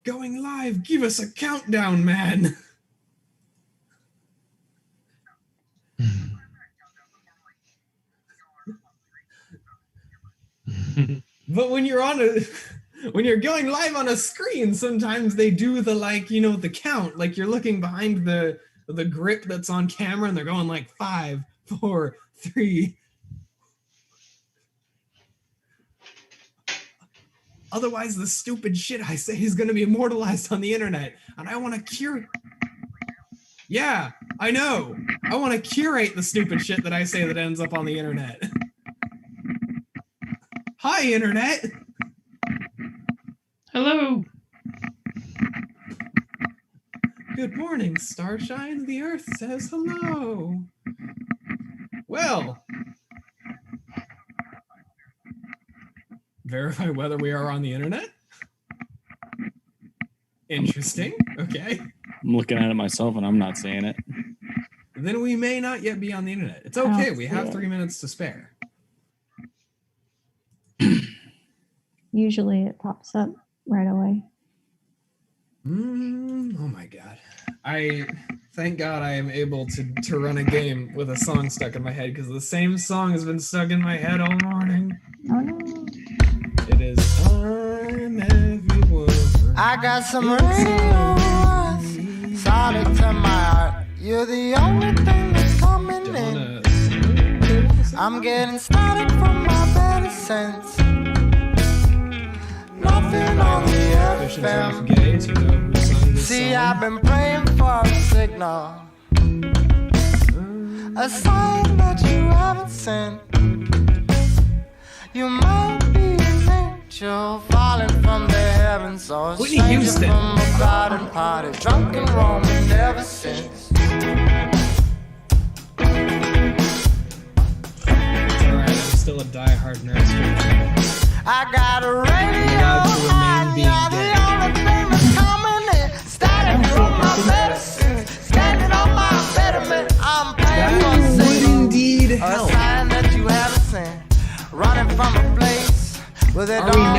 going live. Give us a countdown, man. But when you're going live on a screen, sometimes they do the, like, you know, the count, like you're looking behind the grip that's on camera and they're going like 5, 4, 3. Otherwise, the stupid shit I say is going to be immortalized on the internet, and I want to curate. Yeah, I know. I want to curate the stupid shit that I say that ends up on the internet. Hi, internet. Hello. Good morning, starshine. The earth says hello. Well, verify whether we are on the internet. Interesting. Okay. I'm looking at it myself and I'm not saying it. Then we may not yet be on the internet. It's okay. We have 3 minutes to spare. Usually it pops up right away. Oh my God. Thank God I am able to run a game with a song stuck in my head, because the same song has been stuck in my head all morning. Oh no. It is I'm everyone. I got some radio solid to my heart. You're the only thing that's coming in. I'm getting started from my better sense. Nothing on the FM. See, I've been praying for a signal, a sign that you haven't sent. You might be an angel falling from the heavens, or a stranger from a garden party, drunk and roaming ever since. Alright, I'm still a diehard nurse. I got a radio high, you're the only thing that's coming in. Starting from my medicine, standing on my betterment. I'm paying for a signal, a sign that you haven't seen. Running from a place where they don't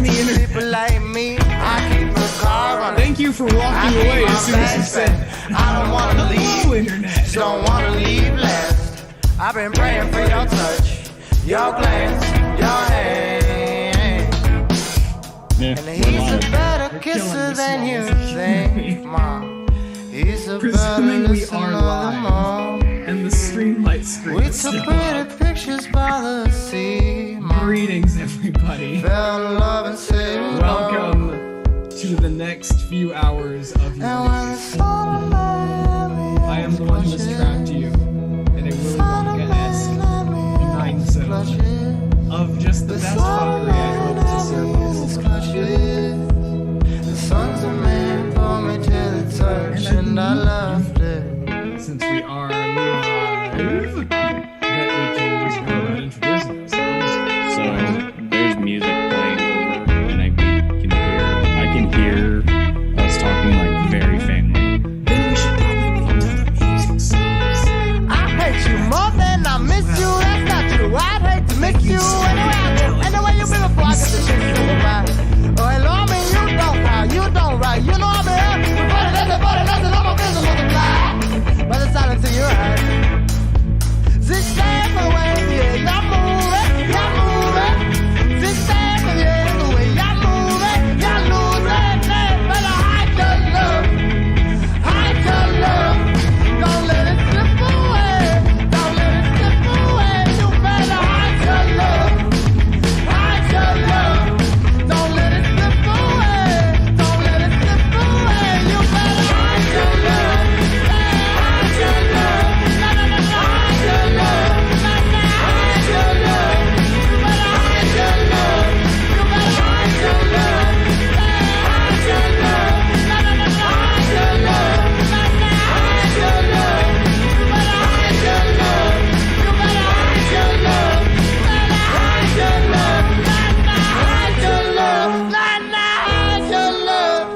make people like me. I keep a car running. Thank you for walking away as soon as you said I don't want to leave, internet. Don't want to leave last. I've been praying for your touch, your glance, your hand. Yeah, And he's a better kisser than you think, Mom. He's a better listener than Mom. And the Streamlight screen. We took pretty pictures by the sea, Mom. Greetings, everybody. Fell in love and said welcome to the next few hours of your life. I am the one who has trapped you in a Willy Wonka-esque mind zone of just the best fuckery I hope to serve you. The sons of man pulled me to the touch, and I loved it. Since we are live, that we can just go around introducing ourselves. So there's music playing over, and I can hear us talking like very faintly. Then we should probably wait until the music stops. I hate you more than I miss you. That's not true. I'd hate to miss you anyway you been before I get the shit to goodbye. Oh, hello, I mean, you don't cry, you don't write. You know I'm here. Before the lesson, I'm a business multiply. By the silence in your eyes. Zigzag away, yeah, y'all moving. Zigzag, yeah, the way y'all moving. Y'all losing, better hide your love. Hide your love. Don't let it slip away. Don't let it slip away. You better hide your love. Hide your love. Don't let it slip away. Don't let it slip away. You better hide your love. Hide your love. Hide your love. Hide your love. You better hide your love. You better hide your love. Hide your love. Hide your love. Hide your love. You better hide your love. You better hide your love. Hide your love. Hide your love. Hide your love.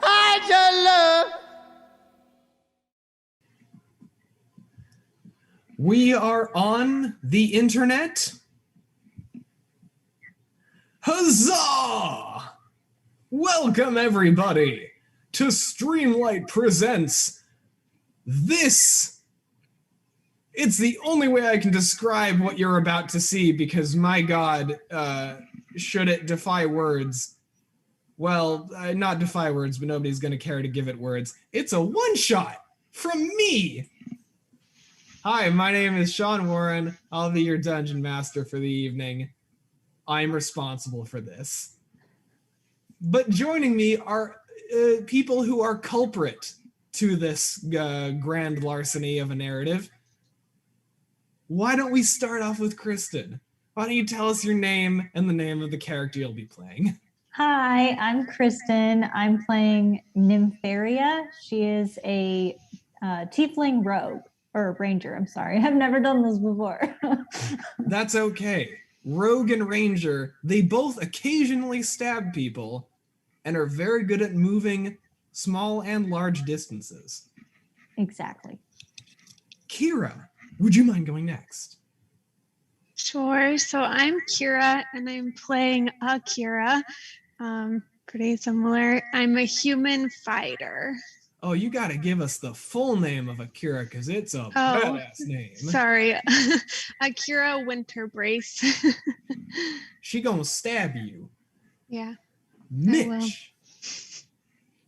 Hide your love. We are on the internet. Huzzah! Welcome, everybody, to Streamlight Presents this. It's the only way I can describe what you're about to see because, my God, should it defy words? Well, not defy words, but nobody's going to care to give it words. It's a one-shot from me. Hi, my name is Sean Warren. I'll be your dungeon master for the evening. I'm responsible for this. But joining me are people who are culprit to this grand larceny of a narrative. Why don't we start off with Kristen? Why don't you tell us your name and the name of the character you'll be playing? Hi, I'm Kristen. I'm playing Nympharia. She is a tiefling rogue, or ranger, I'm sorry. I've never done this before. That's okay. Rogue and ranger, they both occasionally stab people and are very good at moving small and large distances. Exactly. Kira, would you mind going next? Sure. So I'm Kira, and I'm playing Akira. Pretty similar. I'm a human fighter. Oh, you gotta give us the full name of Akira, because it's a badass name. Sorry. Akira Winterbrace. She gonna stab you. Yeah. Mitch,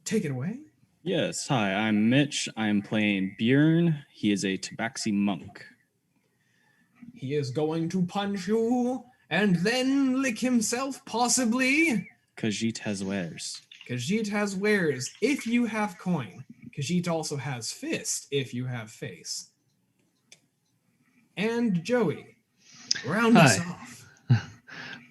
take it away. Yes, hi, I'm Mitch. I'm playing Bjorn. He is a Tabaxi monk. He is going to punch you and then lick himself, possibly. Khajiit has wares. Khajiit has wares if you have coin. Khajiit also has fist if you have face. And Joey, round us off.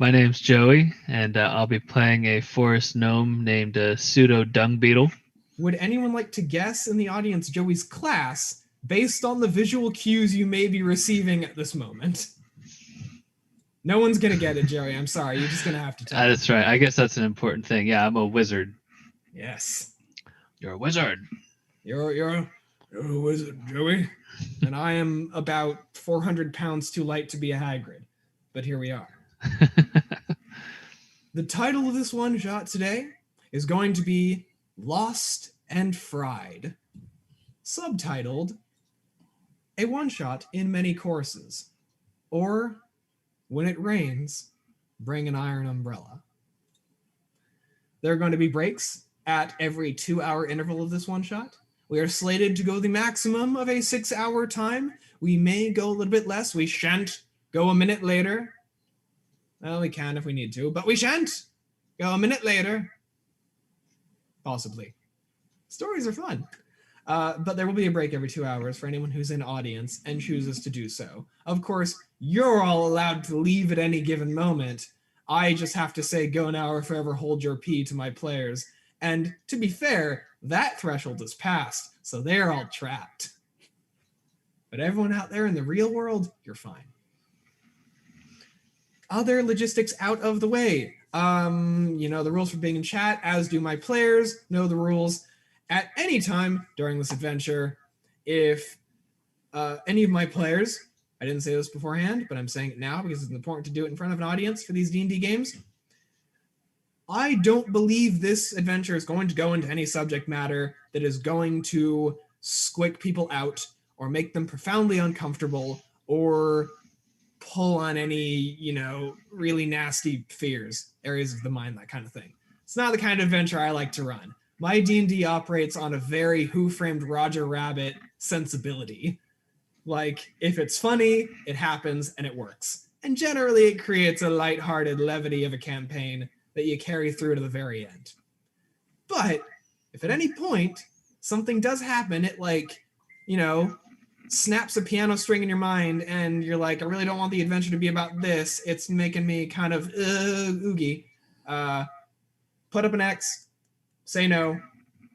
My name's Joey, and I'll be playing a forest gnome named Pseudo Dung Beetle. Would anyone like to guess in the audience Joey's class based on the visual cues you may be receiving at this moment? No one's going to get it, Joey. I'm sorry. You're just going to have to tell me. That's right. I guess that's an important thing. Yeah, I'm a wizard. Yes. You're a wizard. You're a wizard, Joey. And I am about 400 pounds too light to be a Hagrid. But here we are. The title of this one shot today is going to be Lost and Fried. Subtitled, A One-Shot in Many Courses. Or, When It Rains, Bring an Iron Umbrella. There are going to be breaks at every 2-hour interval of this one-shot. We are slated to go the maximum of a 6-hour time. We may go a little bit less. We shan't go a minute later. Well, we can if we need to, but we shan't go a minute later. Possibly. Stories are fun. But there will be a break every 2 hours for anyone who's in audience and chooses to do so. Of course, you're all allowed to leave at any given moment. I just have to say, go now or forever hold your pee to my players. And to be fair, that threshold is passed, so they're all trapped. But everyone out there in the real world, you're fine. Other logistics out of the way. The rules for being in chat, as do my players, know the rules. At any time during this adventure, if any of my players, I didn't say this beforehand, but I'm saying it now because it's important to do it in front of an audience for these D&D games. I don't believe this adventure is going to go into any subject matter that is going to squick people out or make them profoundly uncomfortable or pull on any, really nasty fears, areas of the mind, that kind of thing. It's not the kind of adventure I like to run. My D&D operates on a very Who Framed Roger Rabbit sensibility. Like, if it's funny, it happens and it works. And generally it creates a lighthearted levity of a campaign that you carry through to the very end. But if at any point something does happen, it snaps a piano string in your mind and you're like, I really don't want the adventure to be about this. It's making me kind of oogie. Put up an X, say no.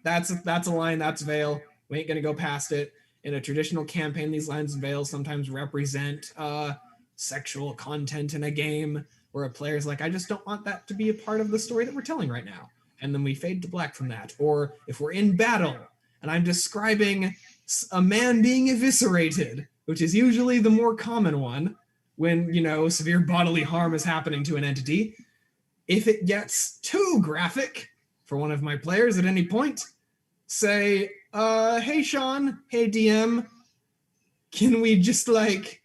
That's a line, that's a veil. We ain't gonna go past it. In a traditional campaign, these lines and veils sometimes represent sexual content in a game where a player's like, I just don't want that to be a part of the story that we're telling right now. And then we fade to black from that. Or if we're in battle and I'm describing a man being eviscerated, which is usually the more common one when, severe bodily harm is happening to an entity. If it gets too graphic, for one of my players at any point, say, hey Sean, hey DM, can we just like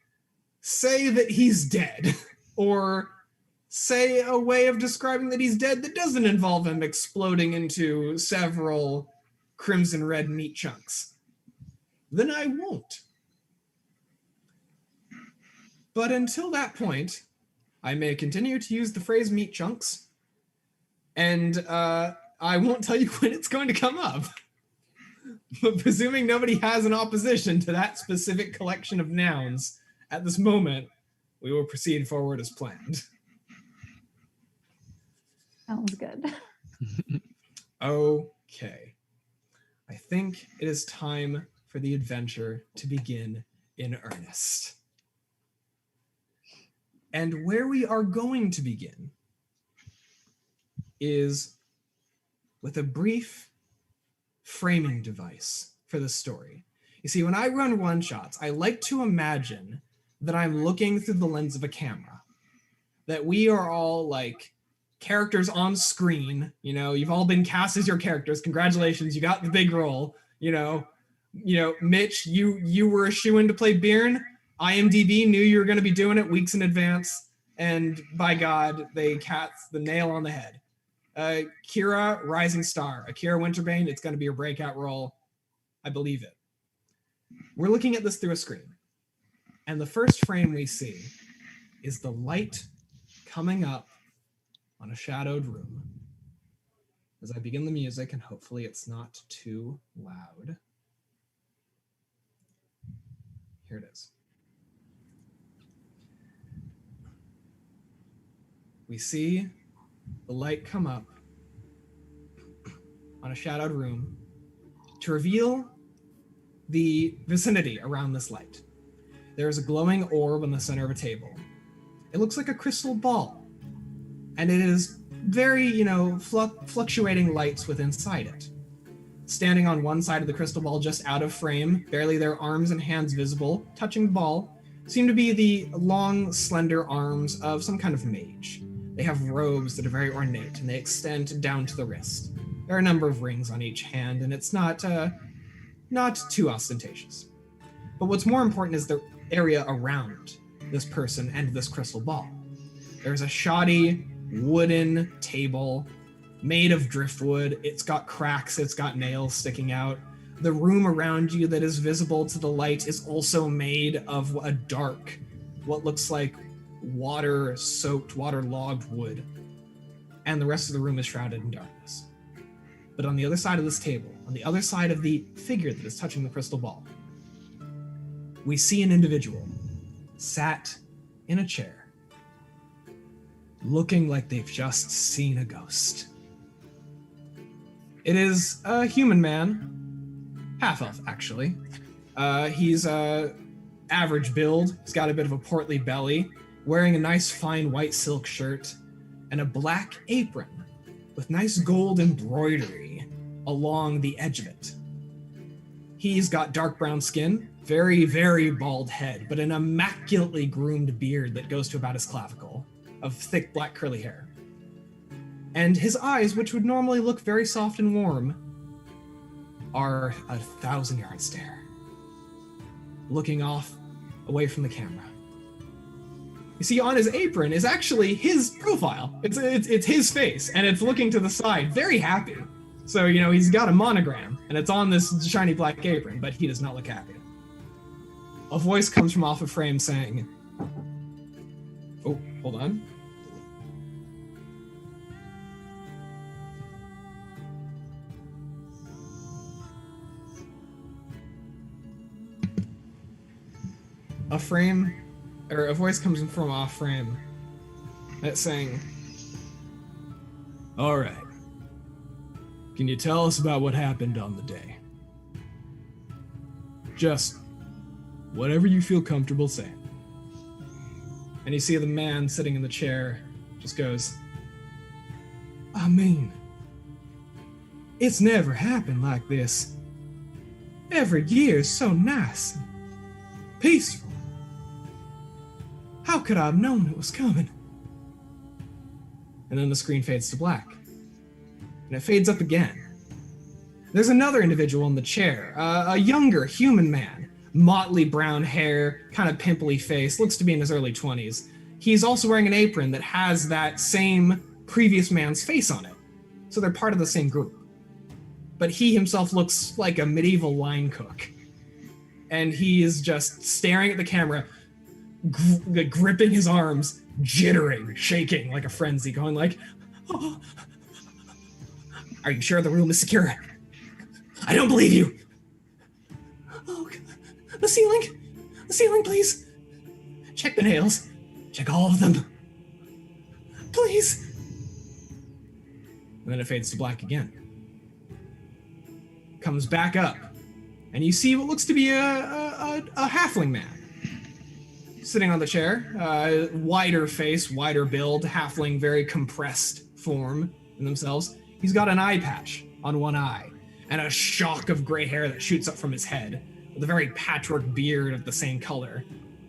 say that he's dead? Or say a way of describing that he's dead that doesn't involve him exploding into several crimson red meat chunks. Then I won't. But until that point, I may continue to use the phrase meat chunks, and I won't tell you when it's going to come up. But presuming nobody has an opposition to that specific collection of nouns at this moment, we will proceed forward as planned. Sounds good. Okay. I think it is time for the adventure to begin in earnest. And where we are going to begin is with a brief framing device for the story. You see, when I run one-shots, I like to imagine that I'm looking through the lens of a camera, that we are all like characters on screen. You know, you've all been cast as your characters. Congratulations, you got the big role. You know, Mitch, you were a shoo-in to play Byrne. IMDb knew you were going to be doing it weeks in advance, and by God, they cast the nail on the head. Kira, rising star. Akira Winterbane, it's going to be your breakout role. I believe it. We're looking at this through a screen, and the first frame we see is the light coming up on a shadowed room. As I begin the music, and hopefully it's not too loud. Here it is. We see the light come up on a shadowed room to reveal the vicinity around this light. There is a glowing orb in the center of a table. It looks like a crystal ball, and it is very, fluctuating lights within inside it. Standing on one side of the crystal ball, just out of frame, barely their arms and hands visible, touching the ball, seem to be the long, slender arms of some kind of mage. They have robes that are very ornate, and they extend down to the wrist. There are a number of rings on each hand, and it's not too ostentatious. But what's more important is the area around this person and this crystal ball. There's a shoddy wooden table made of driftwood. It's got cracks, it's got nails sticking out. The room around you that is visible to the light is also made of a dark, what looks like water-soaked, water-logged wood. And the rest of the room is shrouded in darkness. But on the other side of this table, on the other side of the figure that is touching the crystal ball, we see an individual sat in a chair, looking like they've just seen a ghost. It is a human man, half-elf actually. He's average build, he's got a bit of a portly belly, wearing a nice fine white silk shirt, and a black apron with nice gold embroidery along the edge of it. He's got dark brown skin, very, very bald head, but an immaculately groomed beard that goes to about his clavicle, of thick black curly hair. And his eyes, which would normally look very soft and warm, are a 1,000-yard stare, looking off away from the camera. You see, on his apron is actually his profile. It's his face, and it's looking to the side, very happy. So, he's got a monogram, and it's on this shiny black apron, but he does not look happy. A voice comes from off a frame saying, oh, hold on. A voice comes in from off frame that's saying, all right, can you tell us about what happened on the day? Just whatever you feel comfortable saying. And you see the man sitting in the chair just goes, I mean, it's never happened like this. Every year is so nice and peaceful. How could I have known it was coming? And then the screen fades to black. and it fades up again. There's another individual in the chair, a younger human man, motley brown hair, kind of pimply face, looks to be in his early 20s. He's also wearing an apron that has that same previous man's face on it. So they're part of the same group. But he himself looks like a medieval line cook. And he is just staring at the camera, gripping his arms, jittering, shaking like a frenzy, going like, "Oh, are you sure the room is secure? I don't believe you. Oh, the ceiling, please. Check the nails. Check all of them. Please." And then it fades to black again. Comes back up, and you see what looks to be a halfling man sitting on the chair. Wider face, wider build, halfling, very compressed form in themselves. He's got an eye patch on one eye, and a shock of gray hair that shoots up from his head, with a very patchwork beard of the same color.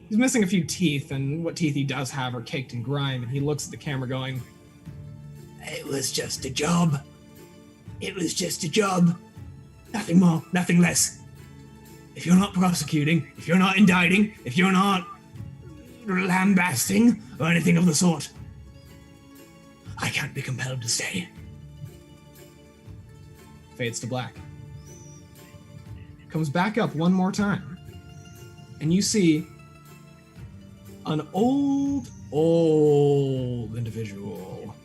He's missing a few teeth, and what teeth he does have are caked in grime, and he looks at the camera going, "It was just a job. It was just a job. Nothing more, nothing less. If you're not prosecuting, if you're not indicting, if you're not lambasting or anything of the sort, I can't be compelled to stay." Fades to black. Comes back up one more time, and you see an old individual.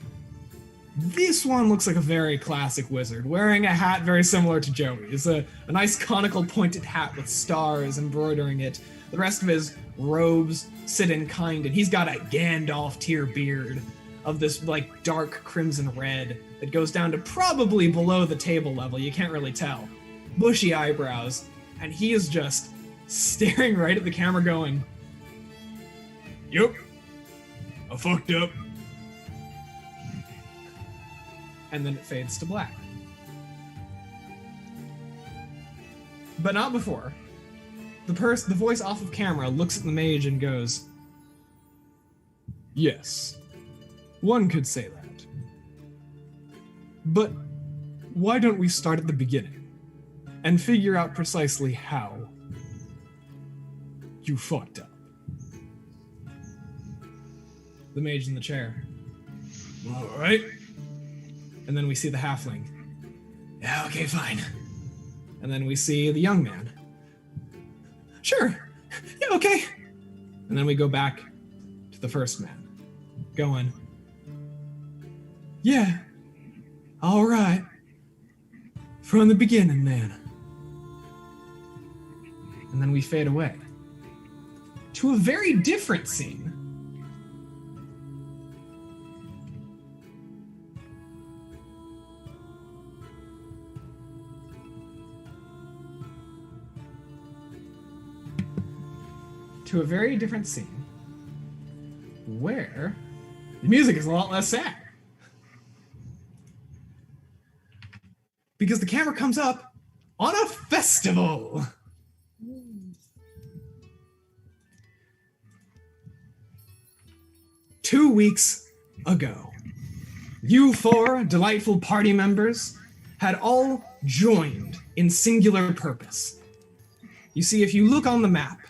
This one looks like a very classic wizard, wearing a hat very similar to Joey's. A nice conical pointed hat with stars embroidering it. The rest of his robes sit in kind, and he's got a Gandalf tier beard of this like dark crimson red that goes down to probably below the table level, you can't really tell. Bushy eyebrows, and he is just staring right at the camera going, "Yep, I fucked up." And then it fades to black. But not before. The voice off of camera looks at the mage and goes, "Yes, one could say that. But why don't we start at the beginning and figure out precisely how you fucked up?" The mage in the chair. "All right." And then we see the halfling. "Yeah, okay, fine." And then we see the young man. "Sure, yeah, okay." And then we go back to the first man, going, "Yeah, all right. From the beginning, then." And then we fade away to a very different scene. To a very different scene where the music is a lot less sad. Because the camera comes up on a festival. Two weeks ago, you four delightful party members had all joined in singular purpose. You see, if you look on the map,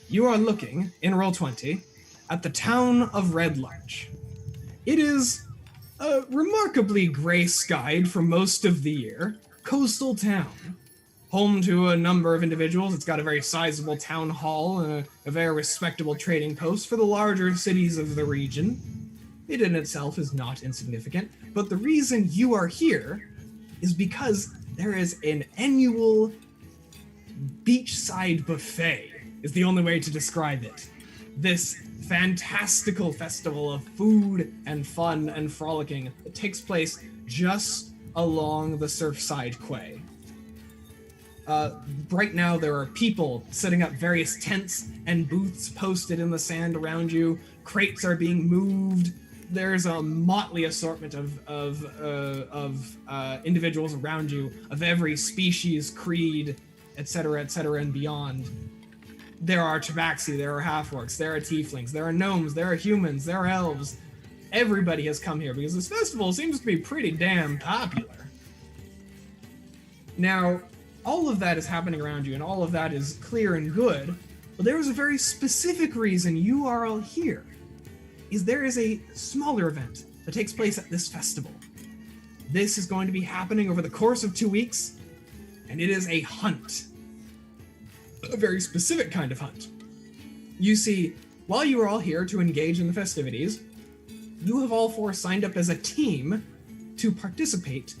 you are looking, in Roll20, at the town of Red Larch. It is a remarkably gray-skied for most of the year coastal town, home to a number of individuals. It's got a very sizable town hall and a very respectable trading post for the larger cities of the region. It in itself is not insignificant, but the reason you are here is because there is an annual beachside buffet, is the only way to describe it. This fantastical festival of food and fun and frolicking that takes place just along the Surfside Quay. Right now there are people setting up various tents and booths posted in the sand around you. Crates are being moved. There's a motley assortment of individuals around you of every species, creed, etc., and beyond. There are tabaxi, there are half-orcs, there are tieflings, there are gnomes, there are humans, there are elves. everybody has come here because this festival seems to be pretty damn popular. Now, all of that is happening around you, and all of that is clear and good, but there is a very specific reason you are all here. There is a smaller event that takes place at this festival. This is going to be happening over the course of 2 weeks, and it is a hunt. A very specific kind of hunt. You see, while you are all here to engage in the festivities, you have all four signed up as a team to participate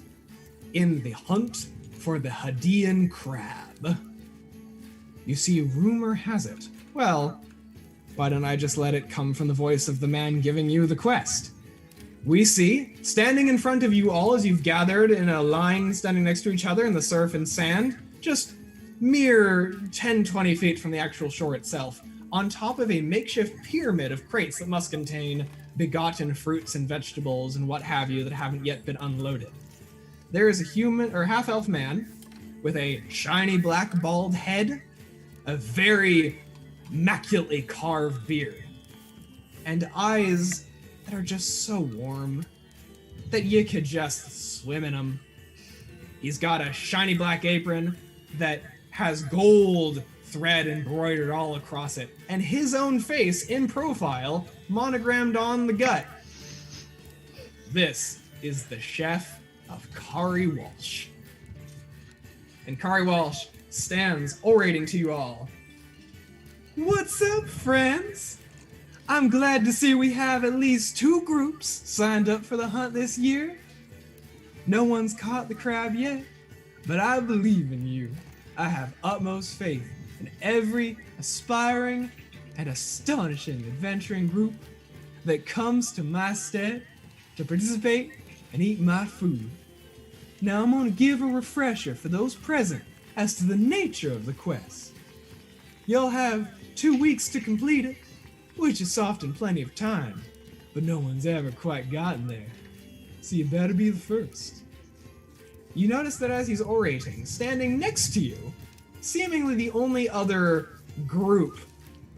in the hunt for the Hadean crab. You see, rumor has it. Well, why don't I just let it come from the voice of the man giving you the quest? We see, standing in front of you all as you've gathered in a line standing next to each other in the surf and sand, just mere 10-20 feet from the actual shore itself, on top of a makeshift pyramid of crates that must contain begotten fruits and vegetables and what have you that haven't yet been unloaded. There is a human or half-elf man with a shiny black bald head, a very immaculately carved beard, and eyes that are just so warm that you could just swim in them. He's got a shiny black apron that has gold thread embroidered all across it, and his own face in profile monogrammed on the gut. This is the chef of Kari Walsh. And Kari Walsh stands orating to you all. What's up, friends? I'm glad to see we have at least 2 groups signed up for the hunt this year. No one's caught the crab yet, but I believe in you. I have utmost faith in every aspiring and astonishing adventuring group that comes to my stead to participate and eat my food. Now I'm going to give a refresher for those present as to the nature of the quest. You'll have 2 weeks to complete it, which is often plenty of time, but no one's ever quite gotten there, so you better be the first. You notice that as he's orating, standing next to you, seemingly the only other group,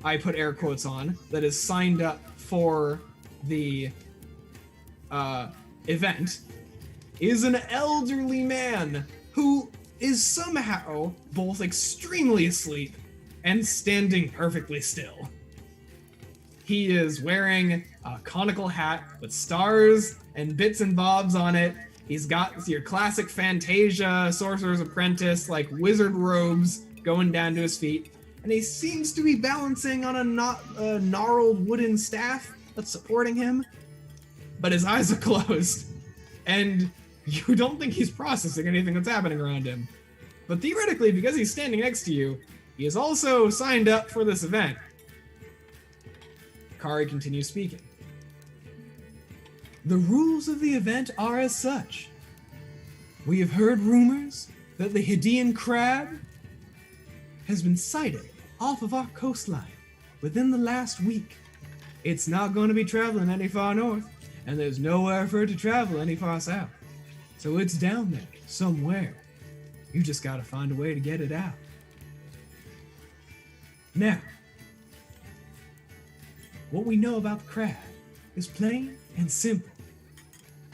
I put air quotes on, that is signed up for the event, is an elderly man who is somehow both extremely asleep and standing perfectly still. He is wearing a conical hat with stars and bits and bobs on it. He's got your classic Fantasia, Sorcerer's Apprentice, like wizard robes going down to his feet. And he seems to be balancing on a gnarled wooden staff that's supporting him. But his eyes are closed. And you don't think he's processing anything that's happening around him. But theoretically, because he's standing next to you, he is also signed up for this event. Kari continues speaking. The rules of the event are as such. We have heard rumors that the Hadean crab has been sighted off of our coastline within the last week. It's not going to be traveling any far north, and there's nowhere for it to travel any far south. So it's down there, somewhere. You just gotta find a way to get it out. Now, what we know about the crab is plain and simple.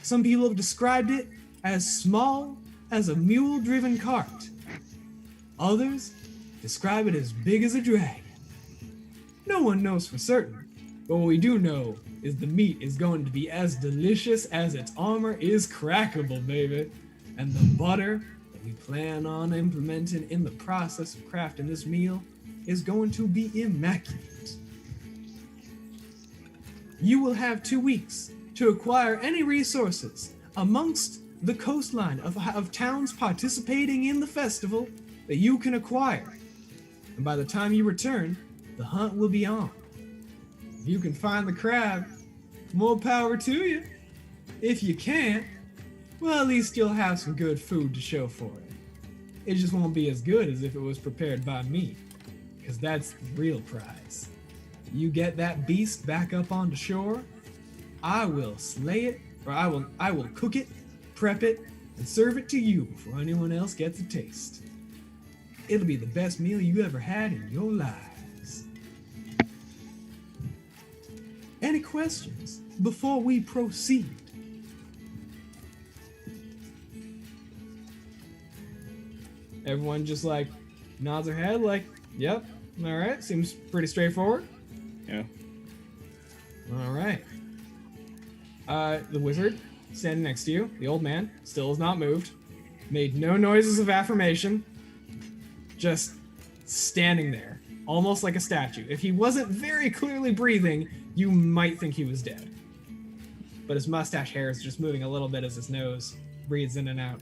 Some people have described it as small as a mule-driven cart. Others describe it as big as a dragon. No one knows for certain, but what we do know is the meat is going to be as delicious as its armor is crackable, baby. And the butter that we plan on implementing in the process of crafting this meal is going to be immaculate. You will have 2 weeks to acquire any resources amongst the coastline of towns participating in the festival that you can acquire. And by the time you return, the hunt will be on. If you can find the crab, more power to you. If you can't, well, at least you'll have some good food to show for it. It just won't be as good as if it was prepared by me, because that's the real prize. You get that beast back up onto shore, I will slay it, or I will cook it, prep it, and serve it to you before anyone else gets a taste. It'll be the best meal you ever had in your lives. Any questions? before we proceed. Everyone just like nods their head like, yep, all right, seems pretty straightforward. Yeah. All right. The wizard standing next to you, the old man, still has not moved, made no noises of affirmation, just standing there, almost like a statue. If he wasn't very clearly breathing, you might think he was dead. But his mustache hair is just moving a little bit as his nose breathes in and out.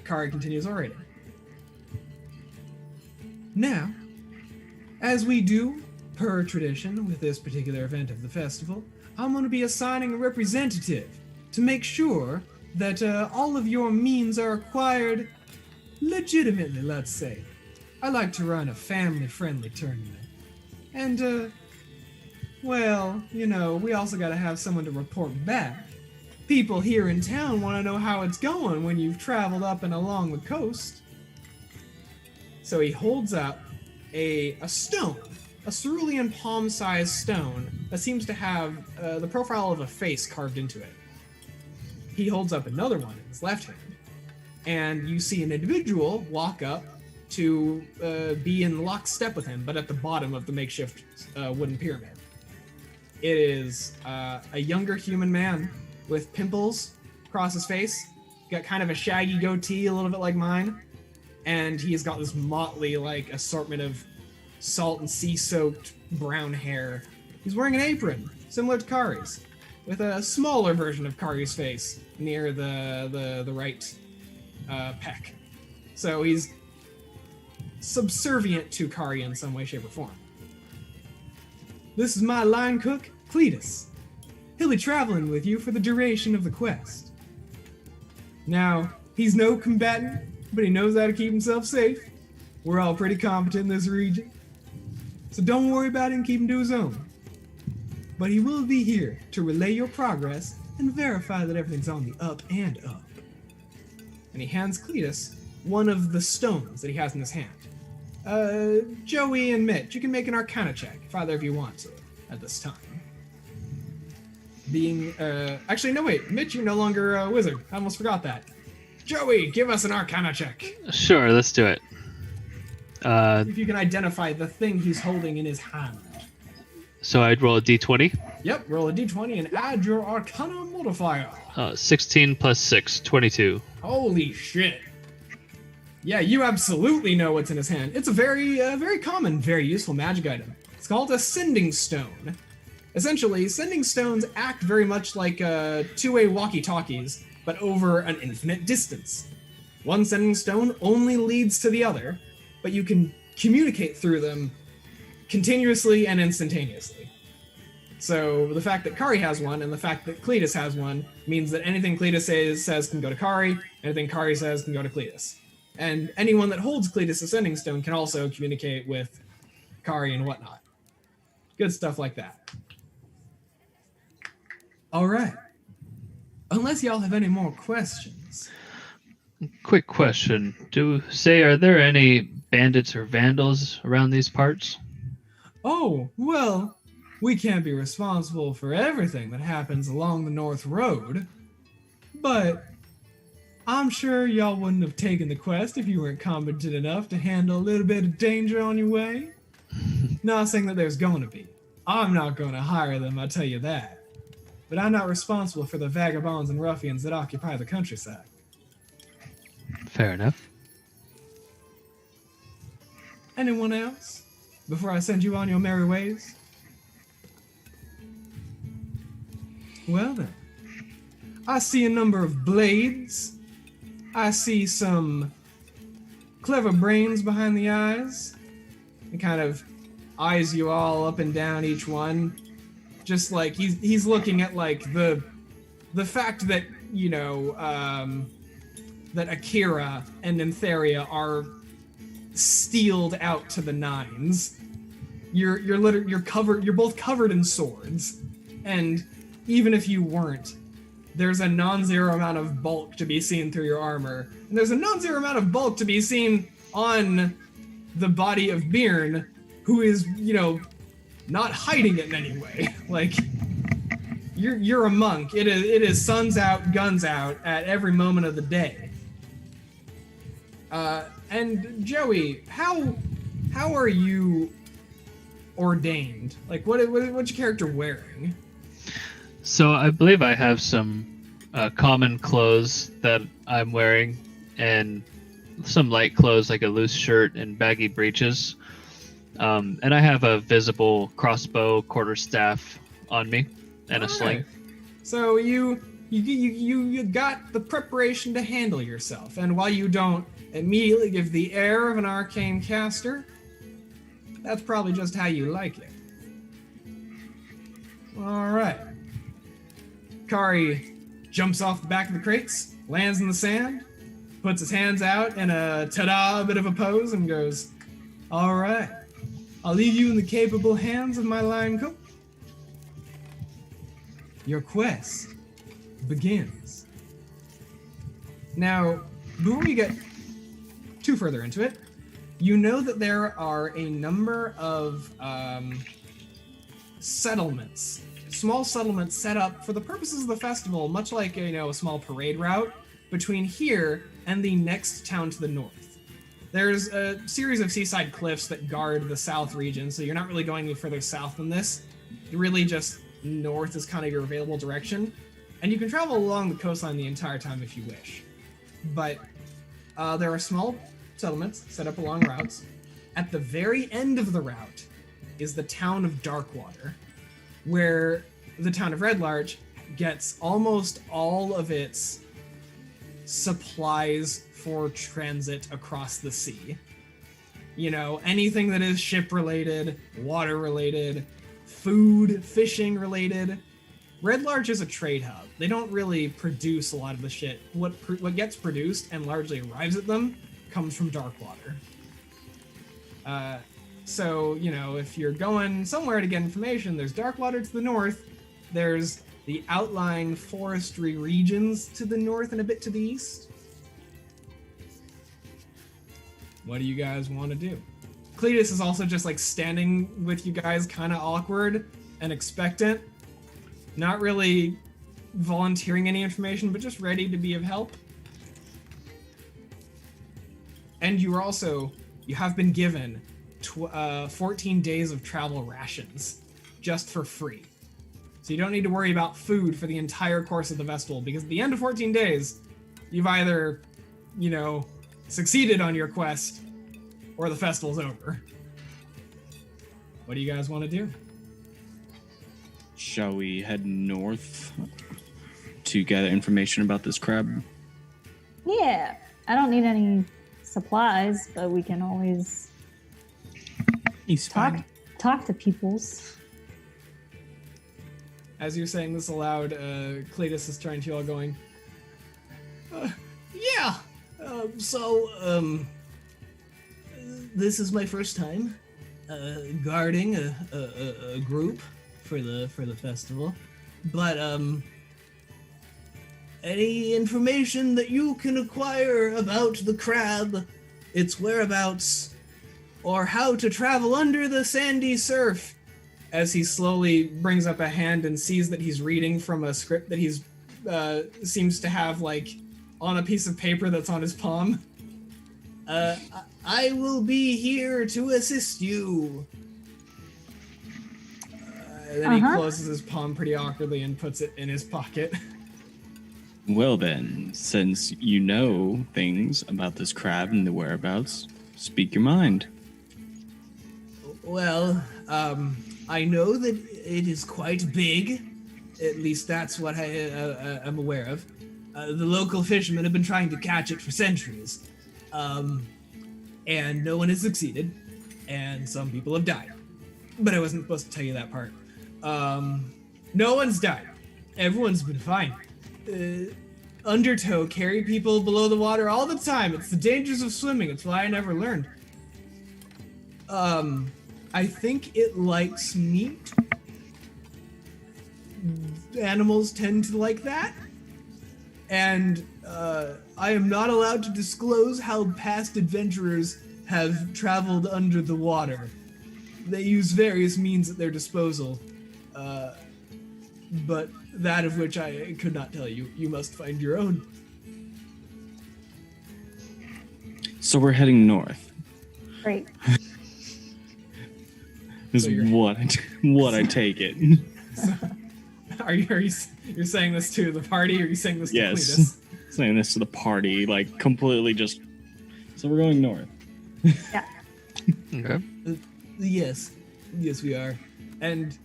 Kari continues orating. Now, as we do per tradition with this particular event of the festival, I'm going to be assigning a representative to make sure that all of your means are acquired legitimately, let's say. I like to run a family-friendly tournament. And, well, you know, we also got to have someone to report back. People here in town want to know how it's going when you've traveled up and along the coast. So he holds up a stone, a cerulean palm-sized stone that seems to have the profile of a face carved into it. He holds up another one in his left hand, and you see an individual walk up to be in lockstep with him, but at the bottom of the makeshift wooden pyramid. It is a younger human man with pimples across his face, got kind of a shaggy goatee, a little bit like mine, and he's got this motley, like, assortment of salt and sea-soaked brown hair. He's wearing an apron, similar to Kari's, with a smaller version of Kari's face near the right pec. So he's subservient to Kari in some way, shape, or form. This is my line cook, Cletus. He'll be traveling with you for the duration of the quest. Now, he's no combatant, but he knows how to keep himself safe. We're all pretty competent in this region, so don't worry about him keeping to his own. But he will be here to relay your progress and verify that everything's on the up and up. And he hands Cletus one of the stones that he has in his hand. Joey and Mitch, you can make an Arcana check if either of you want to at this time. Actually, no, wait, Mitch, you're no longer a wizard. I almost forgot that. Joey, give us an Arcana check. Sure, let's do it. If you can identify the thing he's holding in his hand. So I'd roll a d20. Yep, roll a d20 and add your Arcana modifier. 16 plus 6, 22. Holy shit. Yeah, you absolutely know what's in his hand. It's a very common, very useful magic item. It's called a sending stone. Essentially, sending stones act very much like two-way walkie-talkies, but over an infinite distance. One sending stone only leads to the other, but you can communicate through them continuously and instantaneously. So the fact that Kari has one and the fact that Cletus has one means that anything Cletus says can go to Kari, anything Kari says can go to Cletus. And anyone that holds Cletus' sending stone can also communicate with Kari and whatnot. Good stuff like that. All right. Unless y'all have any more questions. Quick question. Are there any bandits or vandals around these parts? Oh, well, we can't be responsible for everything that happens along the North Road, but I'm sure y'all wouldn't have taken the quest if you weren't competent enough to handle a little bit of danger on your way. Not saying that there's going to be. I'm not going to hire them, I'll tell you that. But I'm not responsible for the vagabonds and ruffians that occupy the countryside. Fair enough. Anyone else? Before I send you on your merry ways? Well then, I see a number of blades. I see some clever brains behind the eyes. He kind of eyes you all up and down each one. Just like he's looking at like the fact that, you know, that Akira and Nympharia are steeled out to the nines. You're both covered in swords, and even if you weren't, there's a non-zero amount of bulk to be seen through your armor, and there's a non-zero amount of bulk to be seen on the body of Byrne, who is, you know, not hiding it in any way. Like, you're a monk. It is suns out, guns out at every moment of the day. And Joey, how are you ordained? Like, what's your character wearing? So I believe I have some common clothes that I'm wearing, and some light clothes like a loose shirt and baggy breeches. And I have a visible crossbow quarterstaff on me and a sling. Right. So you got the preparation to handle yourself, and while you don't immediately give the air of an arcane caster, that's probably just how you like it. All right. Kari jumps off the back of the crates, lands in the sand, puts his hands out in a ta-da bit of a pose, and goes, "All right, I'll leave you in the capable hands of my lion cook. Your quest begins." Now, before we get too further into it, you know that there are a number of settlements, small settlements set up for the purposes of the festival, much like a small parade route between here and the next town to the north. There's a series of seaside cliffs that guard the south region, so you're not really going any further south than this. You're really just north is kind of your available direction, and you can travel along the coastline the entire time if you wish. But there are small settlements set up along routes. At the very end of the route is the town of Darkwater, where the town of Red Larch gets almost all of its supplies for transit across the sea. Anything that is ship related, water related, food, fishing related. Red Larch is a trade hub. They don't really produce a lot of the shit. What gets produced and largely arrives at them comes from Darkwater. So, if you're going somewhere to get information, there's Darkwater to the north, there's the outlying forestry regions to the north and a bit to the east. What do you guys want to do? Cletus is also just standing with you guys, kind of awkward and expectant, not really volunteering any information, but just ready to be of help. And you have been given 14 days of travel rations just for free. So you don't need to worry about food for the entire course of the festival, because at the end of 14 days, you've either, succeeded on your quest or the festival's over. What do you guys want to do? Shall we head north to gather information about this crab? Yeah, I don't need any supplies, but we can always He's fine. talk to peoples. As you're saying this aloud, Cletus is trying to you all going, yeah, this is my first time guarding a group for the festival, but any information that you can acquire about the crab, its whereabouts, or how to travel under the sandy surf, as he slowly brings up a hand and sees that he's reading from a script that he's seems to have on a piece of paper that's on his palm. I will be here to assist you. And then he closes his palm pretty awkwardly and puts it in his pocket. Well then, since you know things about this crab and the whereabouts, speak your mind. Well, I know that it is quite big. At least that's what I'm aware of. The local fishermen have been trying to catch it for centuries. And no one has succeeded. And some people have died. But I wasn't supposed to tell you that part. No one's died. Everyone's been fine. Undertow carry people below the water all the time. It's the dangers of swimming. It's why I never learned. I think it likes meat. Animals tend to like that. And I am not allowed to disclose how past adventurers have traveled under the water. they use various means at their disposal, but that of which I could not tell you. You must find your own. So we're heading north. Great. Is So you're- what I take it. You're saying this to the party, or are you saying this to Yes. Cletus? Saying this to the party, like completely just. So we're going north. Okay. Yes, we are. And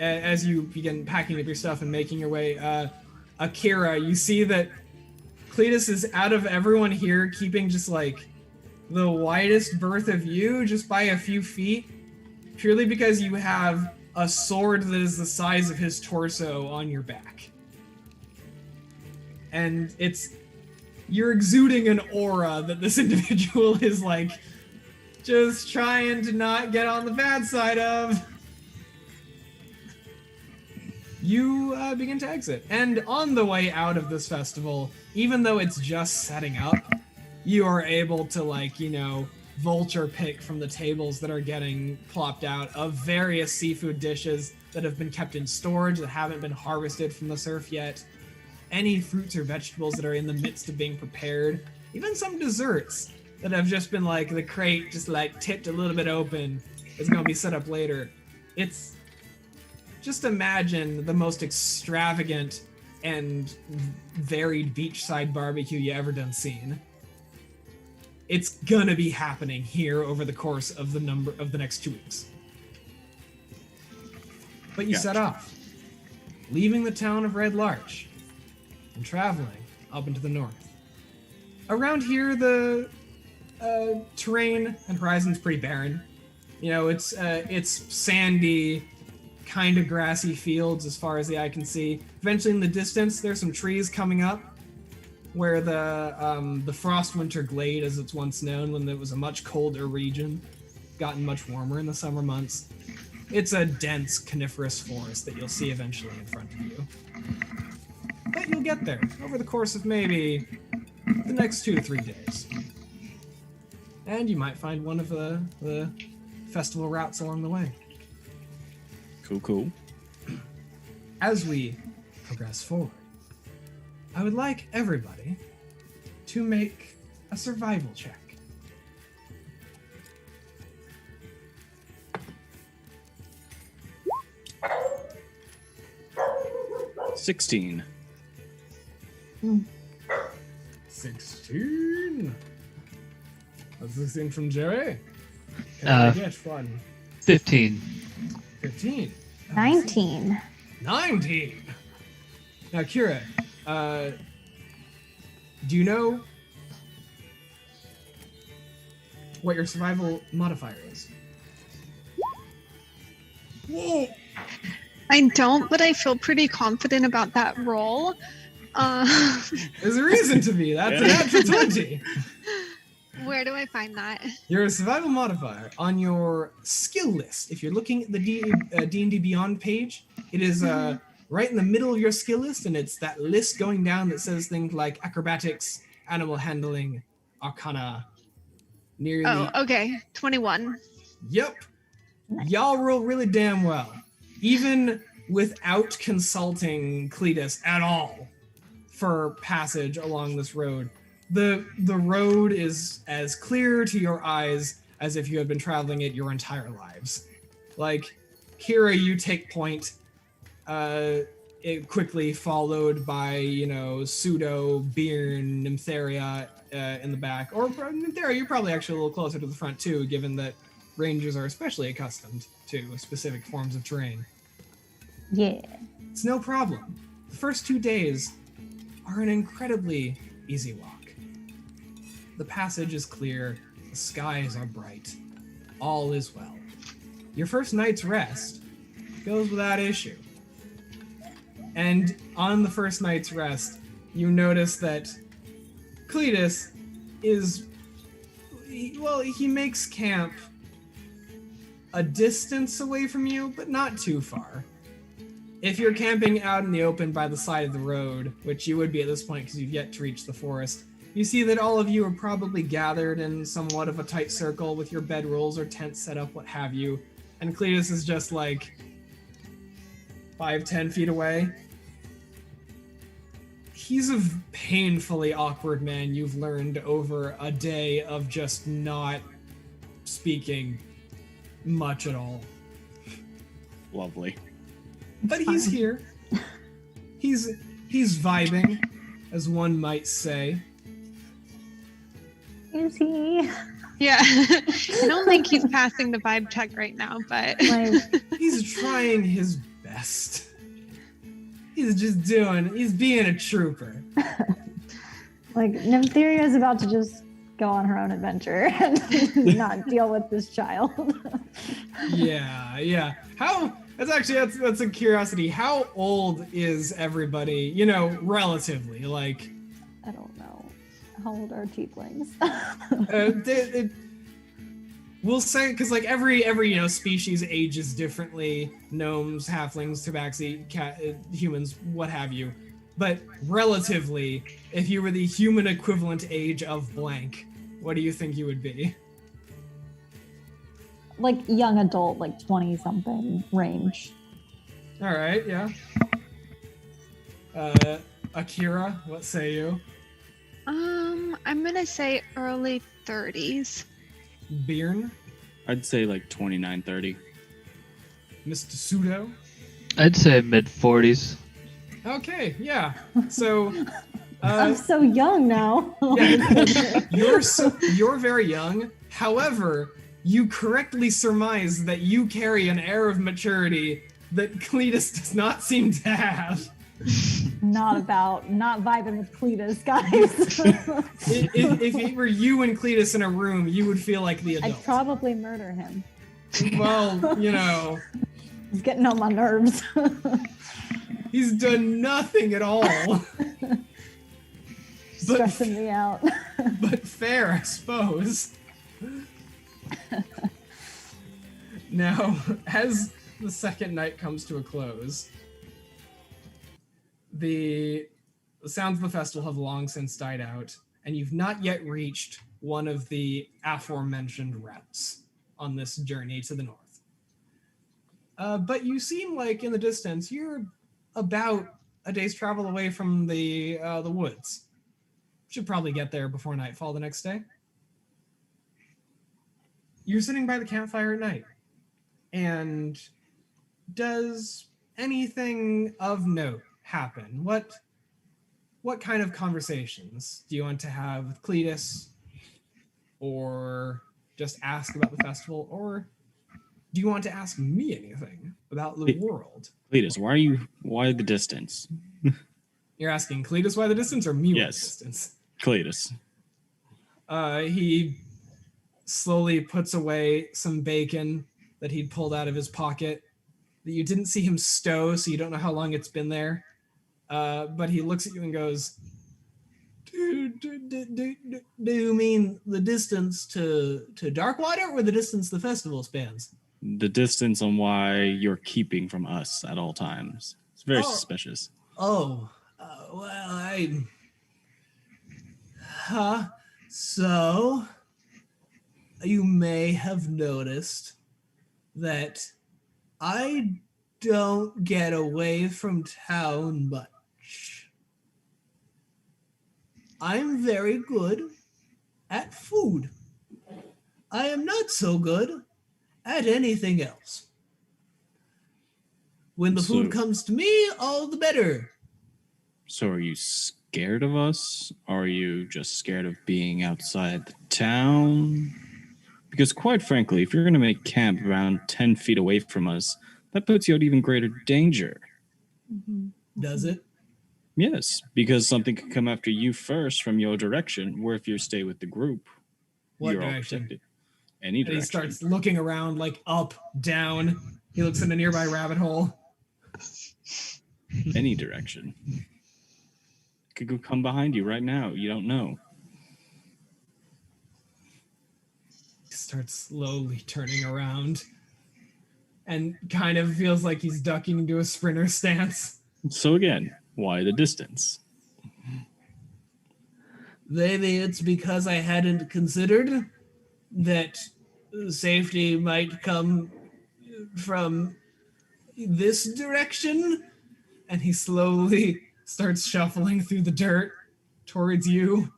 as you begin packing up your stuff and making your way, Akira, you see that Cletus is out of everyone here, keeping just like the widest berth of you, just by a few feet, purely because you have a sword that is the size of his torso on your back. And you're exuding an aura that this individual is like just trying to not get on the bad side of. You begin to exit. And on the way out of this festival, even though it's just setting up, you are able to, vulture pick from the tables that are getting plopped out of various seafood dishes that have been kept in storage that haven't been harvested from the surf yet. Any fruits or vegetables that are in the midst of being prepared. Even some desserts that have just been the crate just tipped a little bit open is going to be set up later. It's just imagine the most extravagant and varied beachside barbecue you ever done seen. It's gonna be happening here over the course of the next 2 weeks. But you set off, leaving the town of Red Larch and traveling up into the north. Around here, the terrain and horizon's pretty barren. It's sandy, kind of grassy fields as far as the eye can see. Eventually in the distance, there's some trees coming up where the Frostwinter Glade, as it's once known, when it was a much colder region, gotten much warmer in the summer months. It's a dense coniferous forest that you'll see eventually in front of you. But you'll get there over the course of maybe the next 2 to 3 days. And you might find one of the festival routes along the way. Cool. As we progress forward, I would like everybody to make a survival check. Cool. 16. 16. That's 16 from Jerry. Can I get one? 15. 15. 19. 19. Now, Kira, do you know what your survival modifier is? Whoa! I don't, but I feel pretty confident about that roll. There's a reason to be. That's a natural 20. Where do I find that? Your survival modifier on your skill list. If you're looking at the D&D Beyond page, it is right in the middle of your skill list, and it's that list going down that says things like acrobatics, animal handling, arcana. Nearly. Oh, okay. 21. Yep. Y'all roll really damn well. Even without consulting Cletus at all for passage along this road. The road is as clear to your eyes as if you had been traveling it your entire lives. Kira, you take point. It quickly followed by, Pseudo, Bearn, Nympharia in the back. Or Nympharia, you're probably actually a little closer to the front too, given that rangers are especially accustomed to specific forms of terrain. Yeah. It's no problem. The first 2 days are an incredibly easy walk. The passage is clear, the skies are bright, all is well. Your first night's rest goes without issue. And on the first night's rest, you notice that Cletus he makes camp a distance away from you, but not too far. If you're camping out in the open by the side of the road, which you would be at this point because you've yet to reach the forest, You see that all of you are probably gathered in somewhat of a tight circle with your bedrolls or tents set up, what have you. And Cletus is just like 5-10 feet away. He's a painfully awkward man, you've learned over a day of just not speaking much at all. Lovely. But he's here. He's vibing, as one might say. Is he? Yeah. I don't think he's passing the vibe check right now, but Like, He's trying his best. He's being a trooper. like Nympheria is about to just go on her own adventure and not deal with this child. Yeah. That's a curiosity. How old is everybody? You know, relatively, like. I don't know. How old are tieflings? We'll say, because like every species ages differently. Gnomes, halflings, tabaxi, humans, what have you. But relatively, if you were the human equivalent age of blank, what do you think you would be? Like young adult, like 20 something range. All right, yeah. Akira, what say you? I'm gonna say early 30s. Bearn, I'd say like 29, 30. Mr. Pseudo. I'd say mid 40s. Okay, yeah. So, I'm so young now. yeah, you're very young. However, you correctly surmise that you carry an air of maturity that Cletus does not seem to have. Not vibing with Cletus, guys. If it were you and Cletus in a room, you would feel like the adult. I'd probably murder him. Well, you know, He's getting on my nerves. he's done nothing at all. Stressing me out. But fair, I suppose. Now, as the second night comes to a close, the sounds of the festival have long since died out, and you've not yet reached one of the aforementioned routes on this journey to the north. But you seem like in the distance you're about a day's travel away from the woods. Should probably get there before nightfall the next day. You're sitting by the campfire at night, and does anything of note happen? What kind of conversations do you want to have with Cletus, or just ask about the festival, or do you want to ask me anything about the world? Cletus, why the distance? You're asking Cletus why the distance, or me why the Yes. distance? Cletus. He slowly puts away some bacon that he'd pulled out of his pocket that you didn't see him stow, so you don't know how long it's been there. But he looks at you and goes, do you mean the distance to Darkwater, or the distance the festival spans? The distance on why you're keeping from us at all times. It's very suspicious. So you may have noticed that I don't get away from town much. I'm very good at food. I am not so good at anything else. When the food comes to me, all the better. So are you scared of us? Are you just scared of being outside the town? Because quite frankly, if you're going to make camp around 10 feet away from us, that puts you at even greater danger. Does it? Yes, because something could come after you first from your direction, where if you stay with the group, What you're all direction? protected. Any And direction. he starts looking around, like up, down. He looks in a nearby rabbit hole. Any direction. Could go come behind you right now. You don't know. He starts slowly turning around and kind of feels like he's ducking into a sprinter stance. So again, why the distance? Maybe it's because I hadn't considered that safety might come from this direction. And he slowly starts shuffling through the dirt towards you.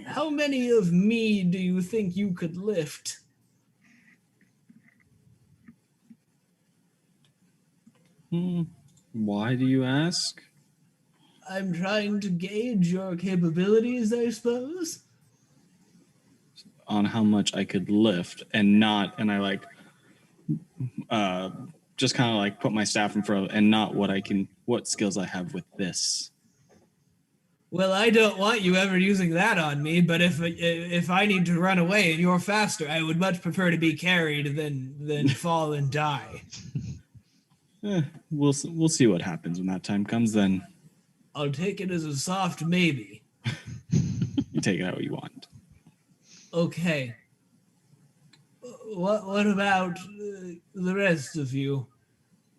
How many of me do you think you could lift? Why do you ask? I'm trying to gauge your capabilities, I suppose. On how much I could lift and I like just kind of like put my staff in front of and not what skills I have with this. Well, I don't want you ever using that on me, but if I need to run away and you're faster, I would much prefer to be carried than fall and die. We'll see what happens when that time comes then. I'll take it as a soft maybe. You take it how you want. Okay. What about the rest of you?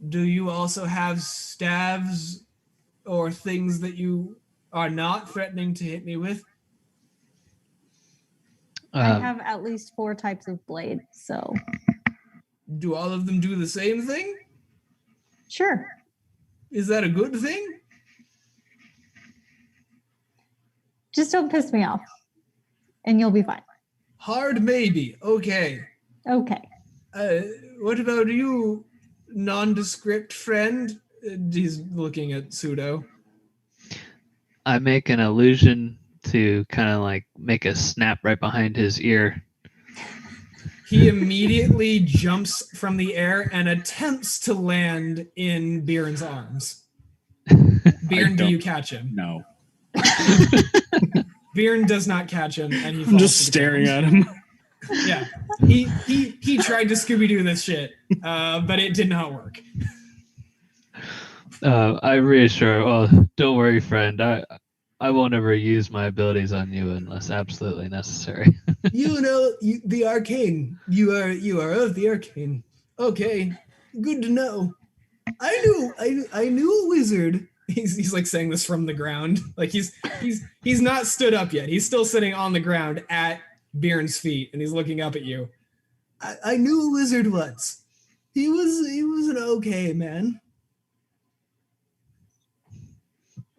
Do you also have staves or things that you are not threatening to hit me with? I have at least 4 types of blade, so. Do all of them do the same thing? Sure. Is that a good thing? Just don't piss me off, and you'll be fine. Hard maybe. Okay. Okay. What about you, nondescript friend? He's looking at Pseudo. I make an illusion to kind of like make a snap right behind his ear. He immediately jumps from the air and attempts to land in Bjorn's arms. Bjorn, do you catch him? No. Bjorn does not catch him, and he falls I'm just to the staring ground. at him. Yeah, he tried to Scooby-Doo this shit, but it did not work. I reassure. Oh, don't worry, friend. I won't ever use my abilities on you unless absolutely necessary. You know the arcane. You are of the arcane. Okay, good to know. I knew a wizard. He's like saying this from the ground. Like he's not stood up yet. He's still sitting on the ground at Bjorn's feet, and he's looking up at you. I knew a wizard once. He was an okay man.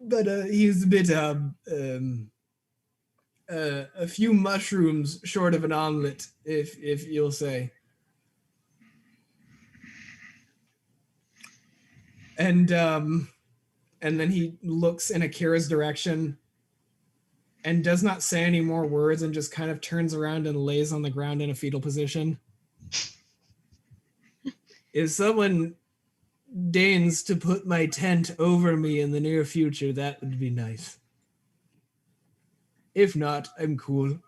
But he's a bit a few mushrooms short of an omelet, if you'll say. And then he looks in Akira's direction and does not say any more words and just kind of turns around and lays on the ground in a fetal position. If someone deigns to put my tent over me in the near future, that would be nice. If not, I'm cool.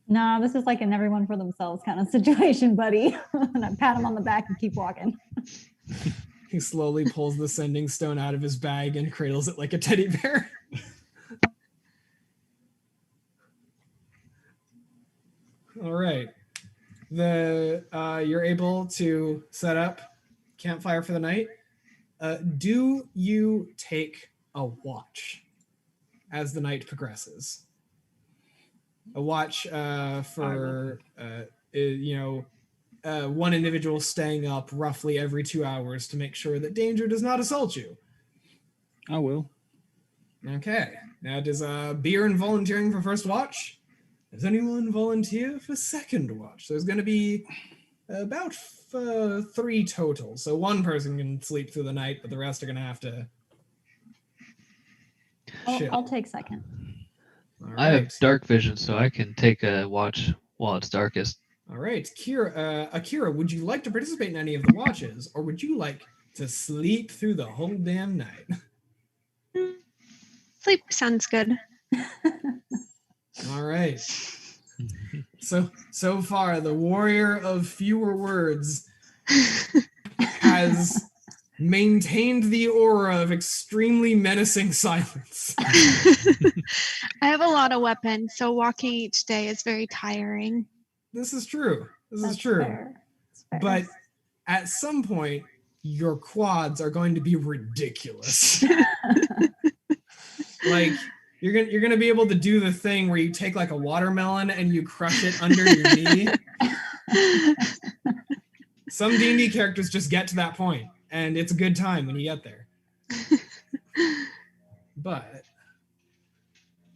Nah, this is like an everyone for themselves kind of situation, buddy. And I pat him on the back and keep walking. He slowly pulls the sending stone out of his bag and cradles it like a teddy bear. All right. You're able to set up campfire for the night. Do you take a watch as the night progresses? A watch for one individual staying up roughly every 2 hours to make sure that danger does not assault you. I will. Okay. Now, does Bjorn volunteering for first watch? Does anyone volunteer for second watch? There's going to be about 3 total. So one person can sleep through the night, but the rest are going to have to I'll take second. All I have right. dark vision, so I can take a watch while it's darkest. All right. Akira, would you like to participate in any of the watches, or would you like to sleep through the whole damn night? Sleep sounds good. All right. So far, the warrior of fewer words has maintained the aura of extremely menacing silence. I have a lot of weapons, so walking each day is very tiring. This is true. That's fair. That's fair. But at some point, your quads are going to be ridiculous. Like you're gonna be able to do the thing where you take like a watermelon and you crush it under your knee. Some D&D characters just get to that point, and it's a good time when you get there. But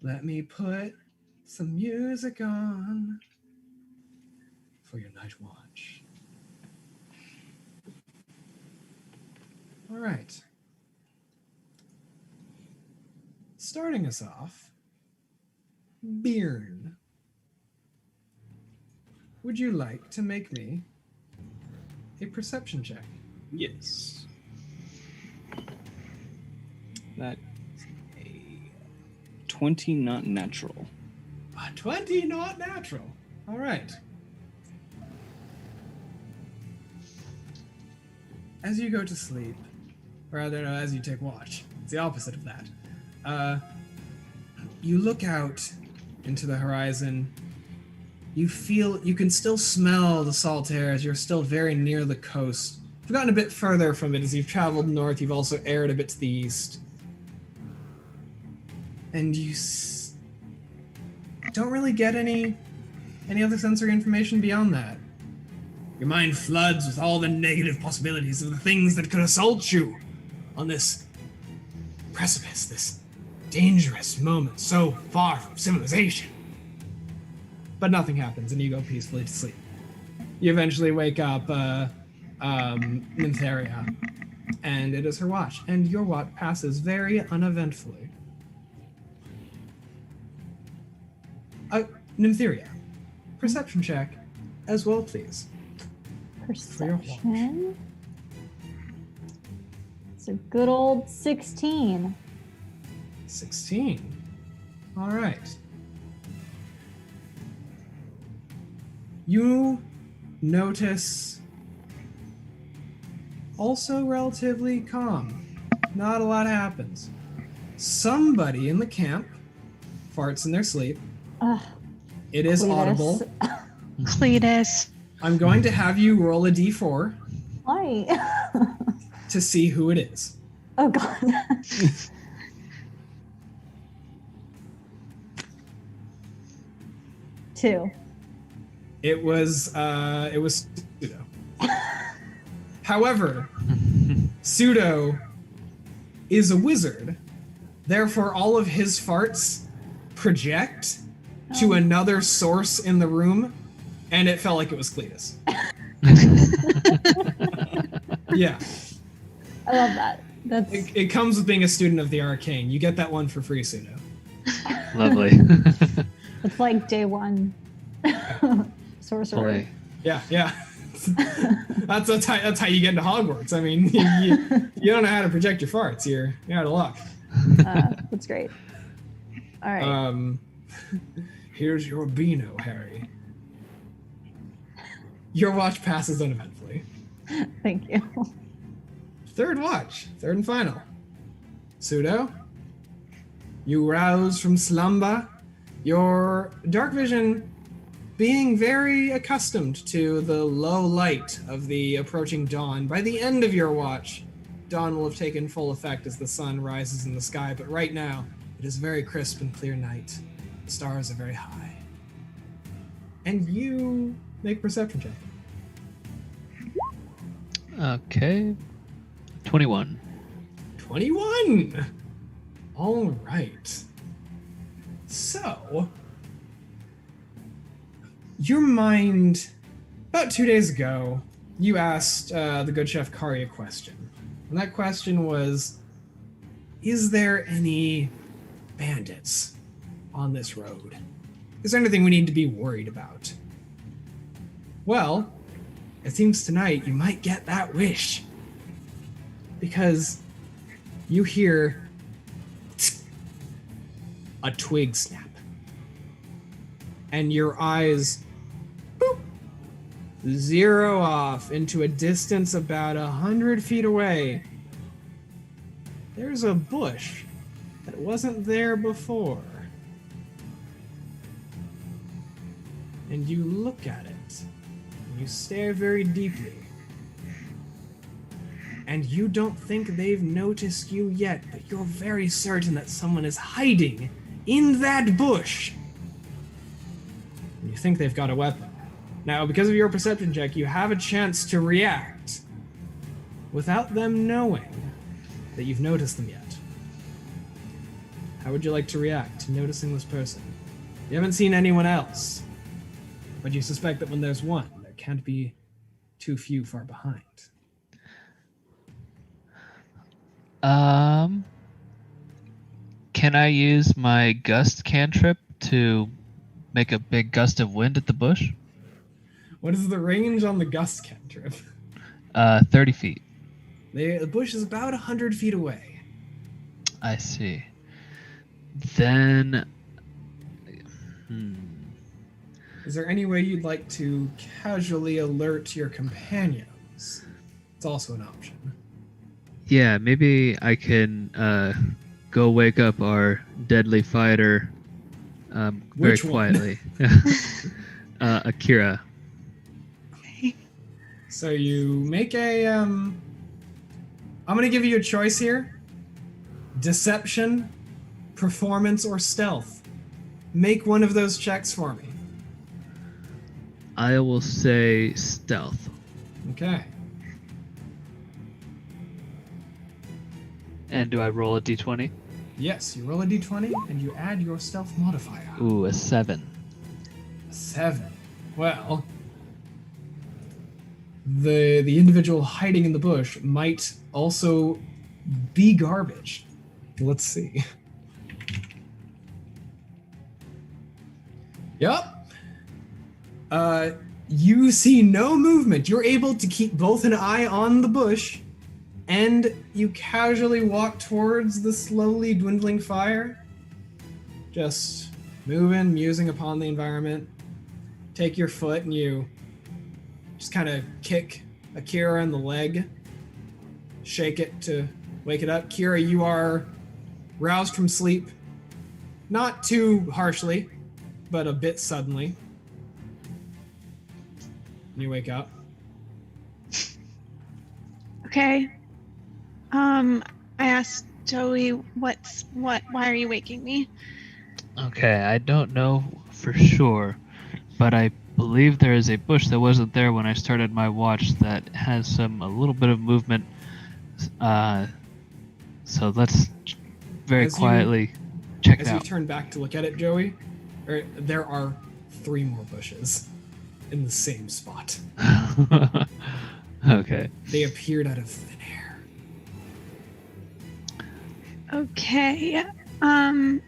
let me put some music on for your night watch. All right. Starting us off, Bjorn. Would you like to make me a perception check? Yes. That is a 20, not natural. A 20, not natural. All right. As you go to sleep, or rather, no, as you take watch, it's the opposite of that. You look out into the horizon. You can still smell the salt air as you're still very near the coast. You've gotten a bit further from it as you've traveled north. You've also aired a bit to the east. And you don't really get any other sensory information beyond that. Your mind floods with all the negative possibilities of the things that could assault you on this precipice, this dangerous moment so far from civilization. But nothing happens, and you go peacefully to sleep. You eventually wake up Nympharia, and it is her watch, and your watch passes very uneventfully. Nympharia, perception check as well, please. Perception. It's a good old 16. 16. All right. You notice also relatively calm. Not a lot happens. Somebody in the camp farts in their sleep. It is Cletus. audible. Cletus. I'm going to have you roll a d4 Why? to see who it is. Oh god. Two. It was Pseudo. However, Pseudo is a wizard. Therefore, all of his farts project to another source in the room, and it felt like it was Cletus. Yeah. I love that. That's It comes with being a student of the arcane. You get that one for free, Pseudo. Lovely. it's like day one. Sorcerer. Boy. Yeah. that's how you get into Hogwarts. I mean, you don't know how to project your farts. You're out of luck. That's great. All right. Here's your Beano, Harry. Your watch passes uneventfully. Thank you. Third watch, third and final. Pseudo, you rouse from slumber. Your dark vision, being very accustomed to the low light of the approaching dawn. By the end of your watch, dawn will have taken full effect as the sun rises in the sky, but right now, it is a very crisp and clear night. The stars are very high. And you make perception check. Okay. 21. 21! All right. So, your mind, about 2 days ago, you asked the good chef Kari a question. And that question was, is there any bandits on this road? Is there anything we need to be worried about? Well, it seems tonight you might get that wish. Because you hear a twig snap. And your eyes boop, zero off into a distance about 100 feet away. There's a bush that wasn't there before. And you look at it. And you stare very deeply. and you don't think they've noticed you yet, but you're very certain that someone is hiding in that bush. And you think they've got a weapon. Now, because of your perception check, you have a chance to react without them knowing that you've noticed them yet. How would you like to react to noticing this person? You haven't seen anyone else, but you suspect that when there's one, there can't be too few far behind. Can I use my gust cantrip to make a big gust of wind at the bush? What is the range on the gust cantrip? 30 feet. The bush is about 100 feet away. I see. Then... Is there any way you'd like to casually alert your companions? It's also an option. Yeah, maybe I can go wake up our deadly fighter very Which one? quietly. Akira. So you make a, I'm gonna give you a choice here. Deception, performance, or stealth. Make one of those checks for me. I will say stealth. Okay. And do I roll a d20? Yes, you roll a d20 and you add your stealth modifier. Ooh, a 7. 7. Well, the individual hiding in the bush might also be garbage. Let's see. Yup. You see no movement. You're able to keep both an eye on the bush, and you casually walk towards the slowly dwindling fire. Just moving, musing upon the environment. Take your foot and you just kind of kick Akira in the leg. Shake it to wake it up. Kira, you are roused from sleep. Not too harshly, but a bit suddenly. You wake up. Okay. I asked Joey, why are you waking me? Okay, I don't know for sure, but I believe there is a bush that wasn't there when I started my watch that has a little bit of movement. So let's very quietly check it As you out. turn back to look at it, Joey, there are 3 more bushes in the same spot. Okay. They appeared out of thin air. Okay. And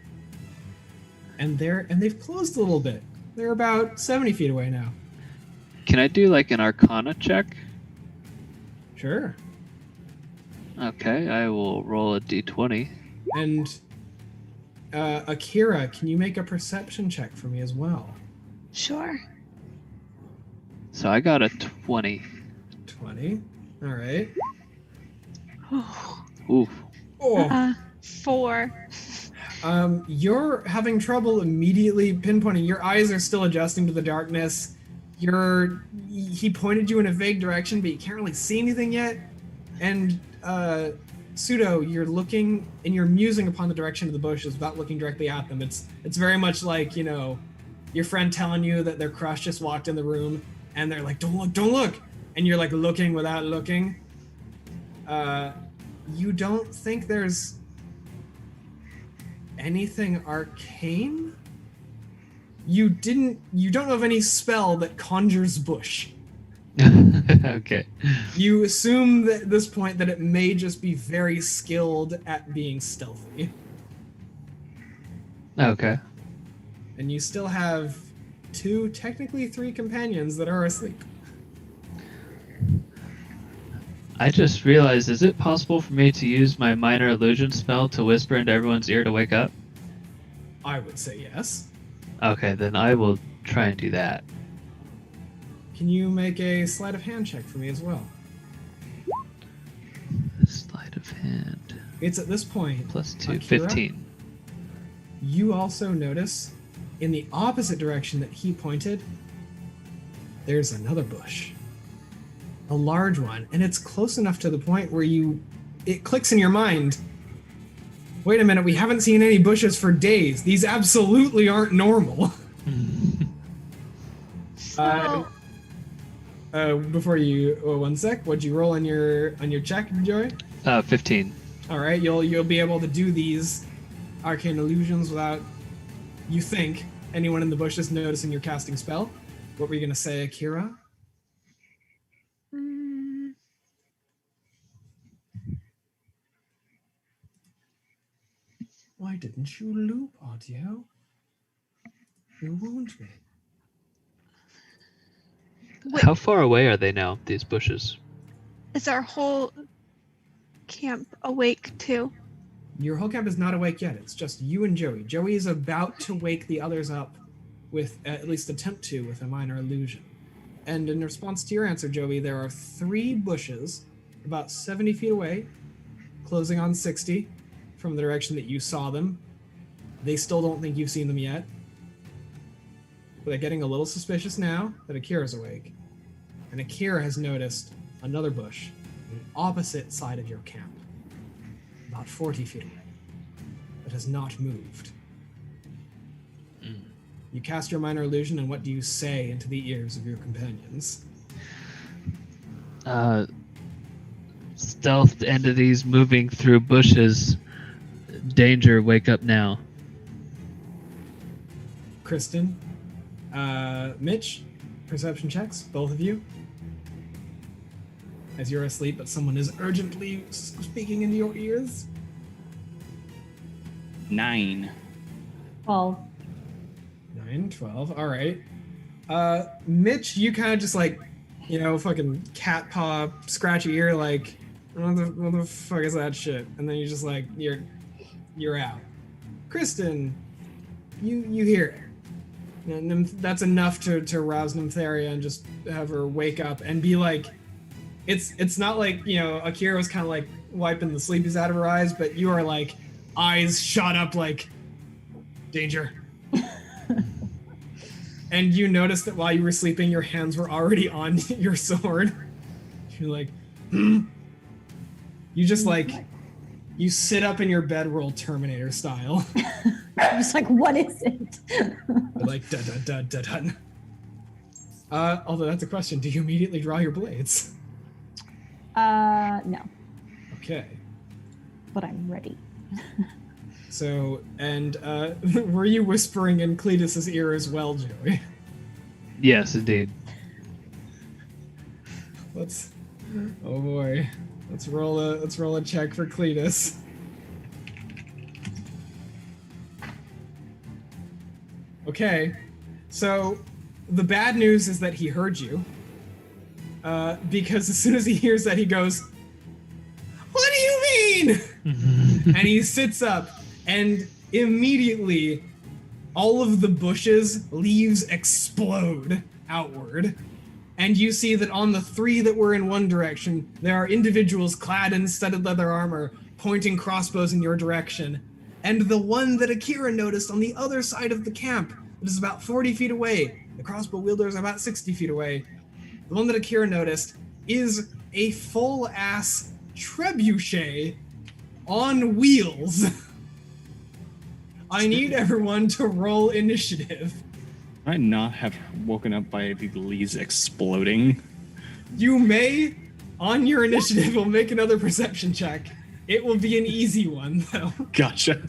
they've closed a little bit. They're about 70 feet away now. Can I do like an Arcana check? Sure. Okay, I will roll a d20. And Akira, can you make a perception check for me as well? Sure. So I got a 20. 20. All right. Oh. Ooh. Oh. 4. You're having trouble immediately pinpointing. Your eyes are still adjusting to the darkness. He pointed you in a vague direction, but you can't really see anything yet. And Pseudo, you're looking and you're musing upon the direction of the bushes without looking directly at them. It's very much like, you know, your friend telling you that their crush just walked in the room and they're like, don't look. And you're like looking without looking. You don't think there's anything arcane? You don't know of any spell that conjures bush. Okay. You assume that at this point that it may just be very skilled at being stealthy. Okay. And you still have 2, technically 3 companions that are asleep. I just realized, is it possible for me to use my minor illusion spell to whisper into everyone's ear to wake up? I would say yes. Okay, then I will try and do that. Can you make a sleight of hand check for me as well? Sleight of hand. It's at this point, Plus 2, Akira, 15. you also notice in the opposite direction that he pointed, there's another bush. a large one, and it's close enough to the point where it clicks in your mind. Wait a minute, we haven't seen any bushes for days. These absolutely aren't normal. Before you, one sec. What'd you roll on your check, Joey? 15. All right, you'll be able to do these arcane illusions without, you think, anyone in the bushes noticing your casting spell. What were you gonna say, Akira? Why didn't you loop, Audio? You wound me. Wait, How far away are they now, these bushes? is our whole camp awake too? Your whole camp is not awake yet. It's just you and Joey. Joey is about to wake the others up with, at least attempt to, with a minor illusion. And in response to your answer, Joey, there are 3 bushes about 70 feet away, closing on 60 from the direction that you saw them. They still don't think you've seen them yet. But they're getting a little suspicious now that Akira's awake. And Akira has noticed another bush on the opposite side of your camp, about 40 feet away, that has not moved. You cast your minor illusion, and what do you say into the ears of your companions? Stealthed entities moving through bushes. Danger, wake up now. Kristen, Mitch, perception checks, both of you. As you're asleep, but someone is urgently speaking into your ears. 9. 12. 9, 12, all right. Mitch, you kind of just like, fucking cat paw, scratch your ear, like, what the fuck is that shit? And then you're just like, you're out. Kristen, you hear it. And that's enough to rouse Nympharia and just have her wake up and be like, it's not like, Akira was kind of like wiping the sleepies out of her eyes, but you are like, eyes shot up like, danger. And you noticed that while you were sleeping, your hands were already on your sword. You're like, You just like, you sit up in your bedroll Terminator style. I'm just like, what is it? Like, dun. Although that's a question. Do you immediately draw your blades? No, Okay. but I'm ready. So, and were you whispering in Cletus's ear as well, Joey? Yes, indeed. Oh boy. Let's roll a check for Cletus. Okay. So, the bad news is that he heard you. Because as soon as he hears that, he goes, "What do you mean?" And he sits up, and immediately all of the bushes, leaves explode outward. And you see that on the 3 that were in one direction, there are individuals clad in studded leather armor, pointing crossbows in your direction. And the one that Akira noticed on the other side of the camp, that is about 40 feet away, the crossbow wielders are about 60 feet away, the one that Akira noticed is a full-ass trebuchet on wheels. I need everyone to roll initiative. I not have woken up by the leaves exploding. You may, on your initiative, will make another perception check. It will be an easy one, though. Gotcha.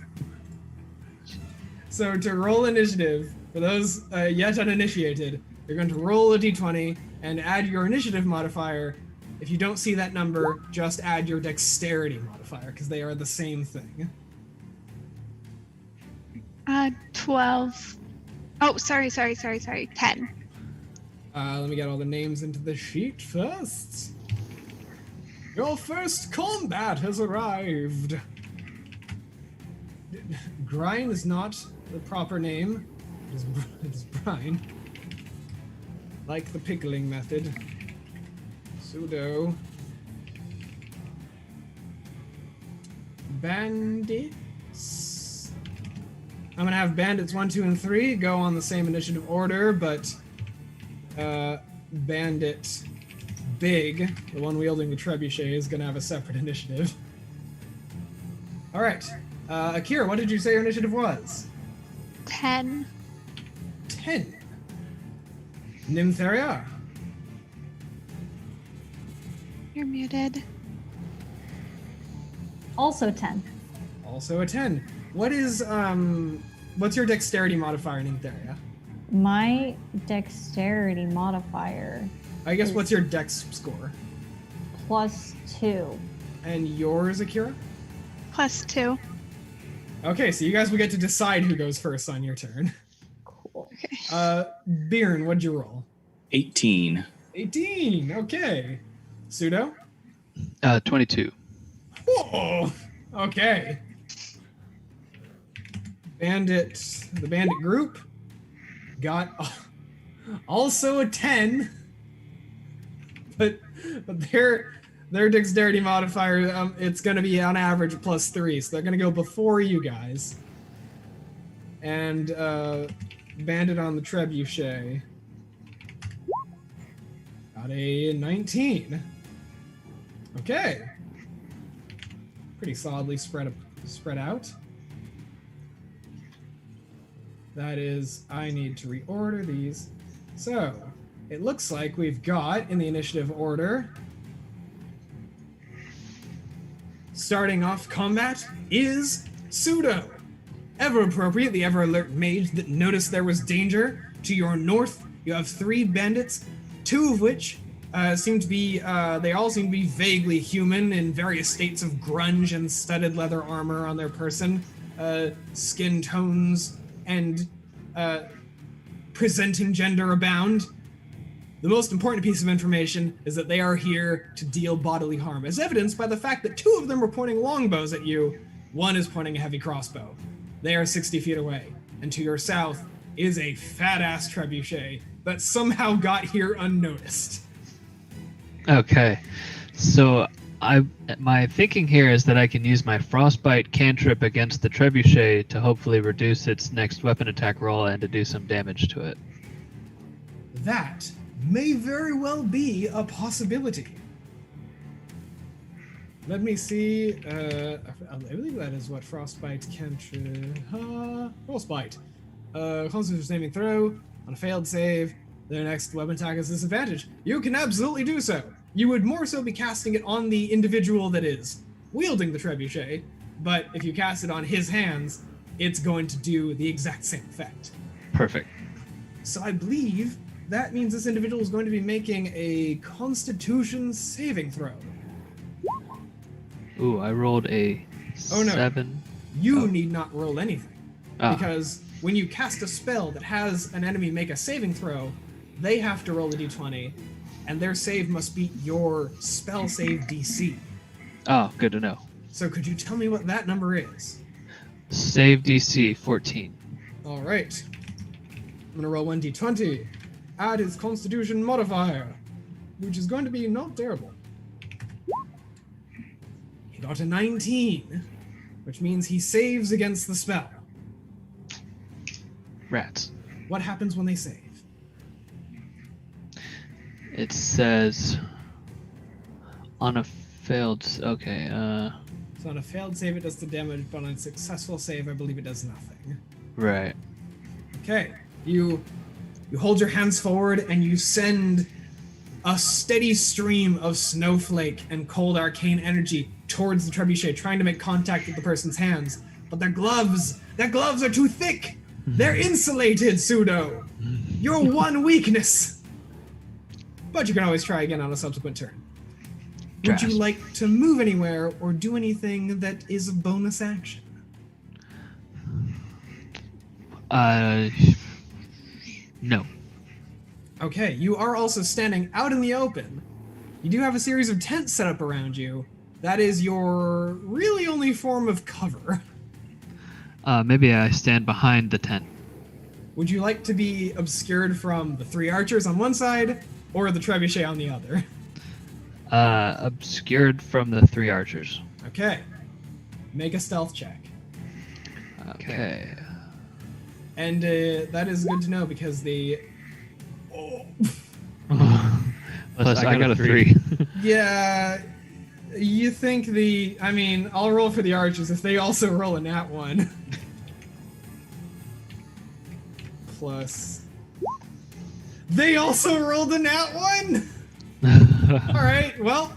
So to roll initiative, for those yet uninitiated, you're going to roll a d20 and add your initiative modifier. If you don't see that number, just add your dexterity modifier, because they are the same thing. 12. Oh, sorry. 10. Let me get all the names into the sheet first. Your first combat has arrived. Grine is not the proper name. It is brine. Like the pickling method. Pseudo. Bandits. I'm gonna have bandits 1, 2, and 3 go on the same initiative order, but bandit Big, the one wielding the trebuchet, is going to have a separate initiative. All right. Akira, what did you say your initiative was? 10. 10. Nympharia. You're muted. Also 10. Also a 10. What is, what's your dexterity modifier, Nympharia? My dexterity modifier I guess what's your dex score? +2. And yours, Akira? +2. Okay, so you guys will get to decide who goes first on your turn. Cool. Bjorn, what'd you roll? 18. 18, okay. Pseudo? 22. Whoa! Okay. The bandit group got also a 10, but their dexterity modifier, it's going to be on average +3, so they're going to go before you guys. And bandit on the trebuchet got a 19. Okay. Pretty solidly spread out. That is, I need to reorder these. So, it looks like we've got, in the initiative order, starting off combat is Pseudo. Ever appropriate, the ever alert mage that noticed there was danger. To your north, you have 3 bandits, 2 of which seem to be, they all seem to be vaguely human in various states of grunge and studded leather armor on their person, skin tones, and presenting gender abound. The most important piece of information is that they are here to deal bodily harm, as evidenced by the fact that 2 of them are pointing longbows at you. 1 is pointing a heavy crossbow. They are 60 feet away, and to your south is a fat-ass trebuchet that somehow got here unnoticed. Okay, so my thinking here is that I can use my frostbite cantrip against the trebuchet to hopefully reduce its next weapon attack roll and to do some damage to it. That may very well be a possibility. Let me see. I believe that is what frostbite cantrip. Frostbite. Constitution saving throw. On a failed save, their next weapon attack is disadvantage. You can absolutely do so. You would more so be casting it on the individual that is wielding the trebuchet, but if you cast it on his hands, it's going to do the exact same effect. Perfect. So I believe that means this individual is going to be making a Constitution saving throw. Ooh, I rolled a Oh, no. 7. You need not roll anything, Ah. because when you cast a spell that has an enemy make a saving throw, they have to roll a d20, and their save must beat your spell save DC. Oh, good to know. So could you tell me what that number is? Save DC 14. All right. I'm going to roll 1d20. Add his Constitution modifier, which is going to be not terrible. He got a 19, which means he saves against the spell. Rats. What happens when they save? It says on a failed. Okay. So on a failed save, it does the damage, but on a successful save, I believe it does nothing. Right. Okay, you hold your hands forward and you send a steady stream of snowflake and cold arcane energy towards the trebuchet, trying to make contact with the person's hands. But their gloves are too thick. They're insulated, Pseudo. Your one weakness. But you can always try again on a subsequent turn. Would you like to move anywhere or do anything that is a bonus action? No. Okay, you are also standing out in the open. You do have a series of tents set up around you. That is your really only form of cover. Maybe I stand behind the tent. Would you like to be obscured from the 3 archers on one side or the trebuchet on the other? Obscured from the 3 archers. Okay. Make a stealth check. Okay. And that is good to know because the... Oh. Let's Plus, I got a 3. Yeah, you think I'll roll for the archers if they also roll a nat 1. Plus, they also rolled a nat 1? Alright, well,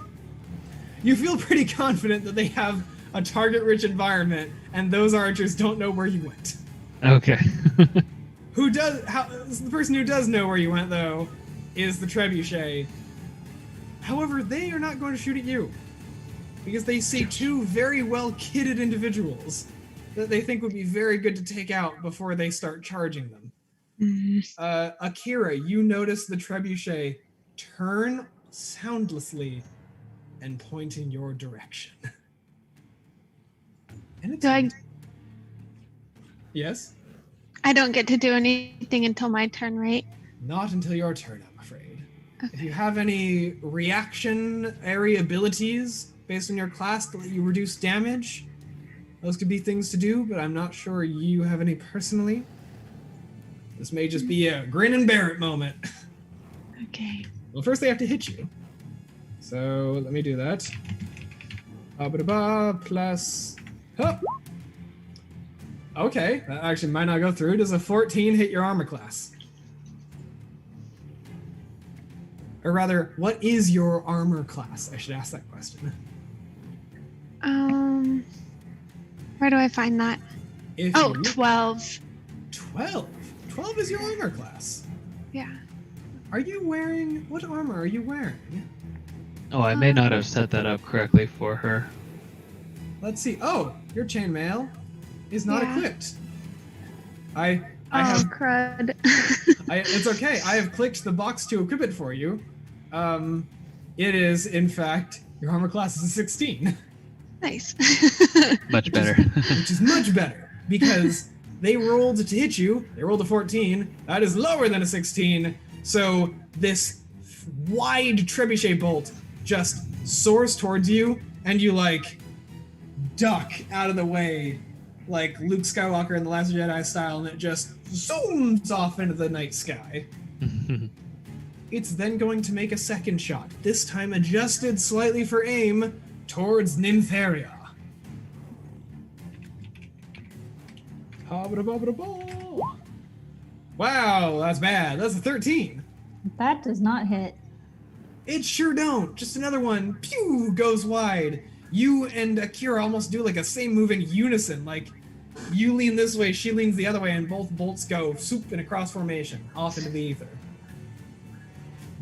you feel pretty confident that they have a target-rich environment, and those archers don't know where you went. Okay. The person who does know where you went, though, is the trebuchet. However, they are not going to shoot at you, because they see 2 very well-kitted individuals that they think would be very good to take out before they start charging them. Akira, you notice the trebuchet turn soundlessly and point in your direction. And it's Yes? I don't get to do anything until my turn, right? Not until your turn, I'm afraid. Okay. If you have any reactionary abilities based on your class that let you reduce damage, those could be things to do, but I'm not sure you have any personally. This may just be a grin and bear it moment. Okay. Well, first they have to hit you. So let me do that. Ba-ba-da-ba plus... Huh. Okay, that actually might not go through. Does a 14 hit your armor class? Or rather, what is your armor class? I should ask that question. Where do I find that? 12. 12? 12 is your armor class. Yeah. Are you wearing... What armor are you wearing? Oh, I may not have set that up correctly for her. Let's see. Oh, your chainmail is not Yeah. equipped. I have... crud. It's okay. I have clicked the box to equip it for you. It is, in fact, your armor class is a 16. Nice. Much better. Which is much better, because they rolled to hit you. They rolled a 14. That is lower than a 16. So this wide trebuchet bolt just soars towards you, and you, duck out of the way, like Luke Skywalker in The Last Jedi style, and it just zooms off into the night sky. It's then going to make a second shot, this time adjusted slightly for aim, towards Nympharia. Wow, that's bad. That's a 13. That does not hit. It sure don't. Just another one, pew, goes wide. You and Akira almost do a same move in unison. You lean this way, she leans the other way, and both bolts go swoop in a cross formation off into the ether.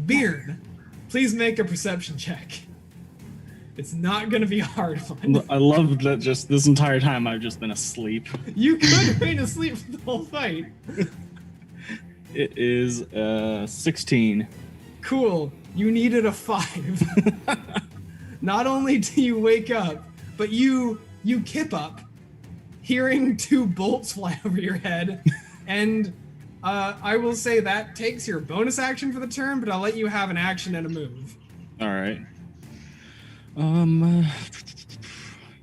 Beard, please make a perception check. It's not going to be a hard one. I love that just this entire time I've just been asleep. You could remain asleep for the whole fight. It is 16. Cool. You needed a 5. Not only do you wake up, but you kip up, hearing 2 bolts fly over your head, and I will say that takes your bonus action for the turn, but I'll let you have an action and a move. All right.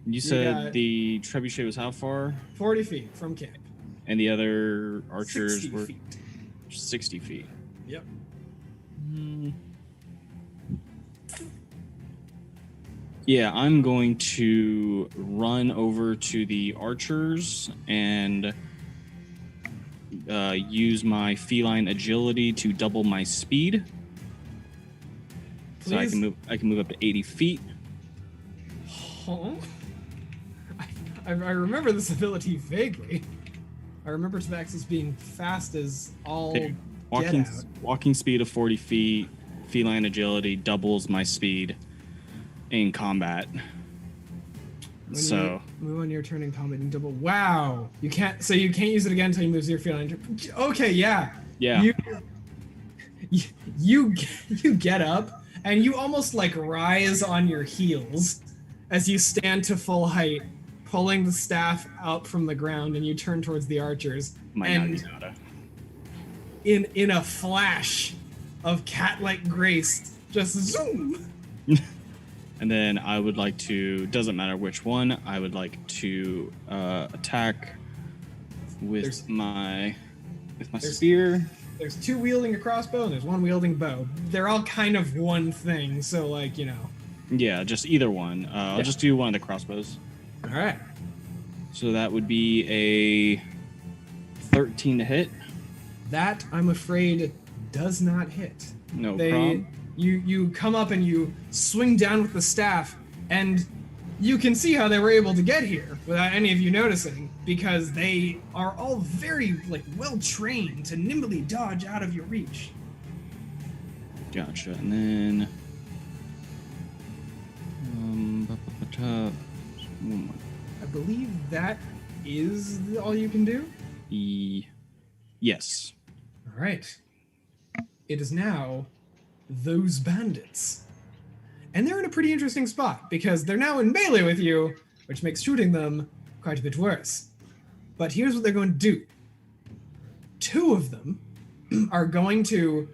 You said the trebuchet was how far? 40 feet from camp. And the other archers 60 were feet. 60 feet. Yep. Yeah, I'm going to run over to the archers and use my feline agility to double my speed. Please? So I can move up to 80 feet. Huh? I remember this ability vaguely. I remember Tabaxis being fast as all Okay. get out. Walking speed of 40 feet, feline agility doubles my speed in combat. When you move on your turn in combat and double. Wow, you can't use it again until you move your feline. Okay, yeah. Yeah. You get up and you almost rise on your heels as you stand to full height, pulling the staff out from the ground, and you turn towards the archers. In a flash of cat-like grace, just zoom. And then I would like to, doesn't matter which one, I would like to attack with my spear. there's two wielding a crossbow and there's one wielding bow. They're all kind of one thing, so like, you know. Yeah, just either one. I'll just do one of the crossbows. All right. So that would be a 13 to hit. That, I'm afraid, does not hit. No problem. You come up and you swing down with the staff, and you can see how they were able to get here without any of you noticing, because they are all very well trained to nimbly dodge out of your reach. Gotcha. And then I believe that is all you can do. Yes. All right. It is now those bandits. And they're in a pretty interesting spot because they're now in melee with you, which makes shooting them quite a bit worse. But here's what they're going to do. Two of them are going to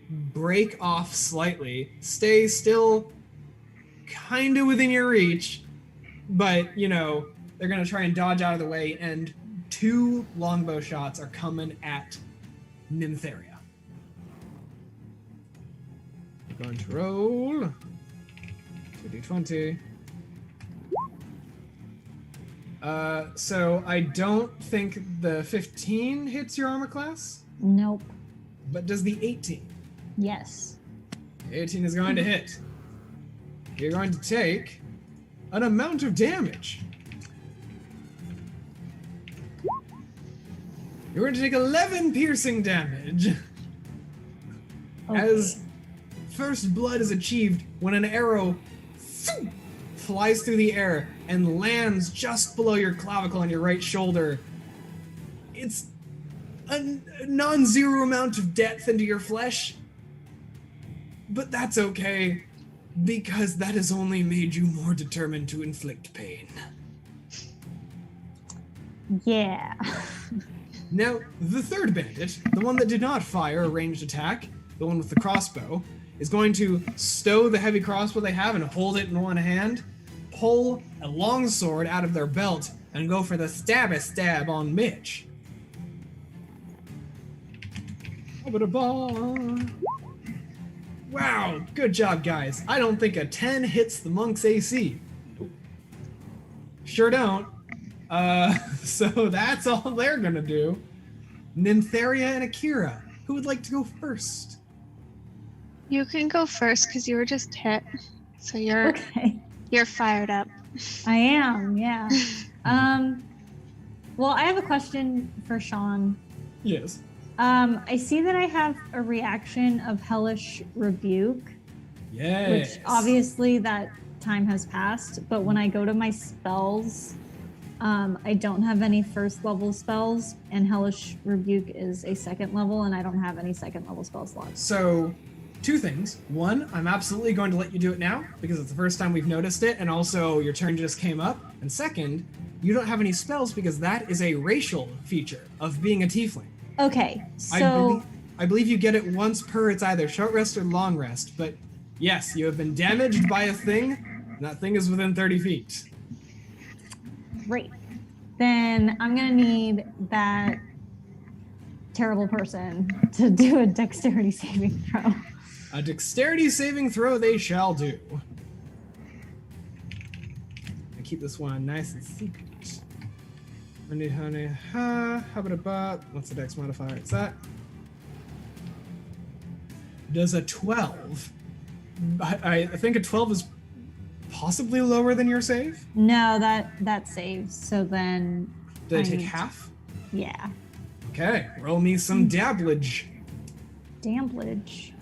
break off slightly, stay still kind of within your reach, but, you know, they're going to try and dodge out of the way, and two longbow shots are coming at Nympharia. We're going to roll 2d20. So I don't think the 15 hits your armor class, Nope. but does the 18? Yes. 18 is going to hit. You're going to take an amount of damage. You're going to take 11 piercing damage. Okay. As first blood is achieved when an arrow flies through the air and lands just below your clavicle on your right shoulder. It's a non-zero amount of depth into your flesh, but that's okay, because that has only made you more determined to inflict pain. Yeah. Now, the third bandit, the one that did not fire a ranged attack, the one with the crossbow, is going to stow the heavy crossbow they have and hold it in one hand, pull a long sword out of their belt, and go for the stab on Mitch. Wow, good job, guys. I don't think a 10 hits the monk's AC. Sure don't. So that's all they're gonna do. Nympharia and Akira, who would like to go first? You can go first because you were just hit. So you're Okay. you're fired up. I am, yeah. Well, I have a question for Sean. Yes. I see that I have a reaction of Hellish Rebuke, Yes. which obviously that time has passed, but when I go to my spells, I don't have any first level spells, and Hellish Rebuke is a second level, and I don't have any second level spell slots. So, two things. One, I'm absolutely going to let you do it now, because it's the first time we've noticed it, and also your turn just came up. And second, you don't have any spells because that is a racial feature of being a tiefling. Okay, so I believe you get it once per, it's either short rest or long rest, but yes, you have been damaged by a thing, and that thing is within 30 feet. great. Then I'm gonna need that terrible person to do a dexterity saving throw. A dexterity saving throw they shall do. I keep this one nice and secret. Honey, ha, what's the dex modifier? It's that. Does a 12. I think a 12 is possibly lower than your save. No, that saves. So then Did I I take need- half? Yeah. Okay, roll me some dabblage. Damblage.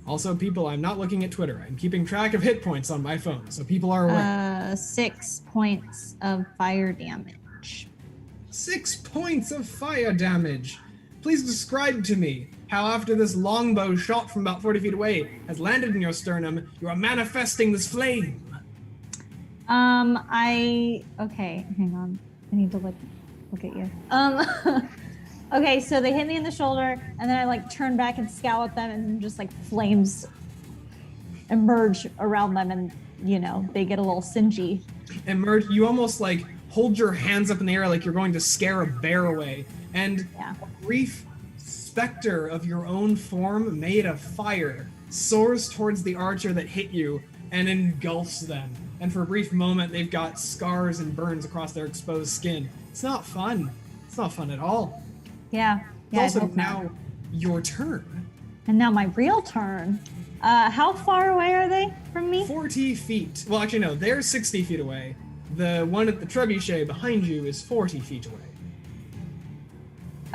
Also, people, I'm not looking at Twitter. I'm keeping track of hit points on my phone, so people are aware. 6 points of fire damage. 6 points of fire damage. Please describe to me how after this longbow shot from about 40 feet away has landed in your sternum, you are manifesting this flame. Okay, hang on. I need to look at you. Okay, so they hit me in the shoulder, and then I turn back and scowl at them, and just flames emerge around them, and they get a little singy. And Mert, you almost hold your hands up in the air like you're going to scare a bear away, and Yeah. a brief specter of your own form made of fire soars towards the archer that hit you and engulfs them. And for a brief moment, they've got scars and burns across their exposed skin. It's not fun. It's not fun at all. Yeah. Yeah. It's I also hope not. now your turn. And now my real turn. How far away are they from me? 40 feet. Well, actually, no, they're 60 feet away. The one at the trebuchet behind you is 40 feet away.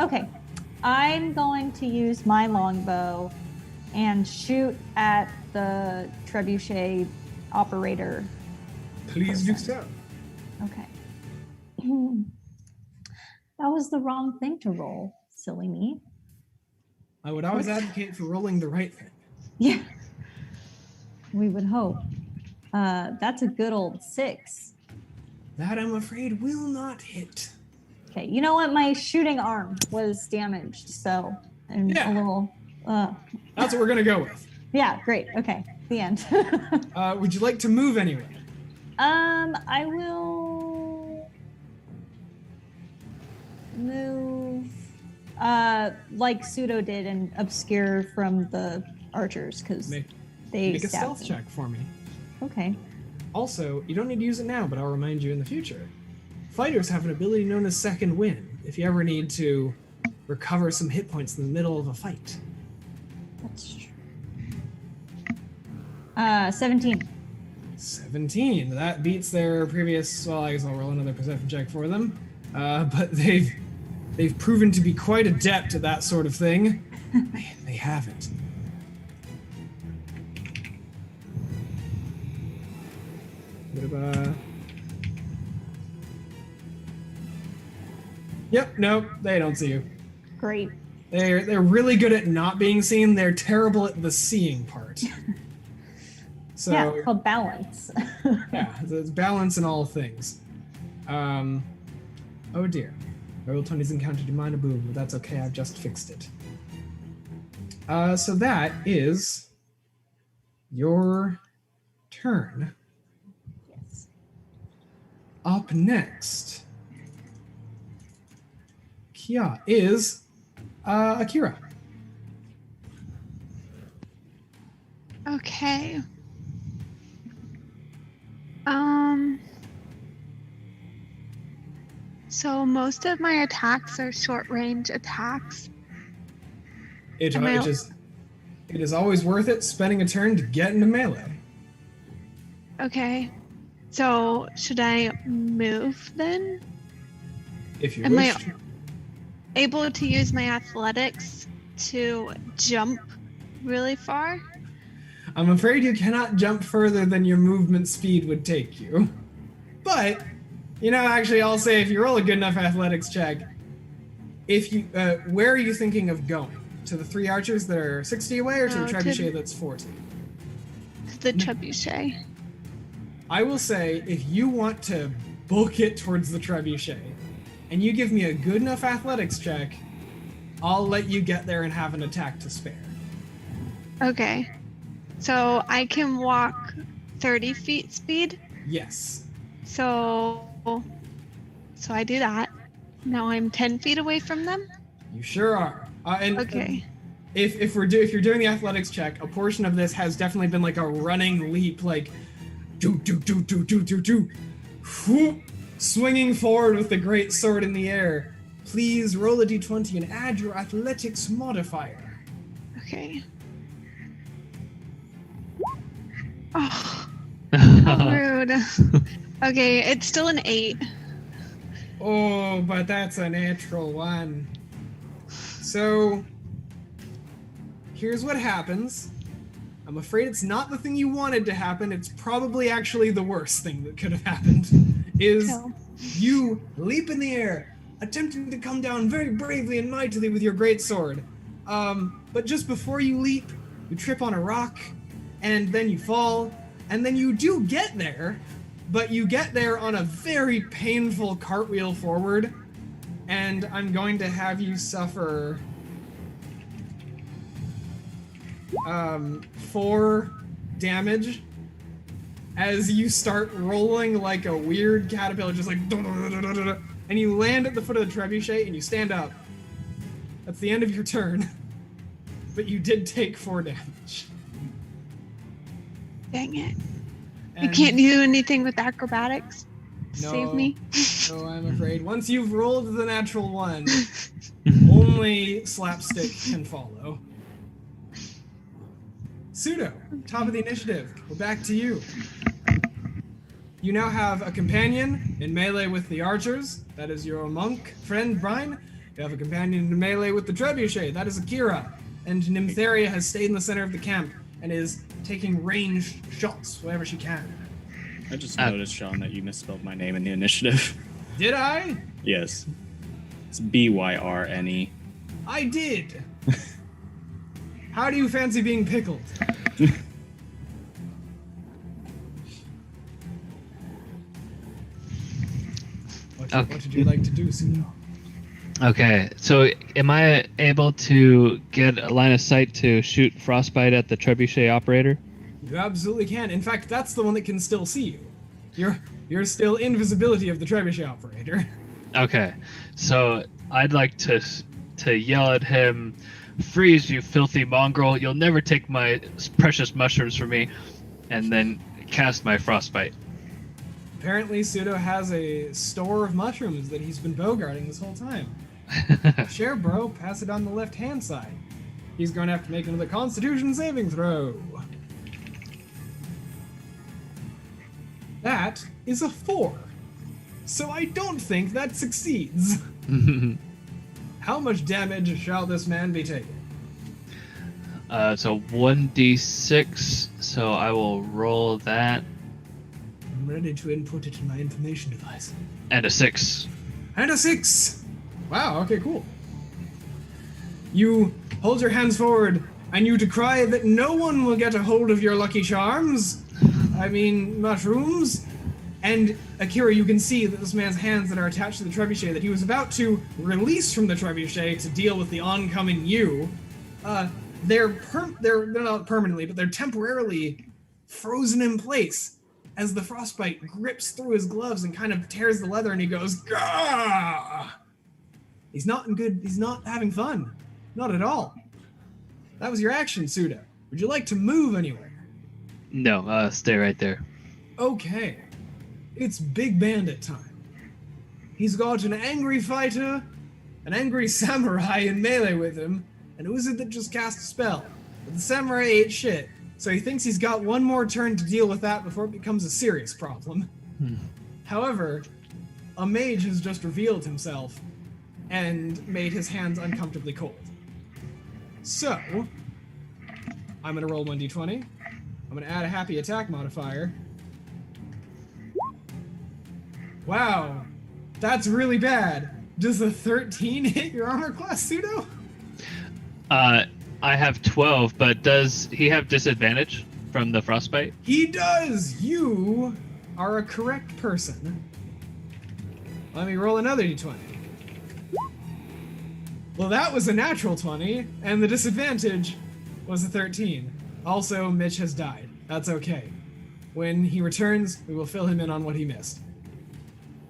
Okay. I'm going to use my longbow and shoot at the trebuchet operator. Please do so. Okay. That was the wrong thing to roll. Silly me. I would always advocate for rolling the right thing. Yeah. We would hope. That's a good old 6. That, I'm afraid, will not hit. Okay. You know what? My shooting arm was damaged, so I'm Yeah. a little. That's what we're going to go with. Yeah. Great. Okay. The end. Would you like to move anywhere? I will move, like Pseudo did and obscure from the archers because Make, they make a stabbed stealth me. check for me. Okay. Also, you don't need to use it now, but I'll remind you in the future. Fighters have an ability known as Second Wind, if you ever need to recover some hit points in the middle of a fight. That's true. 17. 17. That beats their previous. Well, I guess I'll roll another perception check for them. But they've proven to be quite adept at that sort of thing. They haven't. Yep. Nope. They don't see you. Great. They're really good at not being seen. They're terrible at the seeing part. So Yeah, it's called balance. yeah, it's balance in all things. Oh dear. Royal Tony's encountered a minor boom, but that's okay, I've just fixed it. So that is your turn. Yes. Up next, is Akira. Okay. So most of my attacks are short range attacks. It Am I- is always worth it spending a turn to get into melee. Okay. So should I move then? If you Am wish. I able to use my athletics to jump really far? I'm afraid you cannot jump further than your movement speed would take you. But, actually, I'll say if you roll a good enough athletics check, where are you thinking of going? To the 3 archers that are 60 away, or to No, the to- trebuchet that's 40? The trebuchet. I will say, if you want to book it towards the trebuchet, and you give me a good enough athletics check, I'll let you get there and have an attack to spare. Okay. So I can walk 30 feet speed. Yes. So I do that. Now I'm 10 feet away from them. You sure are. Okay. If you're doing the athletics check, a portion of this has definitely been like a running leap, like do, whoop, swinging forward with the great sword in the air. Please roll a d20 and add your athletics modifier. Okay. Oh, how rude. Okay, it's still an 8. Oh, but that's a natural one. So, here's what happens. I'm afraid it's not the thing you wanted to happen. It's probably actually the worst thing that could have happened. Is So, you leap in the air, attempting to come down very bravely and mightily with your great sword. But just before you leap, you trip on a rock, and then you fall, and then you do get there, but you get there on a very painful cartwheel forward, and I'm going to have you suffer 4 damage as you start rolling like a weird caterpillar, just like, and and you land at the foot of the trebuchet and you stand up. That's the end of your turn. But you did take 4 damage. Dang it. And I can't do anything with acrobatics. No. Save me. No, I'm afraid. Once you've rolled the natural 1, only slapstick can follow. Pseudo, top of the initiative. We're back to you. You now have a companion in melee with the archers. That is your monk friend, Brian. You have a companion in melee with the trebuchet. That is Akira. And Nympharia has stayed in the center of the camp and is taking ranged shots whenever she can. I just noticed, Sean, that you misspelled my name in the initiative. Did I? Yes. It's Byrne. I did. How do you fancy being pickled? What did you like to do, Pseudo? Okay, so am I able to get a line of sight to shoot frostbite at the trebuchet operator? You absolutely can. In fact, that's the one that can still see you. You're still invisibility of the trebuchet operator. Okay, so I'd like to yell at him, "Freeze, you filthy mongrel! You'll never take my precious mushrooms from me," and then cast my frostbite. Apparently, Pseudo has a store of mushrooms that he's been bogarting this whole time. Share, bro. Pass it on the left-hand side. He's going to have to make another Constitution saving throw. That is a 4. So I don't think that succeeds. How much damage shall this man be taking? So 1d6, so I will roll that, I'm ready to input it in my information device. and a 6. And a 6! Wow, okay, cool. You hold your hands forward, and you decry that no one will get a hold of your lucky charms. I mean, mushrooms. And, Akira, you can see that this man's hands that are attached to the trebuchet that he was about to release from the trebuchet to deal with the oncoming you, they're not permanently, but they're temporarily frozen in place as the frostbite grips through his gloves and kind of tears the leather, and he goes, "Gah!" He's not having fun. Not at all. That was your action, Pseudo. Would you like to move anywhere? No, stay right there. Okay. It's Big Bandit time. He's got an angry fighter, an angry samurai in melee with him, and who is it that just cast a spell? But the samurai ate shit, so he thinks he's got one more turn to deal with that before it becomes a serious problem. However, a mage has just revealed himself and made his hands uncomfortably cold. So, I'm gonna roll 1d20. I'm gonna add a happy attack modifier. Wow, that's really bad. Does a 13 hit your armor class, Pseudo? I have 12, but does he have disadvantage from the frostbite? He does! You are a correct person. Let me roll another d20. Well, that was a natural 20, and the disadvantage was a 13. Also, Mitch has died. That's okay. When he returns, we will fill him in on what he missed.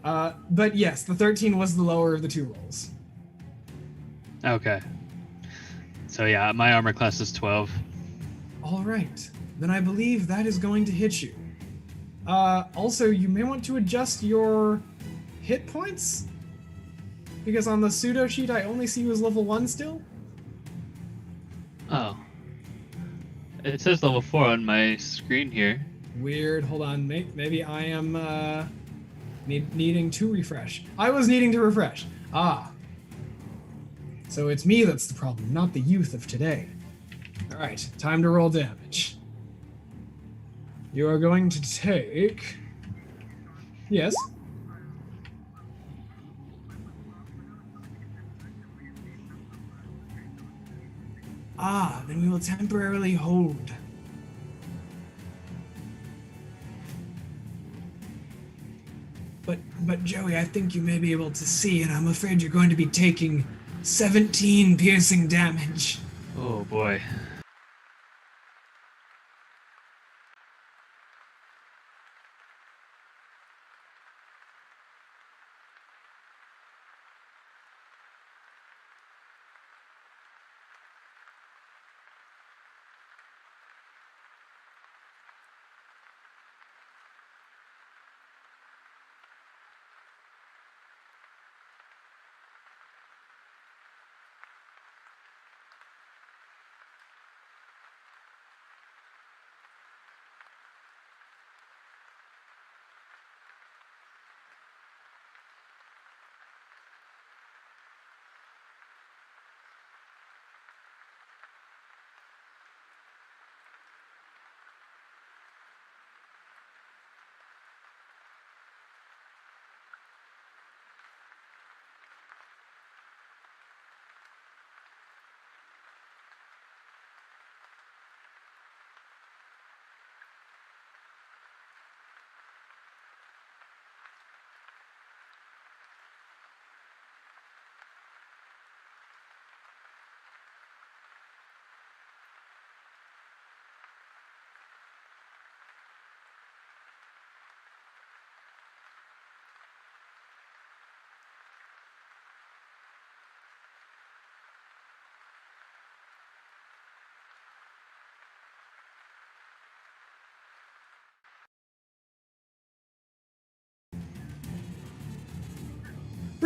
But yes, the 13 was the lower of the 2 rolls. Okay. So yeah, my armor class is 12. All right. Then I believe that is going to hit you. Also, you may want to adjust your hit points, because on the pseudo sheet I only see you as level 1 still. Oh. It says level 4 on my screen here. Weird. Hold on. Maybe I am needing to refresh. I was needing to refresh. Ah. So it's me that's the problem, not the youth of today. All right. Time to roll damage. You are going to take... Yes? Ah, then we will temporarily hold. But Joey, I think you may be able to see, and I'm afraid you're going to be taking 17 piercing damage. Oh boy.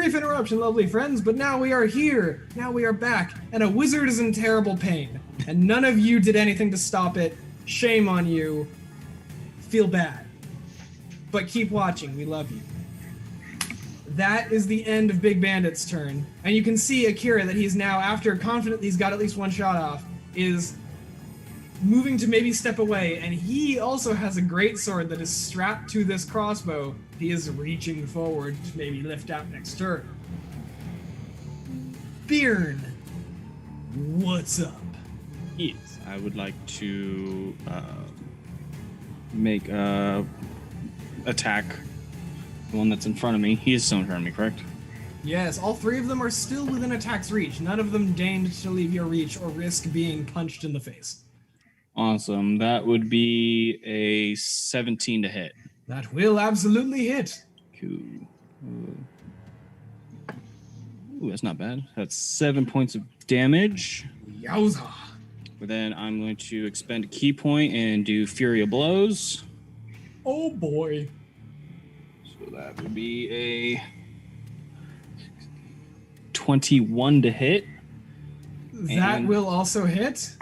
brief interruption, lovely friends, but now we are here. Now we are back, and a wizard is in terrible pain. And none of you did anything to stop it. Shame on you. Feel bad. But keep watching, we love you. That is the end of Big Bandit's turn. And you can see Akira that he's now, after confident he's got at least one shot off, is moving to maybe step away, and he also has a great sword that is strapped to this crossbow. He is reaching forward to maybe lift out next turn. Byrne, what's up? Yes, I would like to make a attack. The one that's in front of me. He is still in front of me, correct? Yes, all three of them are still within attack's reach. None of them deigned to leave your reach or risk being punched in the face. Awesome. That would be a 17 to hit. That will absolutely hit. Cool. Ooh, that's not bad. That's 7 points of damage. Yowza. But then I'm going to expend a key point and do Fury of Blows. Oh boy. So that would be a 21 to hit. That And- will also hit.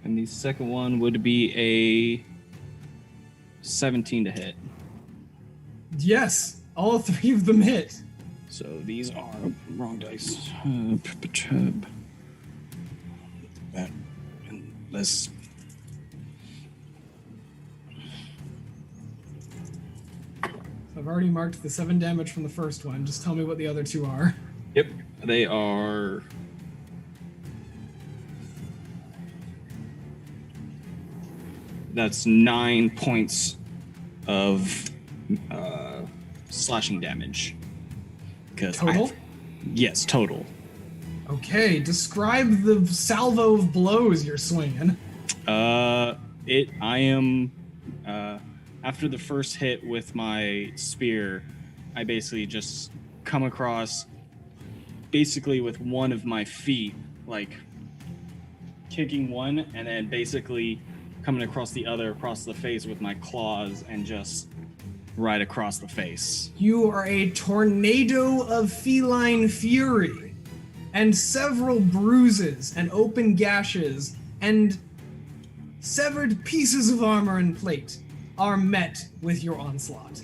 And the second one would be a 17 to hit. Yes, all three of them hit. So these are wrong dice. That and this. I've already marked the 7 damage from the first one. Just tell me what the other two are. Yep, they are. That's 9 points of slashing damage. Total? Yes, total. Okay, describe the salvo of blows you're swinging. I am after the first hit with my spear, I basically just come across basically with one of my feet, like kicking one and then basically coming across the other across the face with my claws and just right across the face. You are a tornado of feline fury, and several bruises and open gashes and severed pieces of armor and plate are met with your onslaught.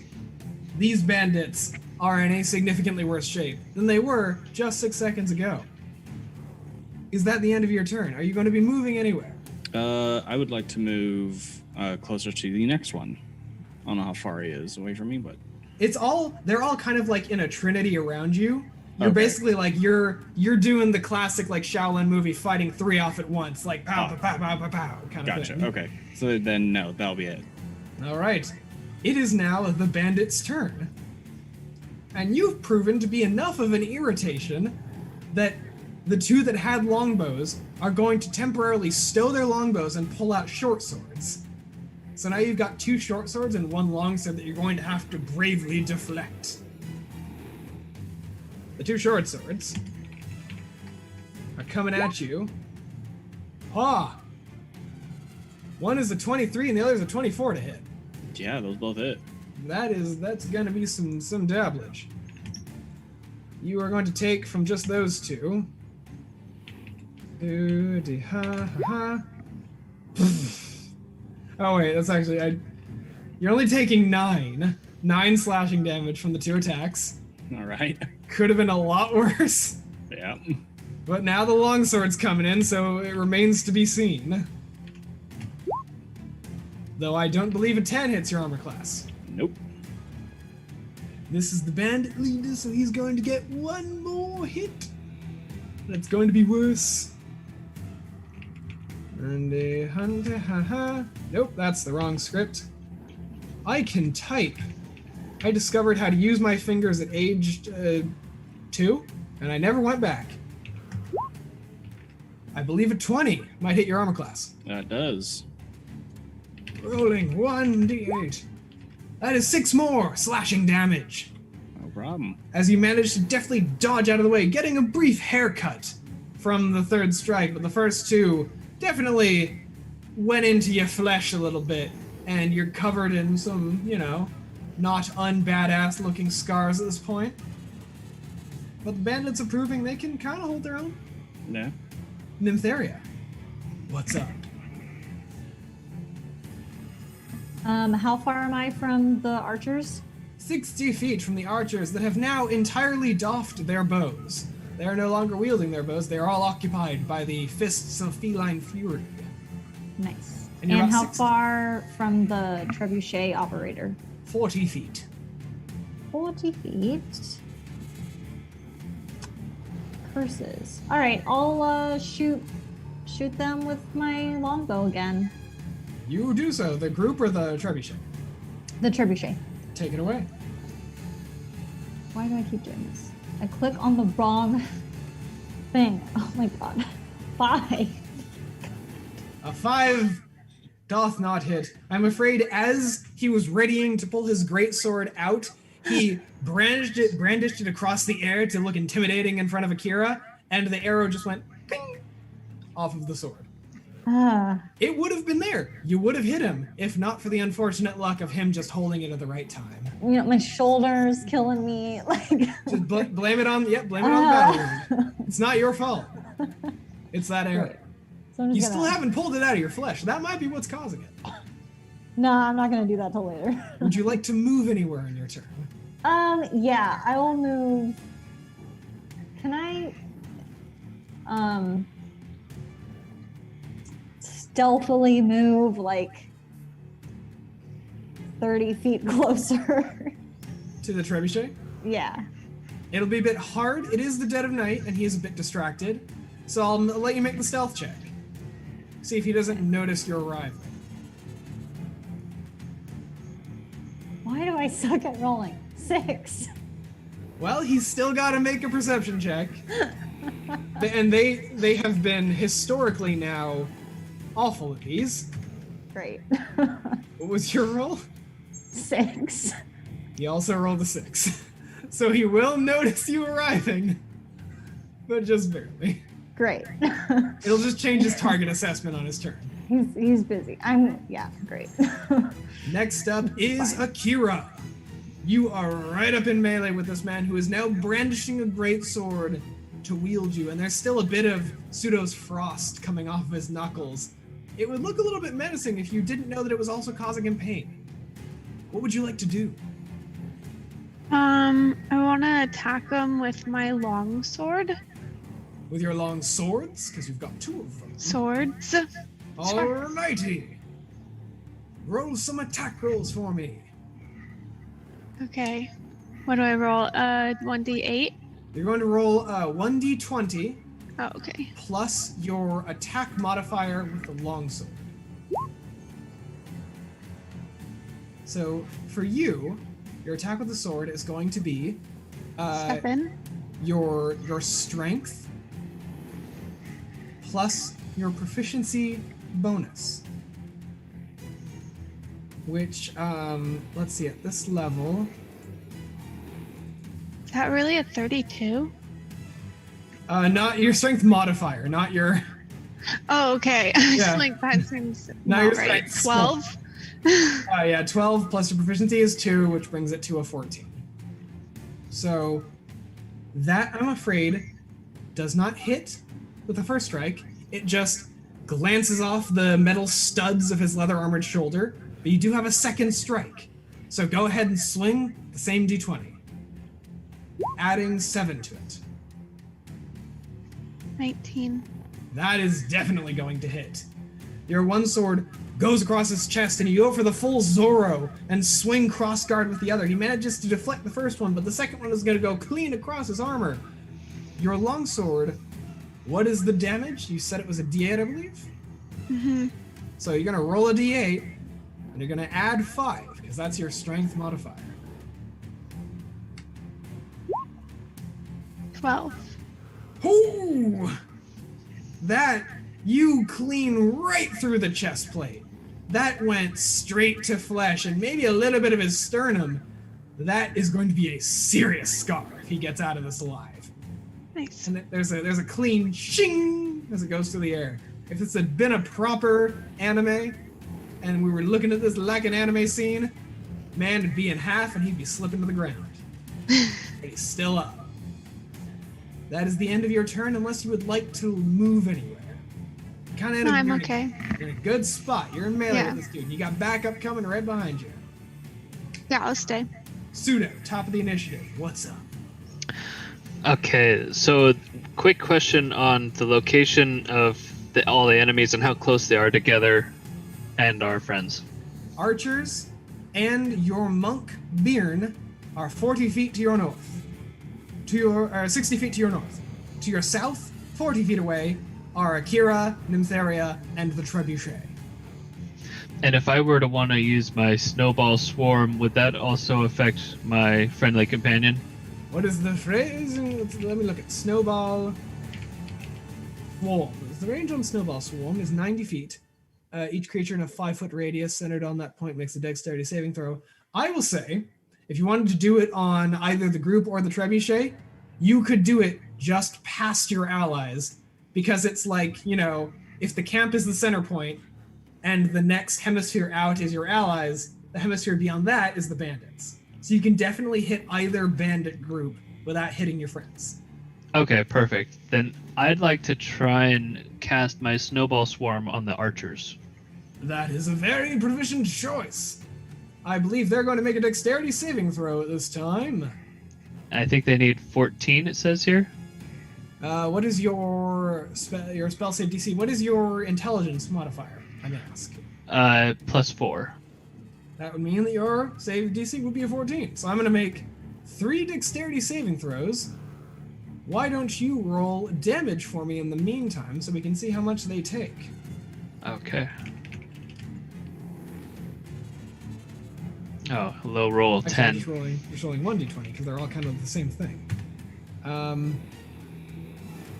These bandits are in a significantly worse shape than they were just 6 seconds ago. Is that the end of your turn? Are you going to be moving anywhere? I would like to move closer to the next one. I don't know how far he is away from me, but They're all kind of like in a trinity around you. You're Okay. basically like you're doing the classic like Shaolin movie fighting 3 off at once, like pow pow pow pow pow pow kind of gotcha. thing. Okay, so then no, that'll be it. All right. It is now the bandit's turn. And you've proven to be enough of an irritation that the two that had longbows are going to temporarily stow their longbows and pull out short swords. So now you've got 2 short swords and 1 long sword that you're going to have to bravely deflect. The 2 short swords are coming at you. Ha! One is a 23 and the other is a 24 to hit. Yeah, those both hit. That's gonna be some dabblage. You are going to take from just those 2. Oh wait, that's actually you're only taking 9 slashing damage from the 2 attacks. All right. Could have been a lot worse. Yeah. But now the longsword's coming in, so it remains to be seen. Though I don't believe a 10 hits your armor class. Nope. This is the bandit leader, so he's going to get 1 more hit. That's going to be worse. And a hunter, haha. Nope, that's the wrong script. I can type. I discovered how to use my fingers at age 2, and I never went back. I believe a 20 might hit your armor class. That does. Rolling 1d8. That is 6 more slashing damage. No problem. As you manage to deftly dodge out of the way, getting a brief haircut from the 3rd strike, but the first 2 definitely went into your flesh a little bit, and you're covered in some, not unbadass looking scars at this point. but the bandits are proving they can kind of hold their own. Yeah. Nympharia, what's up? How far am I from the archers? 60 feet from the archers that have now entirely doffed their bows. They are no longer wielding their bows. They are all occupied by the fists of feline fury. Nice. And And you're about how 60. far from the trebuchet operator? 40 feet. 40 feet. Curses. All right, I'll shoot them with my longbow again. You do so. The group or the trebuchet? The trebuchet. Take it away. Why do I keep doing this? I click on the wrong thing. Oh my god. 5. A 5 doth not hit. I'm afraid as he was readying to pull his greatsword out, he brandished it across the air to look intimidating in front of Akira, and the arrow just went ping off of the sword. It would have been there. You would have hit him, if not for the unfortunate luck of him just holding it at the right time. You know, my shoulder's killing me. Like, Just blame it on the battle. It's not your fault. It's that arrow. Right. So I'm just You gonna... still haven't pulled it out of your flesh. That might be what's causing it. No, I'm not gonna do that till later. Would you like to move anywhere in your turn? Yeah, I will move. Can I, stealthily move like 30 feet closer? To the trebuchet? Yeah. It'll be a bit hard. It is the dead of night, and he is a bit distracted. So I'll let you make the stealth check. See if he doesn't notice your arrival. Why do I suck at rolling? 6. Well, he's still got to make a perception check. And they have been historically now awful at these. Great. What was your roll? 6. He also rolled a 6. So he will notice you arriving, but just barely. Great. It'll just change his target assessment on his turn. He's busy. Yeah, great. Next up is Akira. You are right up in melee with this man who is now brandishing a great sword to wield you, and there's still a bit of Pseudo's frost coming off of his knuckles. It would look a little bit menacing if you didn't know that it was also causing him pain. What would you like to do? I want to attack him with my long sword. With your long swords? Because you've got 2 of them. Swords. Alrighty. Roll some attack rolls for me. Okay. What do I roll? 1d8. You're going to roll 1d20 Oh, okay. plus your attack modifier with the longsword. So for you, your attack with the sword is going to be 7. your strength plus your proficiency bonus. Which, let's see, at this level, Is that really a 32? not your strength modifier, not your, Oh, okay. I was Yeah. like, that seems Now not you're right. strength. 12? yeah, 12 plus your proficiency is 2, which brings it to a 14. So that, I'm afraid, does not hit with the first strike. It just glances off the metal studs of his leather armored shoulder, but you do have a second strike. So go ahead and swing the same d20, adding 7 to it. 19. That is definitely going to hit. Your one sword goes across his chest, and you go for the full Zorro and swing crossguard with the other. He manages to deflect the first one, but the second one is going to go clean across his armor. Your longsword, what is the damage? You said it was a d8, I believe? Mm-hmm. So you're going to roll a d8, and you're going to add 5, because that's your strength modifier. 12. Ooh! That, you clean right through the chest plate. That went straight to flesh and maybe a little bit of his sternum. That is going to be a serious scar if he gets out of this alive. Nice. And there's a clean shing as it goes through the air. If this had been a proper anime and we were looking at this like an anime scene, man would be in half and he'd be slipping to the ground. But he's still up. that is the end of your turn unless you would like to move anywhere. Kind of. No, I'm okay. You're in a good spot. You're in melee Yeah. with this dude. You got backup coming right behind you. Yeah, I'll stay. Pseudo, top of the initiative. What's up? Okay, so quick question on the location of all the enemies and how close they are together and our friends. Archers and your monk Byrne are 40 feet to your north. 60 feet to your north. To your south, 40 feet away, are Akira, Nympharia, and the Trebuchet. And if I were to want to use my snowball swarm, would that also affect my friendly companion? What is the phrase? Let me look at Snowball Swarm. The range on Snowball Swarm is 90 feet. Each creature in a 5-foot radius centered on that point makes a dexterity saving throw. I will say, if you wanted to do it on either the group or the Trebuchet, you could do it just past your allies, because it's like, if the camp is the center point and the next hemisphere out is your allies, the hemisphere beyond that is the bandits. So you can definitely hit either bandit group without hitting your friends. Okay, perfect. Then I'd like to try and cast my snowball swarm on the archers. That is a very proficient choice. I believe they're going to make a dexterity saving throw at this time. I think they need 14, it says here. What is your spell save DC? What is your intelligence modifier, I may ask? +4. That would mean that your save DC would be a 14. So I'm going to make 3 dexterity saving throws. Why don't you roll damage for me in the meantime so we can see how much they take? Okay. Oh, low roll, Actually, 10. Just rolling 1d20 because they're all kind of the same thing.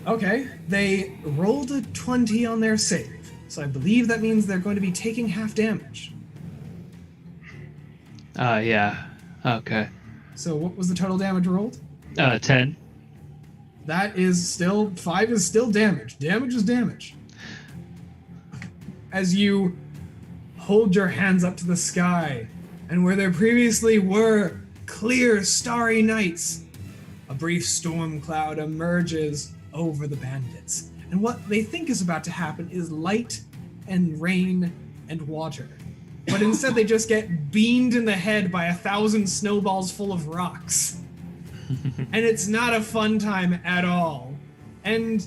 Okay, they rolled a 20 on their save, so I believe that means they're going to be taking half damage. Yeah. Okay. So what was the total damage rolled? 10. That is still 5 is still damage. Damage is damage. As you hold your hands up to the sky, and where there previously were clear, starry nights, a brief storm cloud emerges over the bandits. And what they think is about to happen is light and rain and water. But instead they just get beamed in the head by 1,000 snowballs full of rocks. And it's not a fun time at all. And,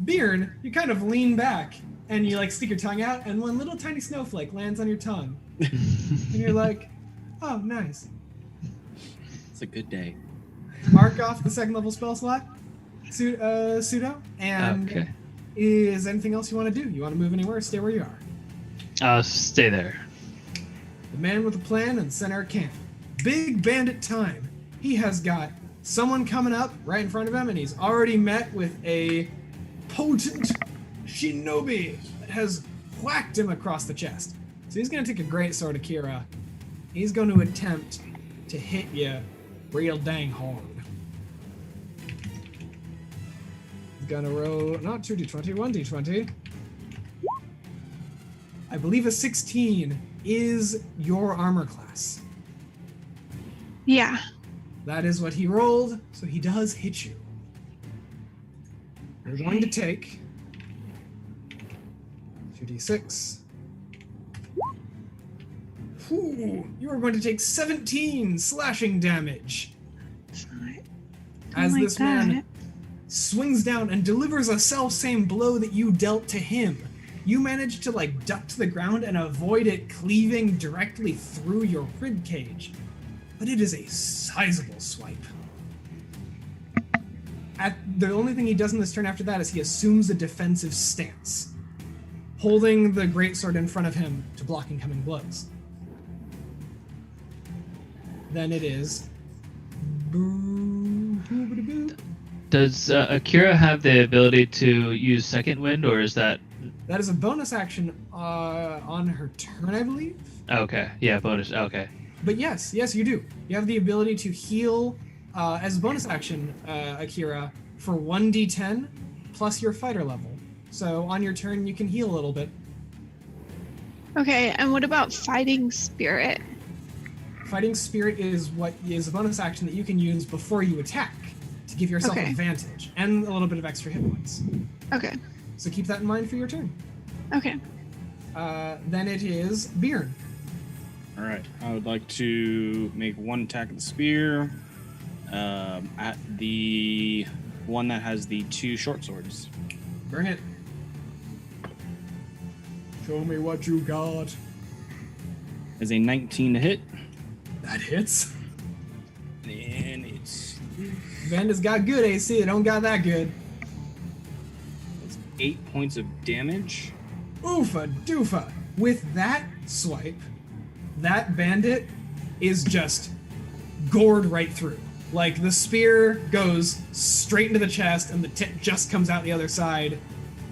Byrne, you kind of lean back and you stick your tongue out and one little tiny snowflake lands on your tongue. And you're like, oh, nice. It's a good day. Mark off the 2nd level spell slot, pseudo. And Okay. is anything else you want to do? You want to move anywhere or stay where you are? I'll stay there. The man with a plan and center camp. Big bandit time. He has got someone coming up right in front of him, and he's already met with a potent shinobi that has whacked him across the chest. So he's going to take a great sword, Akira. He's going to attempt to hit you real dang hard. He's going to roll, not 2d20, 1d20. I believe a 16 is your armor class. Yeah. That is what he rolled, so he does hit you. You're going to take 2d6. Ooh, you are going to take 17 slashing damage as like this man swings down and delivers a self-same blow that you dealt to him. You manage to duck to the ground and avoid it cleaving directly through your rib cage. But it is a sizable swipe. The only thing he does in this turn after that is he assumes a defensive stance, holding the greatsword in front of him to block incoming blows. Then it is... Does Akira have the ability to use Second Wind, or is that... That is a bonus action on her turn, I believe. Okay, yeah, bonus, okay. But yes, you do. You have the ability to heal as a bonus action, Akira, for 1d10 plus your fighter level. So on your turn, you can heal a little bit. Okay, and what about Fighting Spirit? Fighting Spirit is a bonus action that you can use before you attack to give yourself Okay. advantage and a little bit of extra hit points. Okay. So keep that in mind for your turn. Okay. Then it is Bjorn. All right. I would like to make one attack of the spear at the one that has the 2 short swords. Bring it. Show me what you got. Is a 19 to hit. That hits. And it's Vanda's got good AC. It don't got that good. 8 points of damage. Oofa doofa. With that swipe, that bandit is just gored right through. Like, the spear goes straight into the chest and the tip just comes out the other side.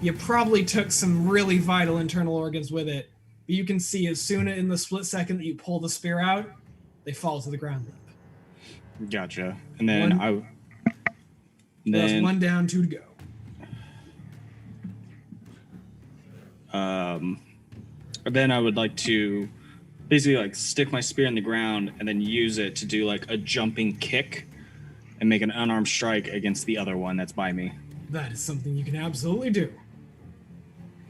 You probably took some really vital internal organs with it, but you can see as soon in the split second that you pull the spear out, they fall to the ground. Gotcha. And then That's one down, 2 to go. Then I would like to basically like stick my spear in the ground and then use it to do like a jumping kick and make an unarmed strike against the other one that's by me. That is something you can absolutely do.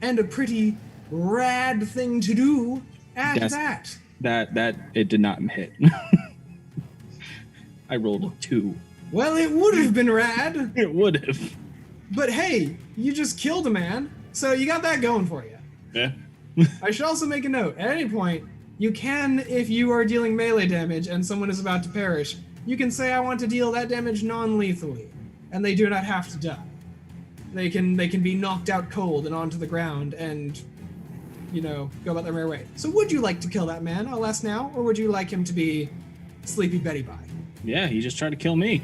And a pretty rad thing to do at that. That it did not hit. I rolled a 2. Well, it would have been rad. It would have. But hey, you just killed a man, so you got that going for you. Yeah. I should also make a note. At any point, you can, if you are dealing melee damage and someone is about to perish, you can say, I want to deal that damage non-lethally, and they do not have to die. They can be knocked out cold and onto the ground and, go about their merry way. So would you like to kill that man, I'll ask now, or would you like him to be Sleepy Betty Bye? Yeah, he just tried to kill me.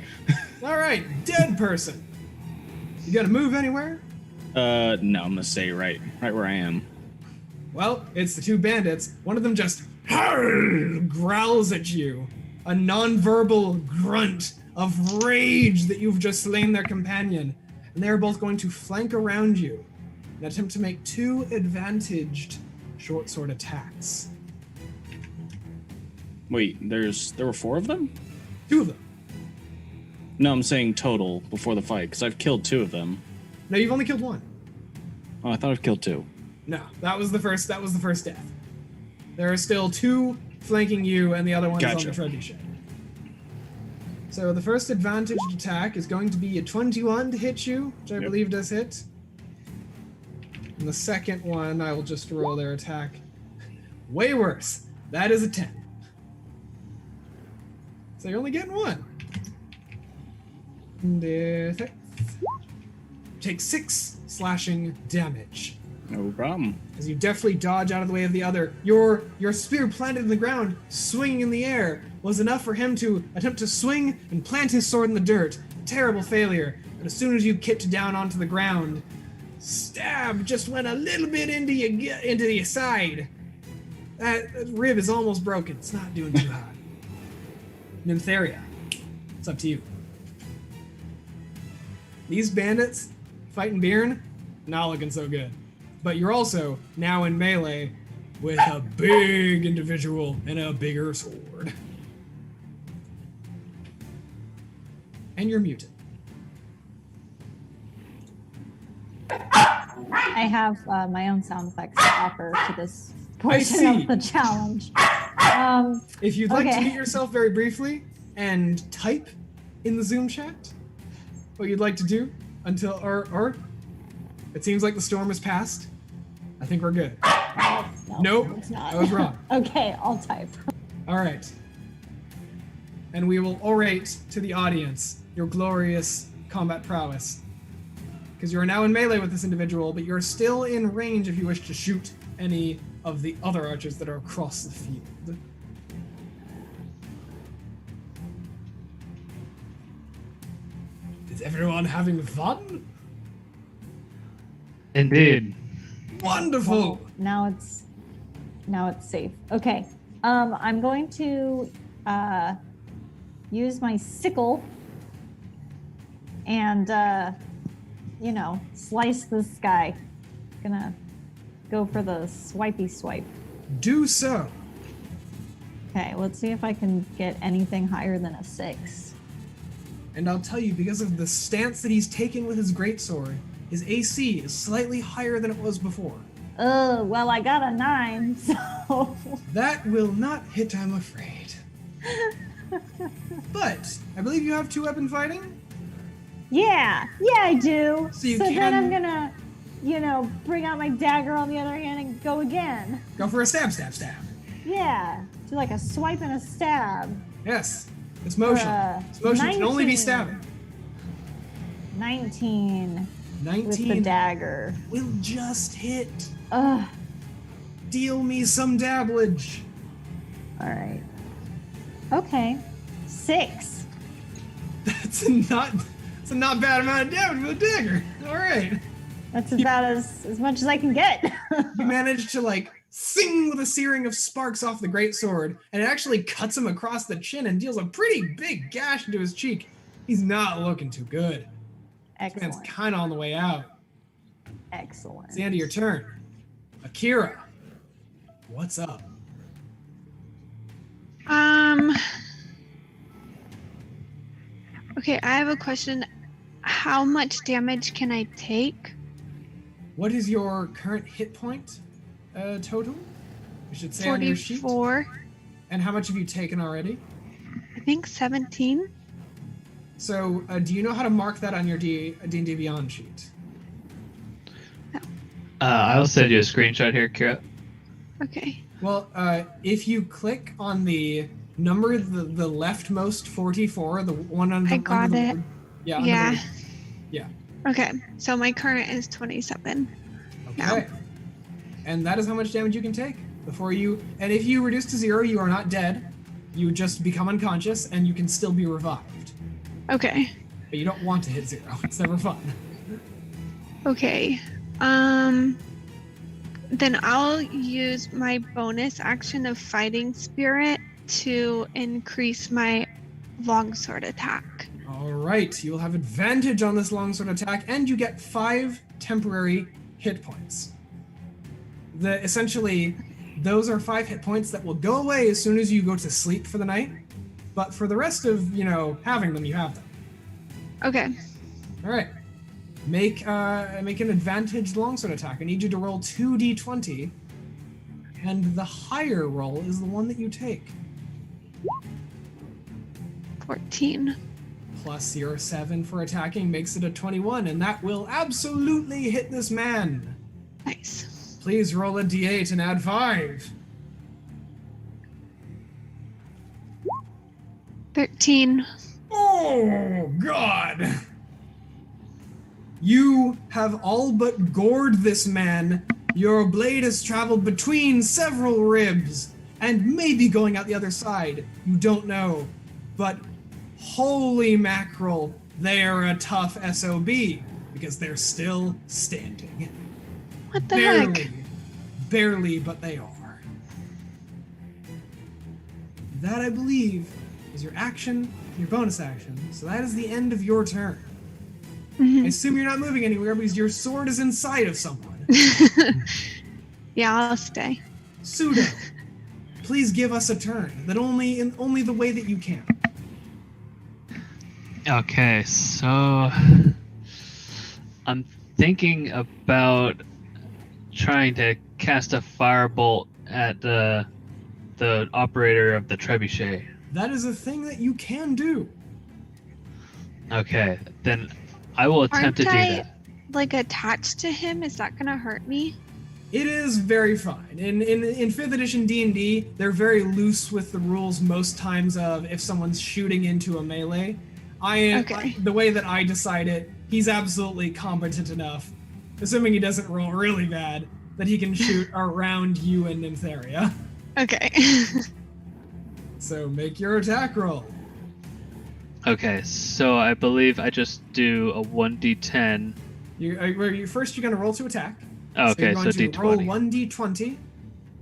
All right, dead person. You gotta move anywhere? No, I'm gonna stay right where I am. Well, it's the 2 bandits. One of them just growls at you. A non-verbal grunt of rage that you've just slain their companion. And they're both going to flank around you and attempt to make 2 advantaged short sword attacks. Wait, there were 4 of them? 2 of them. No, I'm saying total before the fight, because I've killed 2 of them. No, you've only killed 1. Oh, I thought I've killed 2. No, that was the first death. There are still 2 flanking you, and the other one is on the trebuchet. So the first advantaged attack is going to be a 21 to hit you, which I believe does hit. And the second one, I will just roll their attack. Way worse. That is a 10. So you're only getting 1. And take 6 slashing damage. No problem. As you deftly dodge out of the way of the other, your spear planted in the ground, swinging in the air, was enough for him to attempt to swing and plant his sword in the dirt. A terrible failure. But as soon as you kicked down onto the ground, stab just went a little bit into your side. That rib is almost broken. It's not doing too hot. Nympharia, it's up to you. These bandits fighting Bjorn, not looking so good. But you're also now in melee with a big individual and a bigger sword. And you're muted. I have my own sound effects to offer to this portion of the challenge. If you'd like to okay. mute yourself very briefly and type in the Zoom chat what you'd like to do until, or it seems like the storm has passed. I think we're good. No, Nope, it's not. I was wrong. Okay, I'll type. All right. And we will orate to the audience your glorious combat prowess. Because you are now in melee with this individual, but you're still in range if you wish to shoot any of the other archers that are across the field. Is everyone having fun? Indeed. Wonderful! Now it's safe. Okay. I'm going to use my sickle and slice this guy. Gonna go for the swipey swipe. Do so. Okay, let's see if I can get anything higher than a 6. and I'll tell you, because of the stance that he's taken with his greatsword, his AC is slightly higher than it was before. Oh, well, I got a 9, so... That will not hit, I'm afraid. But I believe you have 2-weapon fighting? Yeah, I do. So you then can- I'm gonna, bring out my dagger on the other hand and go again. Go for a stab. Yeah, do like a swipe and a stab. Yes, it's motion. It's motion. It can only be 19. stabbing. 19 with the 19 dagger. will just hit. Ugh. Deal me some dabblage. All right. Okay. 6. That's a not bad amount of damage with a dagger. All right. That's about as much as I can get. You manage to sing with a searing of sparks off the greatsword, and it actually cuts him across the chin and deals a pretty big gash into his cheek. He's not looking too good. This man's Excellent. kind of on the way out. Excellent. It's the end of your turn. Akira, what's up? Okay, I have a question. How much damage can I take? What is your current hit point total? We should say on your sheet. 44. And how much have you taken already? I think 17. So, do you know how to mark that on your D&D Beyond sheet? I'll send you a screenshot here, Kira. Okay. Well, if you click on the number, the leftmost 44, the one on the... I got under the it. word- Yeah. under Yeah. the- yeah. Okay, so my current is 27. Okay. No. And that is how much damage you can take before you... And if you reduce to 0, you are not dead. You just become unconscious, and you can still be revived. Okay. But you don't want to hit 0. It's never fun. Okay. Then I'll use my bonus action of Fighting Spirit to increase my longsword attack. All right. You'll have advantage on this longsword attack, and you get 5 temporary hit points. Essentially, those are 5 hit points that will go away as soon as you go to sleep for the night. But for the rest of, having them, you have them. Okay. All right. Make an advantaged longsword attack. I need you to roll 2d20, and the higher roll is the one that you take. 14. Plus your 7 for attacking makes it a 21, and that will absolutely hit this man. Nice. Please roll a d8 and add 5. 13. Oh, God! You have all but gored this man. Your blade has traveled between several ribs, and maybe going out the other side. You don't know. But holy mackerel, they are a tough SOB, because they're still standing. What the heck? Barely, but they are. That, I believe, is your action, your bonus action. So that is the end of your turn. I assume you're not moving anywhere because your sword is inside of someone. Yeah, I'll stay. Pseudo, please give us a turn, that only the way that you can. Okay, so I'm thinking about trying to cast a firebolt at the operator of the trebuchet. That is a thing that you can do. Okay, then I will attempt Aren't to do I that. attached to him? Is that gonna hurt me? It is very fine. In 5th edition D&D, they're very loose with the rules most times of if someone's shooting into a melee. The way that I decide it, he's absolutely competent enough, assuming he doesn't roll really bad, that he can shoot around you and Nympharia. Okay. So make your attack roll. Okay, so I believe I just do a 1d10. First, you're going to roll to attack. Okay, so so you're going to d20. roll 1d20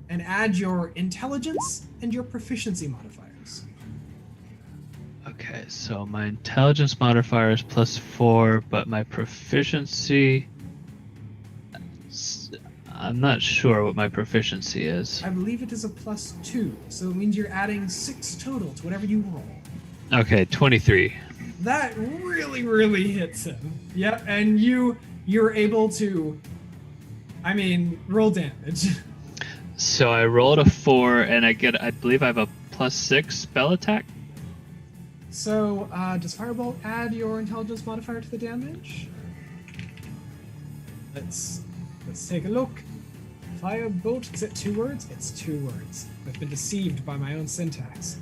and add your intelligence and your proficiency modifiers. Okay, so my intelligence modifier is +4, but my proficiency... I'm not sure what my proficiency is. I believe it is a +2, so it means you're adding 6 total to whatever you roll. Okay, 23. That really, really hits him. Yep, and you're able to, roll damage. So I rolled a 4, and I believe I have a +6 spell attack. So, does Firebolt add your intelligence modifier to the damage? Let's take a look. Firebolt, is it 2 words? It's 2 words. I've been deceived by my own syntax.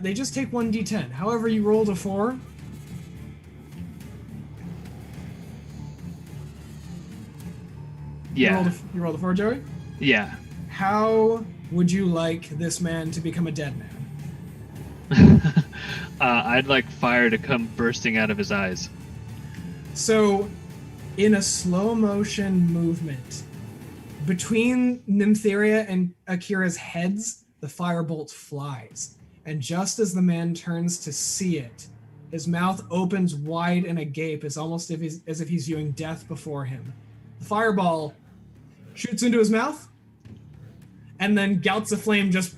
They just take 1d10. However, you rolled a 4. Yeah. You rolled a 4, Joey? Yeah. How would you like this man to become a dead man? I'd like fire to come bursting out of his eyes. So, in a slow motion movement, between Nymptheria and Akira's heads, the firebolt flies. And just as the man turns to see it, his mouth opens wide in a gape, as if he's viewing death before him. The fireball shoots into his mouth, and then gouts of flame just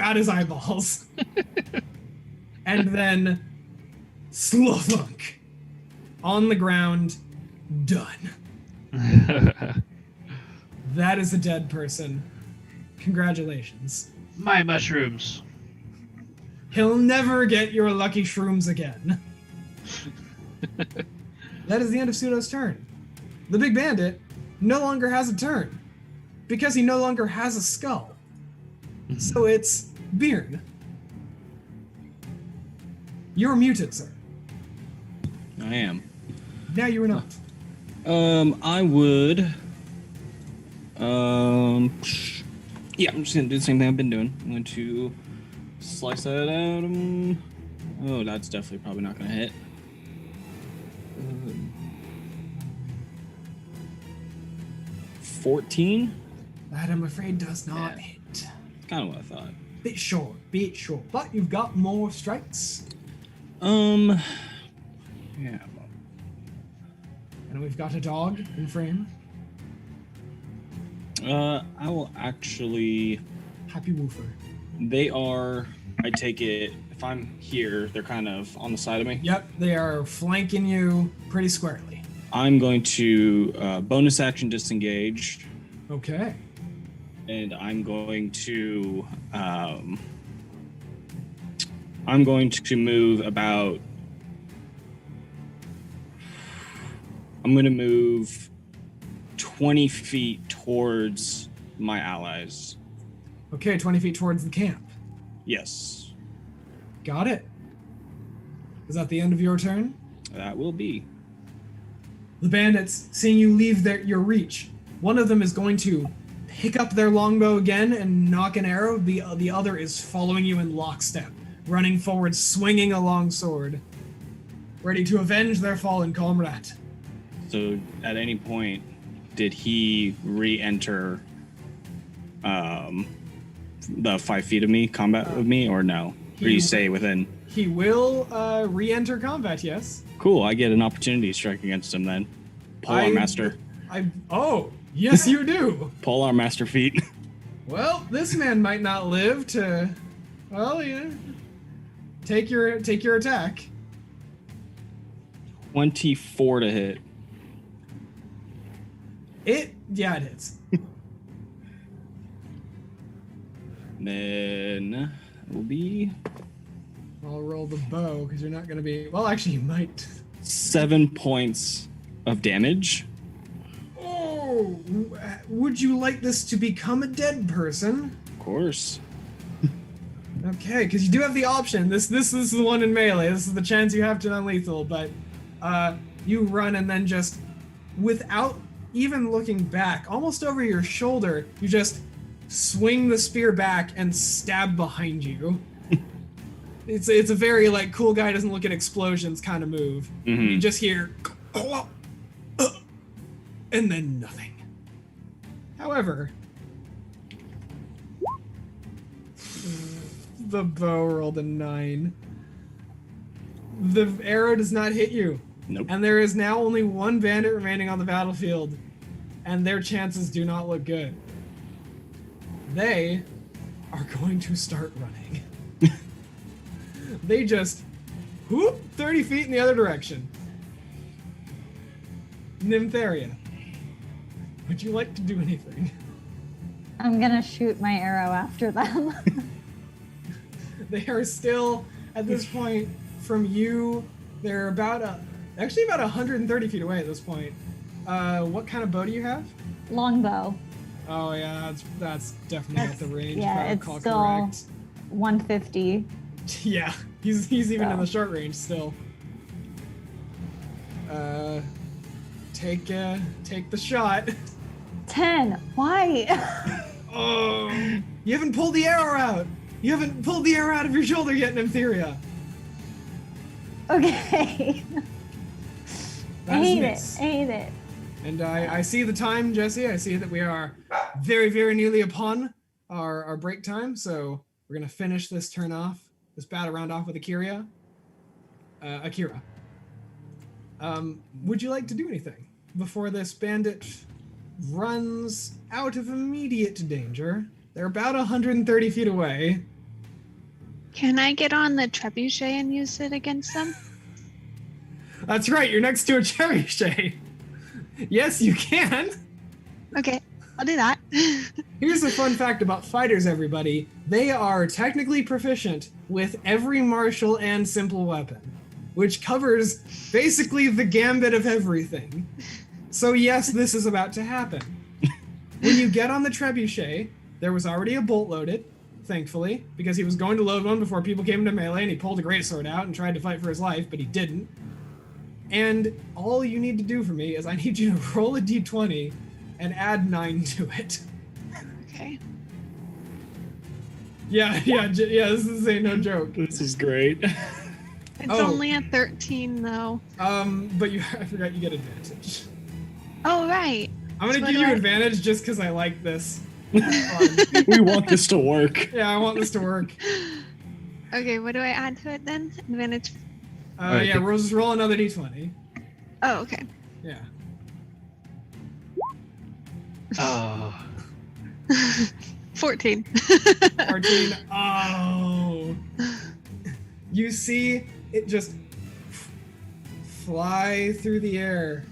out his eyeballs. And then Slowthunk on the ground, done. That is a dead person. Congratulations. My mushrooms. He'll never get your lucky shrooms again. That is the end of Pseudo's turn. The Big Bandit no longer has a turn because he no longer has a skull. So it's Bearn. You're muted, sir. I am. Now you are not. I would. Yeah, I'm just gonna do the same thing I've been doing. I'm going to slice that out. Oh, that's definitely probably not gonna hit. 14? That, I'm afraid, does not hit. Kind of what I thought. Bit short. But you've got more strikes. Yeah. And we've got a dog in frame. I will actually. Happy Woofer. They are. I take it. If I'm here, they're kind of on the side of me. Yep, they are flanking you pretty squarely. I'm going to bonus action disengage. Okay. And I'm going to move about. I'm going to move 20 feet towards my allies. Okay, 20 feet towards the camp. Yes. Got it. Is that the end of your turn? That will be. The bandits, seeing you leave your reach, one of them is going to pick up their longbow again and knock an arrow. The other is following you in lockstep, running forward, swinging a long sword, ready to avenge their fallen comrade. So, at any point, did he re-enter the 5 feet of me, combat with me, or no? Or you say within? He will re-enter combat, yes. Cool, I get an opportunity strike against him then. Polearm Master. Oh, yes you do. Polearm Master feat. Well, this man might not live to, well, yeah. Take your attack. 24 to hit. It hits. Then it will be I'll roll the bow because you're not going to be. Well, actually, you might. 7 points of damage. Oh, would you like this to become a dead person? Of course. Okay, because you do have the option. This is the one in melee. This is the chance you have to non-lethal, but you run and then just, without even looking back, almost over your shoulder, you just swing the spear back and stab behind you. It's a very, like, cool guy doesn't look at explosions kind of move. Mm-hmm. You just hear, and then nothing. However, the bow rolled a 9. The arrow does not hit you. Nope. And there is now only one bandit remaining on the battlefield, and their chances do not look good. They are going to start running. They just Whoop! 30 feet in the other direction. Nympharia, would you like to do anything? I'm gonna shoot my arrow after them. They are still, at this point, from you, they're actually about 130 feet away at this point. What kind of bow do you have? Longbow. Oh yeah, that's definitely at the range. Yeah, if I it's recall still correct. 150. Yeah, he's even in So. the short range still. Take the shot. 10. Why? Oh, you haven't pulled the arrow out. You haven't pulled the arrow out of your shoulder yet, Nympharia. Okay. That is hate miss. it. Hate it. And I see the time, Jesse. I see that we are very, very nearly upon our break time. So we're going to finish this turn off, this battle round off with Akira. Would you like to do anything before this bandit runs out of immediate danger? They're about 130 feet away. Can I get on the trebuchet and use it against them? That's right, you're next to a trebuchet. Yes, you can. Okay, I'll do that. Here's a fun fact about fighters, everybody. They are technically proficient with every martial and simple weapon, which covers basically the gambit of everything. So yes, this is about to happen. When you get on the trebuchet, there was already a bolt loaded, thankfully, because he was going to load one before people came into melee, and he pulled a greatsword out and tried to fight for his life, but he didn't. And all you need to do for me is I need you to roll a d20 and add 9 to it. Okay. Yeah, this is no joke. This is great. It's Oh. only a 13 though. But I forgot you get advantage. Oh, right. I'm gonna So give do you I- advantage just because I like this. We want this to work. Yeah, I want this to work. Okay, what do I add to it then? Advantage. Alright, Yeah, just roll another d20. Oh, okay. Yeah. Oh, 14. 14. Oh. You see it just fly through the air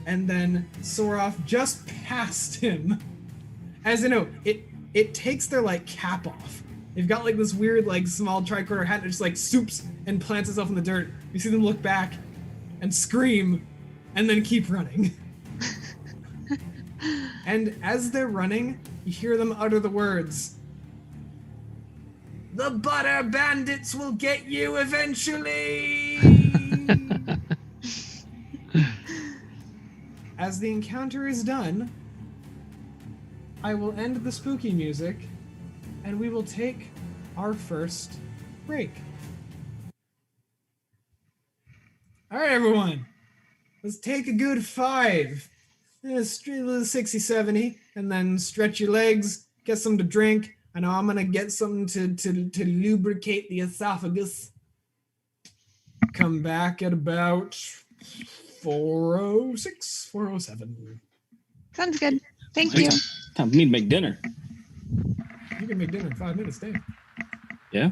and then soar off just past him. As you know, it takes their like cap off. They've got like this weird like small tricorner hat that just like swoops and plants itself in the dirt. You see them look back and scream and then keep running. And as they're running, you hear them utter the words, "The butter bandits will get you eventually!" As the encounter is done, I will end the spooky music, and we will take our first break. All right, everyone. Let's take a good 5. A little 60, 70, and then stretch your legs, get something to drink. I know I'm going to get something to lubricate the esophagus. Come back at about 4:06, 4:07. Sounds good. Thank you. Time for me to make dinner. You can make dinner in 5 minutes, Dave. Yeah?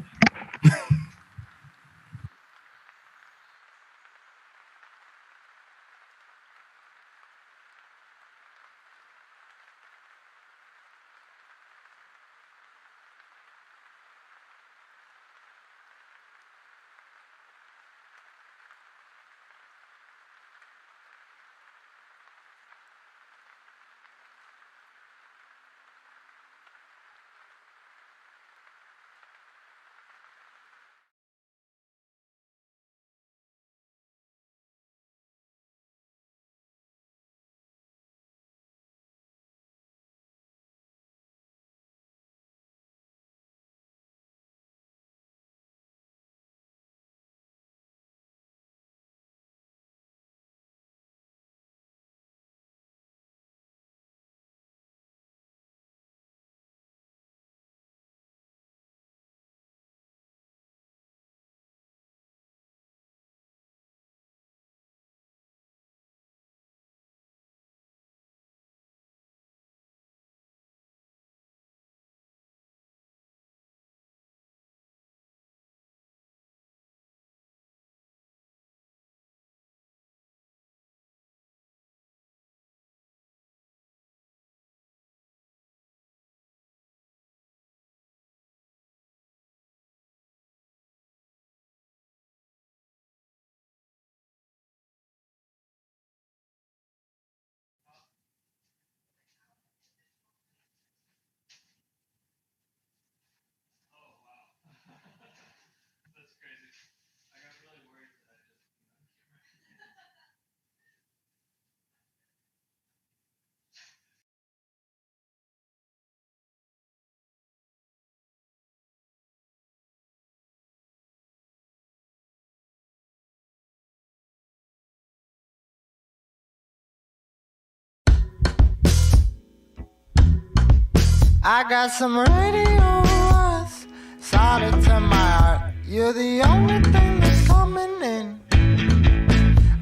I got some radio wires solid to my heart. You're the only thing that's coming in.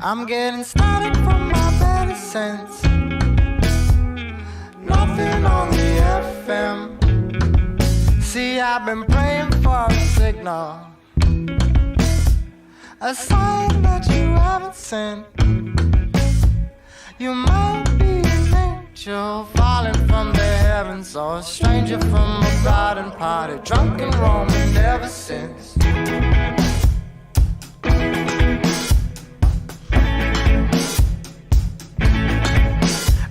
I'm getting started from my better sense. Nothing on the FM. See, I've been praying for a signal, a sign that you haven't sent. You might be an angel falling from the heavens, or a stranger from a garden party, drunk and roaming ever since.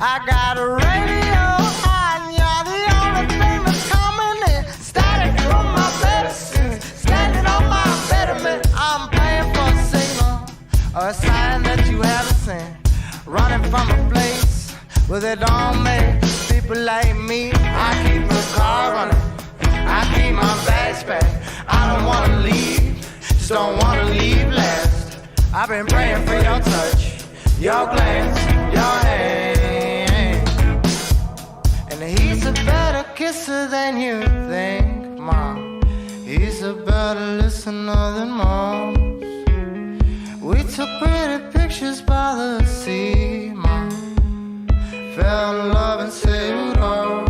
I got a radio and you're the only thing that's coming in. Static from my medicine, standing on my betterment. I'm paying for a signal or a sign that you haven't seen. Running from a place where they don't make people like me. I keep my car running, I keep my bags packed. I don't wanna leave, just don't wanna leave last. I've been praying for your touch, your glance, your hand. And he's a better kisser than you think, Mom. He's a better listener than most. We took pretty pictures by the sea, Mom. Fell in love and sailed off.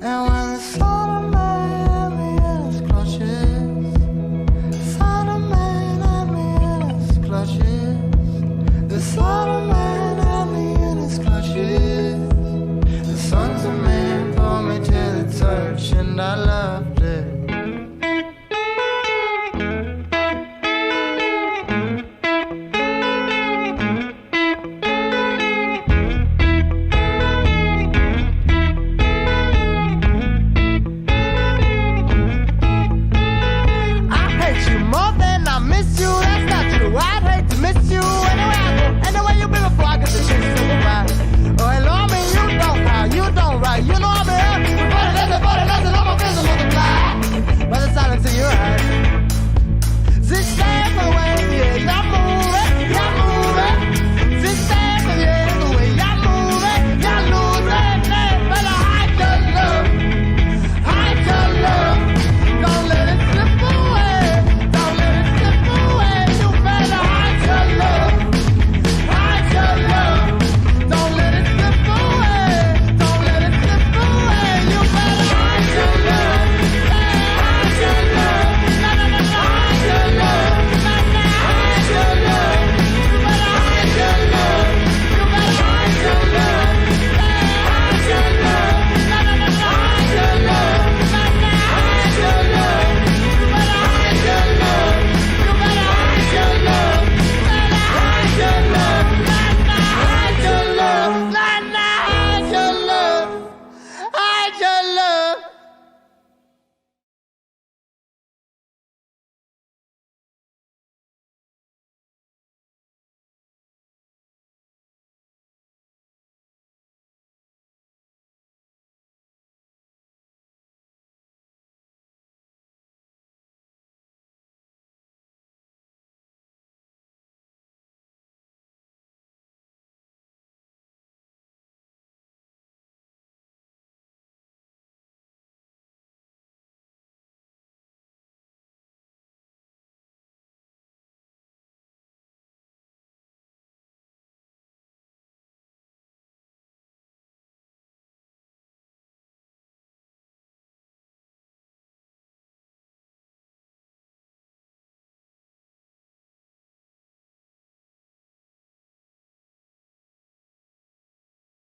And when the sun of man had me in his clutches, the sun of man had me in his clutches, the sun of man had me in his clutches, the sons of man pulled me to the touch, and I loved it. I'd hate to miss you anywhere I go, anywhere you be before I get the chance to goodbye. Oh, hello, I mean, you don't cry, you don't write. You know I'll be here for the lesson, all my friends will multiply. By the silence in your eyes, this stand for the way, yeah, y'all moving, y'all moving. This stand for yeah, the way y'all moving, y'all losing, but I hide your love, don't let it slip away, don't let it slip away.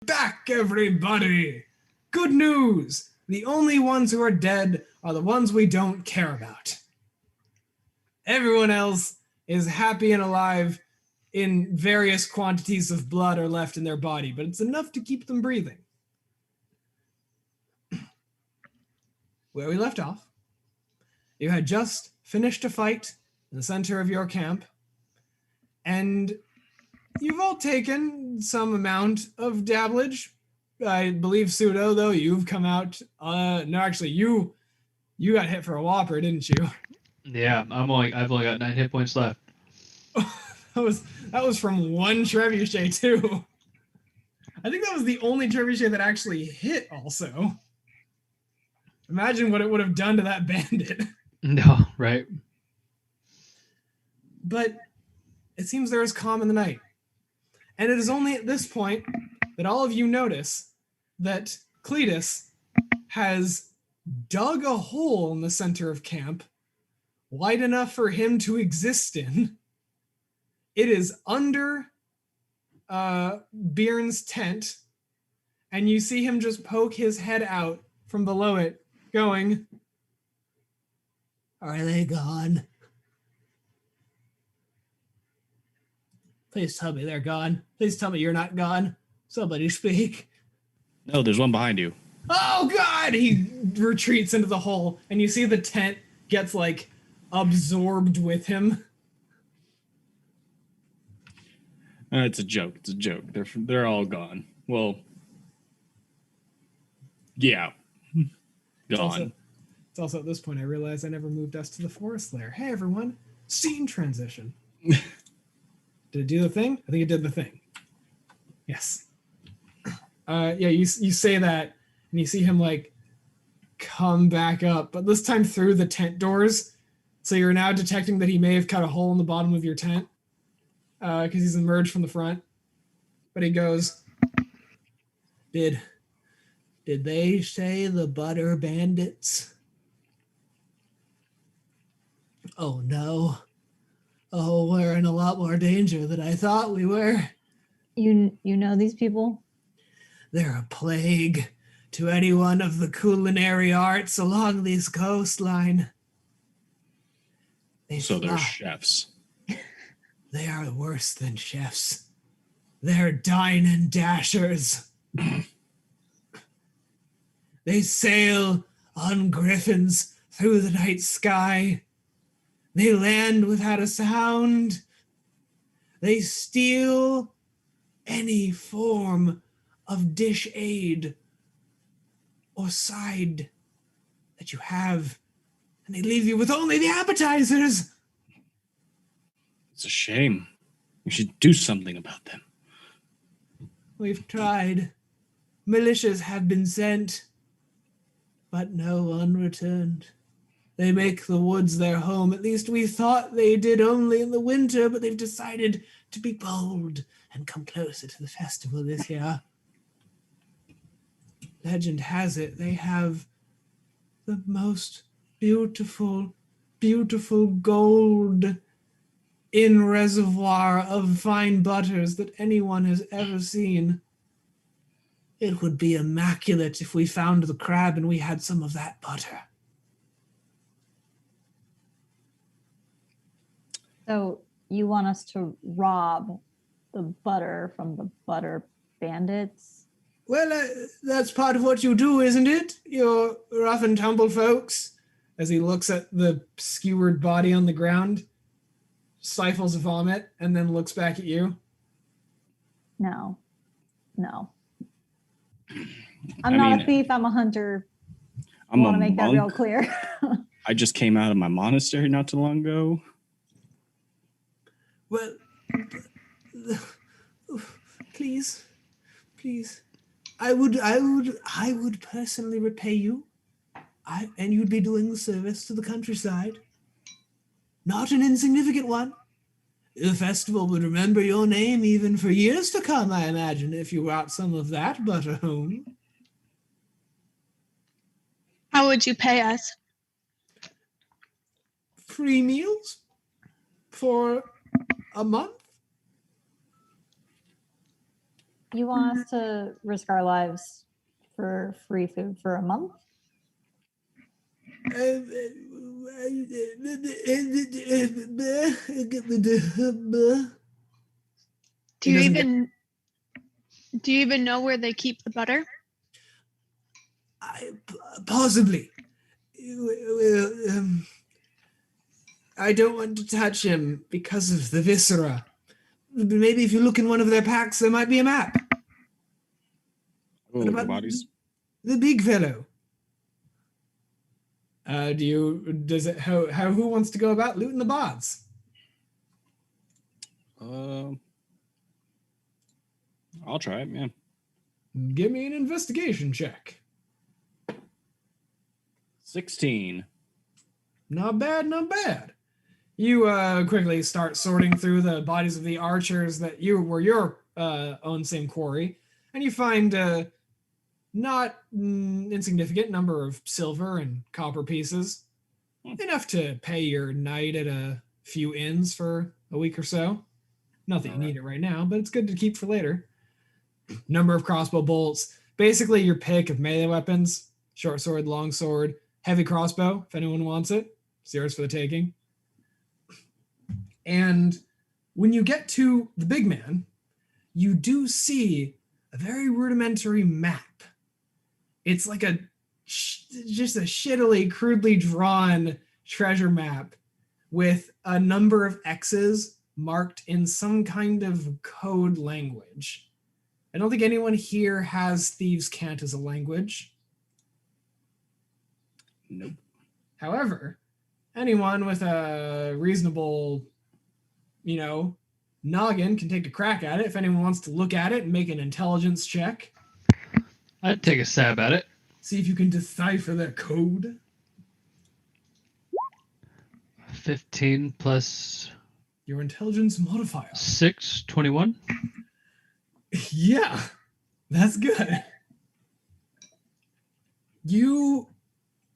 Back, everybody! Good news! The only ones who are dead are the ones we don't care about. Everyone else is happy and alive in various quantities of blood are left in their body, but it's enough to keep them breathing. Where we left off, you had just finished a fight in the center of your camp, and you've all taken some amount of dabblage. I believe, Pseudo, though, you've come out... no, actually, you got hit for a whopper, didn't you? Yeah, I've only got 9 hit points left. that was from one trebuchet, too. I I think that was the only trebuchet that actually hit also. Imagine what it would have done to that bandit. No, right? But it seems there is calm in the night. And it is only at this point that all of you notice that Cletus has dug a hole in the center of camp wide enough for him to exist in. It is under Bjorn's tent, and you see him just poke his head out from below it, going, "Are they gone? Please tell me they're gone. Please tell me you're not gone. Somebody speak." No, there's one behind you. Oh God! He retreats into the hole, and you see the tent gets like absorbed with him. It's a joke. It's a joke. They're all gone. Well, yeah, gone. It's also at this point I realize I never moved us to the forest lair. Hey everyone, scene transition. Did it do the thing? I think it did the thing. Yes. Yeah, you say that, and you see him like come back up, but this time through the tent doors. So you're now detecting that he may have cut a hole in the bottom of your tent because he's emerged from the front. But he goes, Did they say the butter bandits? Oh no. Oh, we're in a lot more danger than I thought we were. You know these people? They're a plague to anyone of the culinary arts along this coastline. So they're chefs. They are worse than chefs. They're dine and dashers. They sail on griffins through the night sky. They land without a sound. They steal any form of dish aid or side that you have, and they leave you with only the appetizers. It's a shame. We should do something about them. We've tried. Militias have been sent, but no one returned. They make the woods their home. At least we thought they did only in the winter, but they've decided to be bold and come closer to the festival this year. Legend has it they have the most beautiful, beautiful gold in reservoir of fine butters that anyone has ever seen. It would be immaculate if we found the crab and we had some of that butter. So you want us to rob the butter from the butter bandits? Well, that's part of what you do, isn't it? You rough and tumble folks. As he looks at the skewered body on the ground, stifles a vomit, and then looks back at you. No. I'm not a thief, I'm a hunter. I want to make that real clear. I just came out of my monastery not too long ago. Well, please. I would personally repay you. And you'd be doing the service to the countryside. Not an insignificant one. The festival would remember your name even for years to come, I imagine, if you brought some of that butter home. How would you pay us? Free meals for a month? You want us to risk our lives for free food for a month? Do you even know where they keep the butter? Possibly. I don't want to touch him because of the viscera. Maybe if you look in one of their packs, there might be a map. Oh, What about the bodies? the big fellow? Who wants to go about looting the bots? I'll try it, yeah. Give me an investigation check. 16. Not bad, not bad. You quickly start sorting through the bodies of the archers that were your own same quarry, and you find a not insignificant number of silver and copper pieces, enough to pay your night at a few inns for a week or so. Not that you need it right now, but it's good to keep for later. Number of crossbow bolts, basically your pick of melee weapons: short sword, long sword, heavy crossbow, if anyone wants it. It's yours for the taking. And when you get to the big man, you do see a very rudimentary map. It's like just a shittily, crudely drawn treasure map with a number of X's marked in some kind of code language. I don't think anyone here has Thieves' Cant as a language. Nope. However, anyone with a reasonable, noggin can take a crack at it. If anyone wants to look at it and make an intelligence check, I'd take a stab at it. see if you can decipher the code. 15 plus Your intelligence modifier. 6, 21. Yeah, that's good. You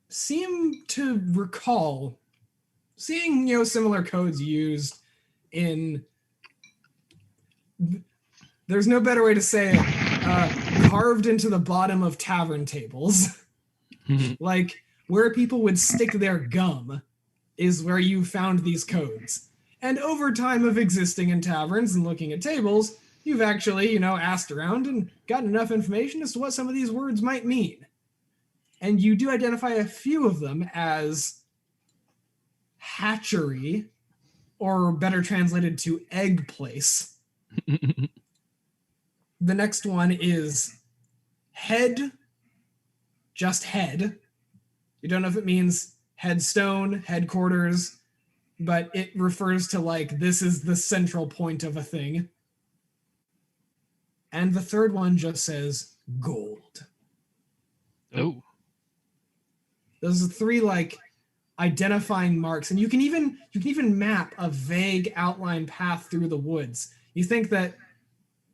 seem to recall seeing, similar codes used in, there's no better way to say it, carved into the bottom of tavern tables. Like, where people would stick their gum is where you found these codes. And over time of existing in taverns and looking at tables, you've actually, asked around and gotten enough information as to what some of these words might mean. And you do identify a few of them as hatchery, or better translated to egg place. The next one is head, just head. You don't know if it means headstone, headquarters, but it refers to this is the central point of a thing. And the third one just says gold. Oh. Those are three identifying marks, and you can even map a vague outline path through the woods. You think that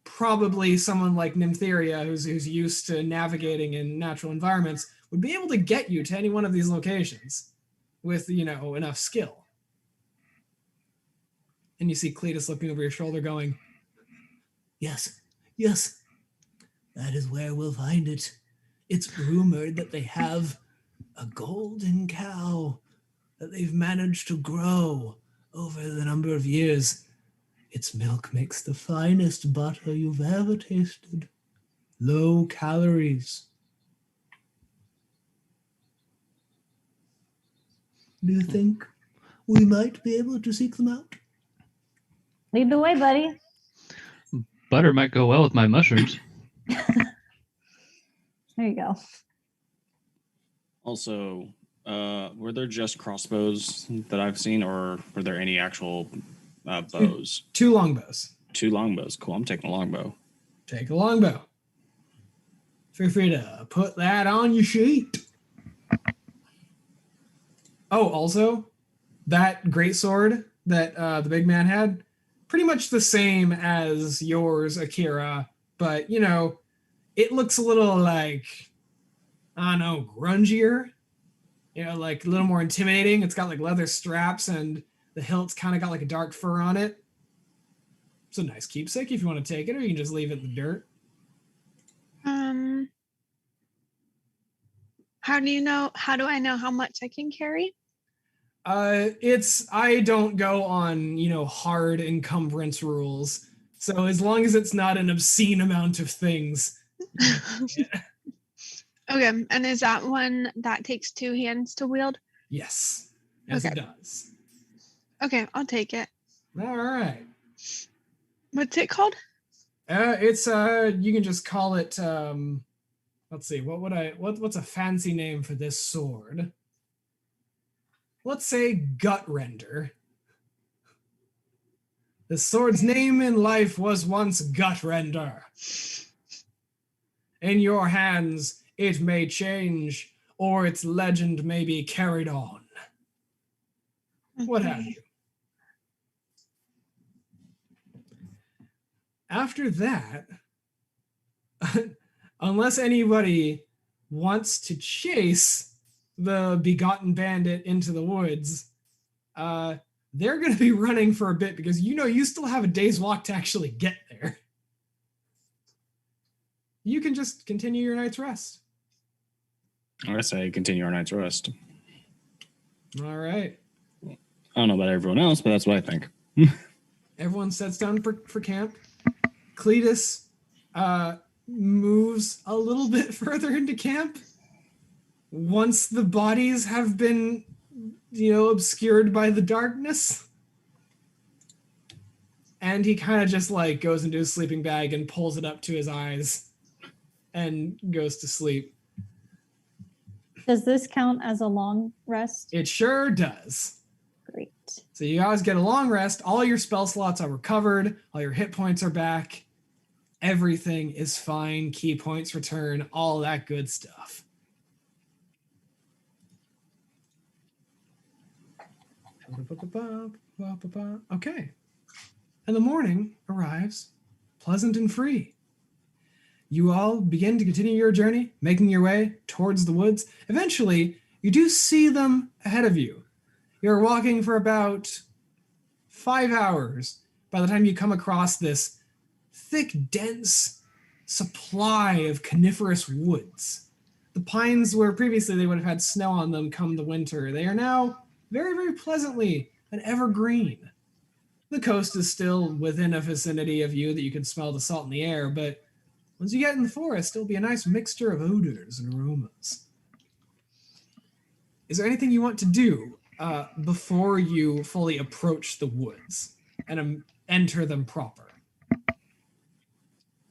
probably someone like Nymptheria, who's used to navigating in natural environments, would be able to get you to any one of these locations with enough skill. And you see Cletus looking over your shoulder going, yes, that is where we'll find it. It's rumored that they have a golden cow that they've managed to grow over the number of years. Its milk makes the finest butter you've ever tasted. Low calories. Do you think we might be able to seek them out? Lead the way, buddy. Butter might go well with my mushrooms. There you go. Also, were there just crossbows that I've seen, or were there any actual bows? Two longbows. 2 longbows. Cool. I'm taking a longbow. Take a longbow. Feel free to put that on your sheet. Oh, also, that greatsword that the big man had, pretty much the same as yours, Akira, but, it looks a little grungier, a little more intimidating. It's got leather straps, and the hilt's kind of got a dark fur on it. It's a nice keepsake if you want to take it, or you can just leave it in the dirt. How do I know how much I can carry? I don't go on, hard encumbrance rules. So as long as it's not an obscene amount of things. Yeah. Okay, and is that one that takes 2 hands to wield? Yes, it does. Okay, I'll take it. All right. What's it called? It's you can just call it let's see, what's a fancy name for this sword? Let's say Gut Render. The sword's name in life was once Gut Render. In your hands, it may change, or its legend may be carried on. What have Okay. you? After that, unless anybody wants to chase the begotten bandit into the woods, they're going to be running for a bit because you still have a day's walk to actually get there. You can just continue your night's rest. I say continue our night's rest. All right. I don't know about everyone else, but that's what I think. Everyone sets down for camp. Cletus moves a little bit further into camp once the bodies have been, obscured by the darkness. And he kind of just like goes into his sleeping bag and pulls it up to his eyes and goes to sleep. Does this count as a long rest? It sure does. Great. So you guys get a long rest. All your spell slots are recovered. All your hit points are back. Everything is fine. Key points return. All that good stuff. Okay. And the morning arrives, pleasant and free. You all begin to continue your journey, making your way towards the woods. Eventually, you do see them ahead of you. You're walking for about 5 hours by the time you come across this thick, dense supply of coniferous woods. The pines where previously they would have had snow on them come the winter, they are now very, very pleasantly an evergreen. The coast is still within a vicinity of you that you can smell the salt in the air, but once you get in the forest, it'll be a nice mixture of odors and aromas. Is there anything you want to do before you fully approach the woods and enter them proper?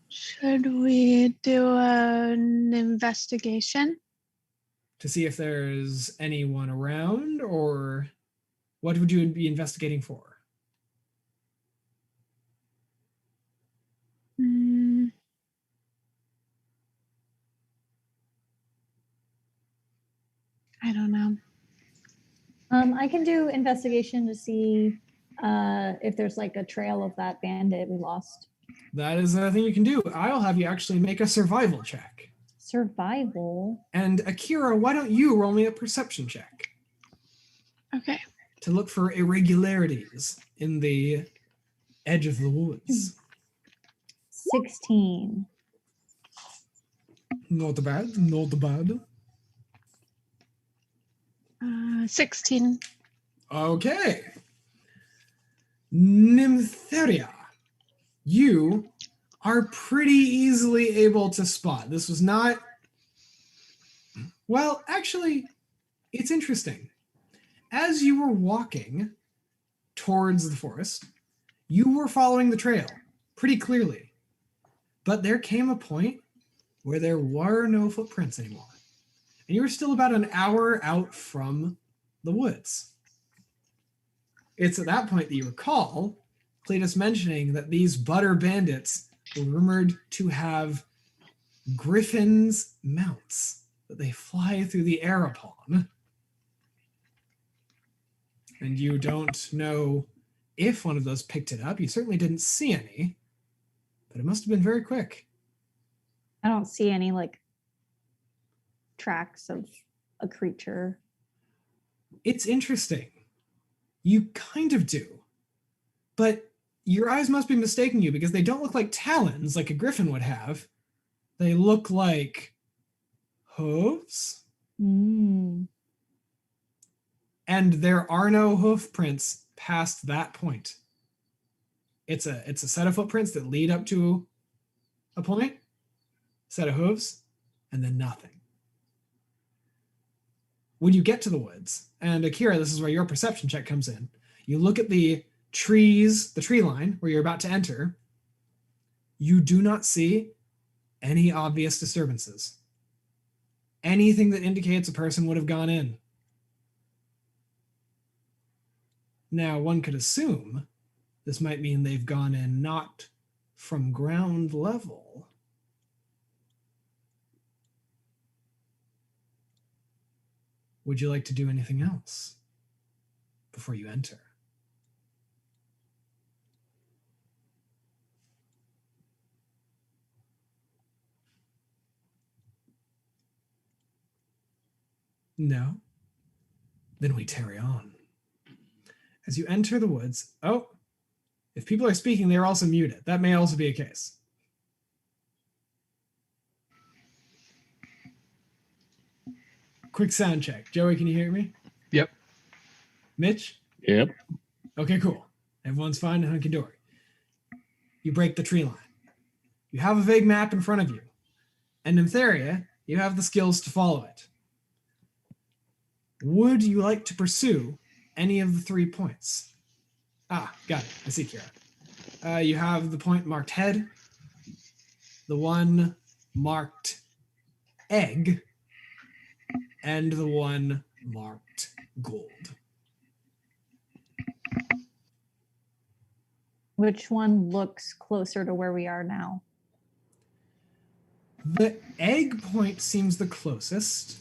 Should we do an investigation? To see if there's anyone around, or what would you be investigating for? I don't know. I can do investigation to see if there's like a trail of that bandit we lost. That is a thing you can do. I'll have you actually make a survival check. Survival. And Akira, why don't you roll me a perception check Okay. to look for irregularities in the edge of the woods? 16. Not bad, not bad. 16. Okay. Nymptheria, you are pretty easily able to spot. This was not... Well, actually, it's interesting. As you were walking towards the forest, you were following the trail pretty clearly. But there came a point where there were no footprints anymore. And you were still about an hour out from the woods. It's at that point that you recall Cletus mentioning that these butter bandits were rumored to have griffins' mounts that they fly through the air upon. And you don't know if one of those picked it up. You certainly didn't see any, but it must have been very quick. I don't see any like tracks of a creature. It's interesting. You kind of do. But your eyes must be mistaking you because they don't look like talons like a griffin would have. They look like hooves. Mm. And there are no hoof prints past that point. It's a set of footprints that lead up to a point, set of hooves, and then nothing. When you get to the woods, and Akira, this is where your perception check comes in. You look at the trees, the tree line where you're about to enter. You do not see any obvious disturbances. Anything that indicates a person would have gone in. Now, one could assume this might mean they've gone in not from ground level, would you like to do anything else before you enter? No? Then we tarry on. As you enter the woods, if people are speaking, they're also muted. That may also be a case. Quick sound check. Joey, can you hear me? Yep. Mitch? Yep. Okay, cool. Everyone's fine and hunky-dory. You break the tree line. You have a vague map in front of you. And Nympharia, you have the skills to follow it. Would you like to pursue any of the 3 points? Got it. I see, Kira. You have the point marked head, the one marked egg, and the one marked gold. Which one looks closer to where we are now? The egg point seems the closest.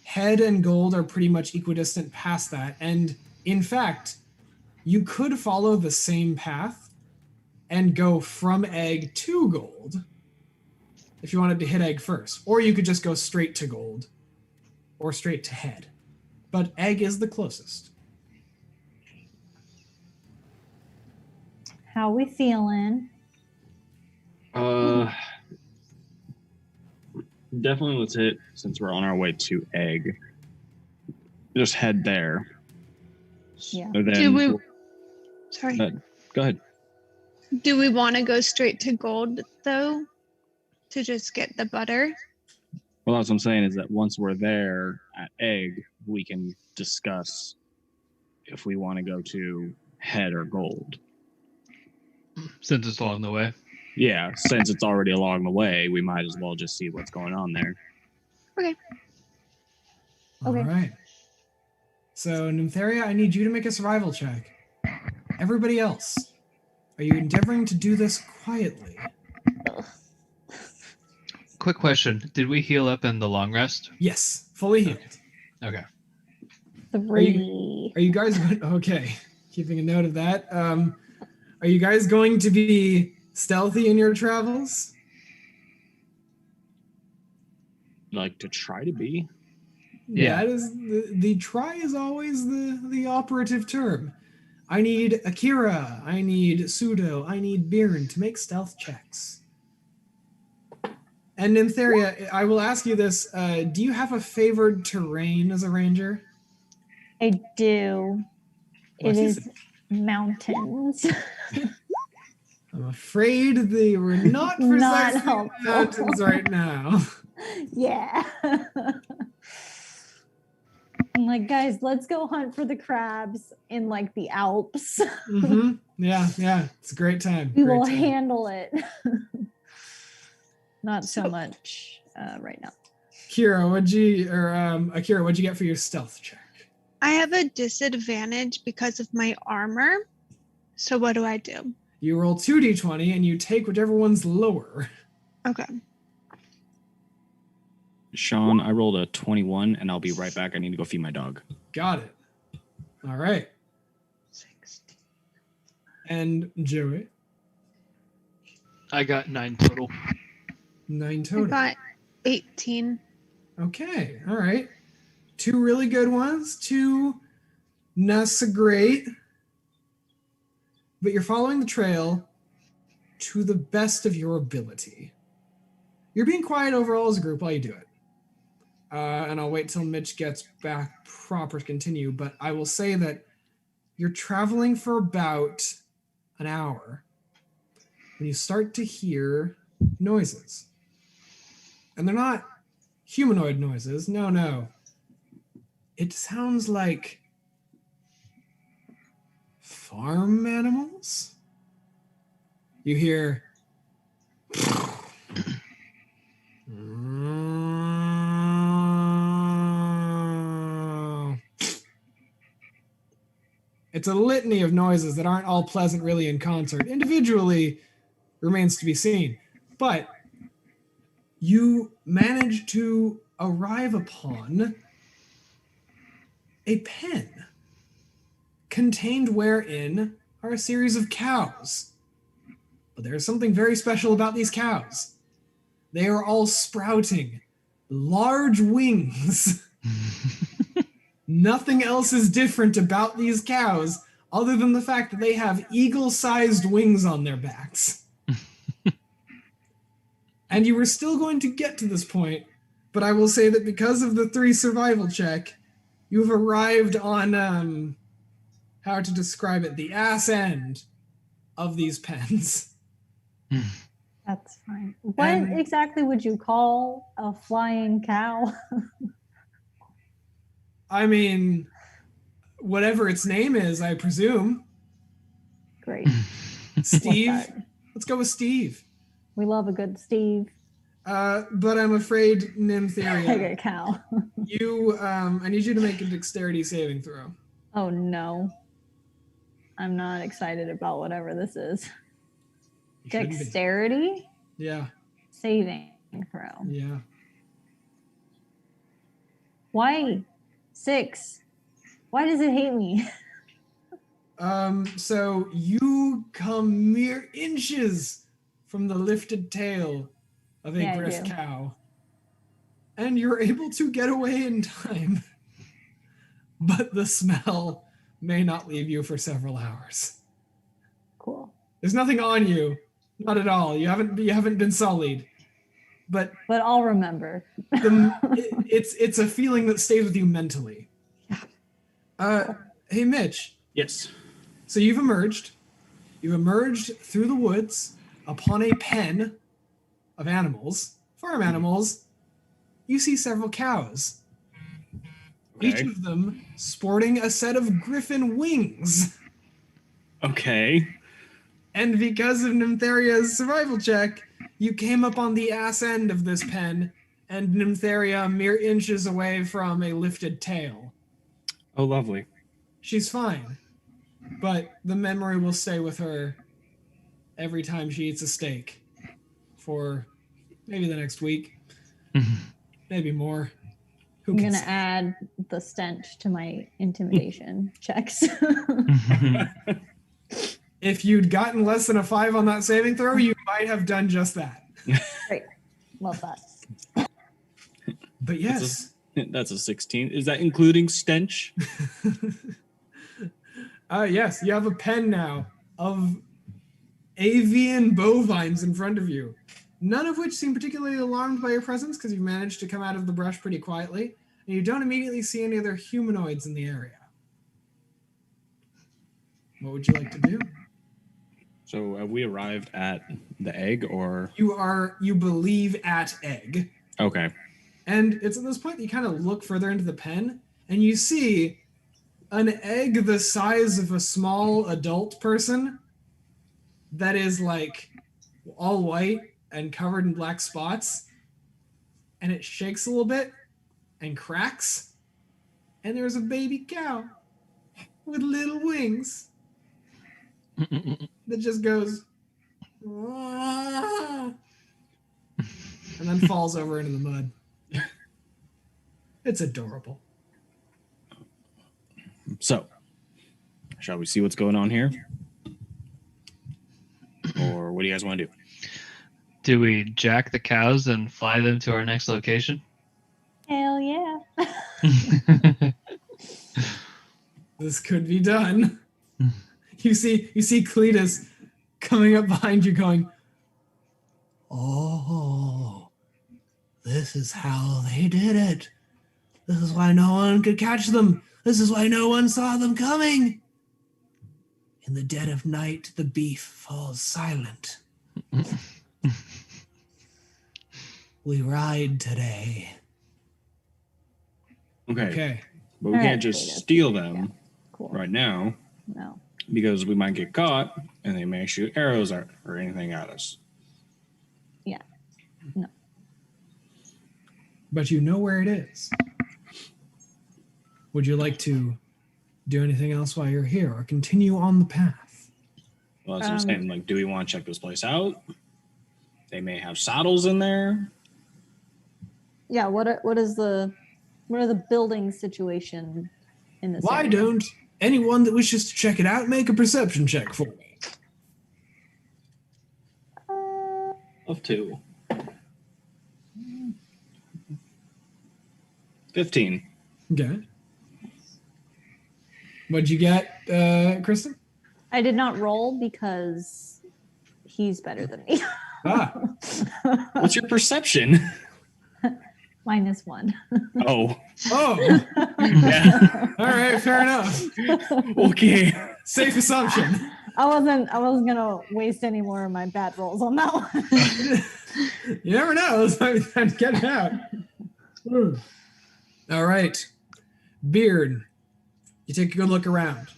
Head and gold are pretty much equidistant past that. And in fact, you could follow the same path and go from egg to gold if you wanted to hit egg first. Or you could just go straight to gold or straight to head. But egg is the closest. How we feeling? Definitely let's hit, since we're on our way to egg. Just head there. Yeah. And then, Do we? Sorry. Go ahead. Do we want to go straight to gold though, to just get the butter? Well, that's what I'm saying is that once we're there at egg, we can discuss if we want to go to head or gold. Since it's along the way. Yeah, since it's already along the way, we might as well just see what's going on there. Okay. Okay. All right. So, Nympharia, I need you to make a survival check. Everybody else, are you endeavoring to do this quietly? Quick question. Did we heal up in the long rest? Yes, fully healed. Okay. 3. Are you guys okay? Keeping a note of that. Are you guys going to be stealthy in your travels? Like to try to be. Yeah. That is the try is always the operative term. I need Akira, I need Pseudo, I need Byrne to make stealth checks. And Nympharia, I will ask you this: do you have a favored terrain as a ranger? I do. What It is is mountains. I'm afraid they were not for Not sexy helpful. mountains right now. Yeah. I'm like, guys, let's go hunt for the crabs in like the Alps. Mm-hmm. Yeah, it's a great time. We Great will time. handle it. Not so much right now. Akira, what'd you get for your stealth check? I have a disadvantage because of my armor. So what do I do? You roll 2d20 and you take whichever one's lower. Okay. Sean, I rolled a 21 and I'll be right back. I need to go feed my dog. Got it. All right. 16. And Joey, I got 9 total. 9 I total. got 18. Okay. All right. 2 really good ones. 2 not so great. But you're following the trail to the best of your ability. You're being quiet overall as a group while you do it. And I'll wait till Mitch gets back proper to continue. But I will say that you're traveling for about an hour when you start to hear noises. And they're not humanoid noises. No. It sounds like farm animals. You hear it's a litany of noises that aren't all pleasant really in concert. Individually remains to be seen. But you manage to arrive upon a pen contained wherein are a series of cows. But there's something very special about these cows. They are all sprouting large wings. Nothing else is different about these cows other than the fact that they have eagle-sized wings on their backs. And you were still going to get to this point, but I will say that because of the 3 survival check, you've arrived on, how to describe it, the ass end of these pens. That's fine. What exactly would you call a flying cow? I mean, whatever its name is, I presume. Great. Steve? What's that? Let's go with Steve. We love a good Steve. But I'm afraid, Nymptheria, Like a cow. I need you to make a dexterity saving throw. Oh no. I'm not excited about whatever this is. You shouldn't be. Dexterity? Yeah, Saving throw. yeah. Why? 6. Why does it hate me? So you come mere inches from the lifted tail of a Yeah, I griff do. cow. And you're able to get away in time. But the smell may not leave you for several hours. Cool. There's nothing on you. Not at all. You haven't been sullied. But But I'll remember. it's a feeling that stays with you mentally. Hey Mitch, Yes. so you've emerged through the woods upon a pen of animals, farm animals. You see several cows, each Okay. of them sporting a set of griffin wings. Okay. And because of Nymtheria's survival check, you came up on the ass end of this pen, and Nymptheria mere inches away from a lifted tail. Oh, lovely. She's fine, but the memory will stay with her every time she eats a steak for maybe the next week, maybe more. Who I'm can gonna say? add the stench to my intimidation checks. If you'd gotten less than a 5 on that saving throw, you might have done just that. Great. Love that. But yes, That's a 16. Is that including stench? yes, you have a pen now of avian bovines in front of you, none of which seem particularly alarmed by your presence because you've managed to come out of the brush pretty quietly, and you don't immediately see any other humanoids in the area. What would you like to do? So have we arrived at the egg or? You believe, at egg. Okay. And it's at this point that you kind of look further into the pen, and you see an egg the size of a small adult person that is like all white and covered in black spots. And it shakes a little bit and cracks. And there's a baby cow with little wings that just goes "Ah," and then falls over into the mud. It's adorable. So, shall we see what's going on here? Or what do you guys want to do? Do we jack the cows and fly them to our next location? Hell yeah. This could be done. You see Cletus coming up behind you going, "Oh, this is how they did it. This is why no one could catch them. This is why no one saw them coming. In the dead of night, the beef falls silent. We ride today." Okay. But we All right, can't just Cletus. steal them Yeah. Cool. right now No. because we might get caught and they may shoot arrows or anything at us. Yeah. No. But you know where it is. Would you like to do anything else while you're here or continue on the path? Well, that's what I'm saying. Like, do we want to check this place out? They may have saddles in there. Yeah. What are the building situation in this Why area. don't anyone that wishes to check it out make a perception check for me? Of 2. 15. Okay. What'd you get, Kristen? I did not roll because he's better than me. Ah, What's your perception? -1. Oh. oh, Yeah. all right, fair enough. Okay. Safe assumption. I wasn't gonna waste any more of my bad rolls on that one. You never know. It's time to get it out. All right. Beard, you take a good look around.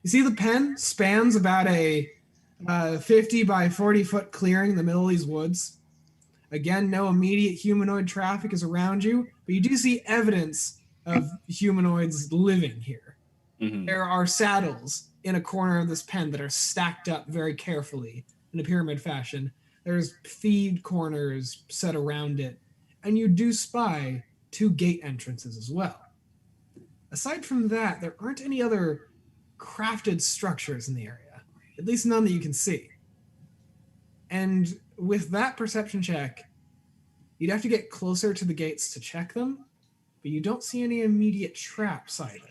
You see the pen spans about a 50 by 40 foot clearing in the middle of these woods. Again, no immediate humanoid traffic is around you, but you do see evidence of humanoids living here. Mhm. There are saddles in a corner of this pen that are stacked up very carefully in a pyramid fashion. There's feed corners set around it, and you do spy 2 gate entrances as well. Aside from that, there aren't any other crafted structures in the area, at least none that you can see. And with that perception check, you'd have to get closer to the gates to check them, but you don't see any immediate traps either.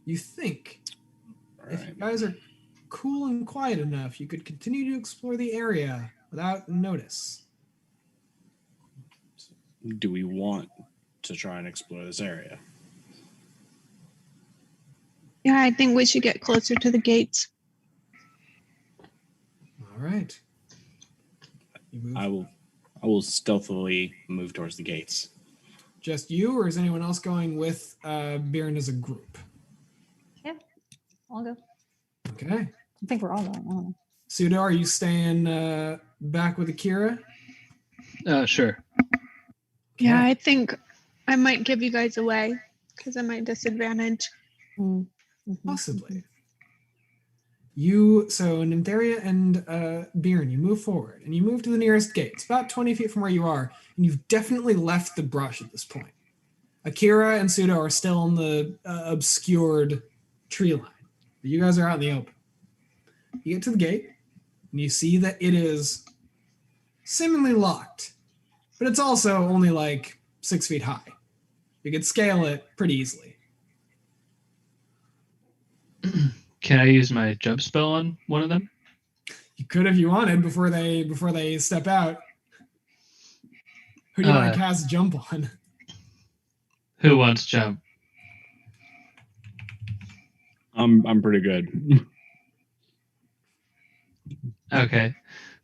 You think if you guys are cool and quiet enough, you could continue to explore the area without notice. Do we want to try and explore this area? Yeah, I think we should get closer to the gates. All right. You move. I will stealthily move towards the gates. Just you, or is anyone else going with Biren as a group? Yeah, I'll go. Okay. I think we're all going on. Pseudo, are you staying back with Akira? Sure. Yeah, Okay. I think I might give you guys away because I'm at disadvantage. Possibly. So Nympharia and Biren, you move forward, and you move to the nearest gate. It's about 20 feet from where you are, and you've definitely left the brush at this point. Akira and Pseudo are still in the obscured tree line. But you guys are out in the open. You get to the gate, and you see that it is seemingly locked, but it's also only like 6 feet high. You could scale it pretty easily. Can I use my jump spell on one of them? You could if you wanted before they step out. Who do you want to cast jump on? Who wants jump? I'm pretty good. Okay,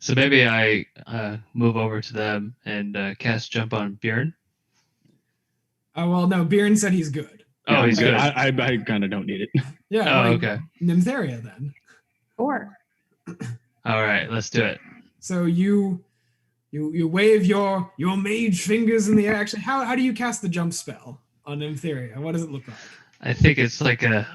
so maybe I move over to them and cast jump on Bjorn. Oh well, no. Biren said he's good. Oh, he's good. I kind of don't need it. Yeah. Oh, okay. Nympharia then. Or All right, let's do it. So you wave your mage fingers in the air. Actually, how do you cast the jump spell on Nympharia? What does it look like? I think it's like a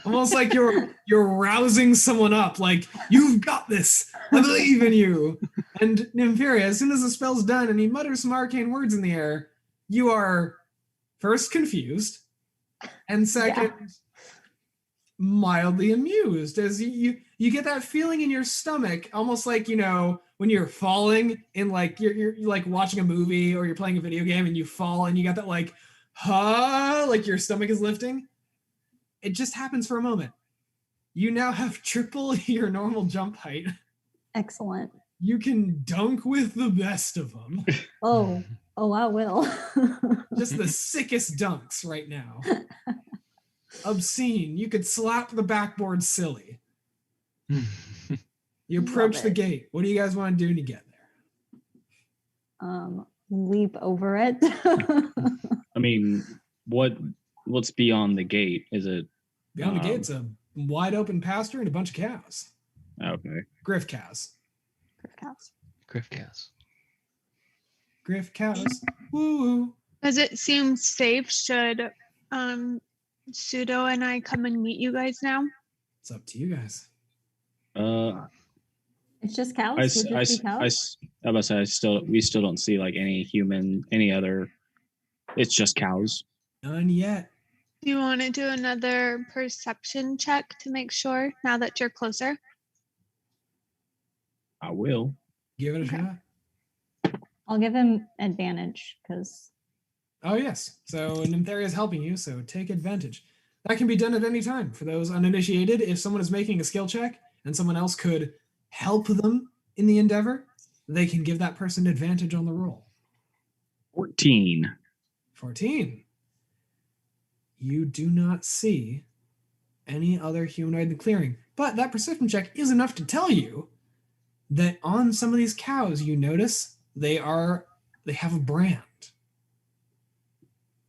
Almost like you're rousing someone up, like, you've got this, I believe in you. And Nympharia, as soon as the spell's done and he mutters some arcane words in the air, you are first confused, and second, mildly amused, as you get that feeling in your stomach, almost like, when you're falling in, like, you're like watching a movie or you're playing a video game and you fall and you got that like, like your stomach is lifting. It just happens for a moment. You now have triple your normal jump height. excellent. You can dunk with the best of them. Oh, I will. Just the sickest dunks right now. Obscene. You could slap the backboard silly. You approach Love the it. gate. What do you guys want to do to get there? Leap over it. I mean, what's beyond the gate? Is it Beyond the gate's a wide open pasture and a bunch of cows. okay? Griff cows. Griffcast. Griff cows. Woo woo. Does it seem safe? Should Pseudo and I come and meet you guys now? It's up to you guys. It's just cows. I, Would s- just I, be s- cows? I, s- I must say, we still don't see like any other. It's just cows. None yet. Do you want to do another perception check to make sure now that you're closer? I will. Give it a Okay. shot. I'll give him advantage because Oh, yes. So Nympharia is helping you, so take advantage. That can be done at any time. For those uninitiated, if someone is making a skill check and someone else could help them in the endeavor, they can give that person advantage on the roll. 14. 14. You do not see any other humanoid in the clearing, but that perception check is enough to tell you that on some of these cows, you notice they have a brand.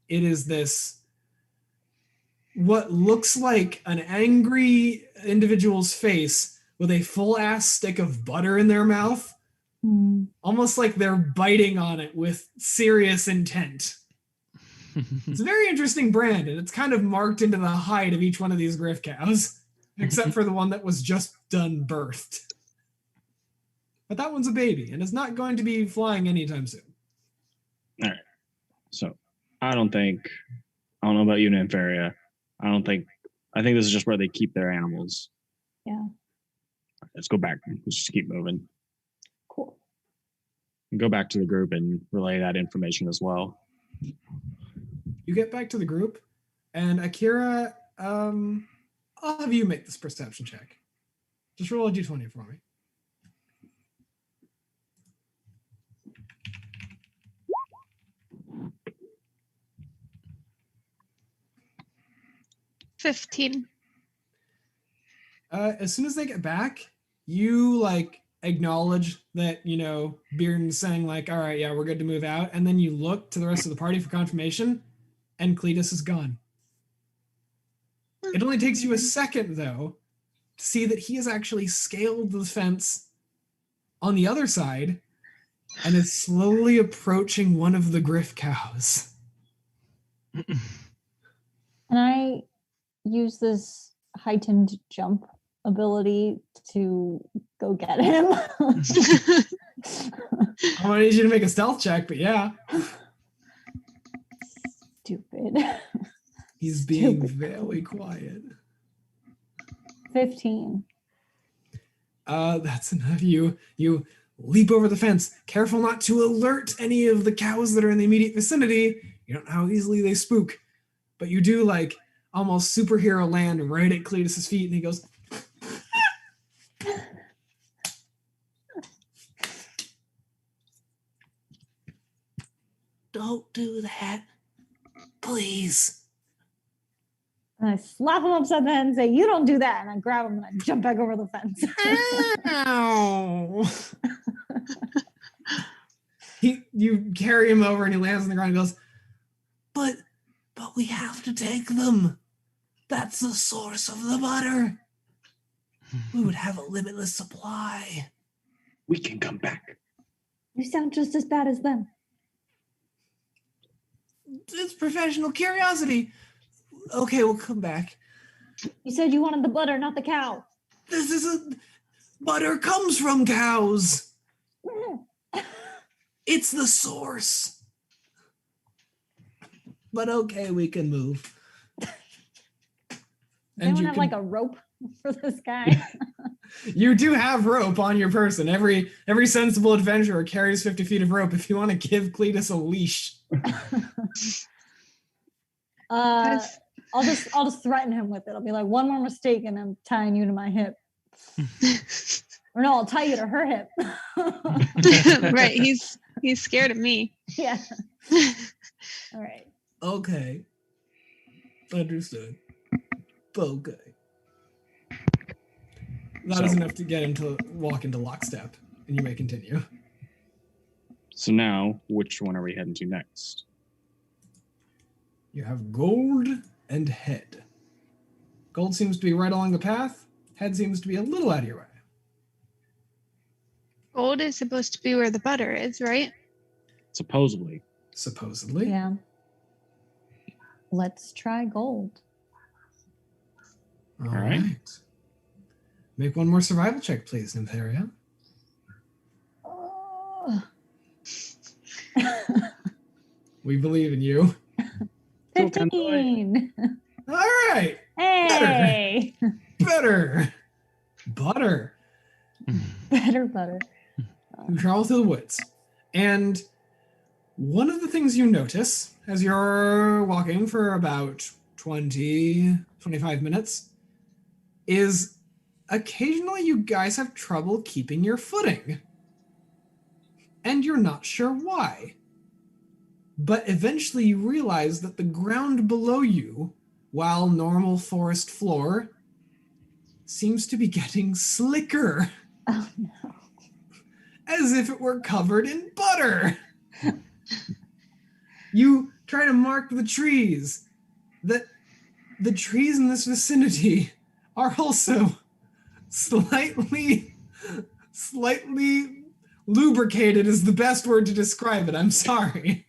It is this what looks like an angry individual's face with a full ass stick of butter in their mouth, almost like they're biting on it with serious intent. It's a very interesting brand, and it's kind of marked into the hide of each one of these griff cows, except for the one that was just done birthed. But that one's a baby, and is not going to be flying anytime soon. All right. So I don't know about you, Nympharia. I think this is just where they keep their animals. Yeah. Let's go back. Let's just keep moving. Cool. And go back to the group and relay that information as well. You get back to the group, and Akira, I'll have you make this perception check. Just roll a d20 for me. $15. As soon as they get back, you acknowledge that, Bearden's saying all right, yeah, we're good to move out. And then you look to the rest of the party for confirmation, and Cletus is gone. It only takes you a second, though, to see that he has actually scaled the fence on the other side and is slowly approaching one of the griff cows. Can I use this heightened jump ability to go get him? I'm gonna need you to make a stealth check, but yeah. Stupid. He's being very quiet. 15. That's enough. You leap over the fence, careful not to alert any of the cows that are in the immediate vicinity. You don't know how easily they spook, but you do almost superhero land right at Cletus's feet, and he goes, "Don't do that, please." And I slap him upside the head and say, "You don't do that." And I grab him and I jump back over the fence. Ow. You carry him over and he lands on the ground and goes, But we have to take them. That's the source of the butter. We would have a limitless supply. We can come back. You sound just as bad as them. It's professional curiosity. Okay, we'll come back. You said you wanted the butter, not the cow. Butter comes from cows. It's the source. But okay, we can move. Does anyone have a rope for this guy? You do have rope on your person. Every sensible adventurer carries 50 feet of rope if you want to give Cletus a leash. I'll just threaten him with it. I'll be like, one more mistake and I'm tying you to my hip. Or no, I'll tie you to her hip. Right, he's scared of me. Yeah. All right. Okay. Understood. Okay. That is enough to get him to walk into lockstep, and you may continue. So now, which one are we heading to next? You have Gold and Head. Gold seems to be right along the path. Head seems to be a little out of your way. Gold is supposed to be where the butter is, right? Supposedly. Supposedly. Yeah. Let's try gold. All right. Make one more survival check, please, Nympharia. We believe in you. 15. All right. Hey. Better. Butter. Better. You travel through the woods. And one of the things you notice as you're walking for about 20, 25 minutes is occasionally you guys have trouble keeping your footing. And you're not sure why. But eventually you realize that the ground below you, while normal forest floor, seems to be getting slicker. Oh no. As if it were covered in butter. You try to mark the trees. That the trees in this vicinity are also slightly lubricated is the best word to describe it. I'm sorry.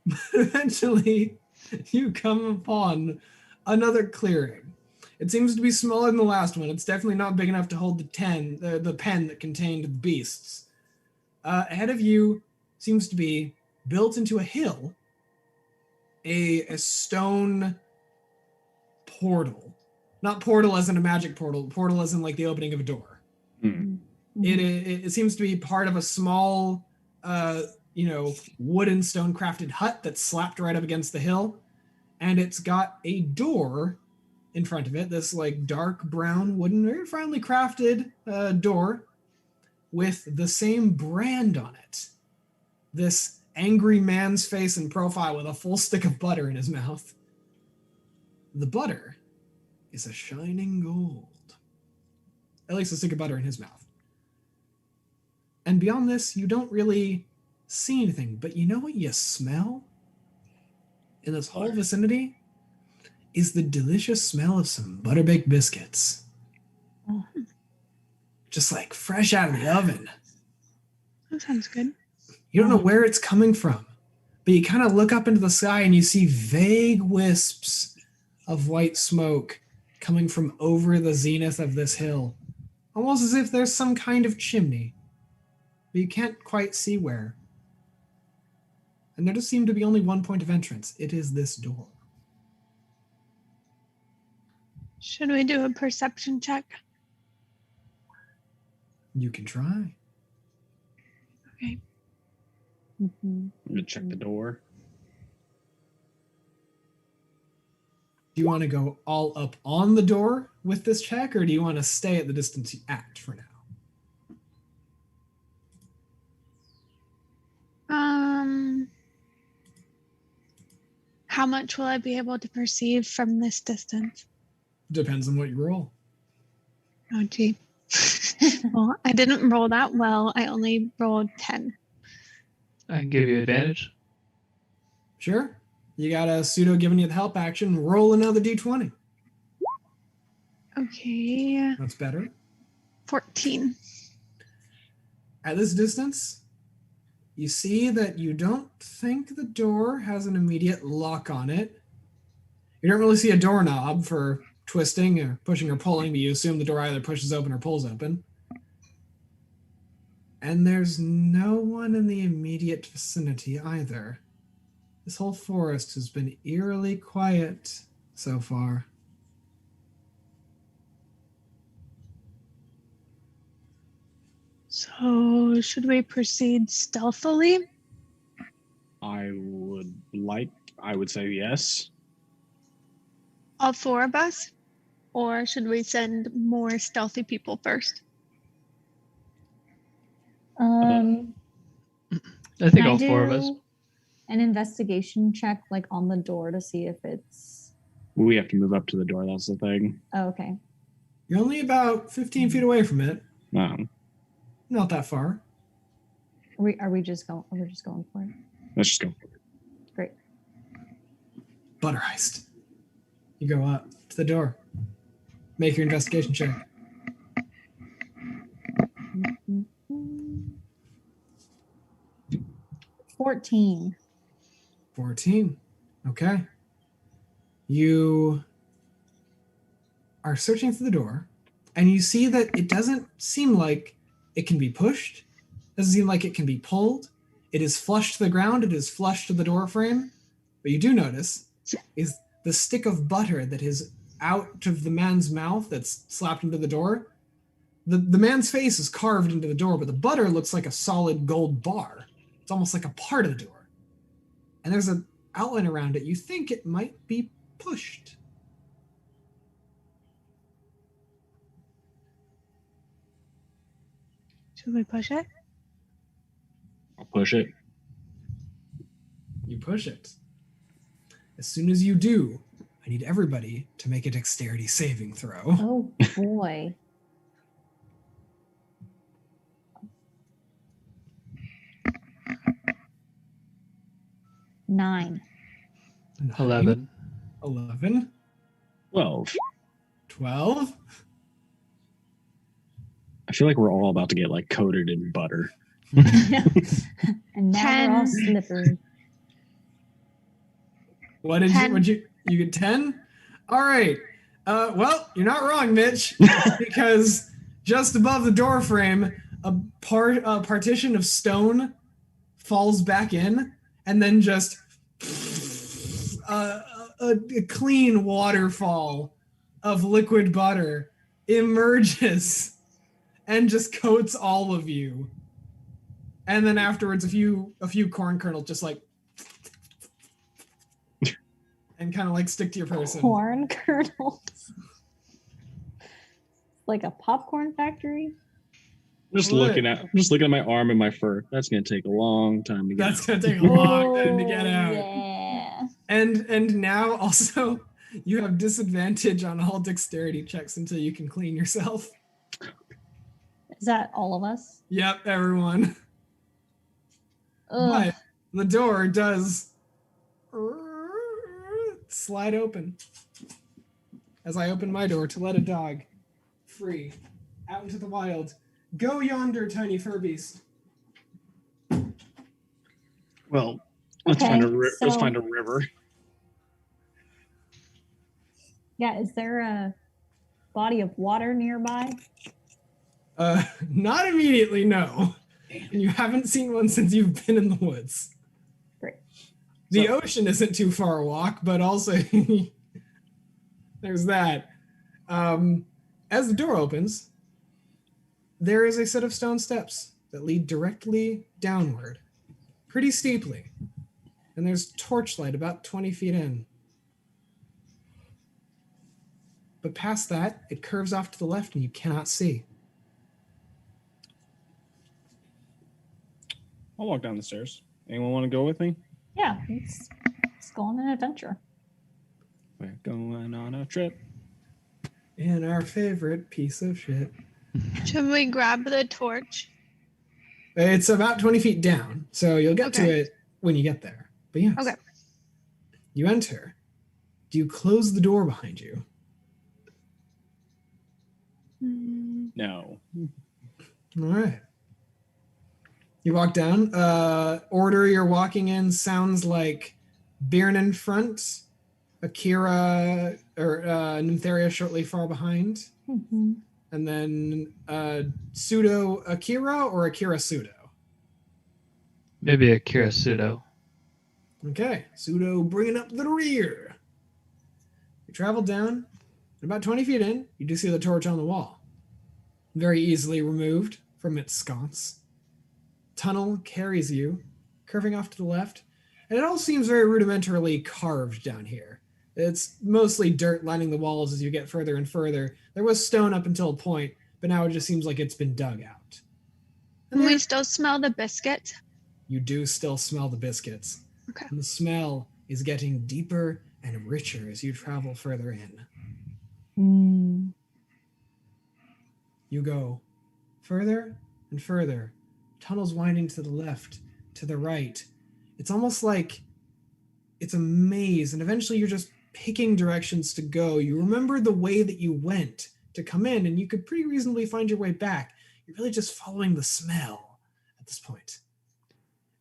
But eventually, you come upon another clearing. It seems to be smaller than the last one. It's definitely not big enough to hold the pen that contained the beasts. Ahead of you seems to be built into a hill, a stone portal. Not portal as in a magic portal as in like the opening of a door. It seems to be part of a small, wood and stone crafted hut that's slapped right up against the hill. And it's got a door in front of it, this like dark brown wooden, very finely crafted door with the same brand on it. This angry man's face and profile with a full stick of butter in his mouth. The butter is a shining gold. At least a stick of butter in his mouth. And beyond this, you don't really see anything, but you know what you smell? In this whole vicinity is the delicious smell of some butter-baked biscuits. Oh. Just like fresh out of the oven. That sounds good. You don't know where it's coming from, but you kind of look up into the sky and you see vague wisps of white smoke coming from over the zenith of this hill. Almost as if there's some kind of chimney, but you can't quite see where. And there does seem to be only one point of entrance. It is this door. Should we do a perception check? You can try. Okay. I'm gonna check the door. Do you want to go all up on the door with this check, or do you want to stay at the distance you at for now? How much will I be able to perceive from this distance? Depends on what you roll. Oh, gee. Well, I didn't roll that well. I only rolled 10. I can give you advantage. Sure. You got a pseudo giving you the help action. Roll another d20. Okay. That's better. 14. At this distance, you see that you don't think the door has an immediate lock on it. You don't really see a doorknob for twisting or pushing or pulling, but you assume the door either pushes open or pulls open. And there's no one in the immediate vicinity either. This whole forest has been eerily quiet so far. So, should we proceed stealthily? I would say yes. All four of us? Or should we send more stealthy people first? I think Can I all four of us. do an investigation check like on the door to see if it's We have to move up to the door, that's the thing. okay. You're only about 15 feet away from it. Not that far. Are we just going for it? Let's just go. Great. Butter heist. You go up to the door. Make your investigation check. 14. 14. Okay. You are searching through the door, and you see that it doesn't seem like it can be pushed Doesn't seem like it can be pulled. It is flush to the ground. It is flush to the door frame. But you do notice is the stick of butter that is out of the man's mouth that's slapped into the door. The man's face is carved into the door, but the butter looks like a solid gold bar. It's almost like a part of the door. And there's an outline around it. You think it might be pushed. Should we push it? I'll push it. You push it. As soon as you do, I need everybody to make a dexterity saving throw. Oh boy. 9. 11. 11. 12. 12. I feel like we're all about to get like coated in butter. And now we're all 10. slippery. What did 10. you get 10? All right. Well, you're not wrong, Mitch, because just above the door frame, a partition of stone falls back in, and then just a clean waterfall of liquid butter emerges and just coats all of you. And then afterwards, a few corn kernels just like and kind of like stick to your person. Corn kernels. Like a popcorn factory. Just looking at my arm and my fur. That's gonna take a long time to get. That's gonna take a long time to get out. Yeah. And now also you have disadvantage on all dexterity checks until you can clean yourself. Is that all of us? Yep, everyone. Ugh. But the door does slide open as I open my door to let a dog free out into the wild. Go yonder, tiny fur beast. Well, Okay, let's so- find a river. Yeah, is there a body of water nearby? Not immediately, no. You haven't seen one since you've been in the woods. Great. The ocean isn't too far a walk, but also there's that. As the door opens, there is a set of stone steps that lead directly downward, pretty steeply. And there's torchlight about 20 feet in. But past that, it curves off to the left and you cannot see. I'll walk down the stairs. Anyone want to go with me? Yeah, let's go on an adventure. We're going on a trip. And our favorite piece of shit. Should we grab the torch? It's about 20 feet down, so you'll get to Okay. it when you get there. But yes. Okay. You enter. Do you close the door behind you? No. All right. You walk down. Order you're walking in sounds like Byrne in front, Akira or Nympharia shortly far behind, Mm-hmm. and then Pseudo Akira or Akira Pseudo. Maybe a Kirasudo. Okay, Pseudo bringing up the rear. You travel down, and about 20 feet in, you do see the torch on the wall. Very easily removed from its sconce. Tunnel carries you, curving off to the left, and it all seems very rudimentarily carved down here. It's mostly dirt lining the walls as you get further and further. There was stone up until a point, but now it just seems like it's been dug out. And Can we there- still smell the biscuit? you do still smell the biscuits. Okay. And the smell is getting deeper and richer as you travel further in. Mm. You go further and further, tunnels winding to the left, to the right. It's almost like it's a maze, and eventually you're just picking directions to go. You remember the way that you went to come in, and you could pretty reasonably find your way back. You're really just following the smell at this point.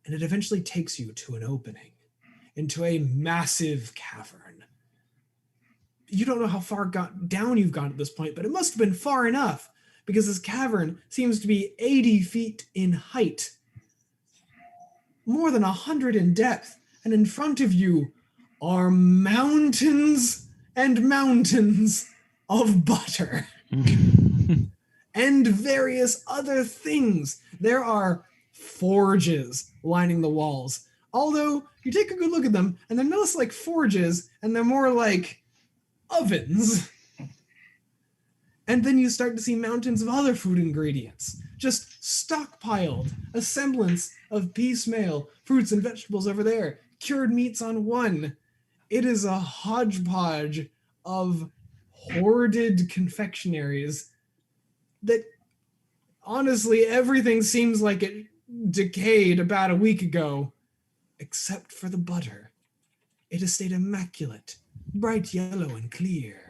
And it eventually takes you to an opening, into a massive cavern. You don't know how far down you've gone at this point, but it must have been far enough, because this cavern seems to be 80 feet in height, more than 100 in depth, and in front of you are mountains and mountains of butter and various other things. There are forges lining the walls. Although you take a good look at them and they're not like forges and they're more like ovens. And then you start to see mountains of other food ingredients, just stockpiled, a semblance of piecemeal, fruits and vegetables over there, cured meats on one. It is a hodgepodge of hoarded confectionaries that honestly everything seems like it decayed about a week ago, except for the butter. It has stayed immaculate, bright yellow and clear.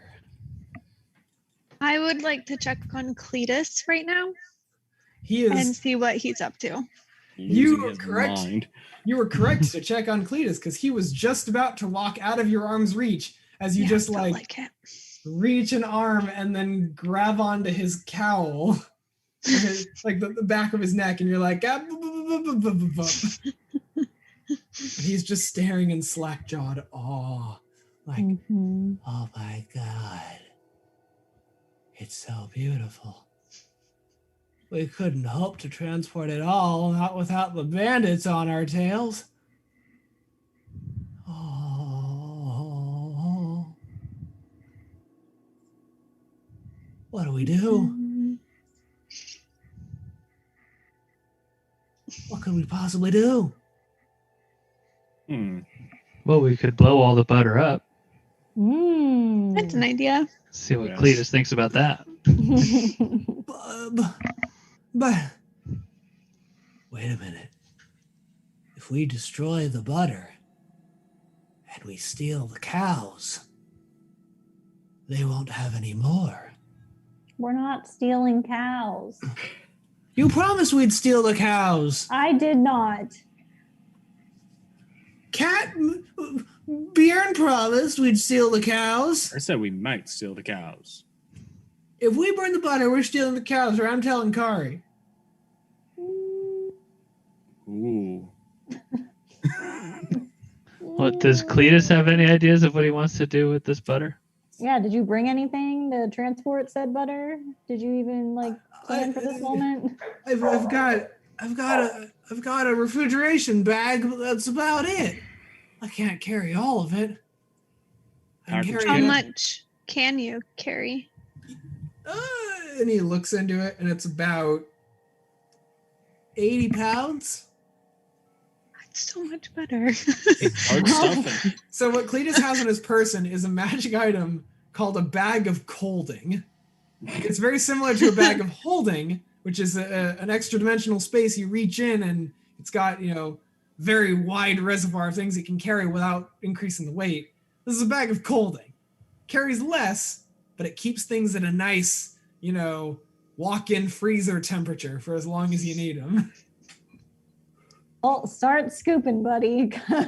I would like to check on Cletus right now He and is. see what he's up to. You Losing were his correct. mind. You were correct to check on Cletus because he was just about to walk out of your arm's reach as you just felt like it. reach an arm and then grab onto his cowl, like the back of his neck, and you're like, ah, he's just staring in slack-jawed awe, like, oh my god, it's so beautiful. We couldn't hope to transport it all, not without the bandits on our tails. Oh. What do we do? What could we possibly do? Well, we could blow all the butter up. That's an idea. See what Yes. Cletus thinks about that. But wait a minute. If we destroy the butter and we steal the cows, they won't have any more. We're not stealing cows. You promised we'd steal the cows. I did not. Bjorn promised we'd steal the cows. I said we might steal the cows. If we burn the butter, we're stealing the cows, or I'm telling Kari. Ooh. What, does Cletus have any ideas of what he wants to do with this butter? Yeah, did you bring anything to transport said butter? Did you even like plan for this moment? I've got a refrigeration bag, but that's about it. I can't carry all of it. I can carry How it. much can you carry? And he looks into it, and it's about 80 pounds. That's so much butter. It's hard stuffing. So what Cletus has on his person is a magic item called a bag of colding. It's very similar to a bag of holding, which is an extra dimensional space you reach in, and it's got, very wide reservoir of things it can carry without increasing the weight. This is a bag of colding. Carries less, but it keeps things at a nice, walk-in freezer temperature for as long as you need them. Well, start scooping, buddy, because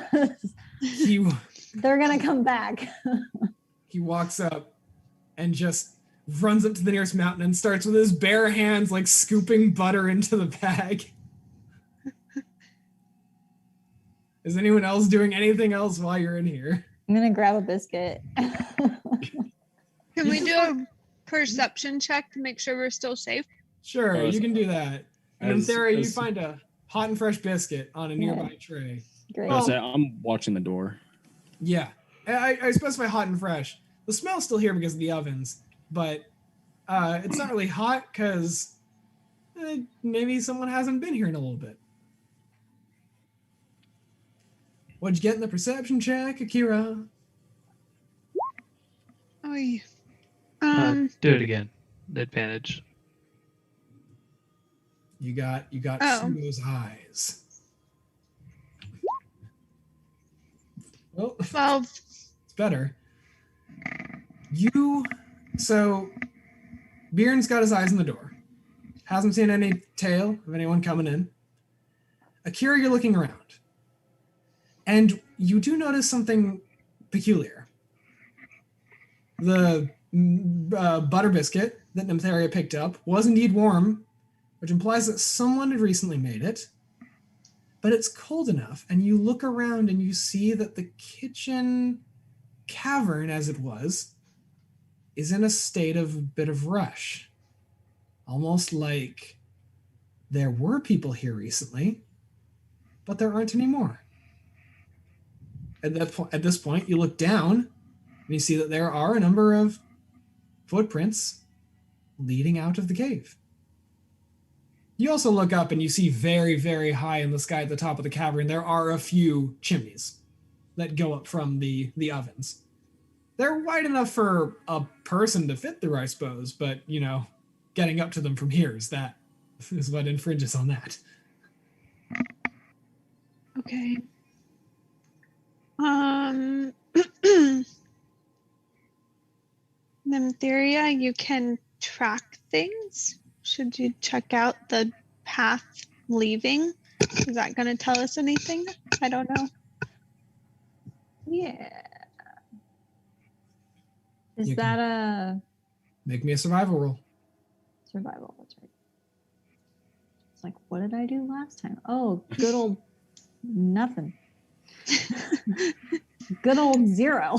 they're gonna come back. He walks up and just runs up to the nearest mountain and starts with his bare hands, like scooping butter into the bag. Is anyone else doing anything else while you're in here? I'm gonna grab a biscuit. Can we do a perception check to make sure we're still safe? Sure, you can do that. And in theory, you as- find a hot and fresh biscuit on a nearby tray. Great. I'm watching the door. Yeah, I specify hot and fresh. The smell's still here because of the ovens, but it's not really hot because maybe someone hasn't been here in a little bit. What'd you get in the perception check, Akira? Oh, yeah. Do it again. Advantage. You got Oh. Sudo's eyes. Well, 12. it's better. So Bjorn's got his eyes on the door. Hasn't seen any tail of anyone coming in. Akira, you're looking around. And you do notice something peculiar. The butter biscuit that Nympharia picked up was indeed warm, which implies that someone had recently made it. But it's cold enough, and you look around and you see that the kitchen cavern, as it was, is in a state of a bit of rush. Almost like there were people here recently, but there aren't anymore. At this point, you look down and you see that there are a number of footprints leading out of the cave. You also look up and you see very, very high in the sky at the top of the cavern, there are a few chimneys that go up from the ovens. They're wide enough for a person to fit through, I suppose, but, you know, getting up to them from here is what infringes on that. Okay. Nympharia, you can track things. Should you check out the path leaving? Is that going to tell us anything? I don't know. Yeah. Is You that a Make me a survival roll. survival? That's right. It's like, what did I do last time? Oh, good old nothing. Good old 0.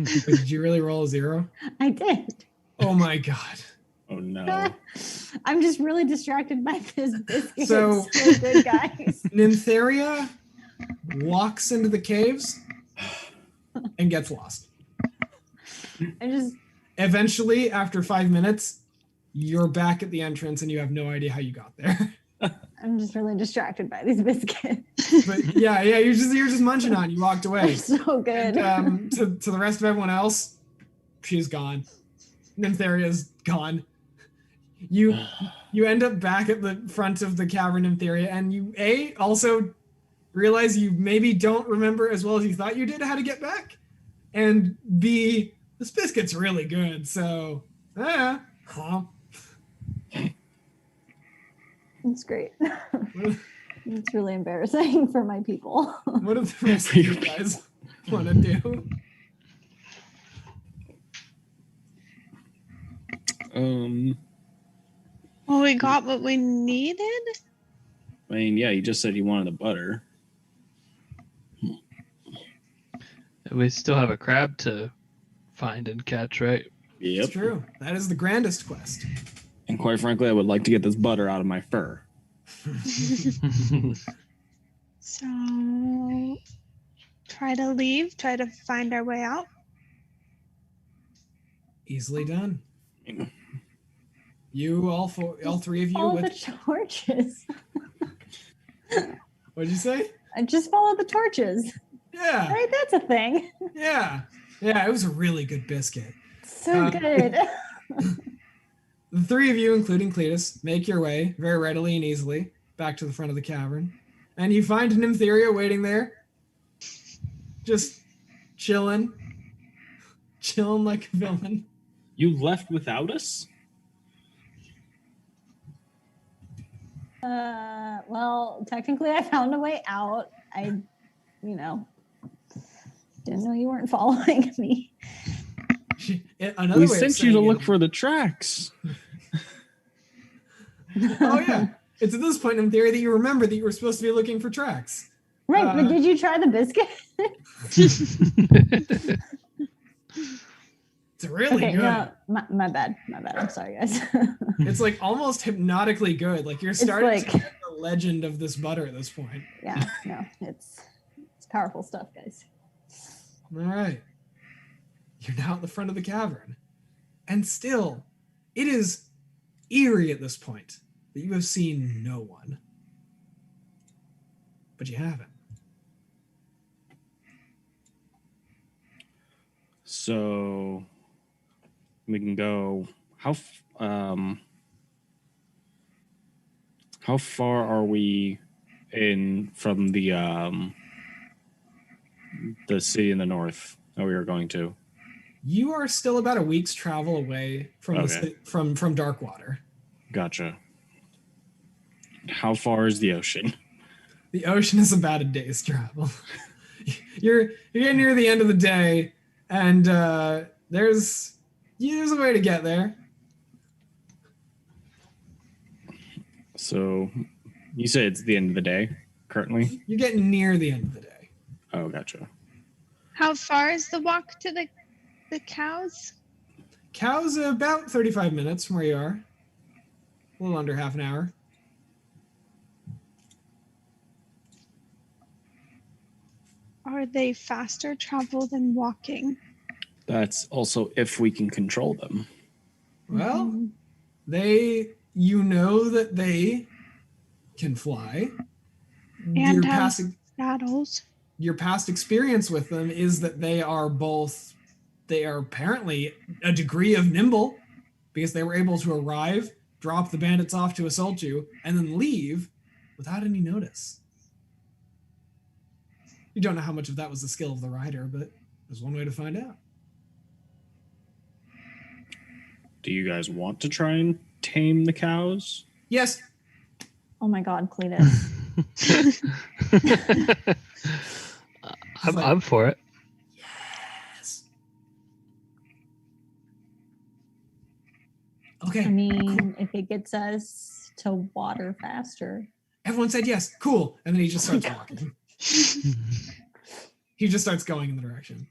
Did you really roll a 0? I did. Oh my god. Oh no. I'm just really distracted by this biscuit. So- So good, guys. Nympharia walks into the caves and gets lost. I just Eventually, after 5 minutes, you're back at the entrance and you have no idea how you got there. I'm just really distracted by these biscuits. But yeah, you're just munching on. You walked away. They're so good. And, to the rest of everyone else, she's gone. Nympharia's gone. You end up back at the front of the cavern, Nympharia, and you also realize you maybe don't remember as well as you thought you did how to get back, and B, this biscuit's really good. So, It's great. It's really embarrassing for my people. what do the rest of you guys want to do? Well, we got what we needed. I mean, yeah, you just said you wanted the butter. We still have a crab to find and catch, right? Yep. It's true. That is the grandest quest. And quite frankly, I would like to get this butter out of my fur. So, try to leave, try to find our way out. Easily done. You all three of you Follow the with torches. what'd you say? I just follow the torches. Yeah. Right, that's a thing. Yeah. Yeah, it was a really good biscuit. So good. The three of you, including Cletus, make your way very readily and easily back to the front of the cavern. And you find Nympharia waiting there. Just chilling. Chilling like a villain. You left without us? Well, technically I found a way out. I, didn't know you weren't following me. Another We way of sent you to saying look it- for the tracks. Oh, yeah. It's at this point in theory that you remember that you were supposed to be looking for tracks. Right, but did you try the biscuit? It's really Okay, good. no, my bad. I'm sorry, guys. It's like almost hypnotically good. Like you're starting like- to get the legend of this butter at this point. Yeah, no, it's powerful stuff, guys. All right. You're now at the front of the cavern. And still, it is eerie at this point that you have seen no one. But you haven't. So we can go. How far are we in from the city in the north that we are going to? You are still about a week's travel away from Okay. from Darkwater. Gotcha. How far is the ocean? The ocean is about a day's travel. You're getting near the end of the day, and there's Yeah, there's a way to get there. So, you say it's the end of the day currently? You're getting near the end of the day. Oh, gotcha. How far is the walk to the cows? Cows about 35 minutes from where you are. A little under half an hour. Are they faster travel than walking? That's also if we can control them. Well, Mhm. you know that they can fly. And have saddles. Your past experience with them is that they are apparently a degree of nimble because they were able to arrive, drop the bandits off to assault you, and then leave without any notice. You don't know how much of that was the skill of the rider, but there's one way to find out. Do you guys want to try and tame the cows? Yes. Oh my God, Cletus. I'm for it. Yes. Okay. I mean, cool. if it gets us to water faster. Everyone said yes. Cool. And then he just starts walking. He just starts going in the direction.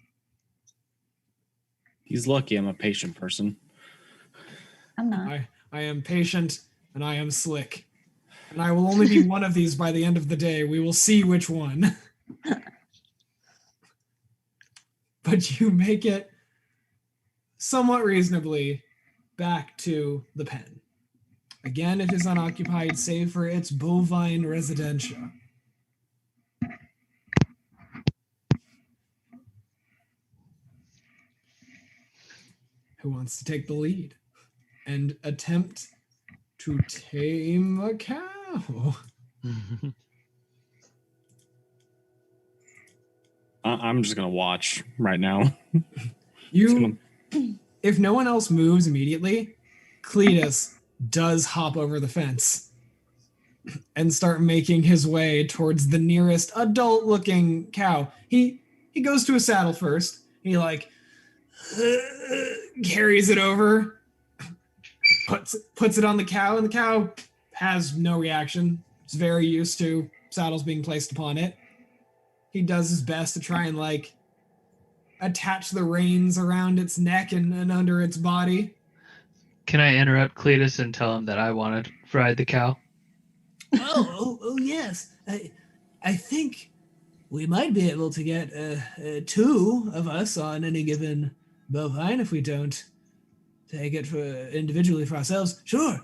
He's lucky I'm a patient person. I'm not. I am patient and I am slick. And I will only be one of these by the end of the day. We will see which one. But you make it somewhat reasonably back to the pen. Again, it is unoccupied save for its bovine residentia. Who wants to take the lead and attempt to tame a cow? I'm just going to watch right now. If no one else moves immediately, Cletus does hop over the fence and start making his way towards the nearest adult-looking cow. He goes to a saddle first. He carries it over, puts it on the cow, and the cow has no reaction. It's very used to saddles being placed upon it. He does his best to try and attach the reins around its neck and under its body. Can I interrupt Cletus and tell him that I want to ride the cow? Oh yes. I think we might be able to get two of us on any given bovine if we don't take it individually for ourselves. Sure.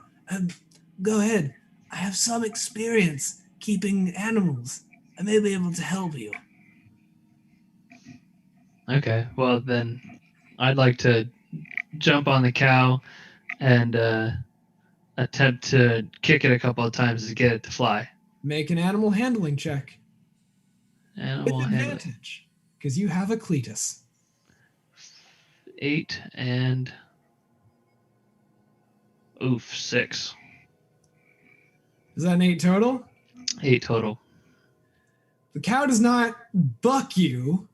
Go ahead. I have some experience keeping animals. I may be able to help you. Okay, well then I'd like to jump on the cow and attempt to kick it a couple of times to get it to fly. Make an animal handling check. Animal with handling. advantage, because you have a Cletus. 8 and 6. Is that an 8 total? 8 total. The cow does not buck you,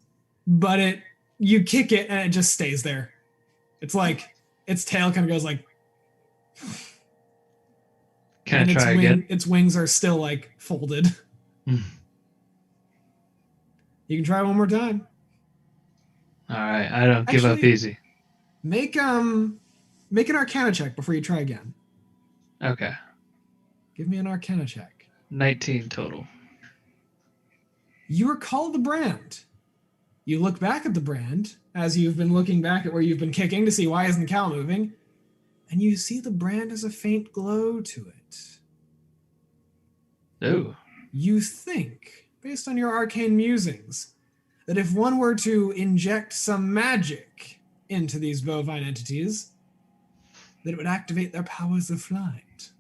but you kick it and it just stays there. It's like its tail kind of goes like. Can I try again? Its wings are still folded. You can try one more time. All right, I don't give up easy. Make an Arcana check before you try again. Okay. Give me an Arcana check. 19 total. You recall the brand. You look back at the brand as you've been looking back at where you've been kicking to see why isn't the cow moving, and you see the brand has a faint glow to it. Oh. You think, based on your arcane musings, that if one were to inject some magic into these bovine entities, that it would activate their powers of flight.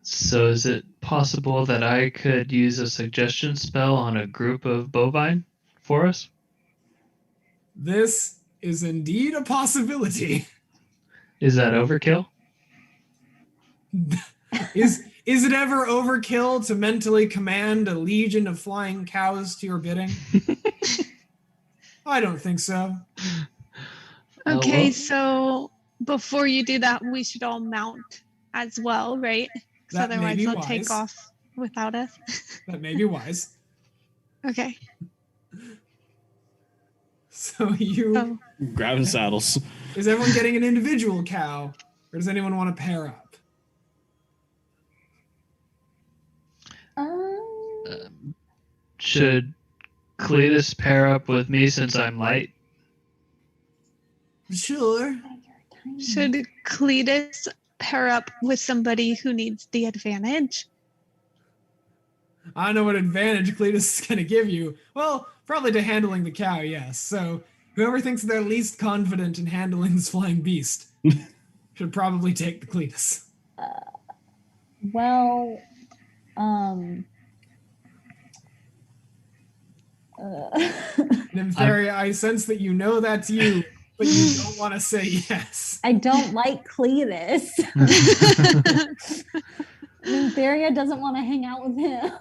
So is it possible that I could use a suggestion spell on a group of bovine for us? This is indeed a possibility. Is that overkill? Is it ever overkill to mentally command a legion of flying cows to your bidding? I don't think so. Okay, well- so before you do that, we should all mount as well, right? Because That may otherwise be they'll wise. take off without us. That may be wise. Okay. So you Oh, Grab saddles. is everyone getting an individual cow, or does anyone want to pair up? Should Cletus pair up with me since I'm light? Sure. should Cletus pair up with somebody who needs the advantage? I don't know what advantage Cletus is going to give you. Well, probably to handling the cow, yes. So whoever thinks they're least confident in handling this flying beast should probably take the Cletus. Well, Nympharia, I sense that you know that's you, but you don't want to say yes. I don't like Cletus. Nympharia doesn't want to hang out with him.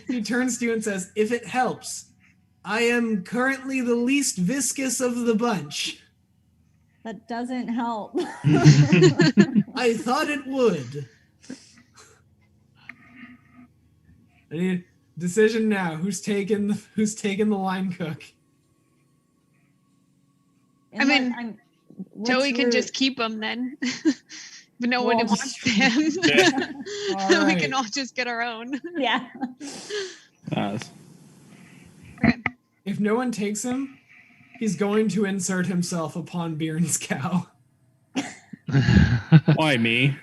He turns to you and says, if it helps, I am currently the least viscous of the bunch. That doesn't help. I thought it would. I need a decision now. Who's taking the line cook? I mean, what's Joey can your- just keep him then. But no Well, one wants him. All We right. can all just get our own. Yeah. If no one takes him, he's going to insert himself upon Bjorn's cow. Why me?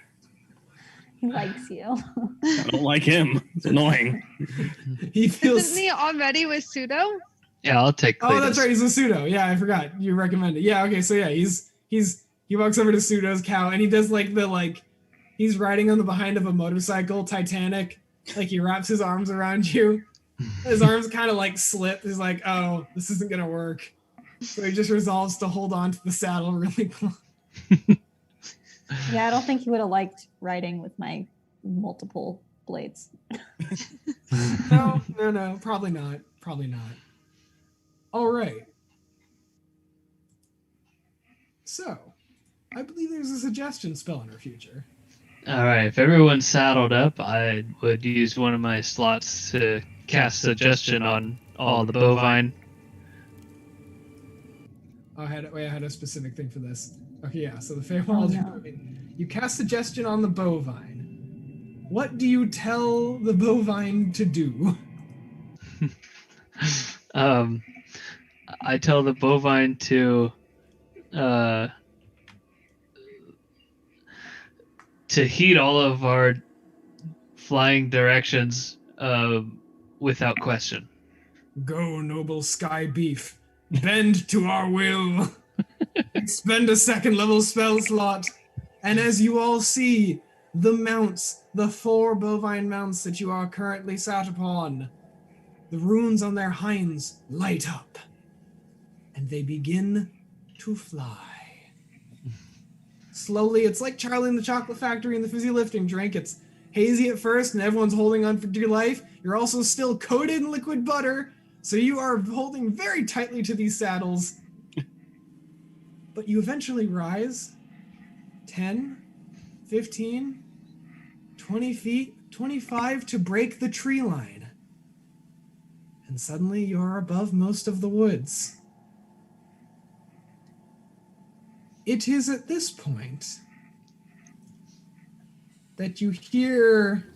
He likes you. I don't like him. It's annoying. He feels. Isn't he already with Pseudo? Yeah, I'll take Cletus. Oh, that's right. He's a pseudo. Yeah, I forgot. You recommended. Yeah. Okay. So yeah, he walks over to Pseudo's cow and he does he's riding on the behind of a motorcycle, Titanic. Like he wraps his arms around you. His arms kind of like slip. He's like, oh, this isn't gonna work. So he just resolves to hold on to the saddle really close. Yeah, I don't think he would have liked riding with my multiple blades. No, probably not. All right. So, I believe there's a suggestion spell in our future. All right, if everyone's saddled up, I would use one of my slots to cast suggestion on all the bovine. I had a specific thing for this. Okay, yeah. So the Feywild, no. you cast suggestion on the bovine. What do you tell the bovine to do? I tell the bovine to heed all of our flying directions without question. Go, noble sky beef. Bend to our will. Expend a second level spell slot. And as you all see, the mounts, the 4 bovine mounts that you are currently sat upon, the runes on their hinds light up. And they begin to fly. Slowly, it's like Charlie in the Chocolate Factory and the fizzy lifting drink. It's hazy at first and everyone's holding on for dear life. You're also still coated in liquid butter, so you are holding very tightly to these saddles. But you eventually rise 10, 15, 20 feet, 25 to break the tree line. And suddenly you are above most of the woods. It is at this point that you hear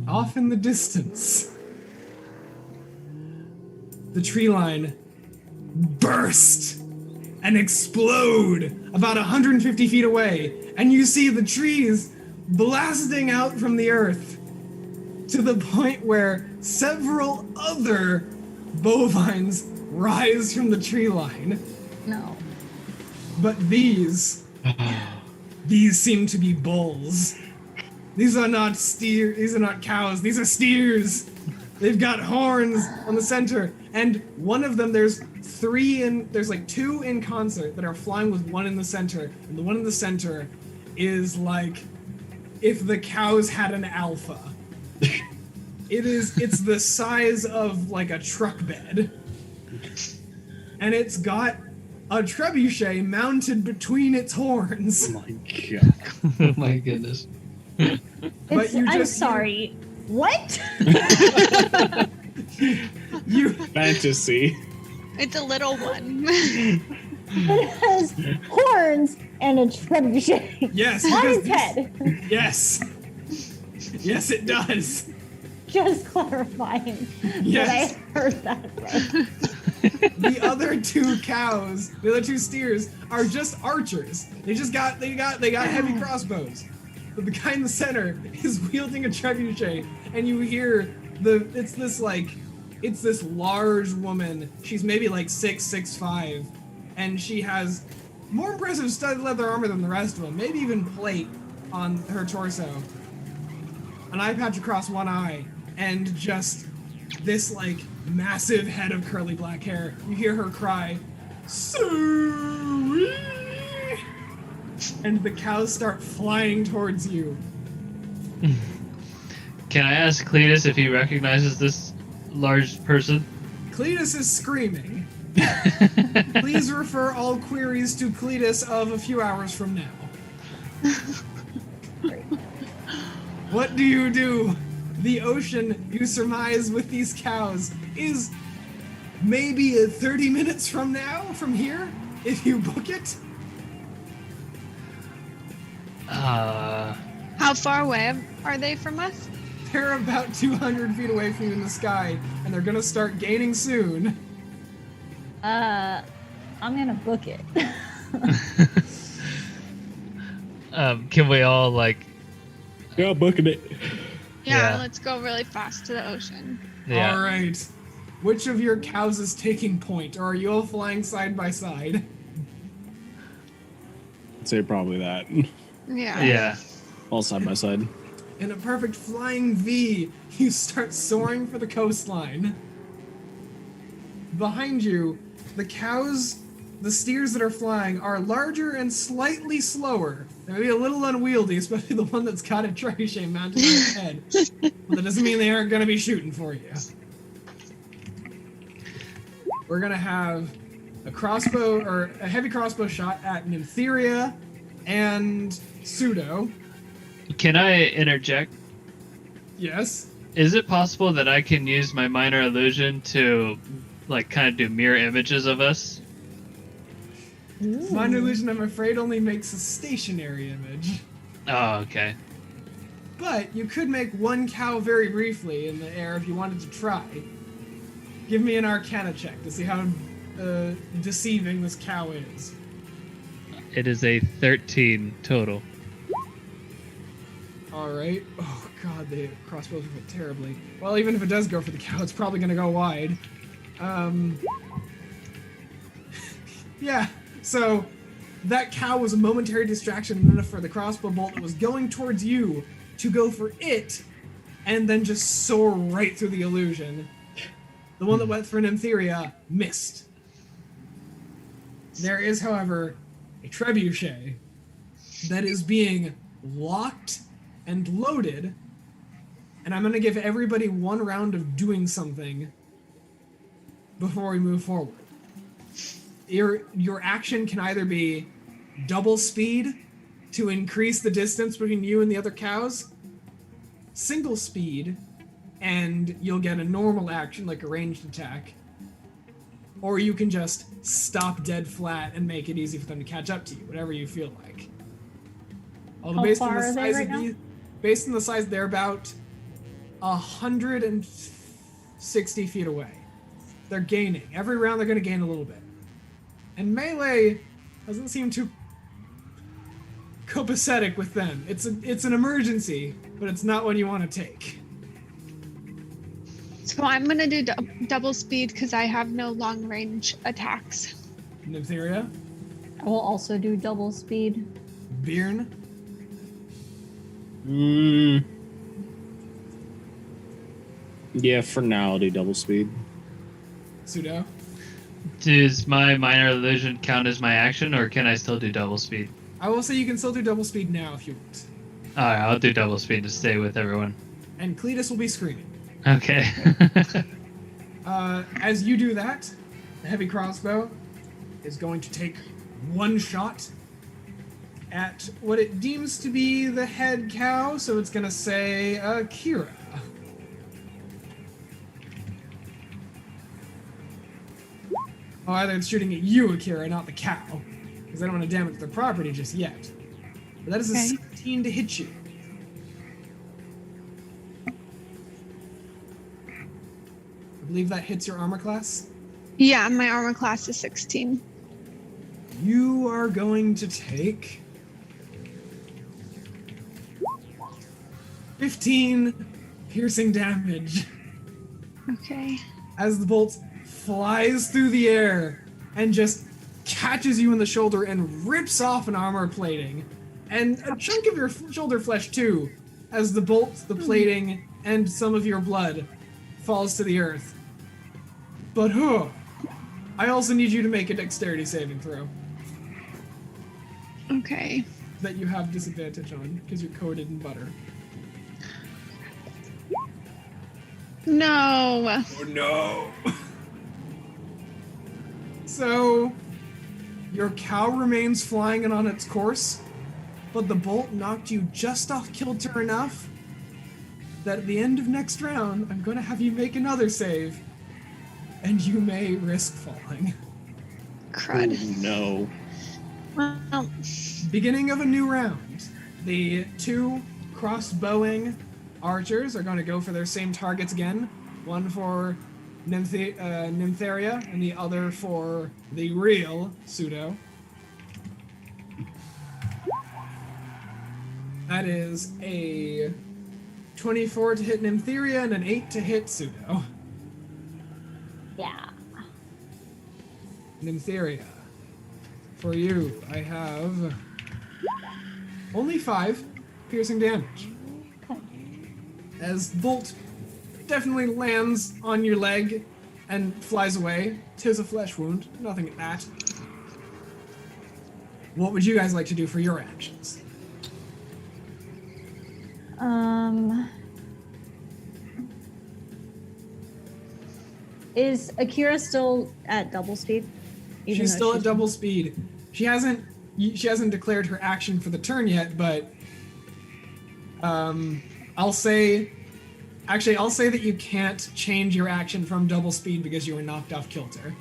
off in the distance the tree line burst and explode about 150 feet away, and you see the trees blasting out from the earth to the point where several other bovines rise from the tree line. No. But these seem to be bulls. These are not these are not cows, these are steers. They've got horns on the center, and one of them, there's like 2 in concert that are flying with one in the center, and the one in the center is like if the cows had an alpha. It's the size of like a truck bed. and it's got a trebuchet mounted between its horns. Oh my god. Oh my goodness. But you I'm just sorry. What? You Fantasy. It's a little one. It has horns and a trebuchet yes, on because its head. yes, yes, it does. Just clarifying Yes. that I heard that right. The other two cows, the other two steers, are just archers. They got heavy crossbows. But the guy in the center is wielding a trebuchet, and you hear it's this large woman. She's maybe like 6'5", and she has more impressive studded leather armor than the rest of them. Maybe even plate on her torso, an eye patch across one eye, and just this like massive head of curly black hair. You hear her cry, "Suey!" And the cows start flying towards you. Can I ask Cletus if he recognizes this large person? Cletus is screaming. Please refer all queries to Cletus of a few hours from now. What do you do? The ocean, you surmise, with these cows is maybe 30 minutes from now, from here, if you book it. How far away are they from us? They're about 200 feet away from you in the sky, and they're gonna start gaining soon. I'm gonna book it. Can we all like? Yeah, booking it. Yeah, Yeah. let's go really fast to the ocean. Yeah. All right. Which of your cows is taking point, or are you all flying side by side? I'd say probably that. Yeah. Yeah. All side by side. In a perfect flying V, you start soaring for the coastline. Behind you, the cows, the steers that are flying, are larger and slightly slower. They may be a little unwieldy, especially the one that's got a trebuchet mounted on its head. But that doesn't mean they aren't going to be shooting for you. We're going to have a crossbow, or a heavy crossbow shot at Nymptheria and Pseudo. Can I interject? Yes. Is it possible that I can use my minor illusion to, like, kind of do mirror images of us? Minor illusion, I'm afraid, only makes a stationary image. Oh, okay. But you could make one cow very briefly in the air if you wanted to try. Give me an Arcana check to see how deceiving this cow is. It is a 13 total. Alright. Oh god, the crossbows will hit terribly. Well, even if it does go for the cow, it's probably gonna go wide. Yeah, so that cow was a momentary distraction enough for the crossbow bolt that was going towards you to go for it, and then just soar right through the illusion. The one that went for Nymptheria missed. There is, however, a trebuchet that is being locked and loaded, and I'm going to give everybody one round of doing something before we move forward. Your action can either be double speed to increase the distance between you and the other cows, single speed, and you'll get a normal action like a ranged attack, or you can just stop dead flat and make it easy for them to catch up to you, whatever you feel like. Although How based on far the are they size right of now? these, based on the size, they're about 160 feet away. They're gaining. Every round they're going to gain a little bit. And melee doesn't seem too copacetic with them. It's an emergency, but it's not one you want to take. So I'm gonna do double speed because I have no long range attacks. Nymptheria, I will also do double speed. Bearn, Yeah, for now I'll do double speed. Pseudo. Does my minor illusion count as my action, or can I still do double speed? I will say you can still do double speed now if you want. Alright, I'll do double speed to stay with everyone. And Cletus will be screaming. Okay. As you do that, The heavy crossbow is going to take one shot at what it deems to be the head cow, so it's going to say Kira. Oh, either it's shooting at you, Akira, not the cow, because I don't want to damage their property just yet. But that is a 16 to hit you. I believe that hits your armor class. Yeah, my armor class is 16. You are going to take 15 piercing damage Okay. as the bolt flies through the air and just catches you in the shoulder and rips off an armor plating and a chunk of your shoulder flesh too, as the bolt, the plating, and some of your blood falls to the earth. But I also need you to make a dexterity saving throw Okay. that you have disadvantage on because you're coated in butter. No. Oh no! So, your cow remains flying and on its course, but the bolt knocked you just off kilter enough that at the end of next round, I'm going to have you make another save, and you may risk falling. Crud. Oh, no. Well, Beginning of a new round, the two crossbowing archers are going to go for their same targets again. One for Nympharia and the other for the real Pseudo. That is a 24 to hit Nympharia and an 8 to hit Pseudo. Yeah. Nympharia. For you, I have only 5 piercing damage. As bolt definitely lands on your leg and flies away. 'Tis a flesh wound, nothing at that. What would you guys like to do for your actions? Is Akira still at double speed? Even She's though still at double speed. She hasn't declared her action for the turn yet, but I'll say that you can't change your action from double speed because you were knocked off kilter.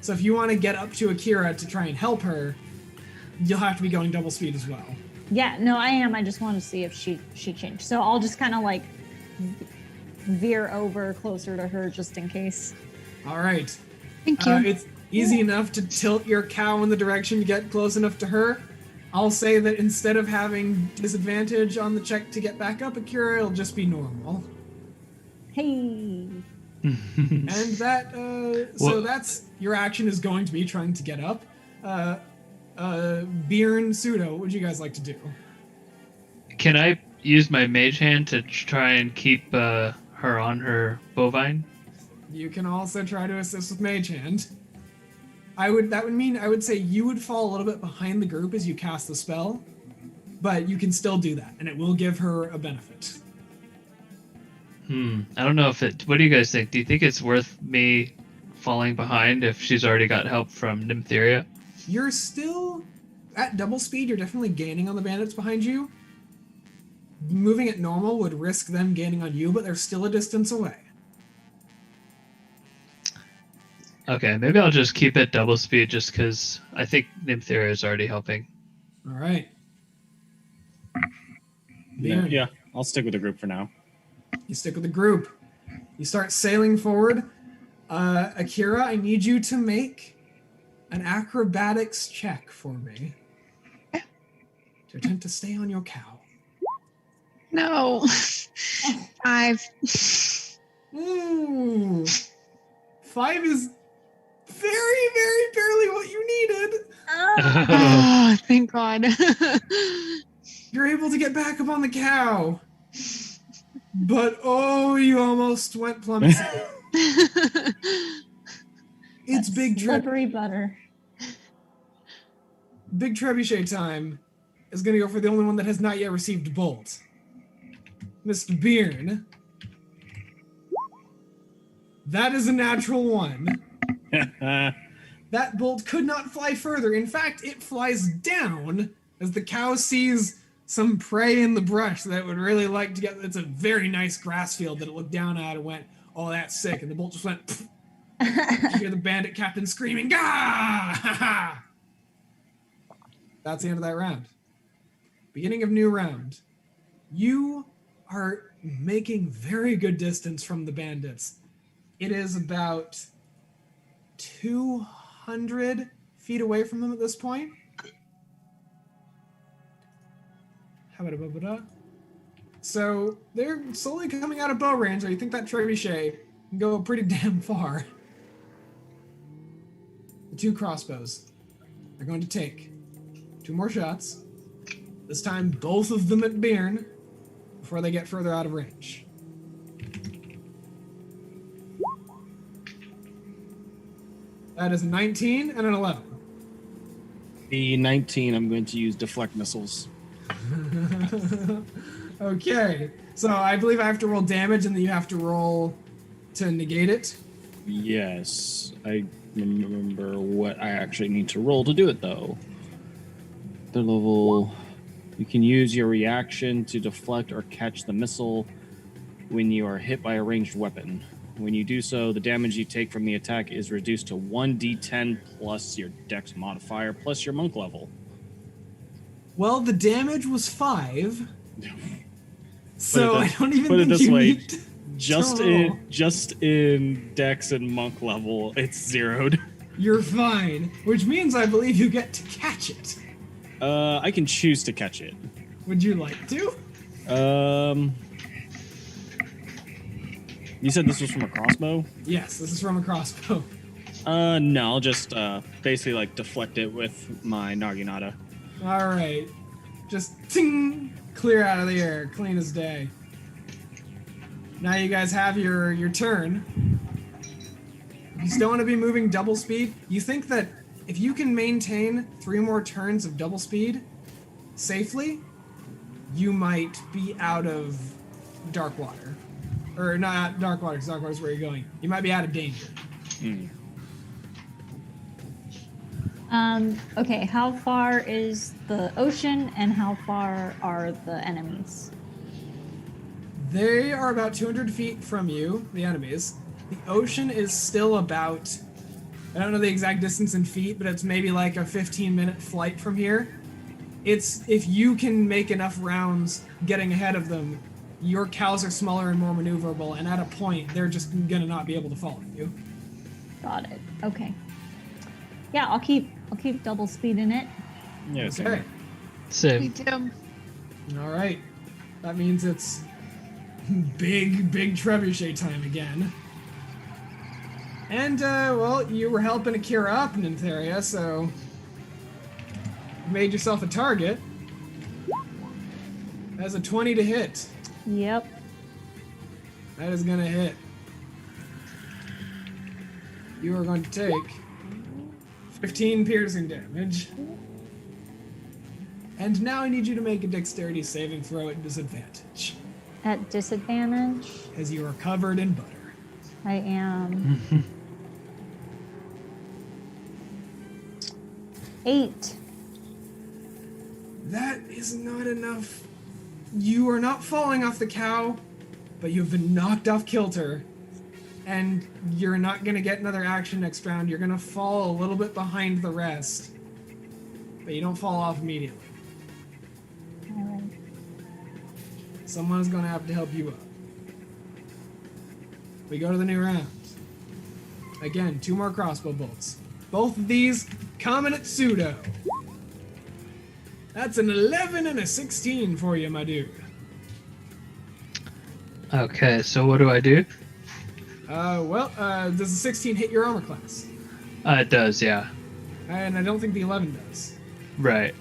So if you want to get up to Akira to try and help her, you'll have to be going double speed as well. Yeah, no, I am. I just want to see if she changed. So I'll just kind of like veer over closer to her just in case. All right. thank you. It's easy enough to tilt your cow in the direction to get close enough to her. I'll say that instead of having disadvantage on the check to get back up, Akira, it'll just be normal. Hey. And that, so Well- that's your action is going to be trying to get up. Bjorn, Pseudo, what would you guys like to do? Can I use my mage hand to try and keep her on her bovine? You can also try to assist with Mage Hand. I would say you would fall a little bit behind the group as you cast the spell, but you can still do that, and it will give her a benefit. I don't know if it. What do you guys think? Do you think it's worth me falling behind if she's already got help from Nympharia? You're still at double speed, you're definitely gaining on the bandits behind you. Moving at normal would risk them gaining on you, but they're still a distance away. Okay, maybe I'll just keep it double speed just because I think Nympharia is already helping. All right. Bjorn, Yeah, I'll stick with the group for now. you stick with the group. You start sailing forward. Akira, I need you to make an acrobatics check for me. To attempt to stay on your cow. No. 5. Ooh. 5 is very, very barely what you needed. Oh, thank God. You're able to get back up on the cow. But oh, you almost went plummeting. It's big Slippery butter. Big trebuchet time is going to go for the only one that has not yet received bolt. Mr. Bjorn. That is a natural 1. That bolt could not fly further. In fact, it flies down as the cow sees some prey in the brush that it would really like to get. It's a very nice grass field that it looked down at and went, oh, that's sick. And the bolt just went, pfft. You hear the bandit captain screaming, Gah! That's the end of that round. Beginning of new round. You are making very good distance from the bandits. It is about 200 feet away from them at this point. So they're slowly coming out of bow range. So you think that trebuchet can go pretty damn far. The 2 crossbows are going to take 2 more shots. This time, both of them at Bjorn before they get further out of range. That is a 19 and an 11. The 19, I'm going to use deflect missiles. Okay, so I believe I have to roll damage and then you have to roll to negate it. Yes, I remember what I actually need to roll to do it, though. The level... You can use your reaction to deflect or catch the missile when you are hit by a ranged weapon. When you do so, the damage you take from the attack is reduced to 1d10 plus your dex modifier plus your monk level. Well, the damage was 5. So I don't even put it think this you way, need to just in dex and monk level, it's zeroed. You're fine, which means I believe you get to catch it. I can choose to catch it. Would you like to? You said this was from a crossbow? Yes, this is from a crossbow. No, I'll just basically like deflect it with my Naginata. All right, just ting, clear out of the air, clean as day. Now you guys have your turn. You still want to be moving double speed. You think that if you can maintain 3 more turns of double speed safely, you might be out of dark water. Or not dark water, because dark water is where you're going. You might be out of danger. Okay, how far is the ocean and how far are the enemies? They are about 200 feet from you, the enemies. The ocean is still about, I don't know the exact distance in feet, but it's maybe like a 15-minute flight from here. It's, if you can make enough rounds getting ahead of them, your cows are smaller and more maneuverable, and at a point, they're just gonna not be able to follow you. Got it. Okay. Yeah, I'll keep double speed in it. Yes. Okay. Me Same. too. All right. That means it's big trebuchet time again. And, well, you were helping Akira up, Nympharia, so you made yourself a target. That's a 20 to hit. Yep. That is gonna hit. You are going to take 15 piercing damage. And now I need you to make a dexterity saving throw at disadvantage, At disadvantage, as you are covered in butter. I am 8. That is not enough. You are not falling off the cow, but you've been knocked off kilter. And you're not going to get another action next round. You're going to fall a little bit behind the rest. But you don't fall off immediately. Alright. Someone is going to have to help you up. We go to the new round. Again, 2 more crossbow bolts. Both of these coming at pseudo. That's an 11 and a 16 for you, my dude. Okay, so what do I do? Does the 16 hit your armor class? It does, yeah. And I don't think the 11 does. Right.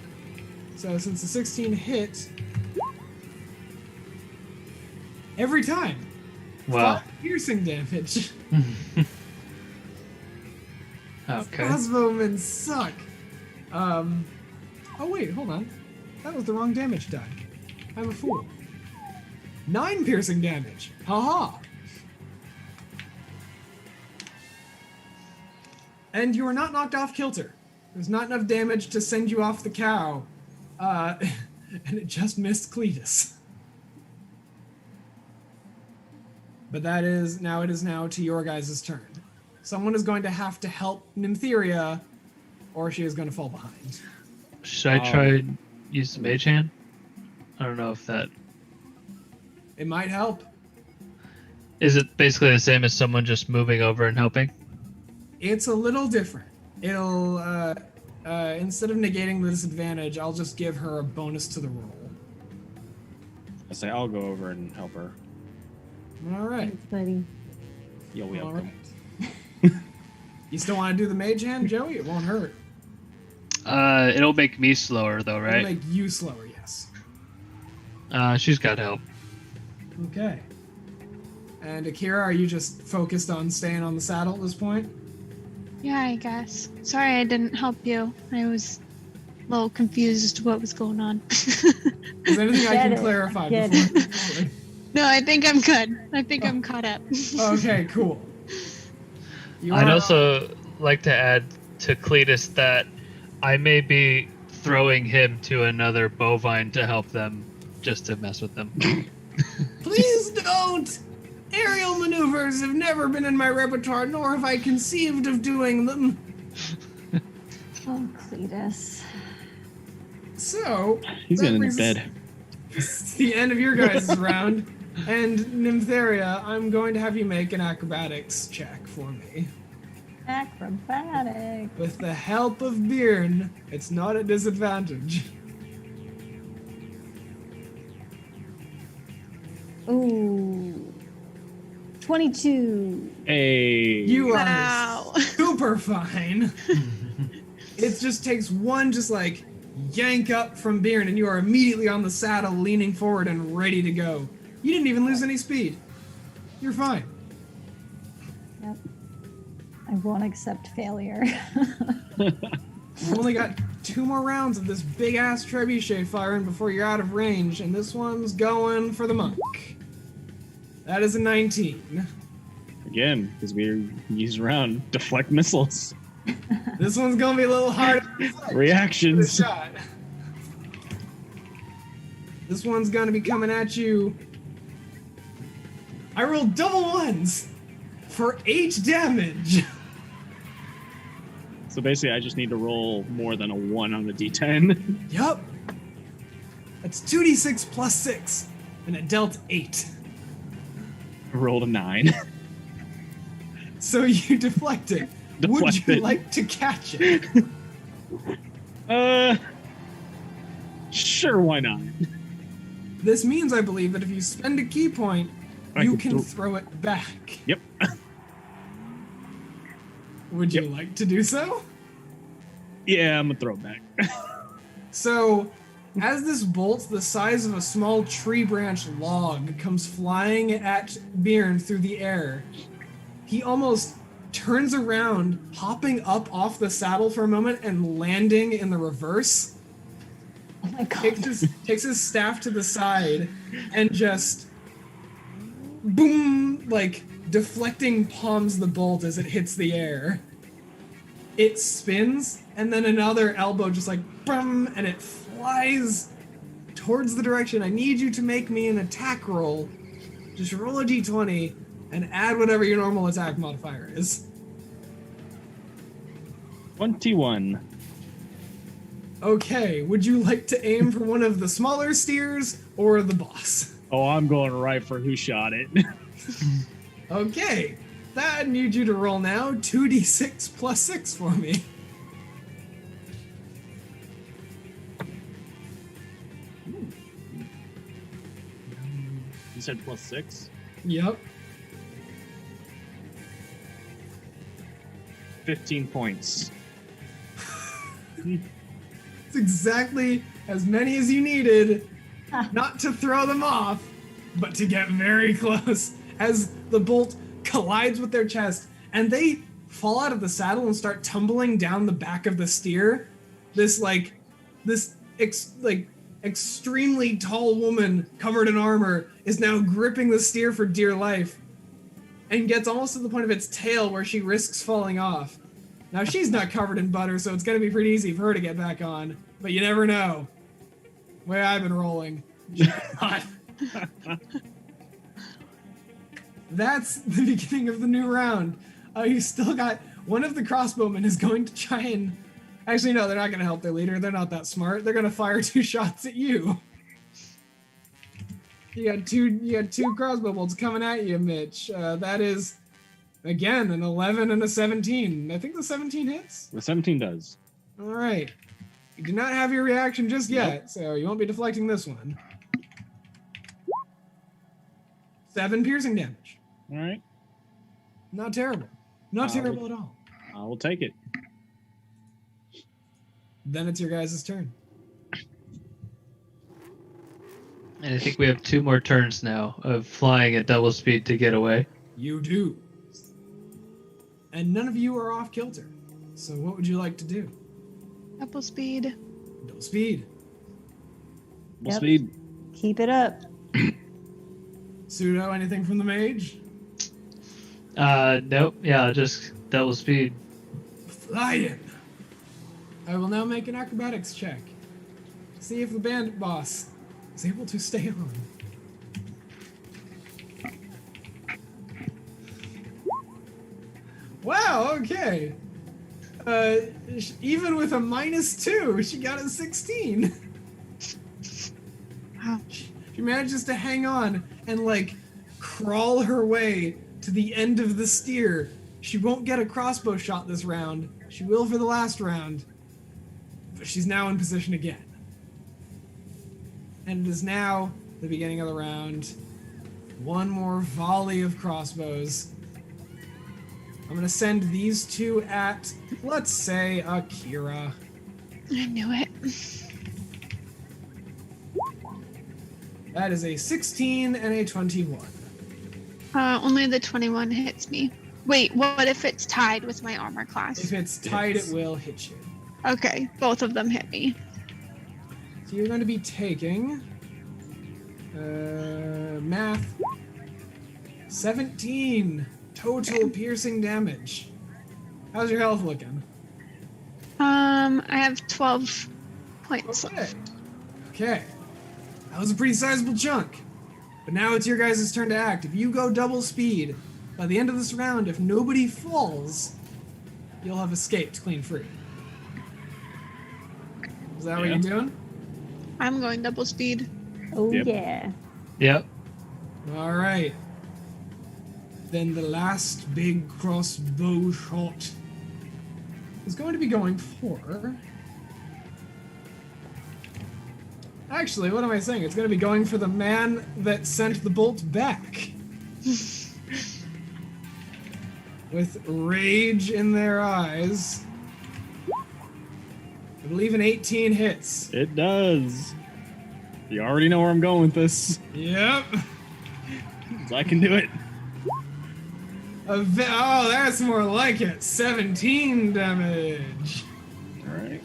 So since the 16 hit, every time, Wow. 5 piercing damage. Okay. Crossbowmen suck. Oh wait, hold on. That was the wrong damage die. I'm a fool. 9 piercing damage. Haha. And you are not knocked off kilter. There's not enough damage to send you off the cow. And it just missed Cletus. But it is now to your guys' turn. Someone is going to have to help Nympheria, or she is going to fall behind. Should I try and use the mage hand? I don't know if that... It might help. Is it basically the same as someone just moving over and helping? It's a little different. It'll, instead of negating the disadvantage, I'll just give her a bonus to the roll. I say I'll go over and help her. All right. Thanks, buddy. Yo, we All help right. You still want to do the mage hand, Joey? It won't hurt. It'll make me slower though, right? It'll make you slower, yes. She's got help. Okay. And Akira, are you just focused on staying on the saddle at this point? Yeah, I guess. Sorry I didn't help you. I was a little confused as to what was going on. Is there anything I can clarify Get before we move forward? No, I think I'm good. I think I'm caught up. Okay, cool. I'd also like to add to Cletus that I may be throwing him to another bovine to help them, just to mess with them. Please don't! Aerial maneuvers have never been in my repertoire, nor have I conceived of doing them. Oh, Cletus. So, He's that getting brings us dead. to the end of your guys' round. And Nympheria, I'm going to have you make an acrobatics check for me. Acrobatic. With the help of Byrne, it's not a disadvantage. Ooh. 22. Hey. You Wow. are super fine. It just takes one yank up from Byrne, and you are immediately on the saddle, leaning forward and ready to go. You didn't even lose any speed. You're fine. Yep. I won't accept failure. You've only got 2 more rounds of this big-ass trebuchet firing before you're out of range, and this one's going for the monk. That is a 19. Again, because we use around deflect missiles. This one's gonna be a little harder. Reactions. Shot. This one's gonna be coming at you. I rolled double ones for 8 damage. So basically, I just need to roll more than a 1 on the d10. Yup. That's 2d6 plus 6, and it dealt 8. I rolled a 9. So you deflect it. Would you Deflected. like to catch it? Sure, why not? This means, I believe, that if you spend a key point, I you can can throw it back. Yep. Would you Yep. like to do so? Yeah, I'm gonna throw it back. So, as this bolt the size of a small tree branch log comes flying at Byrne through the air, he almost turns around, hopping up off the saddle for a moment and landing in the reverse. Oh my god. Takes his staff to the side and just boom, deflecting palms the bolt as it hits the air. It spins, and then another elbow just boom, and it flies towards the direction. I need you to make me an attack roll. Just roll a d20 and add whatever your normal attack modifier is. 21. Okay, would you like to aim for one of the smaller steers or the boss? Oh, I'm going right for who shot it. Okay, that I need you to roll now 2d6 plus 6 for me. You said plus 6? Yep. 15 points. It's exactly as many as you needed, not to throw them off, but to get very close as the bolt collides with their chest and they fall out of the saddle and start tumbling down the back of the steer. This extremely tall woman covered in armor is now gripping the steer for dear life and gets almost to the point of its tail where she risks falling off. Now she's not covered in butter, so it's gonna be pretty easy for her to get back on. But you never know. The way I've been rolling. That's the beginning of the new round. You still got one of the crossbowmen is going to try and. Actually, no, they're not going to help their leader. They're not that smart. They're going to fire 2 shots at you. You got two crossbow bolts coming at you, Mitch. That is, again, an 11 and a 17. I think the 17 hits. The 17 does. All right. You do not have your reaction just yet, so you won't be deflecting this one. 7 piercing damage. All right. Not terrible. Not terrible at all. I will take it. Then it's your guys' turn. And I think we have 2 more turns now of flying at double speed to get away. You do. And none of you are off kilter. So what would you like to do? Double speed. Double speed. Full Yep. speed. Keep it up. Pseudo, anything from the mage? Nope. Yeah, just double speed. Flying. I will now make an acrobatics check. See if the bandit boss is able to stay on. Wow, okay. Even with a -2, she got a 16. Wow. She manages to hang on and, like, crawl her way to the end of the steer. She won't get a crossbow shot this round. She will for the last round. But she's now in position again. And it is now the beginning of the round. One more volley of crossbows. I'm going to send these 2 at, let's say, Akira. I knew it. That is a 16 and a 21. Only the 21 hits me. Wait, what if it's tied with my armor class? If it's tight, it will hit you. Okay, both of them hit me. So you're going to be taking math 17 total piercing damage. How's your health looking? I have 12 points Okay. left. Okay. That was a pretty sizable chunk. But now it's your guys' turn to act. If you go double speed, by the end of this round, if nobody falls, you'll have escaped clean free. Is that what Yeah. you're doing? I'm going double speed. Oh, Yep. yeah. Yep. All right. Then the last big crossbow shot is going to be going for... Actually, what am I saying? It's going to be going for the man that sent the bolt back. With rage in their eyes. I believe an 18 hits. It does. You already know where I'm going with this. Yep. I can do it. Oh, that's more like it. 17 damage. All right.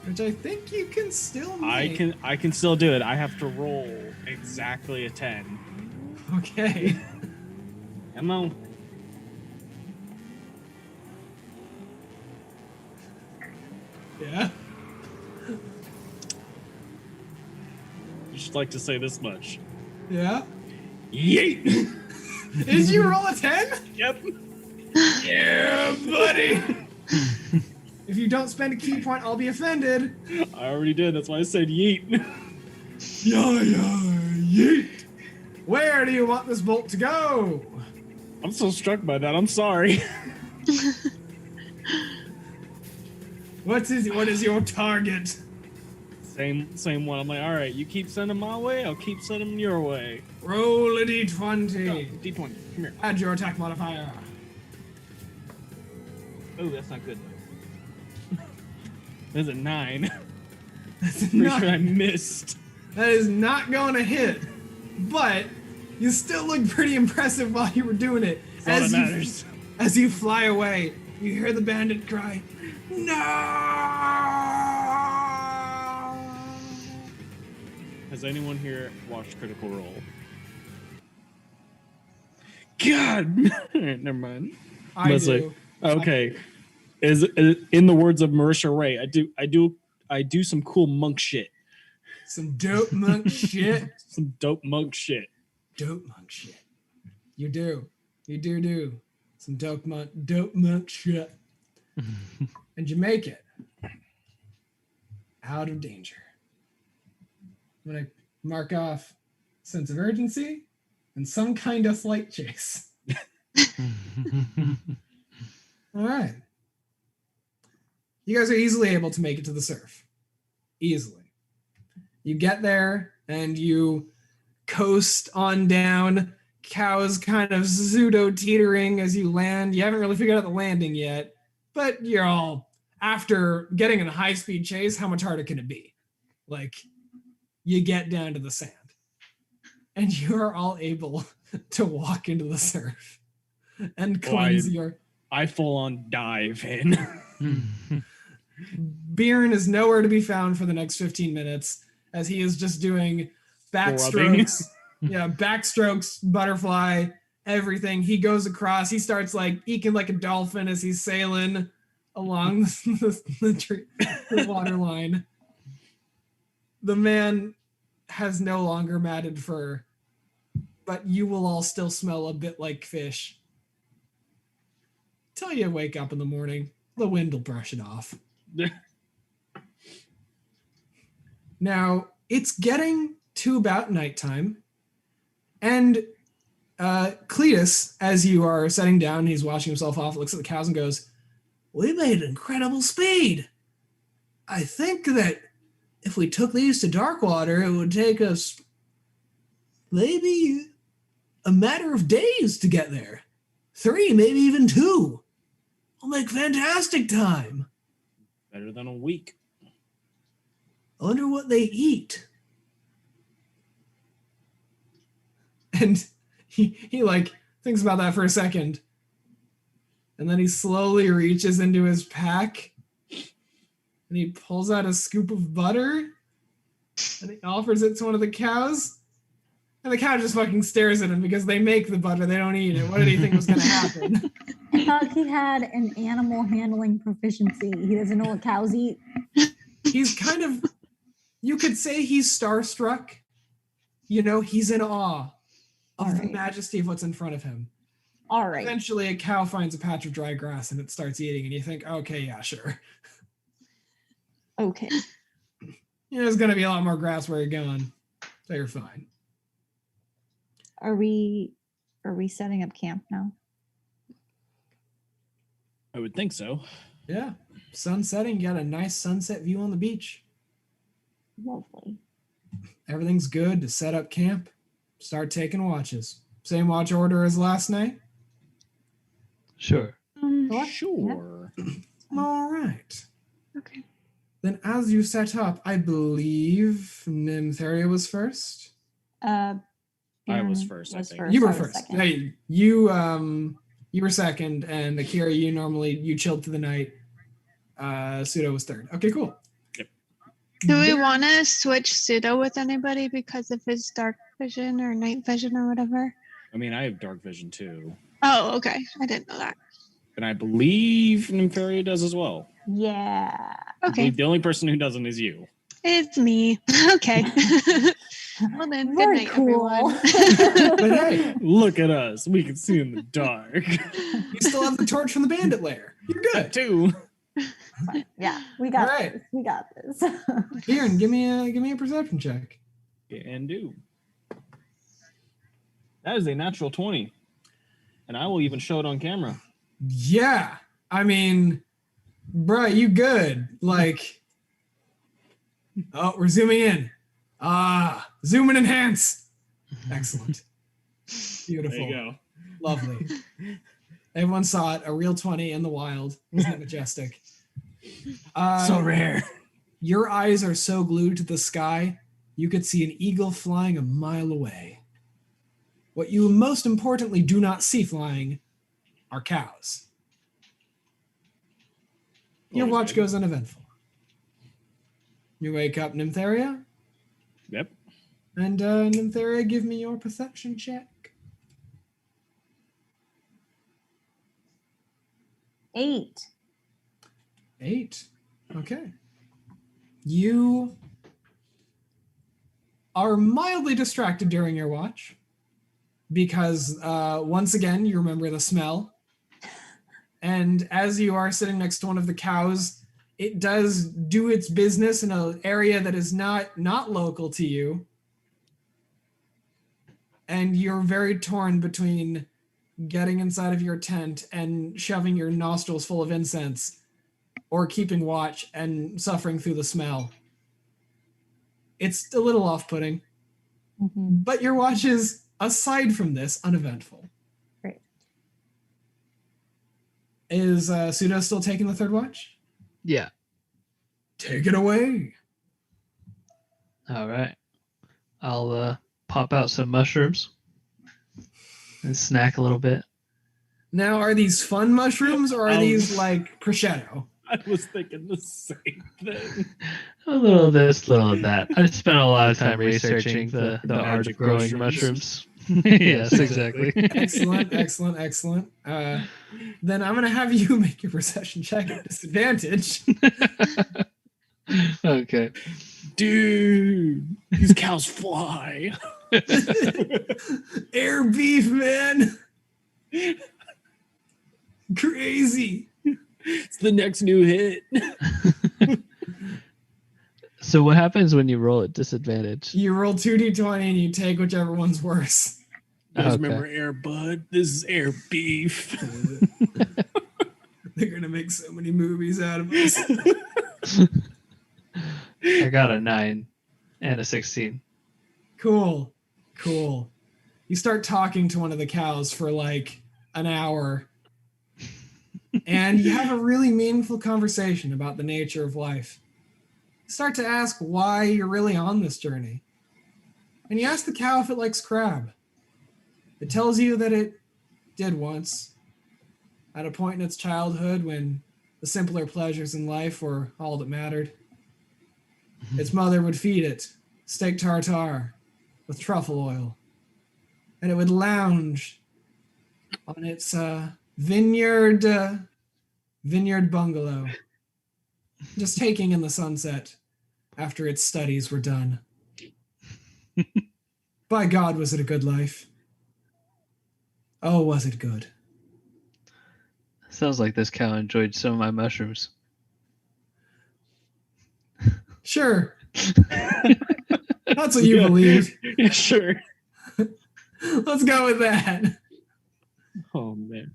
Which I think you can still make. I can still do it. I have to roll exactly a 10. Okay. Come on. Yeah. Just like to say this much. Yeah. Yeet! Did you roll a 10? Yep. Yeah, buddy. If you don't spend a key point, I'll be offended. I already did. That's why I said yeet. Yeah, yeet. Where do you want this bolt to go? I'm so struck by that. I'm sorry. What is your target? Same one. I'm like, all right, you keep sending my way, I'll keep sending your way. Roll a d20. D20, come here. Add your attack modifier. Oh, that's not good. There's a 9. That's Pretty not, sure I missed. that is not going to hit. But you still look pretty impressive while you were doing it. That's all that matters. As you fly away, you hear the bandit cry, "No!" Has anyone here watched Critical Role? God. Never mind. I Leslie. do. Okay. Is in the words of Marisha Ray, I do some cool monk shit. Some dope monk shit. Some dope monk shit. Dope monk shit. You do. You do. Some dope monk shit. And you make it out of danger. I'm going to mark off sense of urgency and some kind of flight chase. All right. You guys are easily able to make it to the surf. Easily. You get there and you coast on down. Cows kind of pseudo teetering as you land. You haven't really figured out the landing yet, but you're all, after getting in a high-speed chase, how much harder can it be? Like, you get down to the sand and you are all able to walk into the surf and cleanse I full on dive in. Bjorn is nowhere to be found for the next 15 minutes as he is just doing backstrokes. Yeah, backstrokes, butterfly, everything. He goes across. He starts like eking like a dolphin as he's sailing along the water line. The man has no longer matted fur, but you will all still smell a bit like fish. Till you wake up in the morning, the wind will brush it off. Now, it's getting to about nighttime, and Cletus, as you are setting down, he's washing himself off, looks at the cows and goes, "We made incredible speed. I think that if we took these to Darkwater, it would take us maybe a matter of days to get there. 3, maybe even 2. We'll make fantastic time. Better than a week. I wonder what they eat." And he like thinks about that for a second. And then he slowly reaches into his pack and he pulls out a scoop of butter and he offers it to one of the cows. And the cow just fucking stares at him because they make the butter, they don't eat it. What did he think was going to happen? I thought he had an animal handling proficiency. He doesn't know what cows eat. He's kind of, you could say he's starstruck. You know, he's in awe of the majesty of what's in front of him. All right. Eventually, a cow finds a patch of dry grass and it starts eating, and you think, okay, yeah, sure. Okay. There's going to be a lot more grass where you're going, so you're fine. Are we setting up camp now? I would think so. Yeah. Sun setting, you got a nice sunset view on the beach. Lovely. Everything's good to set up camp. Start taking watches. Same watch order as last night? Sure. Sure. Yeah. All right. Okay. Then as you set up, I believe Nympharia was first. I was first, I think. You were I was first. second. Hey, you were second, and Akira, you chilled through the night. Pseudo was third. Okay, cool. Do we want to switch pseudo with anybody because of his dark vision or night vision or whatever? I mean, I have dark vision too. Oh, okay. I didn't know that. And I believe Nympharia does as well. Yeah. I Okay. believe the only person who doesn't is you. It's me. Okay. Well then, good Very night, cool. everyone. But hey, Look at us. We can see in the dark. you still have the torch from the bandit lair. You're good. Too. Fine. Yeah, we got All right. this. We got this. Kieran, give me a perception check. And do. That is a natural 20. And I will even show it on camera. Yeah. I mean, bruh, you good. Like, oh, we're zooming in. Zoom and enhance. Excellent. Beautiful. There you go. Lovely. Everyone saw it. A real 20 in the wild. Isn't it majestic? So rare. Your eyes are so glued to the sky, you could see an eagle flying a mile away. What you most importantly do not see flying are cows. Your Always watch good. goes uneventful. You wake up, Nympharia, Yep. and Nympharia, give me your perception check. 8. 8. Okay. You are mildly distracted during your watch because once again you remember the smell. And as you are sitting next to one of the cows, it does do its business in an area that is not local to you. And you're very torn between getting inside of your tent and shoving your nostrils full of incense or keeping watch and suffering through the smell. It's a little off-putting, but your watch is, aside from this, uneventful. Great. Is Pseudo still taking the third watch? Yeah. Take it away. All right. I'll pop out some mushrooms and snack a little bit. Now, are these fun mushrooms or are these like prosciutto? I was thinking the same thing. A little of this, a little of that. I've spent a lot of time researching the art of growing mushrooms. Yes, exactly. Excellent. Then I'm going to have you make your perception check at disadvantage. Okay. Dude, these cows fly. Air beef, man. Crazy. It's the next new hit. So what happens when you roll at disadvantage? You roll 2d20 and you take whichever one's worse. You guys Okay. remember Air Bud? This is Air Beef. They're going to make so many movies out of us. I got a 9 and a 16. Cool. You start talking to one of the cows for like an hour. And you have a really meaningful conversation about the nature of life. You start to ask why you're really on this journey. And you ask the cow if it likes crab. It tells you that it did once, at a point in its childhood when the simpler pleasures in life were all that mattered. Its mother would feed it steak tartare with truffle oil, and it would lounge on its vineyard bungalow, just taking in the sunset after its studies were done. By God, was it a good life? Oh, was it good? Sounds like this cow enjoyed some of my mushrooms. Sure. That's what you believe. Yeah, sure. Let's go with that. Oh, man.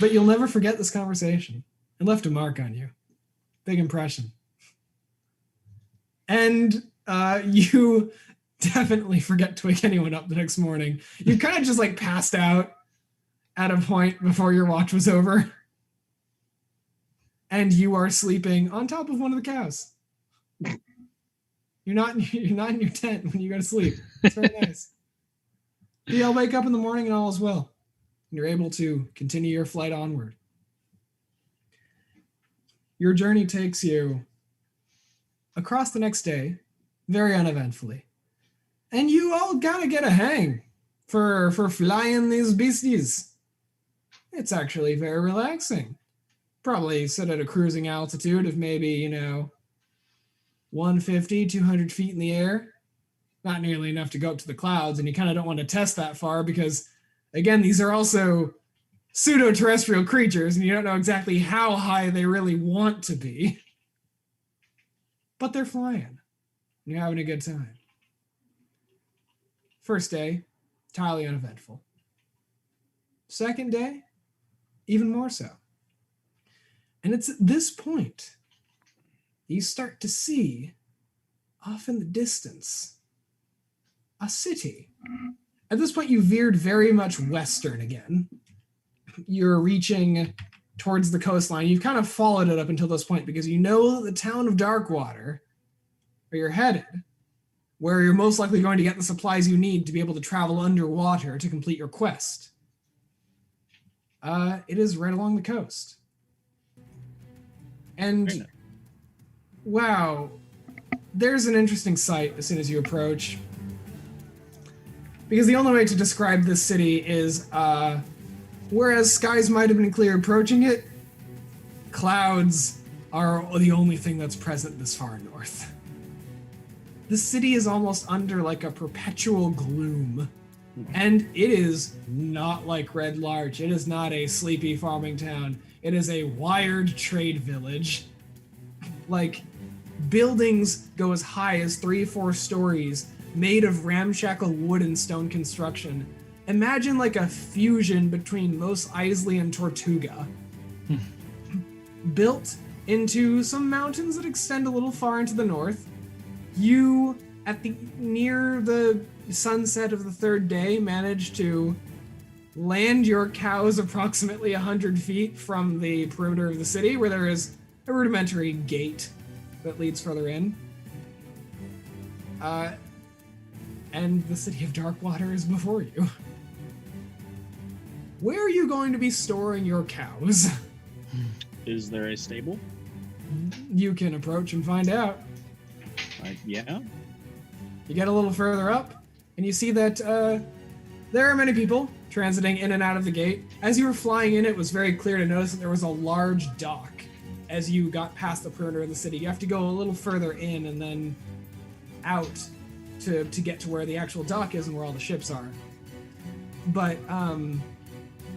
But you'll never forget this conversation. It left a mark on you. Big impression. And you definitely forget to wake anyone up the next morning. You kind of just like passed out at a point before your watch was over. And you are sleeping on top of one of the cows. You're not in your tent when you go to sleep. It's very nice. You'll wake up in the morning and all is well. And you're able to continue your flight onward. Your journey takes you across the next day, very uneventfully. And you all gotta get a hang for flying these beasties. It's actually very relaxing. Probably sit at a cruising altitude of maybe, 150, 200 feet in the air. Not nearly enough to go up to the clouds, and you kind of don't want to test that far because, again, these are also pseudo-terrestrial creatures, and you don't know exactly how high they really want to be. But they're flying, and you're having a good time. First day, entirely uneventful. Second day, even more so. And it's at this point you start to see, off in the distance, a city. At this point, you veered very much western again. You're reaching towards the coastline. You've kind of followed it up until this point because you know the town of Darkwater, where you're headed, where you're most likely going to get the supplies you need to be able to travel underwater to complete your quest. It is right along the coast. And wow, there's an interesting sight as soon as you approach. Because the only way to describe this city is, whereas skies might have been clear approaching it, clouds are the only thing that's present this far north. The city is almost under like a perpetual gloom. And it is not like Red Larch. It is not a sleepy farming town. It is a wired trade village. Like, buildings go as high as 3-4 stories, made of ramshackle wood and stone construction. Imagine like a fusion between Mos Eisley and Tortuga. Built into some mountains that extend a little far into the north. You, near the sunset of the third day, managed to land your cows approximately 100 feet from the perimeter of the city, where there is a rudimentary gate that leads further in. And the city of Darkwater is before you. Where are you going to be storing your cows? Is there a stable? You can approach and find out. Yeah. You get a little further up, and you see that there are many people transiting in and out of the gate. As you were flying in, it was very clear to notice that there was a large dock. As you got past the perimeter of the city, you have to go a little further in and then out to get to where the actual dock is and where all the ships are. But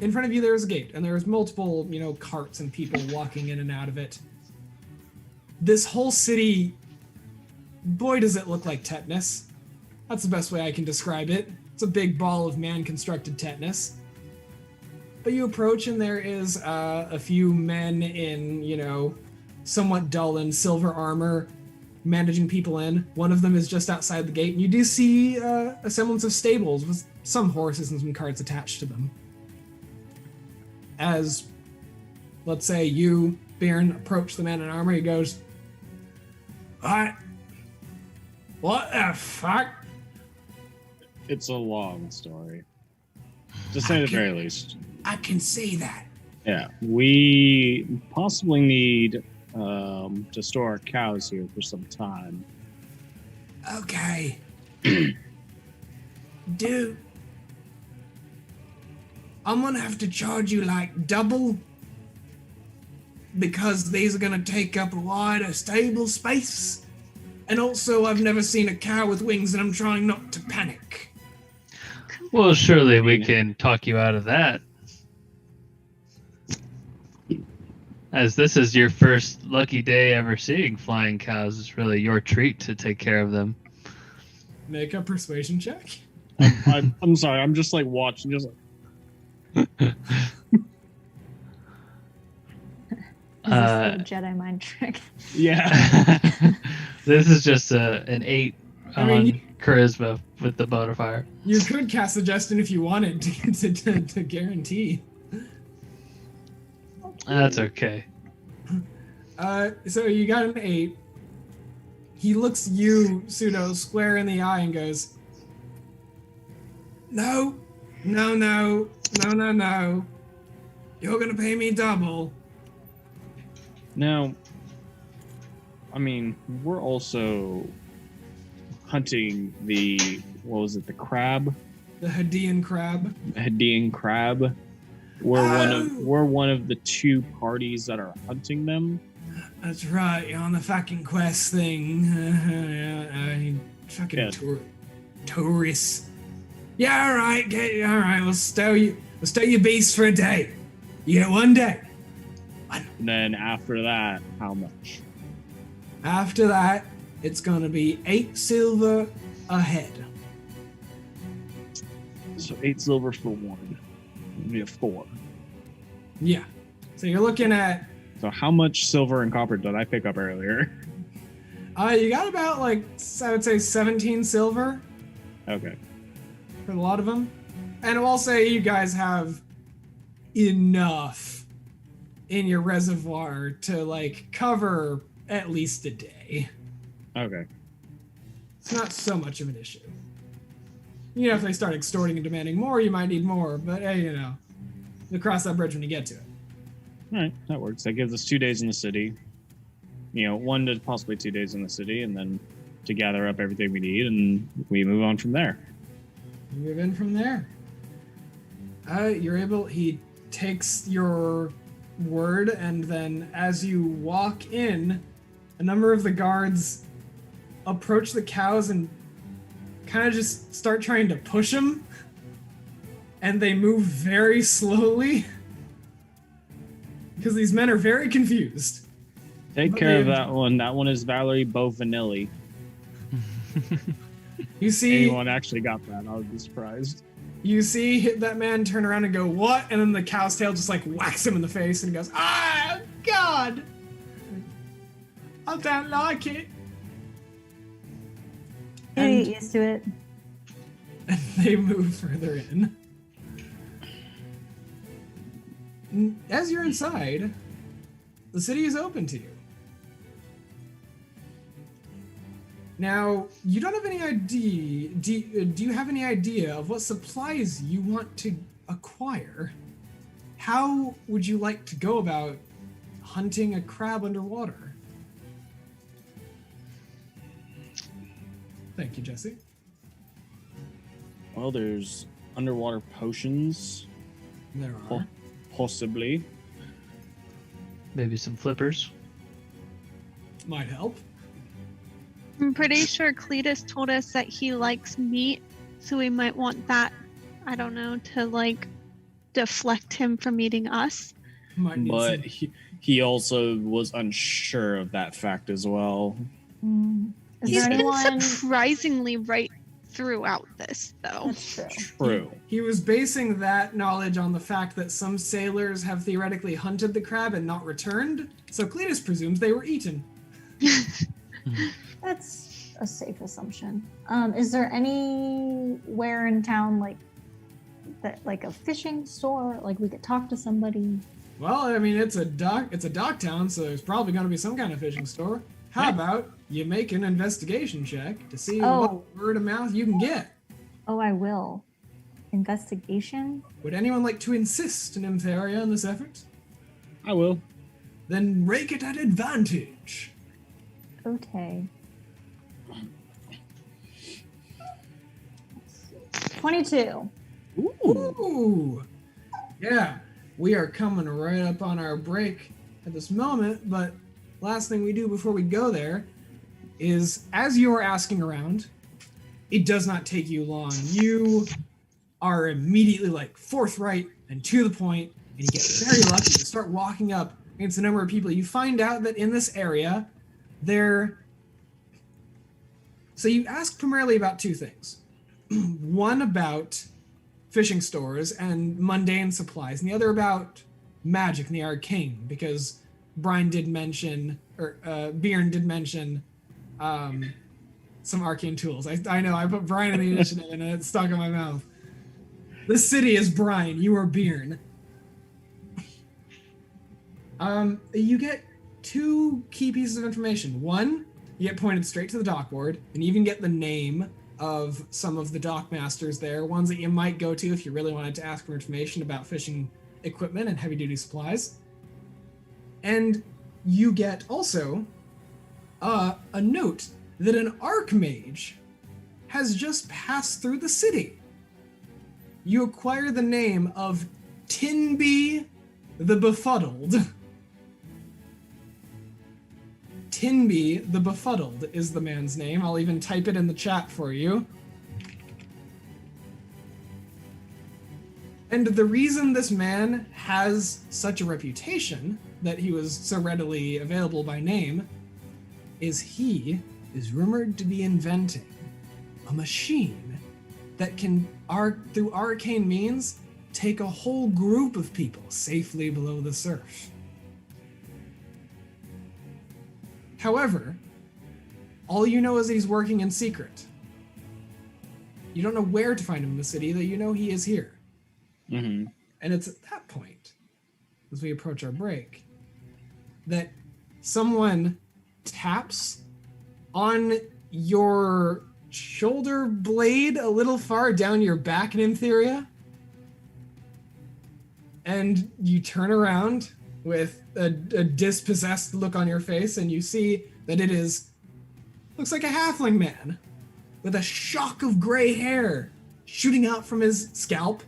in front of you, there is a gate, and there's multiple, carts and people walking in and out of it. This whole city, boy, does it look like tetanus. That's the best way I can describe it. It's a big ball of man-constructed tetanus. But you approach, and there is a few men in, somewhat dull and silver armor managing people in. One of them is just outside the gate, and you do see a semblance of stables with some horses and some carts attached to them. As, let's say, you, Bjorn, approach the man in armor, he goes, What the fuck? It's a long story. To say the very least. I can see that. Yeah. We possibly need to store our cows here for some time. Okay. Dude. I'm gonna have to charge you like double because these are gonna take up a wider stable space. And also, I've never seen a cow with wings, and I'm trying not to panic. Well, surely we can talk you out of that. As this is your first lucky day ever seeing flying cows, it's really your treat to take care of them. Make a persuasion check. I'm sorry, I'm just like watching, just like... Is this the Jedi mind trick? Yeah. This is just an 8 on charisma with the modifier. You could cast Suggestion if you wanted to guarantee. That's okay. So you got an 8. He looks you, Pseudo, square in the eye and goes, No. You're gonna pay me double. Now, I mean, we're also hunting the crab? The Hadean crab. Hadean crab. We're one of the 2 parties that are hunting them. That's right, you're on the fucking quest thing. Fucking tourists. Yeah, alright, we'll stow your beast for a day. You get 1 day. And then after that, how much? After that, it's gonna be 8 silver a head. So 8 silver for 1. It'll be a 4. Yeah. So you're looking at... So how much silver and copper did I pick up earlier? You got about, I would say 17 silver. Okay. For a lot of them. And I'll say you guys have enough in your reservoir to, cover at least a day. Okay. It's not so much of an issue. If they start extorting and demanding more, you might need more, but hey, you'll cross that bridge when you get to it. All right, that works. That gives us 2 days in the city. 1 to possibly 2 days in the city, and then to gather up everything we need, and we move on from there. You move in from there. He takes your word, and then as you walk in, a number of the guards approach the cows and kind of just start trying to push them, and they move very slowly because these men are very confused. Take care of that one. That one is Valerie Bovinelli. You see, Anyone actually got that? I would be surprised. you see that man turn around and go, "What?" And then the cow's tail just like whacks him in the face, and he goes, "Ah, God! I don't like it." You And get used to it. they move further in. As you're inside, the city is open to you. Now, you don't have any idea. Do you have any idea of what supplies you want to acquire? How would you like to go about hunting a crab underwater? Thank you, Jesse. Well, there's underwater potions, There po- are. possibly. Maybe some flippers. Might help. I'm pretty sure Cletus told us that he likes meat, so we might want that, I don't know, to like deflect him from eating us. Might need But some- he also was unsure of that fact as well. Is He's there been anyone? surprisingly right throughout this, though. That's true. True. He was basing that knowledge on the fact that some sailors have theoretically hunted the crab and not returned, so Cletus presumes they were eaten. That's a safe assumption. Is there anywhere in town like that, like a fishing store? Like we could talk to somebody. Well, I mean, it's a dock town, so there's probably going to be some kind of fishing store. How Right. about you make an investigation check to see Oh. what word of mouth you can get? Oh, I will. Investigation. Would anyone like to insist in Nympharia in this effort? I will. Then rake it at advantage. Okay. 22. Ooh. Yeah, we are coming right up on our break at this moment, but last thing we do before we go there is, as you are asking around, it does not take you long. You are immediately like forthright and to the point, and you get very lucky. You start walking up against a number of people. You find out that in this area, so you ask primarily about two things. One about fishing stores and mundane supplies, and the other about magic and the arcane, because Brian did mention, or Bjorn did mention some arcane tools. I know, I put Brian in the initiative and it stuck in my mouth. The city is Brian, you are Bjorn. You get two key pieces of information. One, you get pointed straight to the dock board, and you even get the name of some of the dock masters there, ones that you might go to if you really wanted to ask for information about fishing equipment and heavy duty supplies. And you get also a note that an archmage has just passed through the city. You acquire the name of Tinby the Befuddled. Tinby the Befuddled is the man's name. I'll even type it in the chat for you. And the reason this man has such a reputation, that he was so readily available by name, is he is rumored to be inventing a machine that can, through arcane means, take a whole group of people safely below the surf. However, all you know is that he's working in secret. You don't know where to find him in the city, though you know he is here. Mm-hmm. And it's at that point, as we approach our break, that someone taps on your shoulder blade a little far down your back in Nympharia, and you turn around with a dispossessed look on your face, and you see that looks like a halfling man with a shock of gray hair shooting out from his scalp,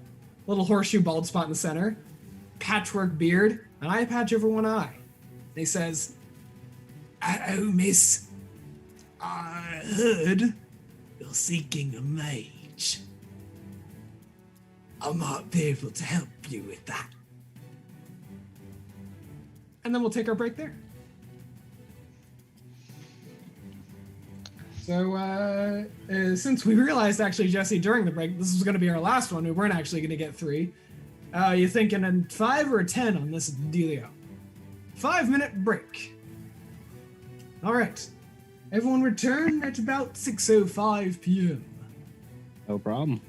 little horseshoe bald spot in the center, patchwork beard, an eye patch over one eye. He says, "Oh, miss, I heard you're seeking a mage. I might be able to help you with that." And then we'll take our break there. So, since we realized actually, Jesse, during the break, this was going to be our last one, we weren't actually going to get 3. You thinking a 5 or a 10 on this dealio? 5-minute break. All right. Everyone return at about 6:05 p.m. No problem.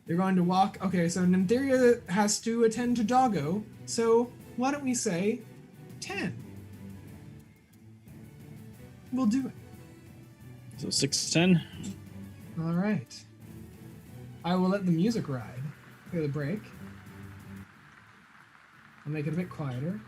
You're going to walk. Okay, so Nympharia has to attend to Doggo, so why don't we say 10? We'll do it. So 6:10. All right. I will let the music ride through the break. I'll make it a bit quieter.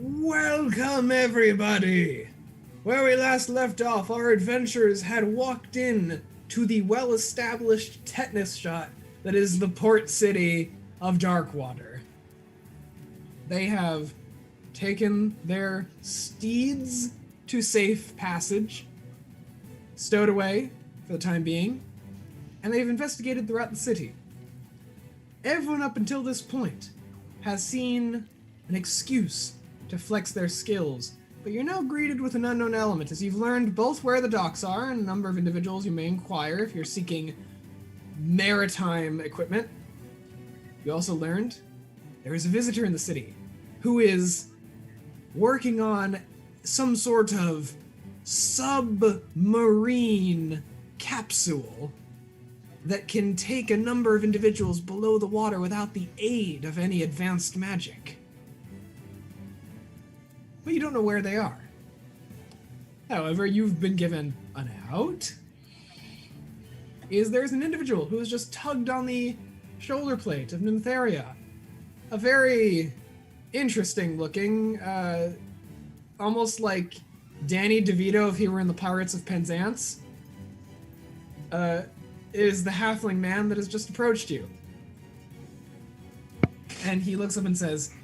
Welcome, everybody! Where we last left off, our adventurers had walked in to the well-established tetanus shot that is the port city of Darkwater. They have taken their steeds to safe passage, stowed away for the time being, and they've investigated throughout the city. Everyone up until this point has seen an excuse to flex their skills, but you're now greeted with an unknown element as you've learned both where the docks are and a number of individuals you may inquire if you're seeking maritime equipment. You also learned there is a visitor in the city who is working on some sort of submarine capsule that can take a number of individuals below the water without the aid of any advanced magic. But you don't know where they are. However, you've been given an out. There's an individual who has just tugged on the shoulder plate of Nympharia. A very interesting looking, almost like Danny DeVito if he were in the Pirates of Penzance. Is the halfling man that has just approached you. And he looks up and says,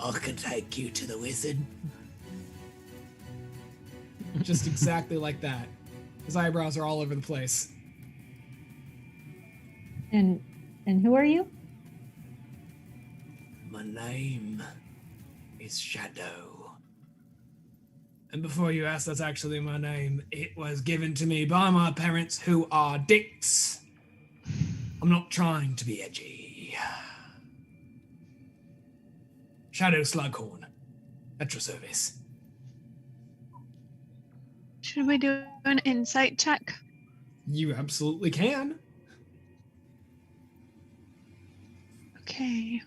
I can take you to the wizard. Just exactly like that. His eyebrows are all over the place. And who are you? My name is Shadow. And before you ask, that's actually my name. It was given to me by my parents, who are dicks. I'm not trying to be edgy. Shadow Slughorn, at your service. Should we do an insight check? You absolutely can. Okay.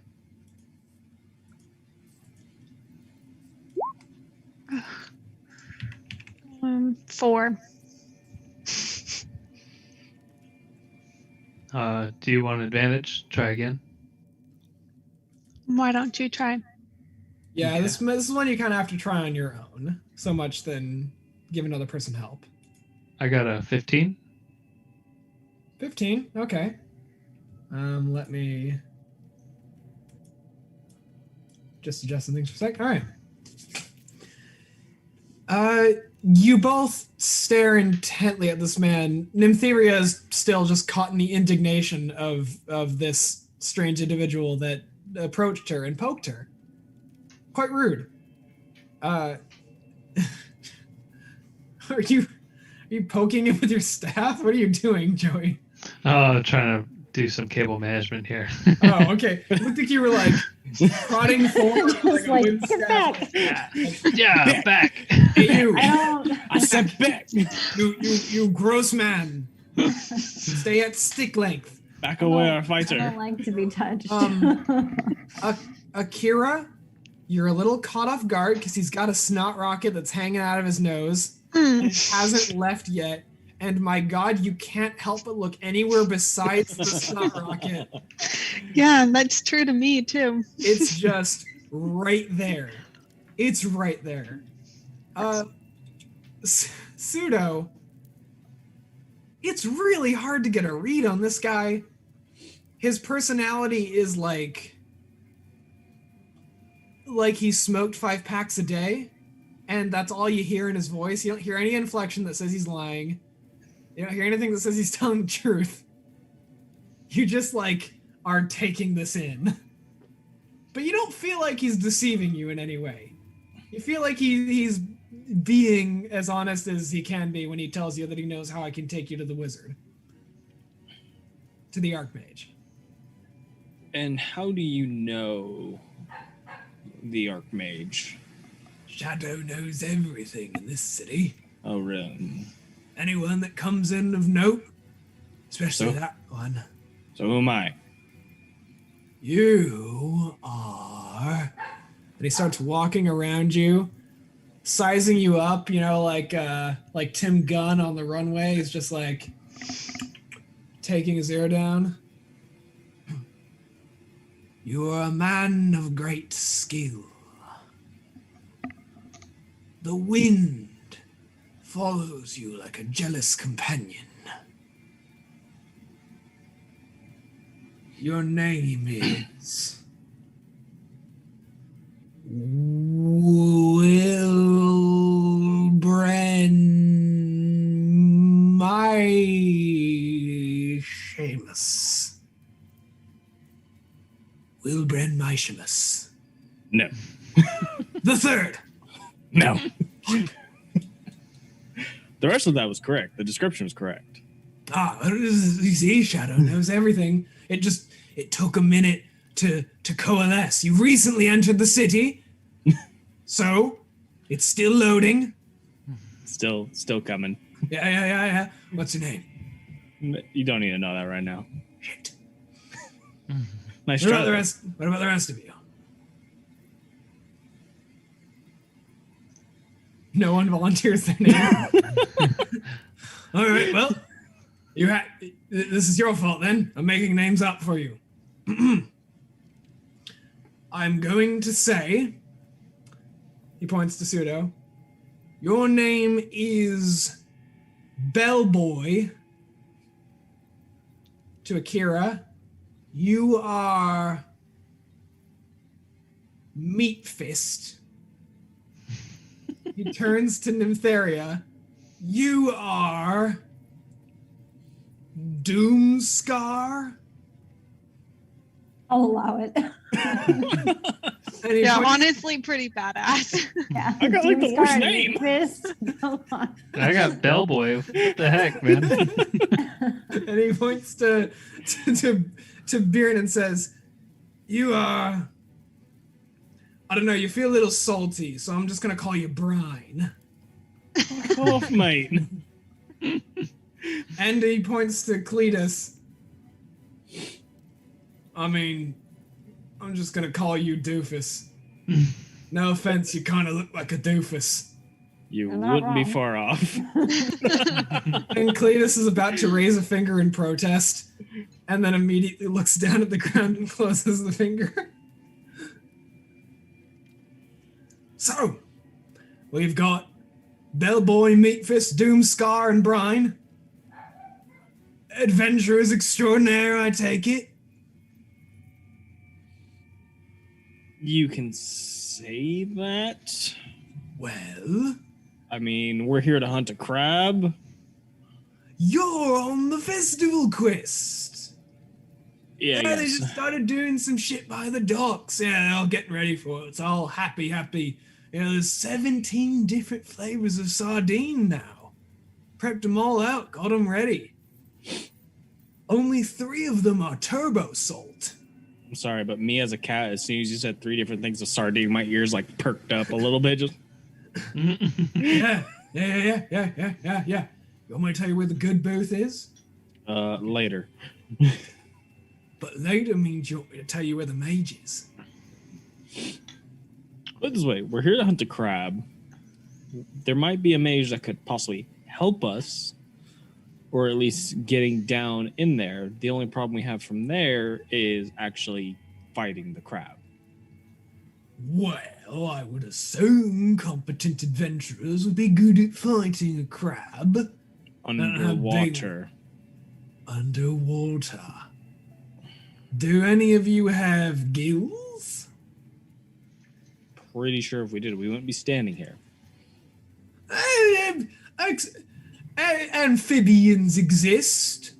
4. Do you want advantage? Try again. Why don't you try? Yeah, Okay. this is one you kind of have to try on your own, so much than give another person help. I got a 15. 15, okay. Let me just adjust some things for a sec. All right. You both stare intently at this man. Nympharia is still just caught in the indignation of this strange individual that approached her and poked her. Quite rude. Are you poking him with your staff? What are you doing, Joey? Oh, trying to do some cable management here. Oh, okay. It looked like you were like prodding forward. Just like, a get back. Yeah, back. Hey, you. I said back. You gross man. Stay at stick length. Back away, our I fighter. don't like to be touched. Akira, you're a little caught off guard because he's got a snot rocket that's hanging out of his nose and hasn't left yet. And my God, you can't help but look anywhere besides the snot rocket. Yeah, that's true to me too. It's just right there. It's right there. Pseudo, it's really hard to get a read on this guy. His personality is like he smoked 5 packs a day, and that's all you hear in his voice. You don't hear any inflection that says he's lying. You don't hear anything that says he's telling the truth. You just are taking this in. But you don't feel like he's deceiving you in any way. You feel like he's being as honest as he can be when he tells you that he knows how I can take you to the wizard. To the Archmage. And how do you know the Archmage? Shadow knows everything in this city. Oh, really? Anyone that comes in of note, especially So? that one. So who am I? You are... And he starts walking around you, sizing you up, like Tim Gunn on the runway. He's just taking his ear down. You are a man of great skill. The wind follows you like a jealous companion. Your name is Wilbren my Seamus. Wilbren my Seamus. No. The third. No. The rest of that was correct. The description was correct. You see, Shadow knows everything. It took a minute to coalesce. You recently entered the city, so it's still loading. Still coming. Yeah. What's your name? You don't need to know that right now. Shit. Nice What try. about the rest? What about the rest of you? No one volunteers their name. All right. Well, this is your fault then. I'm making names up for you. I'm going to say. He points to Pseudo. Your name is Bellboy. To Akira. You are Meat Fist. He turns to Nympharia. You are Doomscar. I'll allow it. And he Yeah, points- honestly, pretty badass. Yeah. I got, like, the worst Doomscar, name. Fist. Come on. I got Bellboy. What the heck, man? and he points to Bjorn and says, "You are. I don't know. You feel a little salty, so I'm just gonna call you Brine." Oh, mate. And he points to Cletus. I mean, I'm just gonna call you Doofus. No offense, you kind of look like a doofus. You You're not wouldn't be wrong. far off. And Cletus is about to raise a finger in protest, and then immediately looks down at the ground and closes the finger. So, we've got Bellboy, Meatfist, Doomscar, and Brine. Adventurers extraordinaire, I take it. You can say that. Well, I mean, we're here to hunt a crab. you're on the festival quest. Yeah, Yeah, they yes. just started doing some shit by the docks. Yeah, they're all getting ready for it. It's all happy. You know, there's 17 different flavors of sardine now. Prepped them all out, got them ready. Only 3 of them are turbo salt. I'm sorry, but me as a cat, as soon as you said 3 different things of sardine, my ears like perked up a little bit. Just Yeah. You want me to tell you where the good booth is? later. But later means you want me to tell you where the mage is. Put it this way, we're here to hunt a crab. There might be a mage that could possibly help us, or at least getting down in there. The only problem we have from there is actually fighting the crab. Well, I would assume competent adventurers would be good at fighting a crab. Underwater. Underwater. Do any of you have gills? Pretty sure if we did, we wouldn't be standing here. Amphibians exist.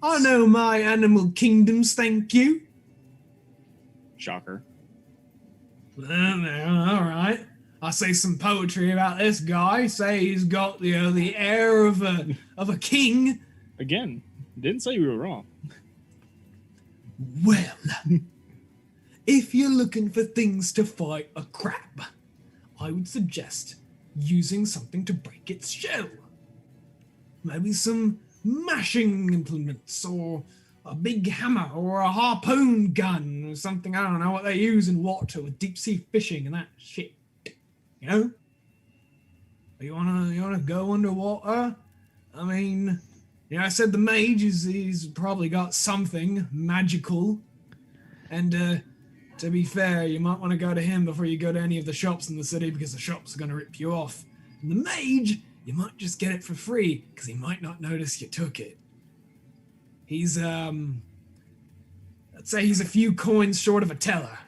I know my animal kingdoms, thank you. Shocker. All right. I say some poetry about this guy. Say he's got the air of a king. Again, didn't say we were wrong. Well, if you're looking for things to fight a crab, I would suggest using something to break its shell. Maybe some mashing implements, or a big hammer, or a harpoon gun, or something. I don't know what they use in water with deep sea fishing and that shit. You know? You wanna go underwater? I mean, I said the mage he's probably got something magical. And to be fair, you might want to go to him before you go to any of the shops in the city, because the shops are gonna rip you off. And the mage, you might just get it for free, because he might not notice you took it. He's, let's say he's a few coins short of a teller,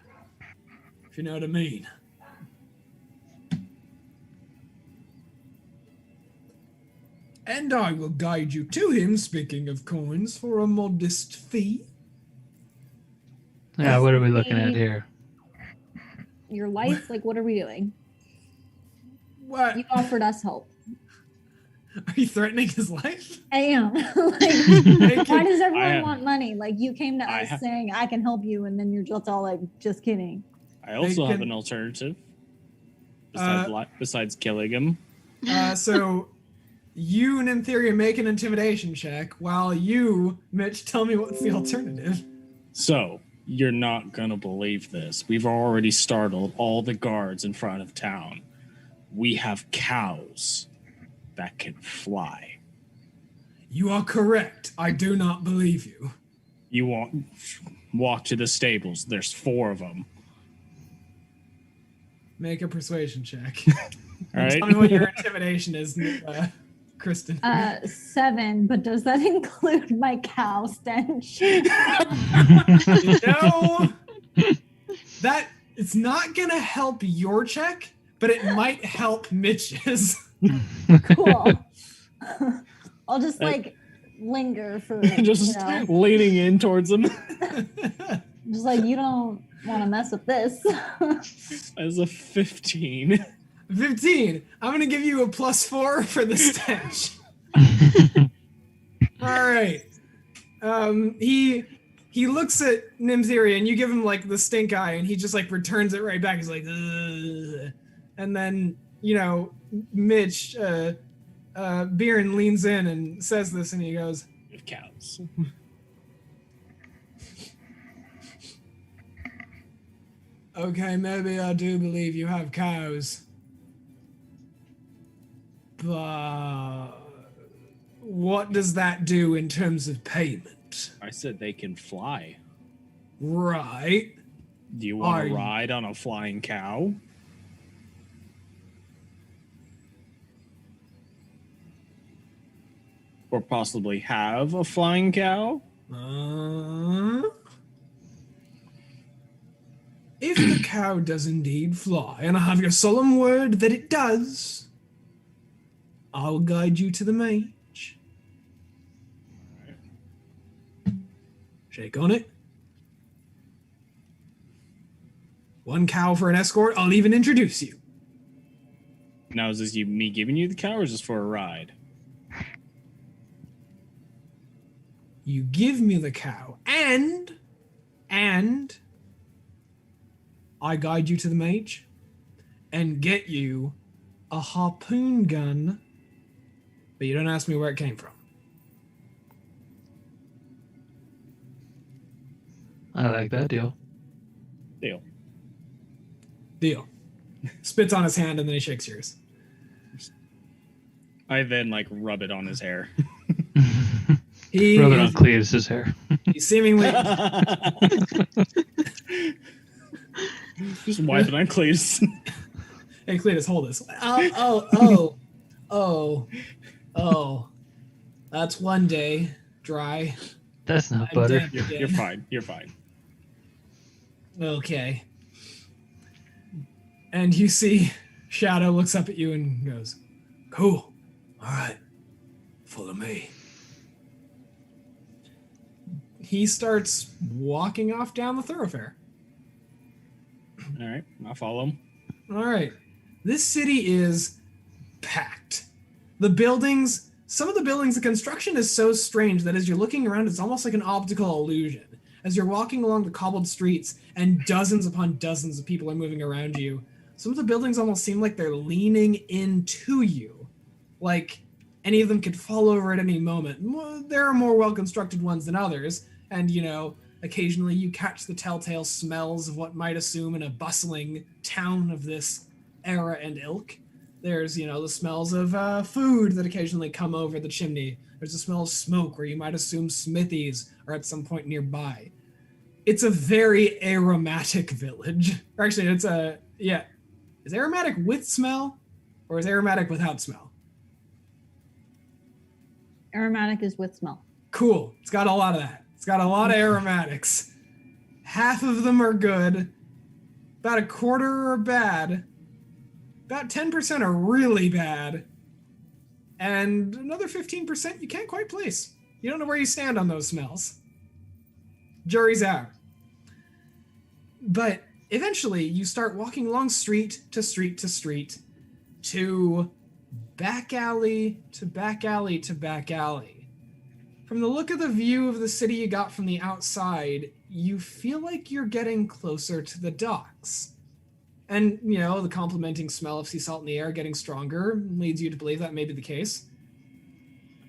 if you know what I mean. And I will guide you to him, speaking of coins, for a modest fee. Yeah, what are we looking at here? Your life? Like, what are we doing? What? You offered us help. Are you threatening his life? I am. Like, why does everyone want money? Like, you came to us saying, I can help you, and then you're just all like, just kidding. I also have an alternative. Besides killing him. So, you and Nymptheria make an intimidation check, while you, Mitch, tell me what's the alternative. So, you're not gonna believe this. We've already startled all the guards in front of town. We have cows that can fly. You are correct. I do not believe you. You walk to the stables. There's 4 of them. Make a persuasion check. All right. Tell me what your intimidation is, Kristen. 7, but does that include my cow stench? No. That it's not gonna help your check, but it might help Mitch's. Cool. I'll just like linger for just leaning in towards him. Just like, you don't want to mess with this. As a 15. 15. I'm gonna give you a +4 for the stench. All right. He looks at Nymptheria and you give him like the stink eye, and he just like returns it right back. He's like, ugh. And then Mitch, Bjorn leans in and says this, and he goes, With cows. Okay, maybe I do believe you have cows. But what does that do in terms of payment? I said they can fly. Right. Do you want to ride on a flying cow? Or possibly have a flying cow? If the cow does indeed fly, and I have your solemn word that it does, I'll guide you to the mage. Shake on it. 1 cow for an escort. I'll even introduce you. Now, is this me giving you the cow, or is this for a ride? You give me the cow, and I guide you to the mage and get you a harpoon gun, but you don't ask me where it came from. I like that deal. Deal. Spits on his hand and then he shakes yours. I then rub it on his hair. Rub it on Cletus's hair. He seemingly just wipe it on Cletus. Hey Cletus, hold this. Oh. That's one day. Dry. That's not butter. You're fine. You're fine. Okay. And you see Shadow looks up at you and goes, cool. All right. Follow me. He starts walking off down the thoroughfare. All right. I'll follow him. All right. This city is packed. The buildings, some of the buildings, the construction is so strange that as you're looking around, it's almost like an optical illusion. As you're walking along the cobbled streets and dozens upon dozens of people are moving around you, some of the buildings almost seem like they're leaning into you. Like any of them could fall over at any moment. There are more well-constructed ones than others, and, occasionally you catch the telltale smells of what might assume in a bustling town of this era and ilk. There's, the smells of food that occasionally come over the chimney. There's the smell of smoke where you might assume smithies are at some point nearby. It's a very aromatic village. Or actually, is aromatic with smell? Or is aromatic without smell? Aromatic is with smell. Cool. It's got a lot of that. It's got a lot of aromatics. Half of them are good. About a quarter are bad. About 10% are really bad. And another 15% you can't quite place. You don't know where you stand on those smells. Jury's out. But eventually you start walking along street to street to street to back alley to back alley to back alley. From the look of the view of the city you got from the outside, you feel like you're getting closer to the docks. And, you know, the complementing smell of sea salt in the air getting stronger leads you to believe that may be the case.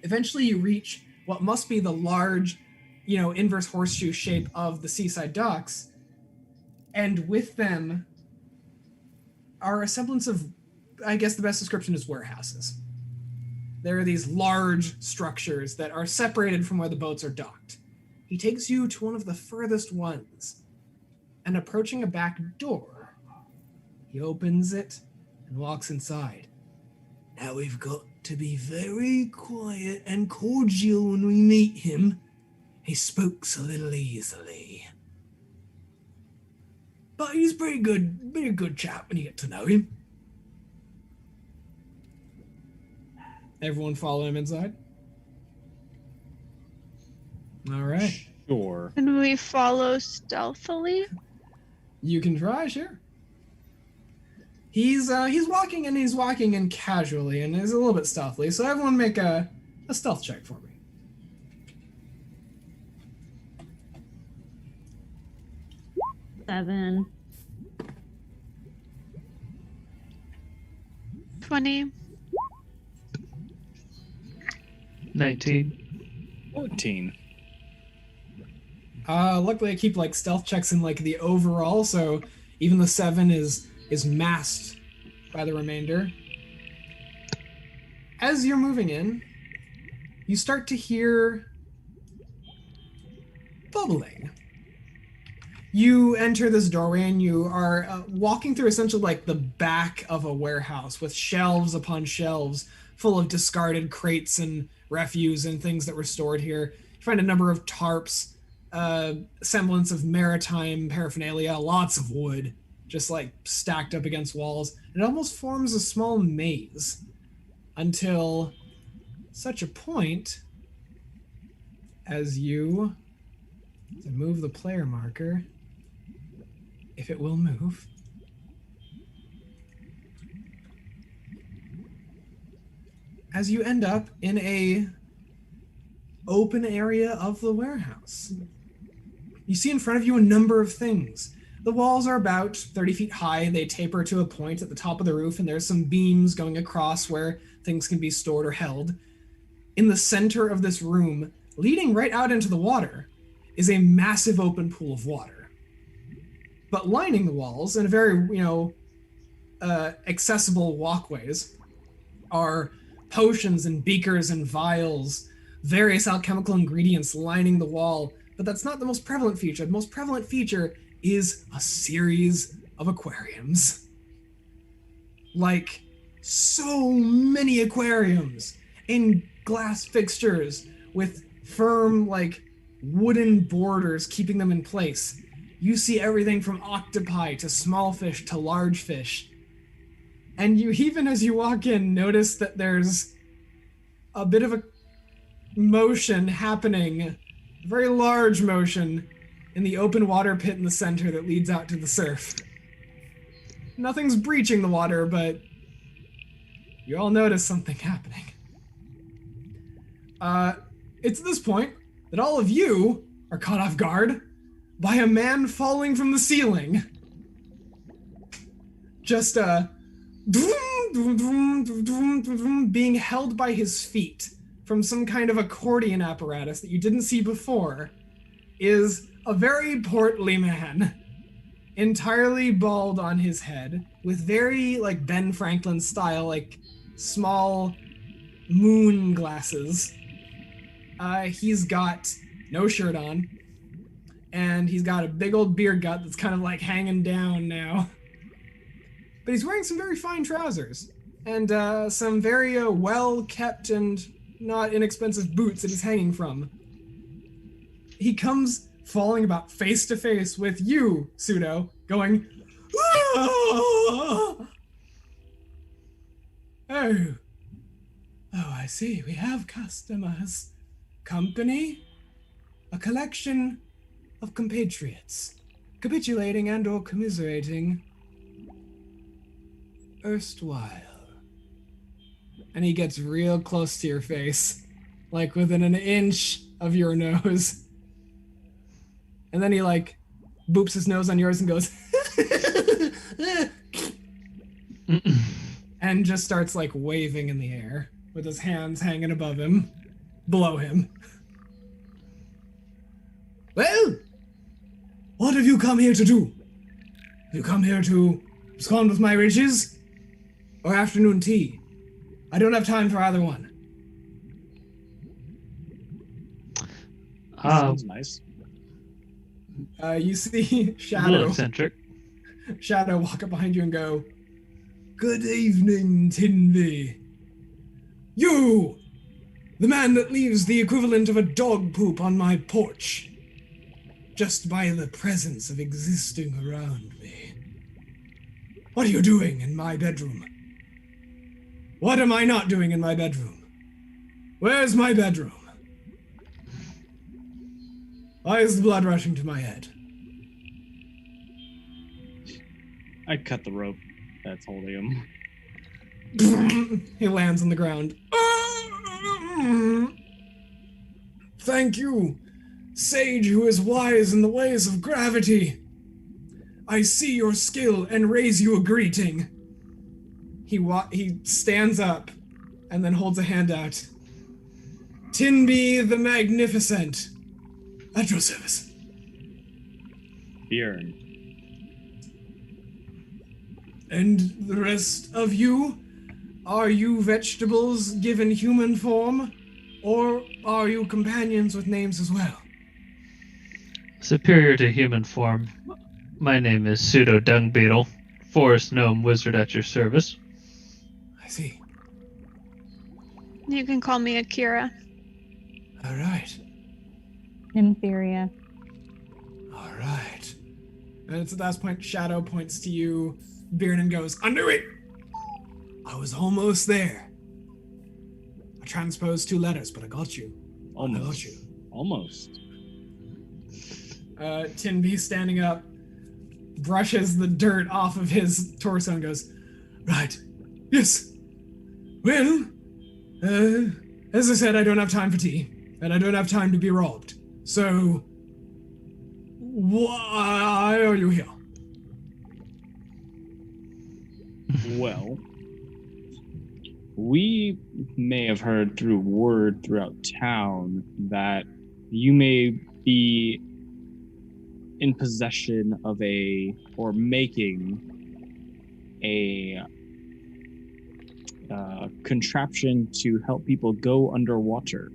Eventually you reach what must be the large, you know, inverse horseshoe shape of the seaside docks. And with them are a semblance of, I guess the best description is warehouses. There are these large structures that are separated from where the boats are docked. He takes you to one of the furthest ones, and approaching a back door, he opens it and walks inside. Now we've got to be very quiet and cordial when we meet him. He speaks a little easily. But he's pretty good chap when you get to know him. Everyone follow him inside? All right. Sure. Can we follow stealthily? You can try, sure. He's walking in casually and is a little bit stealthily. So everyone make a stealth check for me. Seven. 20. 19. 14. Luckily I keep like stealth checks in like the overall, so even the 7 is masked by the remainder. As you're moving in, you start to hear bubbling. You enter this doorway and you are walking through essentially like the back of a warehouse with shelves upon shelves full of discarded crates and refuse and things that were stored here. You find a number of tarps, semblance of maritime paraphernalia, lots of wood, just like stacked up against walls. It almost forms a small maze until such a point as you move the player marker, if it will move. As you end up in a open area of the warehouse. You see in front of you a number of things. The walls are about 30 feet high. They taper to a point at the top of the roof, and there's some beams going across where things can be stored or held. In the center of this room, leading right out into the water, is a massive open pool of water. But lining the walls in a very, accessible walkways are potions and beakers and vials, various alchemical ingredients lining the wall. But that's not the most prevalent feature. The most prevalent feature is a series of aquariums. Like, so many aquariums in glass fixtures with firm, wooden borders keeping them in place. You see everything from octopi to small fish to large fish. And you, even as you walk in, notice that there's a bit of a motion happening, a very large motion, in the open water pit in the center that leads out to the surf. Nothing's breaching the water, but you all notice something happening. It's at this point that all of you are caught off guard by a man falling from the ceiling. Just being held by his feet from some kind of accordion apparatus that you didn't see before is a very portly man, entirely bald on his head, with very Ben Franklin style, small moon glasses. He's got no shirt on, and he's got a big old beer gut that's kind of hanging down now. But he's wearing some very fine trousers. and some very well-kept and not inexpensive boots that he's hanging from. He comes falling about face to face with you, Pseudo, going, "Ah!" Oh, I see. We have customers. Company? A collection of compatriots, capitulating and or commiserating erstwhile. And he gets real close to your face, like within an inch of your nose. And then he like boops his nose on yours and goes and just starts like waving in the air with his hands hanging above him, below him. Well, what have you come here to do? Have you come here to abscond with my riches? Or afternoon tea? I don't have time for either one. Sounds nice. You see A little Shadow eccentric. walk up behind you and go, "Good evening, Tinby. You! The man that leaves the equivalent of a dog poop on my porch. Just by the presence of existing around me. What are you doing in my bedroom? What am I not doing in my bedroom? Where's my bedroom? Why is the blood rushing to my head?" I cut the rope that's holding him. He lands on the ground. "Thank you, sage who is wise in the ways of gravity. I see your skill and raise you a greeting." He stands up and then holds a hand out. "Tinby the Magnificent, at your service." Bjorn. "And the rest of you? Are you vegetables given human form? Or are you companions with names as well?" Superior to human form. My name is Pseudo Dung Beetle, Forest Gnome Wizard at your service. I see. You can call me Akira. All right. Inferior. All right. And it's at that point Shadow points to you, Biernan goes, "I knew it! I was almost there. I transposed 2 letters, but I got you. I got you." Almost. Tinby standing up, brushes the dirt off of his torso and goes, "Right. Yes. Well, as I said, I don't have time for tea, and I don't have time to be robbed. So, why are you here?" Well, we may have heard through word throughout town that you may be in possession of making a contraption to help people go underwater.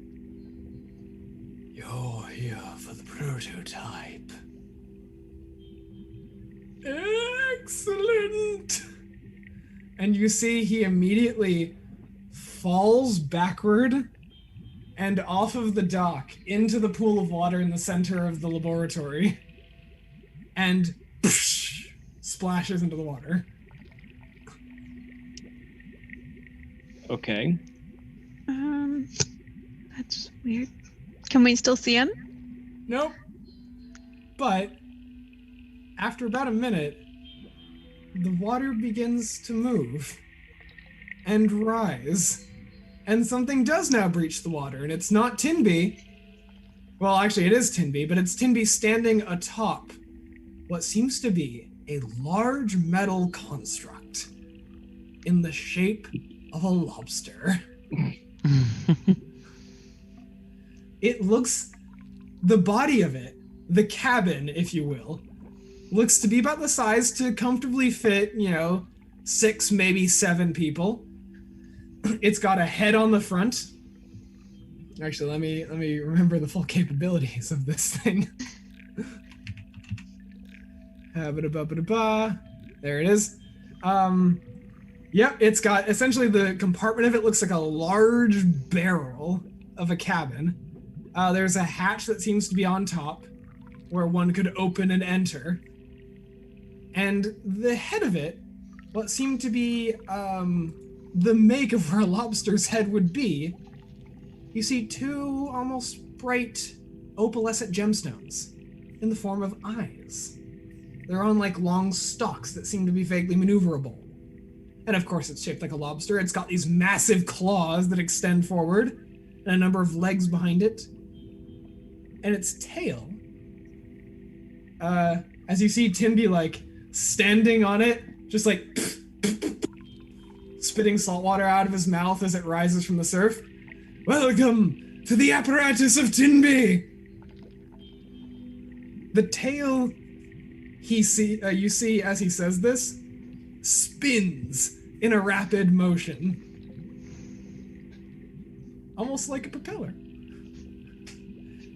"You're here for the prototype. Excellent!" And you see he immediately falls backward and off of the dock into the pool of water in the center of the laboratory and splashes into the water. Okay. That's weird. Can we still see him? Nope. But after about a minute, the water begins to move and rise. And something does now breach the water, and it's not Tinby. Well, actually, it is Tinby, but it's Tinby standing atop what seems to be a large metal construct in the shape of a lobster. It looks, the body of it, the cabin, if you will, looks to be about the size to comfortably fit, 6, maybe 7 people. It's got a head on the front. Actually, let me remember the full capabilities of this thing. There it is. Yep, it's got essentially the compartment of it looks like a large barrel of a cabin. There's a hatch that seems to be on top where one could open and enter. And the head of it, what seemed to be the make of where a lobster's head would be, you see two almost bright opalescent gemstones in the form of eyes. They're on like long stalks that seem to be vaguely maneuverable. And of course it's shaped like a lobster. It's got these massive claws that extend forward and a number of legs behind it. And its tail, as you see Timby like standing on it, just like spitting salt water out of his mouth as it rises from the surf. Welcome to the apparatus of Tinby. The tail you see as he says this spins in a rapid motion, almost like a propeller.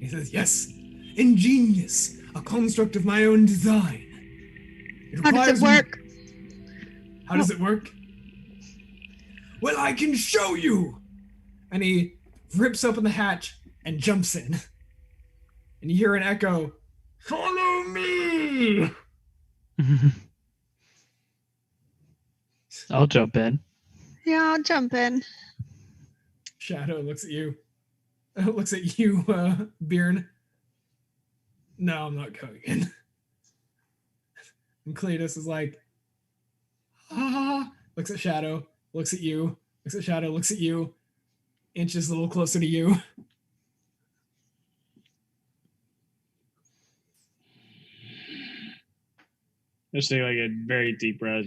He says, "Yes, ingenious, a construct of my own design. How does it work? How does it work? Well, I can show you." And he rips open the hatch and jumps in. And you hear an echo, "Follow me!" I'll jump in. Yeah, I'll jump in. Shadow looks at you. Looks at you, Bjorn. "No, I'm not going in." And Cletus is like, looks at Shadow, looks at you, looks at Shadow, looks at you, inches a little closer to you. Just take like a very deep breath.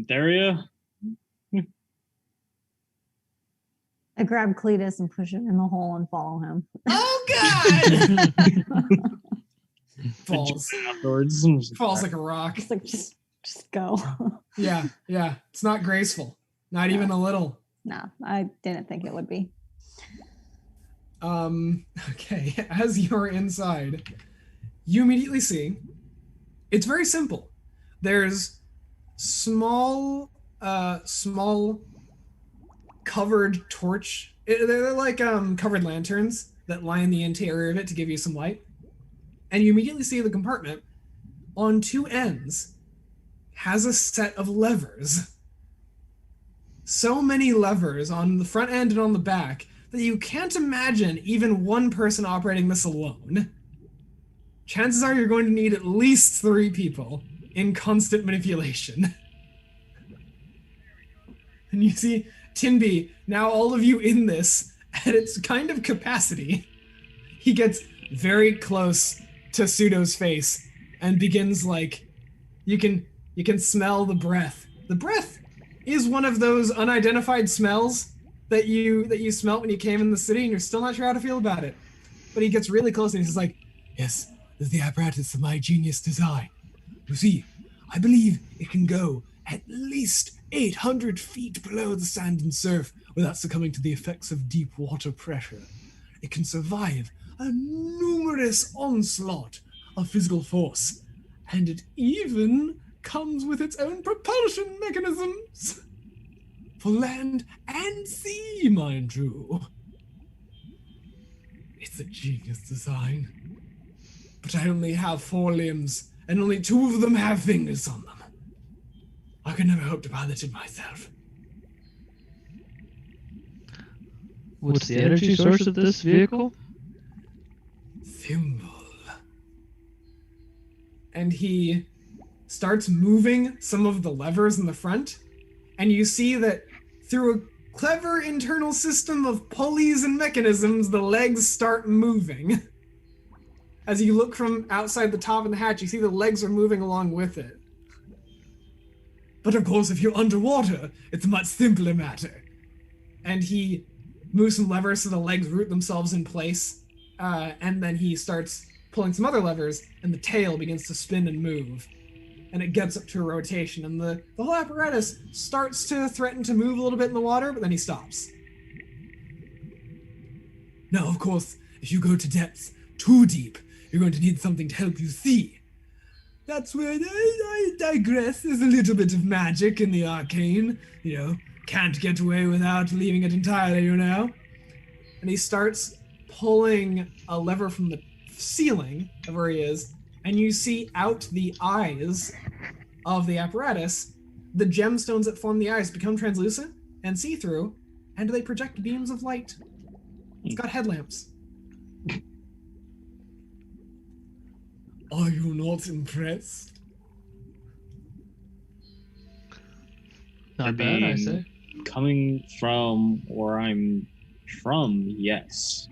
Theria? I grab Cletus and push him in the hole and follow him. Oh God! Falls. Afterwards. Falls like a rock. Just like just go. Yeah. It's not graceful. Not even a little. No, I didn't think it would be. Okay, as you're inside, you immediately see it's very simple. There's small covered torch. They're like covered lanterns that line the interior of it to give you some light. And you immediately see the compartment on two ends has a set of levers. So many levers on the front end and on the back that you can't imagine even one person operating this alone. Chances are you're going to need at least 3 people in constant manipulation. And you see Tinby, now all of you in this, at its kind of capacity. He gets very close to Pseudo's face and begins like, you can smell the breath. The breath is one of those unidentified smells that you smelt when you came in the city and you're still not sure how to feel about it. But he gets really close and he's like, "Yes, this is the apparatus of my genius design. You see, I believe it can go at least 800 feet below the sand and surf without succumbing to the effects of deep water pressure. It can survive a numerous onslaught of physical force, and it even comes with its own propulsion mechanisms. For land and sea, mind you. It's a genius design. But I only have 4 limbs, and only 2 of them have fingers on them. I could never hope to pilot it myself." What's the energy source of this vehicle? Thimble. And he starts moving some of the levers in the front, and you see that through a clever internal system of pulleys and mechanisms, the legs start moving. As you look from outside the top of the hatch, you see the legs are moving along with it. But of course, if you're underwater, it's a much simpler matter. And he moves some levers so the legs root themselves in place, and then he starts pulling some other levers, and the tail begins to spin and move. And it gets up to a rotation, and the whole apparatus starts to threaten to move a little bit in the water, but then he stops. Now, of course, if you go to depths too deep, you're going to need something to help you see. That's where I digress. There's a little bit of magic in the arcane. Can't get away without leaving it entirely, And he starts pulling a lever from the ceiling of where he is, and you see out the eyes of the apparatus. The gemstones that form the eyes become translucent and see-through, and they project beams of light. It's got headlamps. Are you not impressed? Not bad, I say. Coming from where I'm from, yes.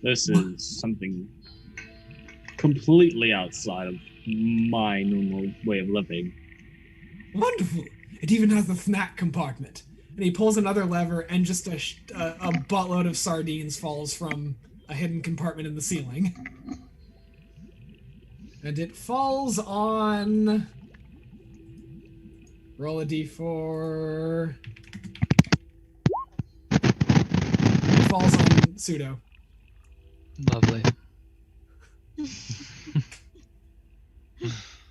This is something completely outside of my normal way of living. Wonderful! It even has a snack compartment. And he pulls another lever, and just a buttload of sardines falls from a hidden compartment in the ceiling. And it falls on... Roll a d4. It falls on Pseudo. Lovely.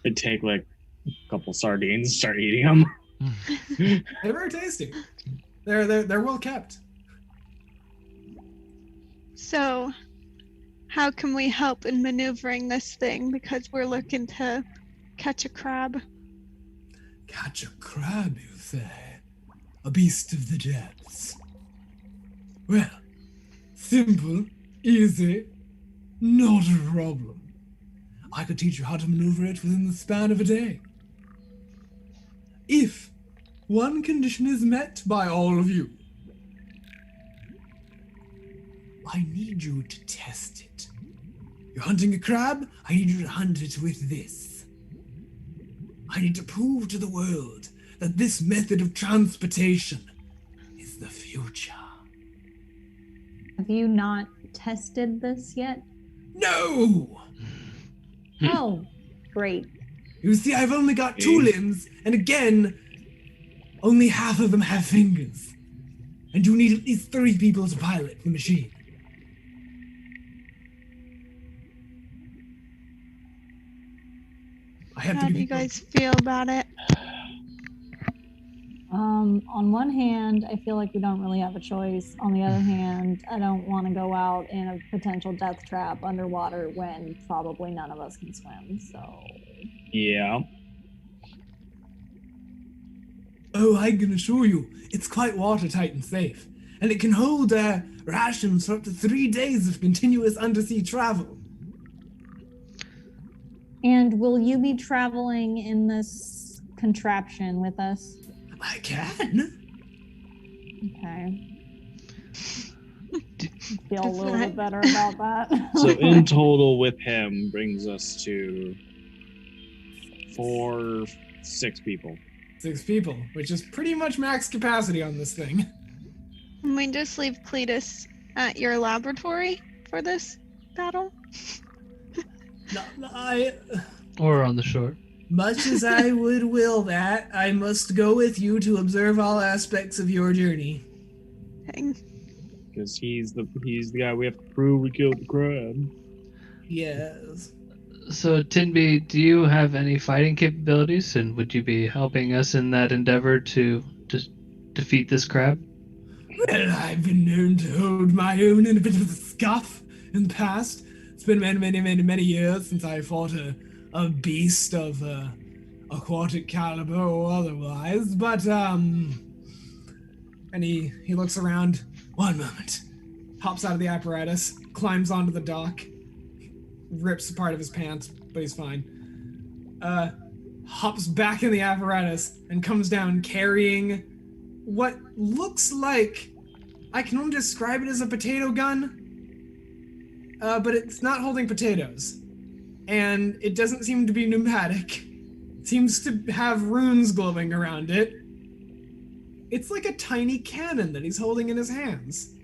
I'd take like a couple sardines, start eating them. They're very tasty. They're well kept. So, how can we help in maneuvering this thing? Because we're looking to catch a crab. Catch a crab, you say? A beast of the depths. Well, simple, easy, not a problem. I could teach you how to maneuver it within the span of a day. If one condition is met by all of you, I need you to test it. You're hunting a crab, I need you to hunt it with this. I need to prove to the world that this method of transportation is the future. Have you not tested this yet? No! Oh, great. You see, I've only got 2 limbs, and again, only half of them have fingers. And you need at least 3 people to pilot the machine. How do you guys feel about it? On one hand, I feel like we don't really have a choice. On the other hand, I don't want to go out in a potential death trap underwater when probably none of us can swim, so... Yeah. Oh, I can assure you, it's quite watertight and safe. And it can hold rations for up to 3 days of continuous undersea travel. And will you be traveling in this contraption with us? I can. Okay. I feel a little bit better about that. So in total with him brings us to 6 people. 6 people, which is pretty much max capacity on this thing. Can we just leave Cletus at your laboratory for this battle? No, Or on the shore. much as I would will that, I must go with you to observe all aspects of your journey. Dang. Because he's the guy we have to prove we killed the crab. Yes. So, Tinby, do you have any fighting capabilities, and would you be helping us in that endeavor to defeat this crab? Well, I've been known to hold my own in a bit of a scuff in the past. It's been many years since I fought a beast of aquatic caliber or otherwise, but and he looks around. One moment. Hops out of the apparatus, climbs onto the dock, rips a part of his pants, but he's fine. Hops back in the apparatus and comes down carrying what looks like, I can only describe it as a potato gun. But it's not holding potatoes. And it doesn't seem to be pneumatic. It seems to have runes glowing around it. It's like a tiny cannon that he's holding in his hands.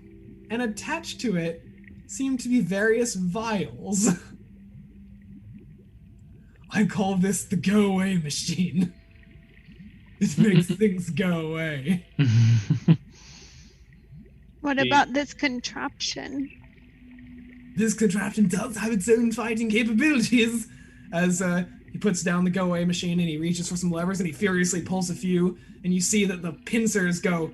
And attached to it seem to be various vials. I call this the go-away machine. It makes things go away. What about this contraption? This contraption does have its own fighting capabilities, as He puts down the go-away machine and he reaches for some levers and he furiously pulls a few, and you see that the pincers go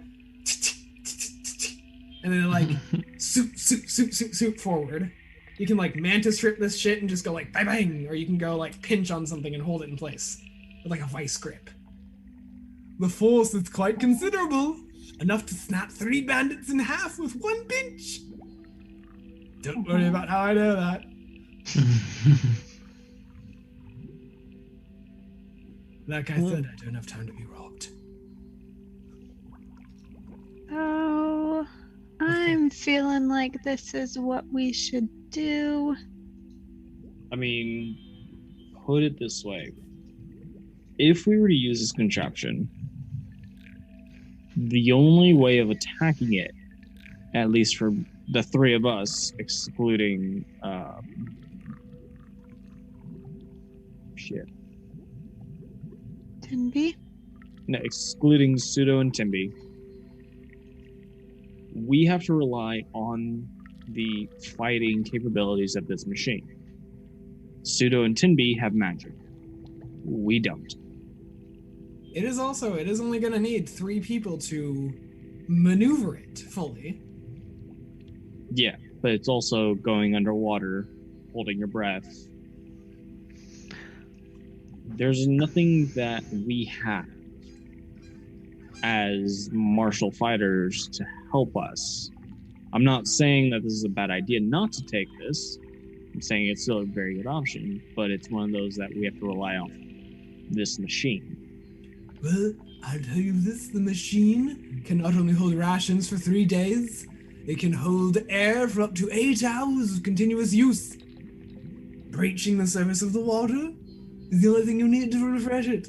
and then like soup forward. You can like mantis trip this shit and just go like bang bang, or you can go like pinch on something and hold it in place with like a vice grip. The force is quite considerable, enough to snap 3 bandits in half with 1 pinch. Don't worry about how I know that. Like I said, I don't have time to be robbed. Oh, I'm feeling like this is what we should do. I mean, put it this way. If we were to use this contraption, the only way of attacking it, at least for the 3 of us, excluding Tenby? No, excluding Pseudo and Timby, we have to rely on the fighting capabilities of this machine. Pseudo and Timby have magic. We don't. It is only going to need 3 people to maneuver it fully. Yeah, but it's also going underwater, holding your breath. There's nothing that we have as martial fighters to help us. I'm not saying that this is a bad idea not to take this. I'm saying it's still a very good option, but it's one of those that we have to rely on this machine. Well, I'll tell you this, the machine can not only hold rations for 3 days, it can hold air for up to 8 hours of continuous use. Breaching the surface of the water is the only thing you need to refresh it.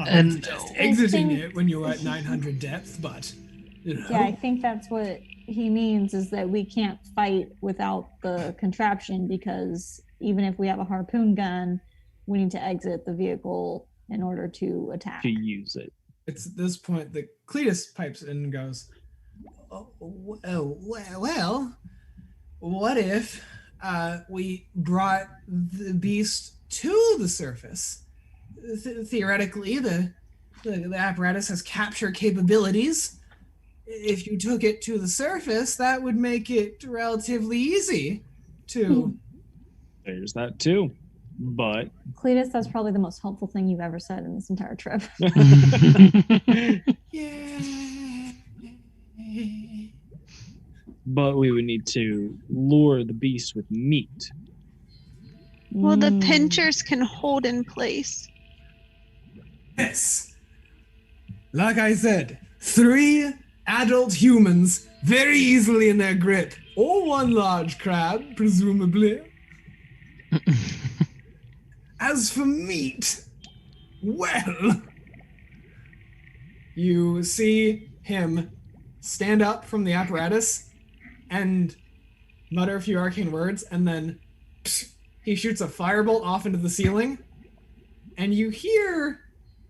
And Just exiting it when you're at 900 depth, but you know. Yeah, I think that's what he means, is that we can't fight without the contraption, because even if we have a harpoon gun, we need to exit the vehicle in order to attack. To use it. It's at this point that Cletus pipes in and goes, well, what if we brought the beast to the surface? Theoretically, the apparatus has capture capabilities. If you took it to the surface, that would make it relatively easy to... There's that too. But... Cletus, that's probably the most helpful thing you've ever said in this entire trip. Yeah. But we would need to lure the beast with meat. Well, the pinchers can hold in place. Yes. Like I said, 3 adult humans very easily in their grip. Or 1 large crab, presumably. As for meat, well, you see him stand up from the apparatus and mutter a few arcane words, and then he shoots a firebolt off into the ceiling, and you hear,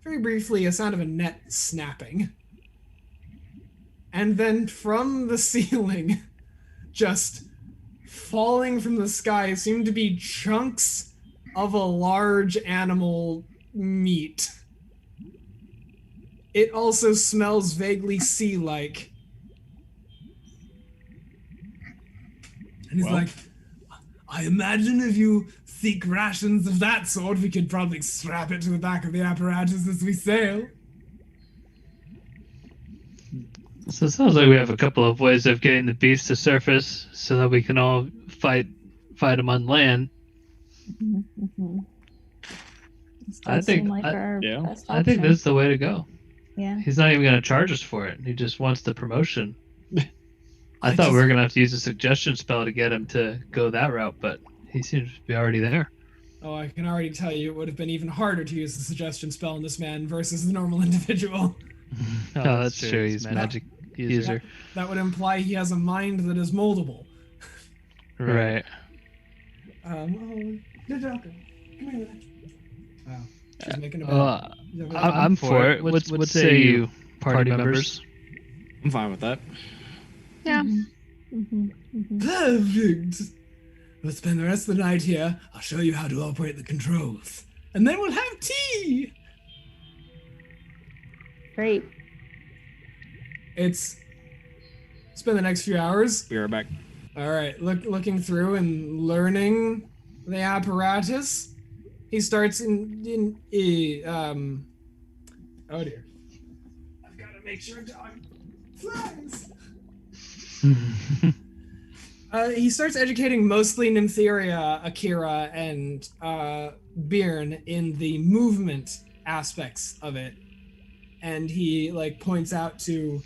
very briefly, a sound of a net snapping. And then from the ceiling, just falling from the sky, seem to be chunks of a large animal meat. It also smells vaguely sea-like. And he's like, I imagine if you seek rations of that sort, we could probably strap it to the back of the apparatus as we sail. So it sounds like we have a couple of ways of getting the beast to surface so that we can all fight him on land. Mm-hmm. I think I think this is the way to go. Yeah. He's not even going to charge us for it. He just wants the promotion. I thought we were going to have to use a suggestion spell to get him to go that route, but he seems to be already there. Oh, I can already tell you it would have been even harder to use the suggestion spell on this man versus the normal individual. Oh, that's true. He's a magic user. That would imply he has a mind that is moldable. Right. The doctor. Come here. Wow. She's making a bed. I'm for it. What say you, party members? I'm fine with that. Yeah. Mm-hmm. Perfect. We'll spend the rest of the night here. I'll show you how to operate the controls. And then we'll have tea! Great. It's spend the next few hours. We are back. All right, looking through and learning the apparatus. He starts in oh dear. I've got to make sure dog flies. He starts educating mostly Nymptheria, Akira, and Byrne in the movement aspects of it. And he like points out to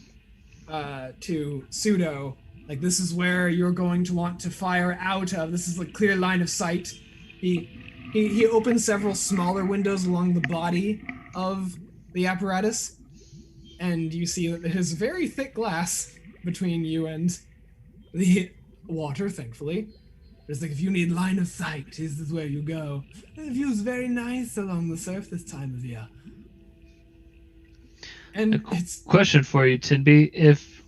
Pseudo, like, this is where you're going to want to fire out of. This is a clear line of sight. He opens several smaller windows along the body of the apparatus, and you see that there's very thick glass between you and the water, thankfully. It's like, if you need line of sight, this is where you go. The view's very nice along the surf this time of year. And it's Question for you, Tinby. If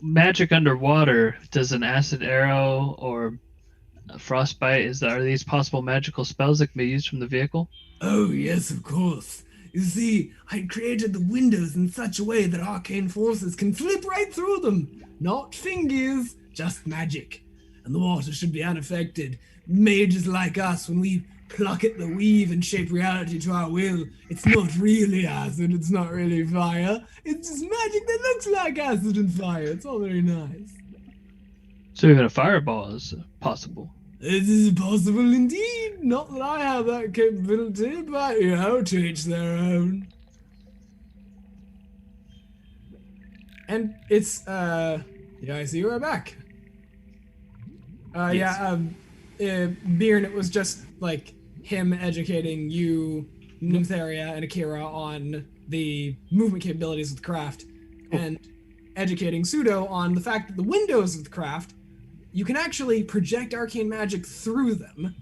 magic underwater, does an acid arrow or a frostbite, are these possible magical spells that can be used from the vehicle? Oh, yes, of course. You see, I created the windows in such a way that arcane forces can slip right through them. Not fingers, just magic. And the water should be unaffected. Mages like us, when we pluck at the weave and shape reality to our will, it's not really acid, it's not really fire. It's just magic that looks like acid and fire. It's all very nice. So even a fireball is possible. It is possible indeed. Not that I have that capability, but, you know, to each their own. And it's, yeah, I see you are back. Byrne, it was just, like, him educating you, Nymptheria, and Akira on the movement capabilities of the craft, and educating Pseudo on the fact that the windows of the craft, you can actually project arcane magic through them.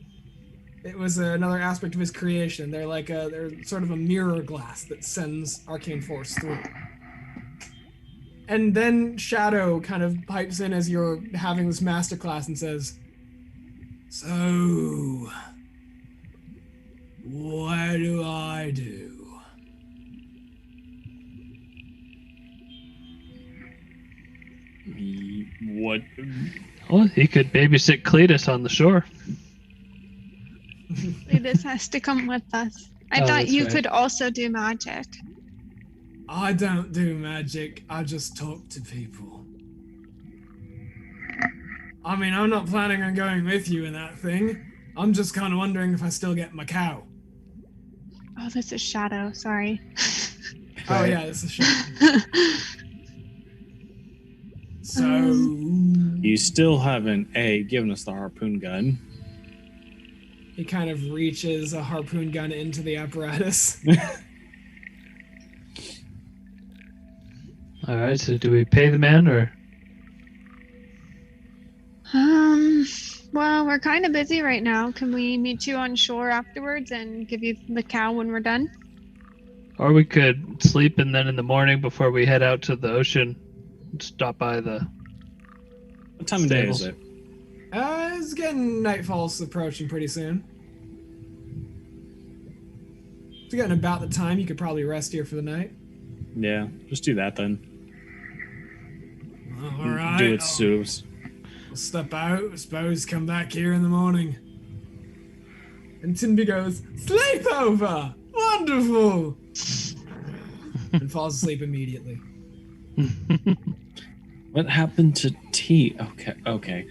It was another aspect of his creation. They're like they're sort of a mirror glass that sends arcane force through. And then Shadow kind of pipes in as you're having this masterclass and says, "So, what do I do?" What? Well, he could babysit Cletus on the shore. Cletus has to come with us. I Oh, thought that's you right. could also do magic. I don't do magic, I just talk to people. I mean, I'm not planning on going with you in that thing. I'm just kind of wondering if I still get my cow. Oh, this is Shadow. Sorry. Oh yeah, this is sure. So, You still haven't given us the harpoon gun. he kind of reaches a harpoon gun into the apparatus. All right, so do we pay the man or? Well, we're kind of busy right now. Can we meet you on shore afterwards and give you the cow when we're done? Or we could sleep and then in the morning before we head out to the ocean, stop by the. What time of day is Stables. it? It's getting nightfall's approaching pretty soon. It's getting about the time you could probably rest here for the night. Yeah, just do that then. All right. Do it, Suits. I'll step out, I suppose, come back here in the morning. And Tinby goes, "Sleepover! Wonderful!" and falls asleep immediately. What happened to tea? Okay.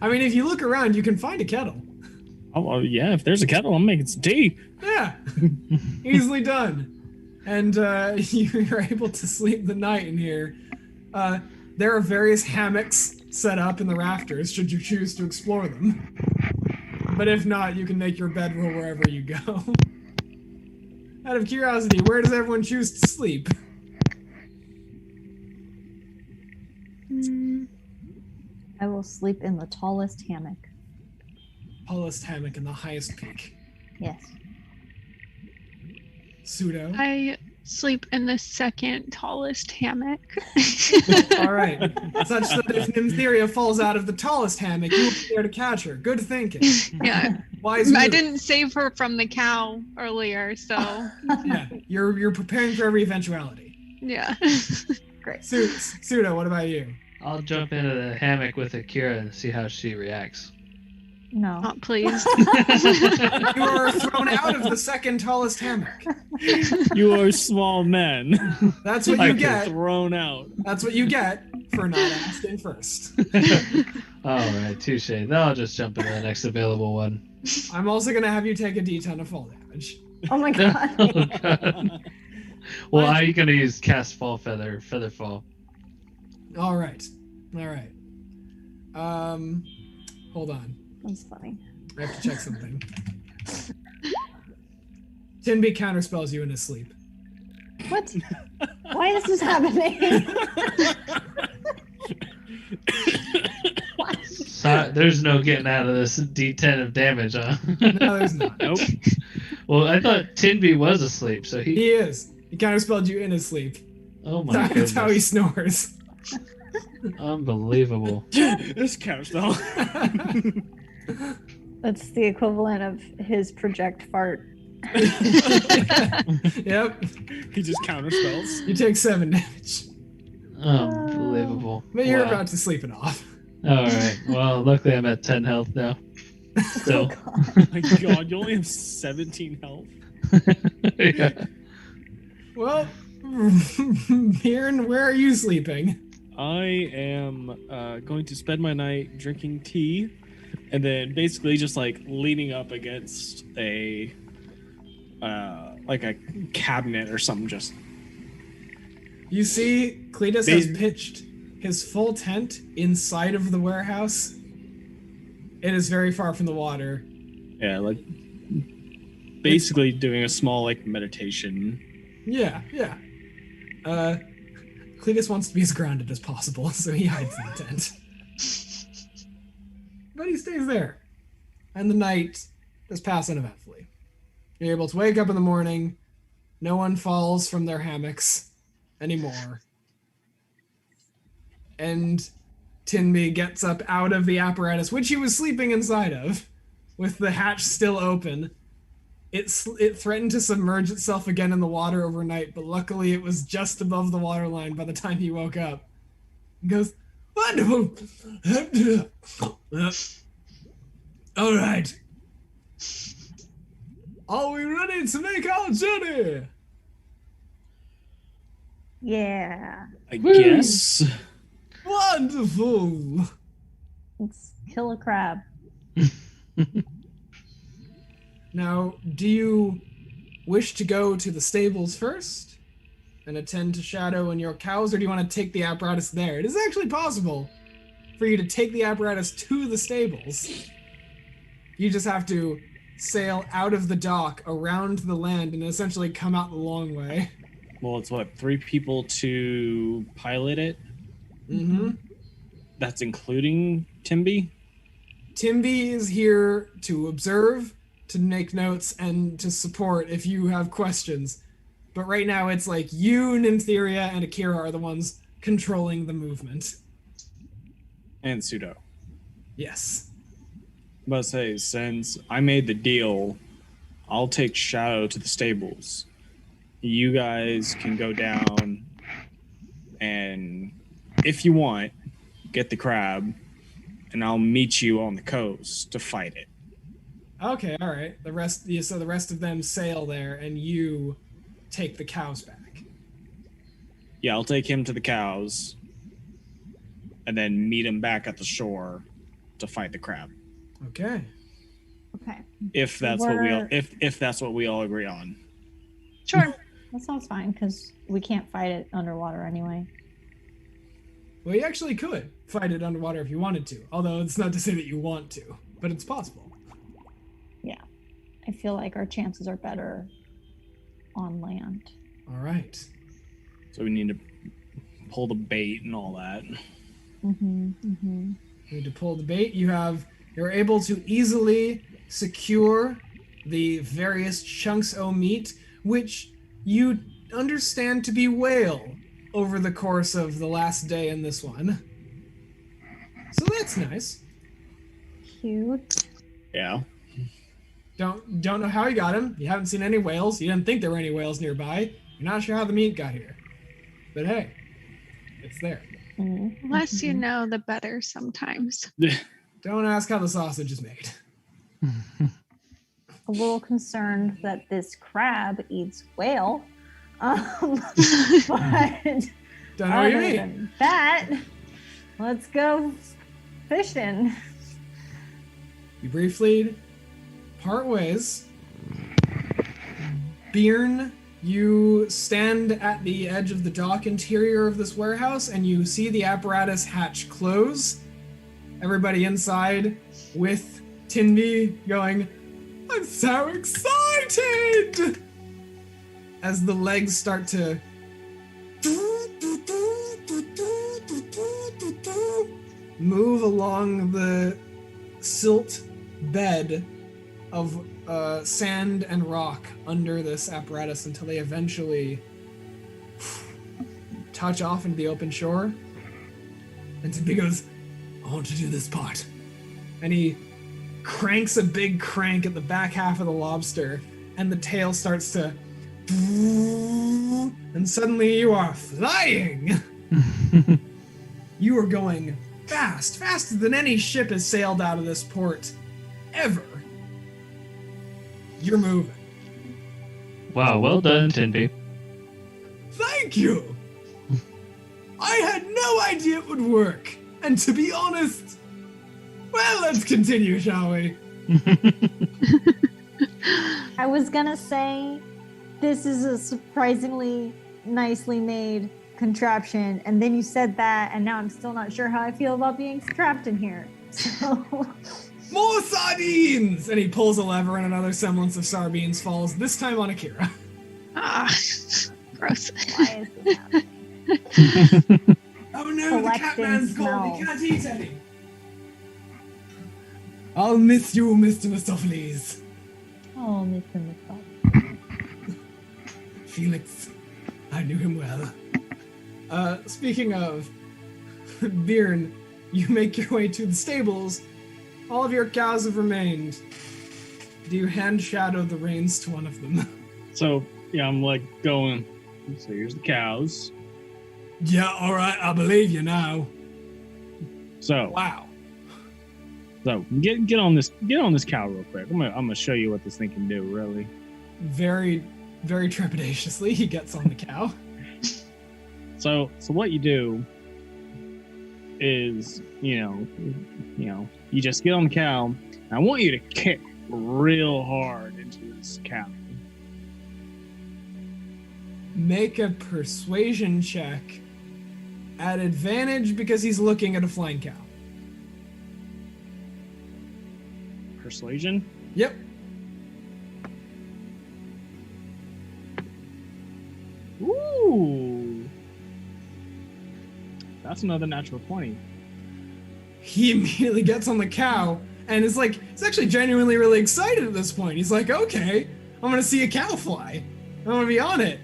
I mean, if you look around, you can find a kettle. Oh, yeah, if there's a kettle, I'm making some tea. Yeah, easily done. And you're able to sleep the night in here. There are various hammocks set up in the rafters, should you choose to explore them. But if not, you can make your bedroll wherever you go. Out of curiosity, where does everyone choose to sleep? I will sleep in the tallest hammock. Tallest hammock in the highest peak. Yes. Pseudo. I sleep in the second tallest hammock. All right. Such that if Nymptheria falls out of the tallest hammock, you will be there to catch her. Good thinking. Yeah. Wise I move. didn't save her from the cow earlier, so Yeah, you're preparing for every eventuality. yeah. Great. Suda, what about you? I'll jump into the hammock with Akira and see how she reacts. No. Not pleased. You are thrown out of the second tallest hammock. You are small men. That's what I you get get. thrown out. That's what you get for not asking first. All right, touche. Then I'll just jump into the next available one. I'm also gonna have you take a D10 of fall damage. Oh my god. Oh, God. Well, I'm gonna use cast fall feather fall. All right. Hold on. That's funny. I have to check something. Tinby counterspells you in his sleep. What? Why is this happening? What? So, there's no getting out of this D10 of damage, huh? No, there's not. Nope. Well, I thought Tinby was asleep, so he. He is. He counterspelled you in his sleep. Oh my That's goodness! how he snores. Unbelievable. This counterspell. That's the equivalent of his project fart. Yep. He just counterspells. You take 7 damage. Unbelievable. But you're Wow. about to sleep it off. All right. Well, luckily I'm at 10 health now. Still. Oh my god, you only have 17 health. Yeah. Well, Mirren, where are you sleeping? I am going to spend my night drinking tea and then basically just like leaning up against a like a cabinet or something. Just You see, Cletus has pitched his full tent inside of the warehouse. It is very far from the water. yeah, like basically doing a small like meditation. Yeah. Cletus wants to be as grounded as possible, so he hides in the tent. But he stays there. And the night just pass uneventfully. You're able to wake up in the morning. No one falls from their hammocks anymore. And Tinby gets up out of the apparatus, which he was sleeping inside of, with the hatch still open. It threatened to submerge itself again in the water overnight, but luckily it was just above the waterline by the time he woke up. He goes, "Wonderful! All right. Are we ready to make our journey?" Yeah. I guess. Wonderful! Let's kill a crab. Now, do you wish to go to the stables first and attend to Shadow and your cows, or do you want to take the apparatus there? It is actually possible for you to take the apparatus to the stables. You just have to sail out of the dock, around the land, and essentially come out the long way. Well, it's what, 3 people to pilot it? Mm-hmm. That's including Timby? Timby is here to observe, to make notes, and to support if you have questions. But right now it's like you, Nymptheria, and Akira are the ones controlling the movement. And Pseudo. Yes. But say, since I made the deal, I'll take Shadow to the stables. You guys can go down and, if you want, get the crab, and I'll meet you on the coast to fight it. Okay, all right. So the rest of them sail there, and you take the cows back. Yeah, I'll take him to the cows, and then meet him back at the shore to fight the crab. Okay. Okay. If that's what we all, if that's what we all agree on. Sure. That sounds fine, because we can't fight it underwater anyway. Well, you actually could fight it underwater if you wanted to, although it's not to say that you want to, but it's possible. Yeah. I feel like our chances are better on land. All right. So we need to pull the bait and all that. Mm-hmm. Mm-hmm. You need to pull the bait. You're able to easily secure the various chunks o' meat, which you understand to be whale over the course of the last day in this one. So that's nice. Cute. Yeah. Don't know how you got him. You haven't seen any whales. You didn't think there were any whales nearby. You're not sure how the meat got here. But hey, it's there. Less you know, the better sometimes. Don't ask how the sausage is made. A little concerned that this crab eats whale. But Don't know what you other mean. than that, let's go fishing. You briefly part ways. Bjorn, you stand at the edge of the dock interior of this warehouse and you see the apparatus hatch close. Everybody inside with Tinby going, I'm so excited! As the legs start to move along the silt bed of sand and rock under this apparatus until they eventually touch off into the open shore. And Tinby goes, I want to do this part. And he cranks a big crank at the back half of the lobster, and the tail starts to... And suddenly you are flying! You are going fast, faster than any ship has sailed out of this port ever. You're moving. Wow, well done, Tinby. Thank you! I had no idea it would work. And to be honest, well, let's continue, shall we? I was gonna say this is a surprisingly nicely made contraption, and then you said that, and now I'm still not sure how I feel about being trapped in here. So More sardines! And he pulls a lever and another semblance of sardines falls, this time on Akira. Ah, gross. why is this happening? Oh no, the Collecting Catman's gone, smells. he can't eat any. I'll miss you, Mr. Mistopheles. Oh, Mr. Mistopheles. Felix, I knew him well. Speaking of, Bjorn, you make your way to the stables. All of your cows have remained. Do you hand shadow the reins to one of them? So yeah, I'm like going. So here's the cows. Yeah, alright, I believe you now. So Wow. so get on this cow real quick. I'm gonna show you what this thing can do. Really. Very, very trepidatiously, he gets on the cow. So what you do is you just get on the cow. And I want you to kick real hard into this cow. Make a persuasion check at advantage because he's looking at a flying cow. Persuasion. Yep. Ooh. That's another natural 20. He immediately gets on the cow and is like, he's actually genuinely really excited at this point. He's like, okay, I'm gonna see a cow fly. I'm gonna be on it.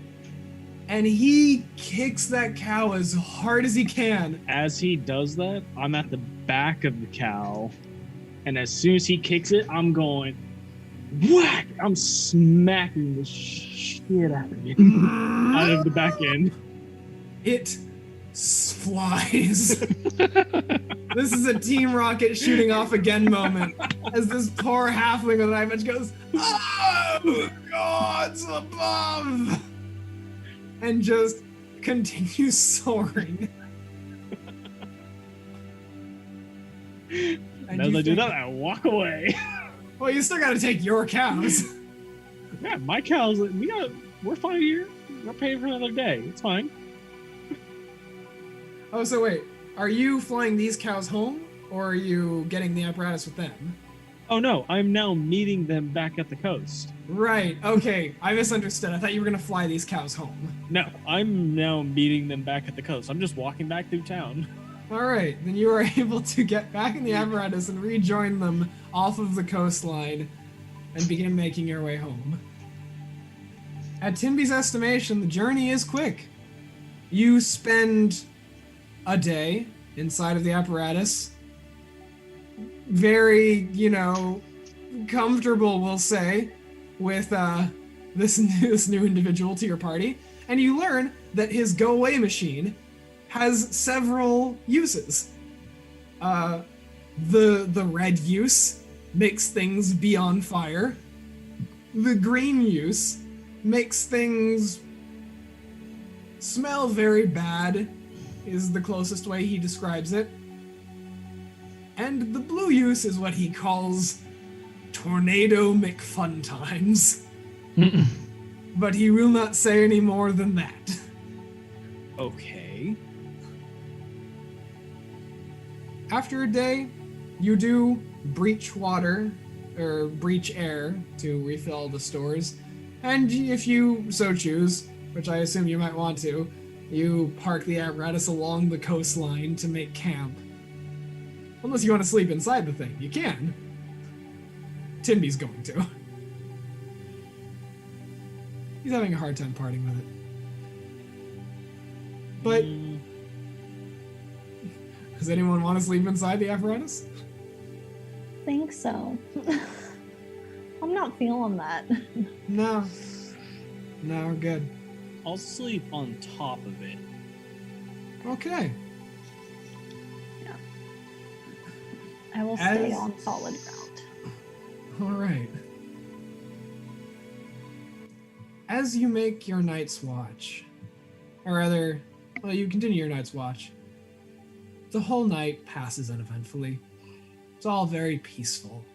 And he kicks that cow as hard as he can. As he does that, I'm at the back of the cow, and as soon as he kicks it, I'm going whack! I'm smacking the shit out of it out of the back end. It flies. This is a Team Rocket shooting off again moment as this poor halfling with an eye patch goes, oh, gods above! And just continues soaring. And as I do that, I walk away. Well, you still gotta take your cows. Yeah, my cows, we're fine here. We're paying for another day. It's fine. Oh, so wait, are you flying these cows home, or are you getting the apparatus with them? Oh no, I'm now meeting them back at the coast. Right, okay, I misunderstood. I thought you were gonna fly these cows home. No, I'm now meeting them back at the coast. I'm just walking back through town. Alright, then you are able to get back in the apparatus and rejoin them off of the coastline and begin making your way home. At Timby's estimation, the journey is quick. You spend a day inside of the apparatus. Very, comfortable, we'll say, with this new individual to your party. And you learn that his go-away machine has several uses. The red use makes things be on fire. The green use makes things smell very bad, is the closest way he describes it. And the blue use is what he calls Tornado McFuntimes. But he will not say any more than that. Okay. After a day, you do breach water, or breach air, to refill the stores. And if you so choose, which I assume you might want to, you park the apparatus along the coastline to make camp. Unless you want to sleep inside the thing, you can. Timby's going to. He's having a hard time parting with it. But does anyone want to sleep inside the apparatus? Think so. I'm not feeling that. No. No, we're good. I'll sleep on top of it. Okay. I will stay on solid ground. All right. As you make your night's watch, or rather, well, you continue your night's watch, the whole night passes uneventfully. It's all very peaceful.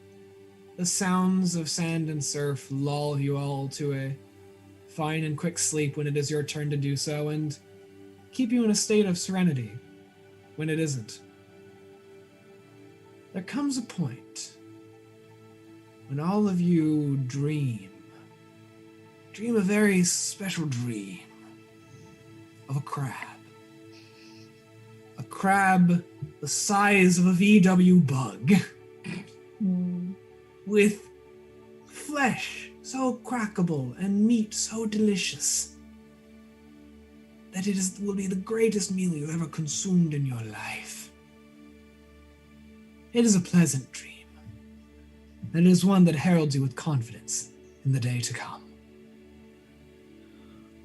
The sounds of sand and surf lull you all to a fine and quick sleep when it is your turn to do so, and keep you in a state of serenity when it isn't. There comes a point when all of you dream a very special dream of a crab. A crab the size of a VW bug. With flesh so crackable and meat so delicious that will be the greatest meal you've ever consumed in your life. It is a pleasant dream, and it is one that heralds you with confidence in the day to come.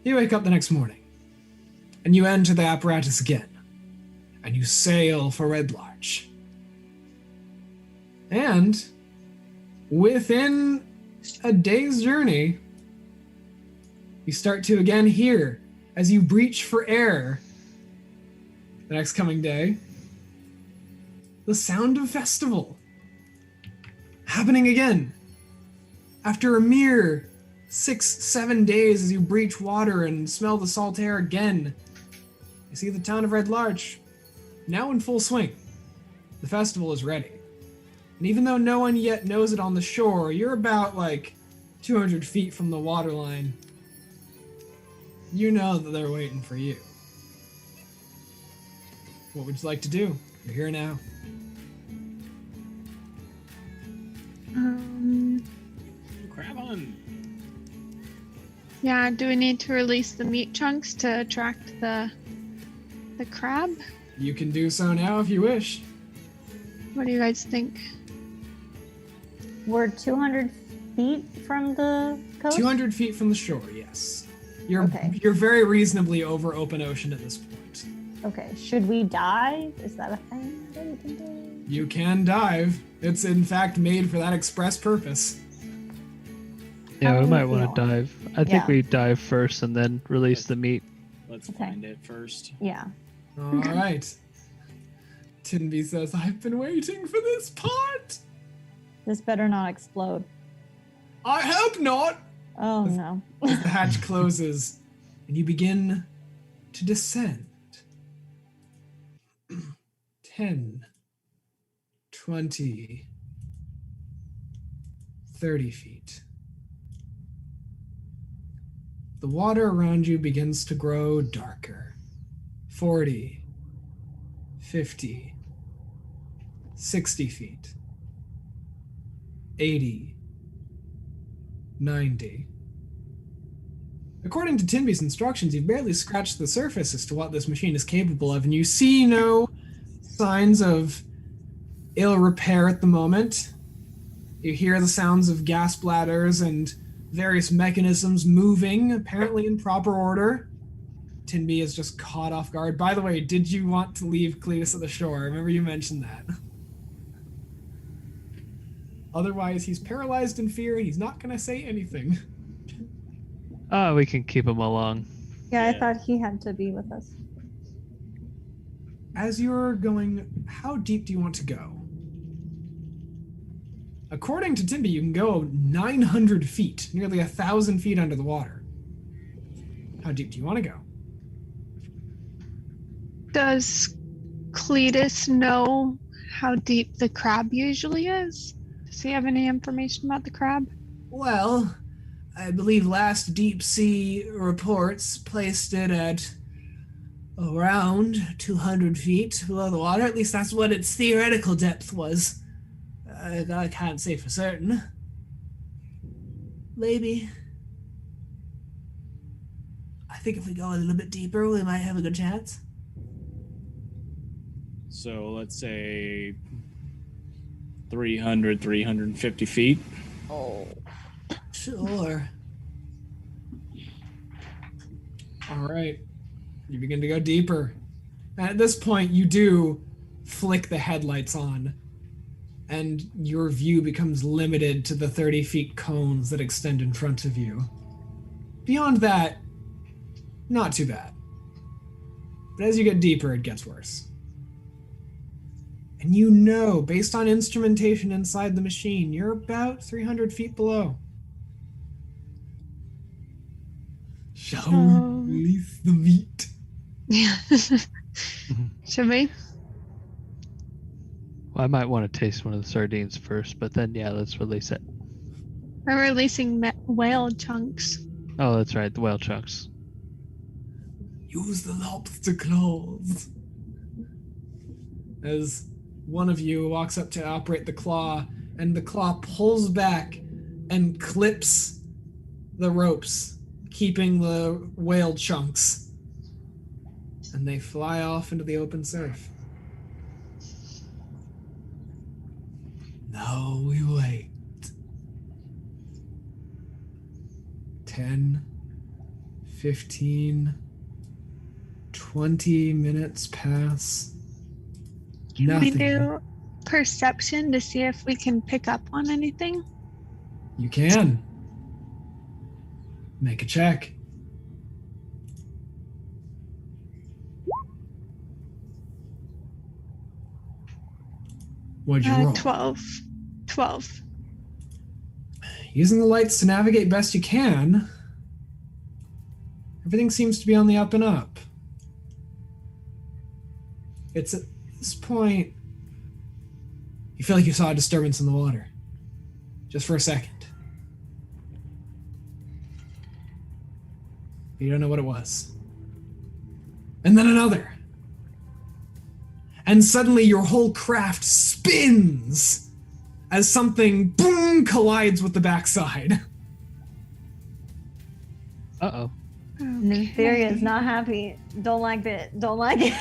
You wake up the next morning, and you enter the apparatus again, and you sail for Red Larch. And within a day's journey, you start to again hear, as you breach for air the next coming day, the sound of festival happening again. After a mere 6-7 days, as you breach water and smell the salt air again, you see the town of Red Larch now in full swing. The festival is ready. And even though no one yet knows it on the shore, you're about 200 feet from the waterline. You know that they're waiting for you. What would you like to do? You're here now. Crab on. Yeah, do we need to release the meat chunks to attract the crab? You can do so now if you wish. What do you guys think? We're 200 feet from the coast? 200 feet from the shore, yes. Okay. You're very reasonably over open ocean at this point. Okay, should we dive? Is that a thing that we can do? You can dive. It's in fact made for that express purpose. Yeah, How we do might you want to feel? dive. I think Yeah. we dive first and then release the meat. Let's Okay. find it first. Yeah. All right. Tinby says, I've been waiting for this part. This better not explode. I hope not. Oh no. As the hatch closes and you begin to descend. 10, 20, 30 feet. The water around you begins to grow darker. 40, 50, 60 feet. 80, 90, According to Tinby's instructions, you've barely scratched the surface as to what this machine is capable of, and you see no signs of ill repair at the moment. You hear the sounds of gas bladders and various mechanisms moving, apparently in proper order. Tinby is just caught off guard. By the way, did you want to leave Cletus at the shore? I remember you mentioned that. Otherwise, he's paralyzed in fear and he's not going to say anything. We can keep him along. Yeah, I Yeah. thought he had to be with us. As you're going, how deep do you want to go? According to Tinby, you can go 900 feet, nearly 1,000 feet under the water. How deep do you want to go? Does Cletus know how deep the crab usually is? Does he have any information about the crab? Well, I believe last deep sea reports placed it at around 200 feet below the water. At least that's what its theoretical depth was. I can't say for certain. Maybe. I think if we go a little bit deeper, we might have a good chance. So let's say 300, 350 feet. Oh. Sure. All right. You begin to go deeper. At this point, you do flick the headlights on, and your view becomes limited to the 30 feet cones that extend in front of you. Beyond that, not too bad. But as you get deeper, it gets worse. And you know, based on instrumentation inside the machine, you're about 300 feet below. Shall we release the meat? Yeah. Should we? Well, I might want to taste one of the sardines first, but then, yeah, let's release it. We're releasing whale chunks. Oh, that's right, the whale chunks. Use the lobster claws. As one of you walks up to operate the claw, and the claw pulls back and clips the ropes, keeping the whale chunks. And they fly off into the open surf. Now we wait. 10, 15, 20 minutes pass. Can Nothing. we do perception to see if we can pick up on anything? You can. Make a check. What'd you roll? 12. 12. Using the lights to navigate best you can, everything seems to be on the up and up. It's at this point, you feel like you saw a disturbance in the water. Just for a second. You don't know what it was. And then another. And suddenly your whole craft spins as something, boom, collides with the backside. Uh-oh. Nympharia is not happy. Don't like it. Don't like it.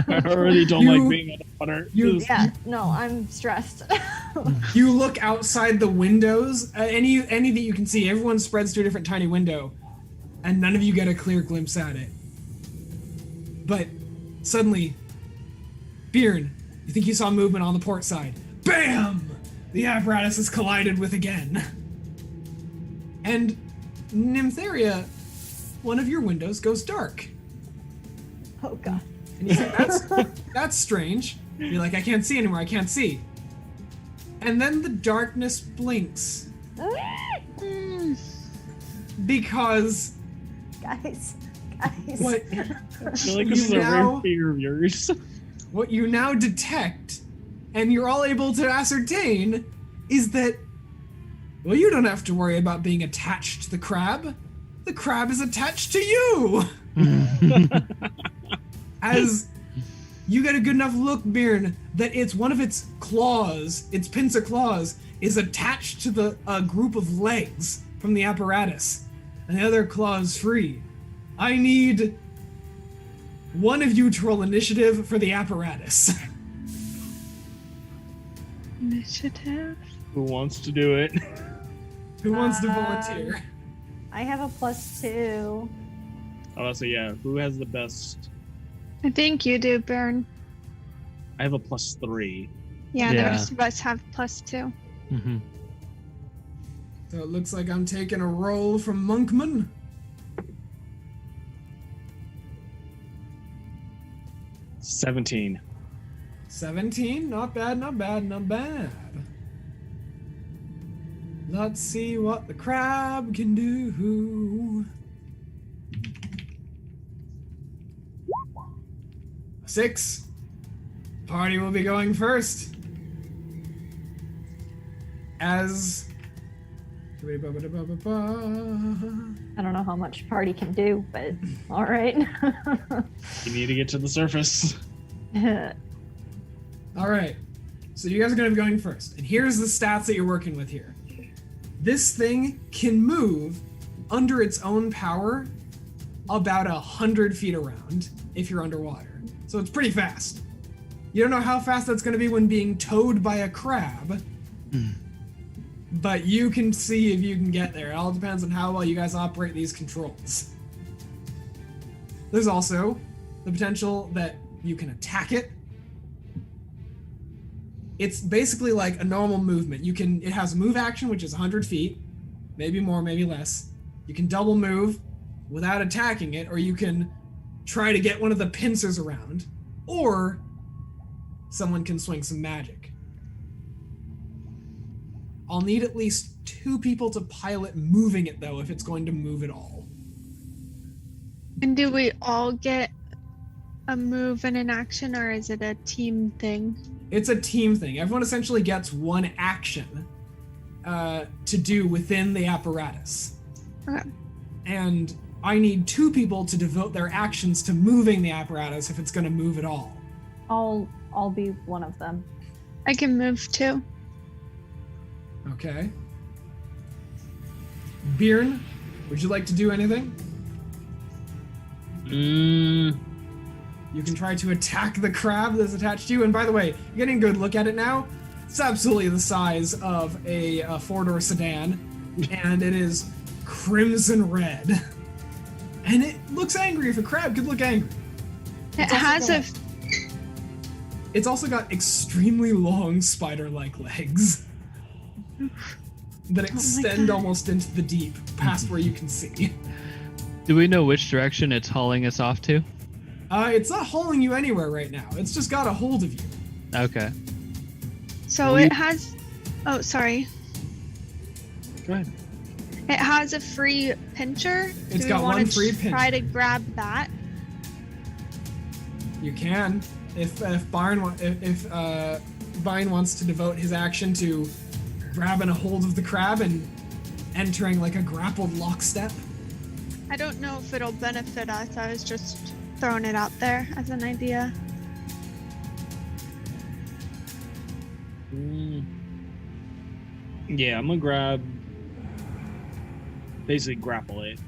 I already don't You- like being underwater. you- Just- Yeah, no, I'm stressed. You look outside the windows, any that you can see, everyone spreads to a different tiny window, and none of you get a clear glimpse at it. But suddenly, Bjorn, you think you saw movement on the port side. BAM! The apparatus is collided with again. And Nympharia, one of your windows goes dark. Oh god. And you think, that's strange. You're like, I can't see anymore, I can't see. And then the darkness blinks. Because Guys. what, I feel like this is a Now- rare fear of yours. what you now detect, and you're all able to ascertain, is that, well, you don't have to worry about being attached to the crab. The crab is attached to you! As you get a good enough look, Bjorn, that it's one of its claws, its pincer claws, is attached to the group of legs from the apparatus. and the other claw is free. I need one of you to roll initiative for the apparatus. Initiative. Who wants to do it? Who wants to volunteer? I have a +2. Oh, so yeah, who has the best? I think you do, Baron. I have a +3. Yeah, the Yeah. rest of us have +2. Mm-hmm. So it looks like I'm taking a roll from Monkman. $17. 17, not bad, not bad, not bad. Let's see what the crab can do. 6. Party will be going first. As... I don't know how much party can do, but all right. You need to get to the surface. All right. So you guys are going to be going first. And here's the stats that you're working with here. This thing can move under its own power about 100 feet around if you're underwater. So it's pretty fast. You don't know how fast that's going to be when being towed by a crab. But you can see if you can get there. It all depends on how well you guys operate these controls. There's also the potential that you can attack it. It's basically like a normal movement. It has move action, which is 100 feet, maybe more, maybe less. You can double move without attacking it, or you can try to get one of the pincers around, or someone can swing some magic. I'll need at least 2 people to pilot moving it, though, if it's going to move at all. And do we all get a move and an action, or is it a team thing? It's a team thing. Everyone essentially gets one action to do within the apparatus. Okay. And I need 2 people to devote their actions to moving the apparatus if it's going to move at all. I'll be one of them. I can move too. Okay. Bjorn, would you like to do anything? You can try to attack the crab that's attached to you. And by the way, you're getting a good look at it now. It's absolutely the size of a 4-door sedan, and it is crimson red. And it looks angry if a crab could look angry. It's also got extremely long spider-like legs that extend almost into the deep, past where you can see. Do we know which direction it's hauling us off to? It's not hauling you anywhere right now. It's just got a hold of you. Okay. So it has. Oh, sorry. Go ahead. It has a free pincher. It's Do got we want one to free pincher. Try to grab that. You can, if Byron wants to devote his action to grabbing a hold of the crab and entering like a grappled lockstep. I don't know if it'll benefit us. I was just throwing it out there as an idea. Yeah, I'm gonna basically grapple it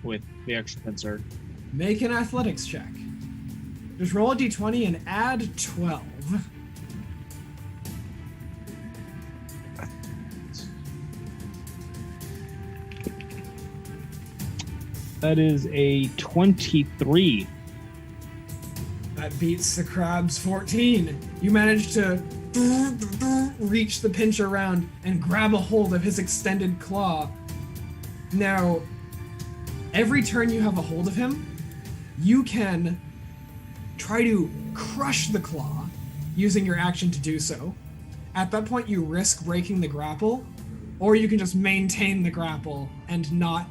with the extra pincer. Make an athletics check. Just roll a d20 and add 12. That is a 23. That beats the crab's 14. You manage to reach the pincher around and grab a hold of his extended claw. Now, every turn you have a hold of him, you can try to crush the claw using your action to do so. At that point, you risk breaking the grapple, or you can just maintain the grapple and not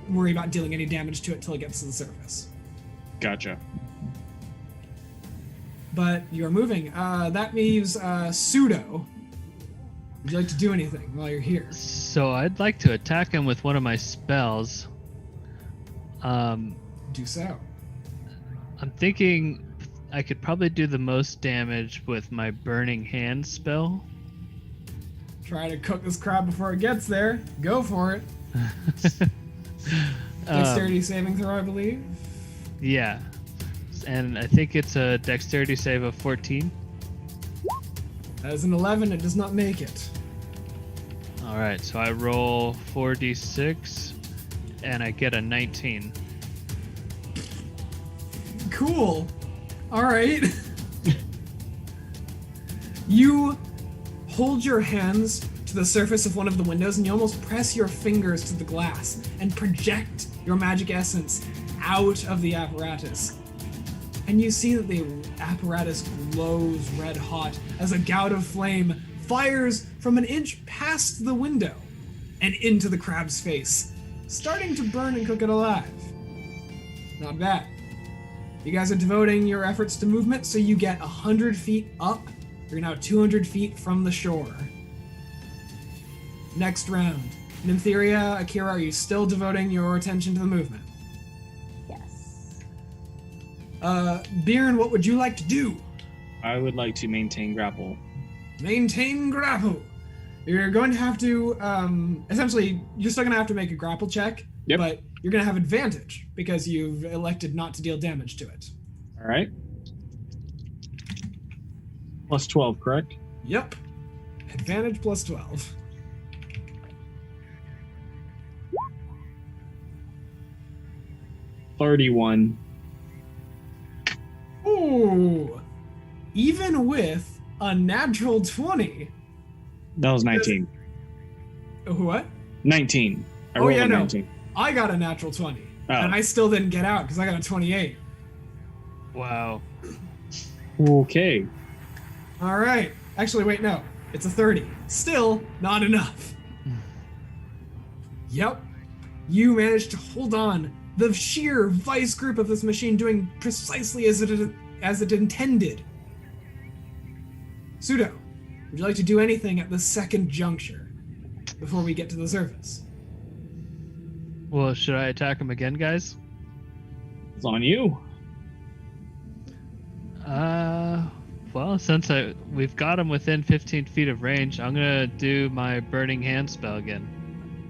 worry about dealing any damage to it till it gets to the surface. Gotcha. But you're moving. That leaves Pseudo. Would you like to do anything while you're here? So I'd like to attack him with one of my spells. Do so. I'm thinking I could probably do the most damage with my Burning Hand spell. Try to cook this crab before it gets there. Go for it. Dexterity saving throw, I believe. Yeah. And I think it's a dexterity save of 14. As an 11, it does not make it. All right, so I roll 4d6 and I get a 19. Cool. All right. You hold your hands to the surface of one of the windows and you almost press your fingers to the glass and project your magic essence out of the apparatus. And you see that the apparatus glows red hot as a gout of flame fires from an inch past the window and into the crab's face, starting to burn and cook it alive. Not bad. You guys are devoting your efforts to movement, so you get 100 feet up. You're now 200 feet from the shore. Next round. Nympheria, Akira, are you still devoting your attention to the movement? Yes. Bjorn, what would you like to do? I would like to maintain grapple. Maintain grapple. You're going to have to, essentially, you're still going to have to make a grapple check, Yep. but you're going to have advantage because you've elected not to deal damage to it. All right. Plus 12, correct? Yep. Advantage plus 12. $31. Ooh. Even with a natural 20. That was 19. What? 19. I Oh, rolled yeah, a no. 19. I got a natural 20. Oh. And I still didn't get out because I got a 28. Wow. Okay. All right. Actually, wait, no. It's a 30. Still not enough. Yep. You managed to hold on. The sheer vice grip of this machine doing precisely as it intended. Pseudo, would you like to do anything at the second juncture before we get to the surface? Well, should I attack him again, guys? It's on you. Well, since we've got him within 15 feet of range, I'm gonna do my burning hand spell again.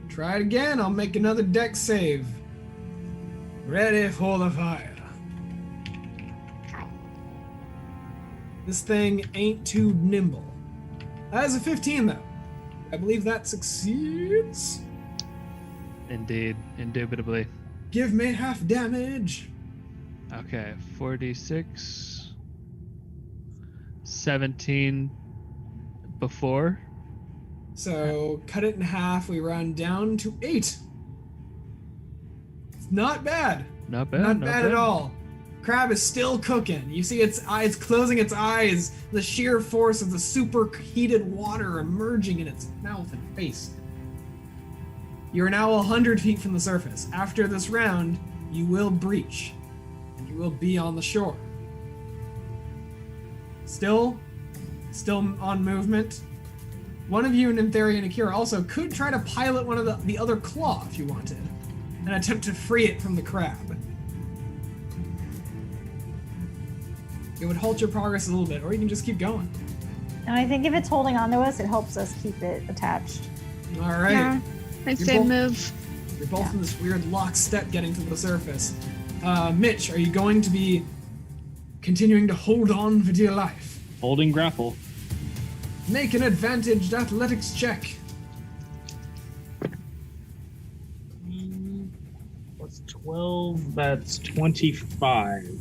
Try it again. I'll make another dex save. Ready for the fire. This thing ain't too nimble. That is a 15, though. I believe that succeeds. Indeed, indubitably. Give me half damage. Okay, 4d6. 17 before. So cut it in half. We run down to 8. It's not bad. Not bad. Not bad at all. Crab is still cooking. You see its eyes closing its eyes, the sheer force of the superheated water emerging in its mouth and face. You are now 100 feet from the surface. After this round, you will breach, and you will be on the shore. Still on movement. One of you, Nympheria and Akira, also could try to pilot one of the other claw if you wanted, and attempt to free it from the crab. It would halt your progress a little bit, or you can just keep going. And I think if it's holding on to us, it helps us keep it attached. All right. Yeah, I'd say both- move. You're both in this weird lockstep getting to the surface. Mitch, are you going to be continuing to hold on for dear life? Holding grapple. Make an advantaged athletics check. Plus 12, that's 25.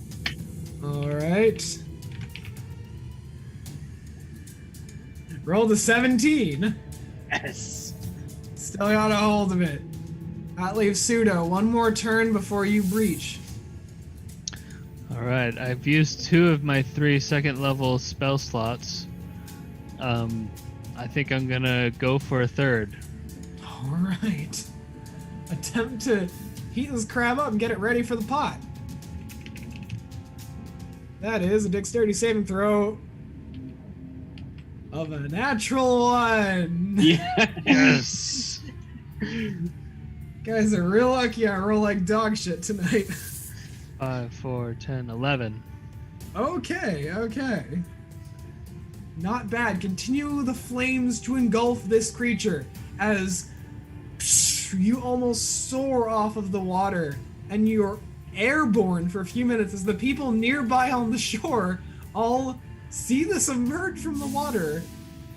All right. Roll the 17. Yes. Still got a hold of it. That leaves Pseudo one more turn before you breach. All right, I've used 2 of my 3 second level spell slots. I think I'm gonna go for a third. All right. Attempt to heat this crab up and get it ready for the pot. That is a dexterity saving throw of a natural 1. Yes. Guys are real lucky I roll like dog shit tonight. 5, 4, 10, 11. Okay. Not bad. Continue the flames to engulf this creature as you almost soar off of the water, and you're airborne for a few minutes as the people nearby on the shore all see this emerge from the water.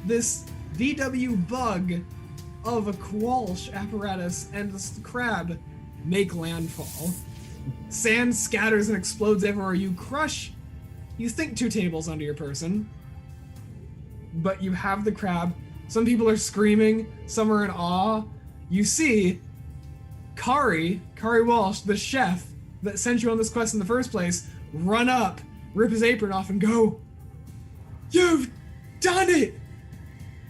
This VW bug of a Qualsh apparatus and this crab make landfall. Sand scatters and explodes everywhere. You crush, you think 2 tables under your person, but you have the crab. Some people are screaming, some are in awe. You see Kari Walsh, the chef that sent you on this quest in the first place, run up, rip his apron off, and go, "You've done it!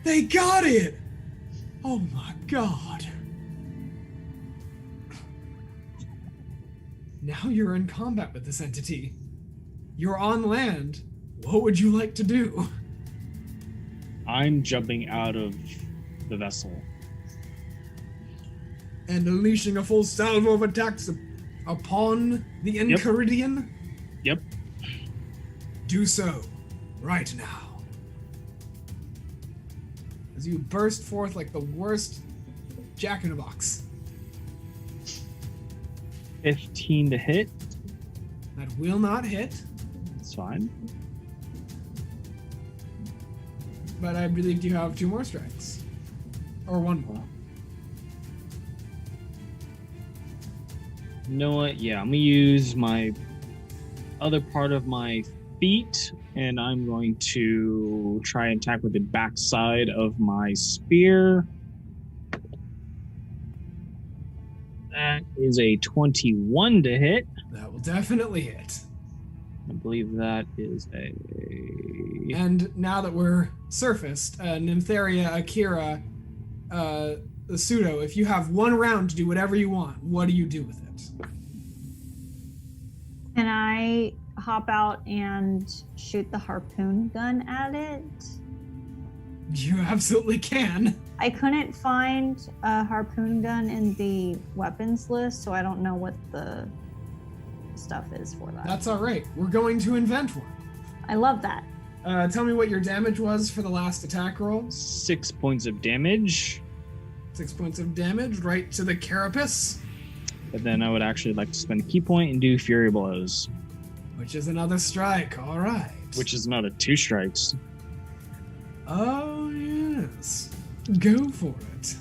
They got it! Oh my god." Now you're in combat with this entity. You're on land. What would you like to do? I'm jumping out of the vessel. And unleashing a full salvo of attacks upon the Enchiridion? Yep. Do so right now. As you burst forth like the worst jack-in-a-box. 15 to hit. That will not hit, That's fine. but I believe you have 2 more strikes. Or 1 more. You know what? Yeah, I'm gonna use my other part of my feet, and I'm going to try and attack with the backside of my spear. That is a 21 to hit. That will definitely hit. I believe that is a... And now that we're surfaced, Nympharia, Akira, the pseudo, if you have 1 round to do whatever you want, what do you do with it? Can I hop out and shoot the harpoon gun at it? You absolutely can. I couldn't find a harpoon gun in the weapons list, so I don't know what the stuff is for that. That's all right. We're going to invent one. I love that. Tell me what your damage was for the last attack roll. 6 points of damage. 6 points of damage right to the carapace, But then I would actually like to spend a key point and do Fury Blows, which is another strike. All right. which is another 2 strikes. Oh, yes. Go for it.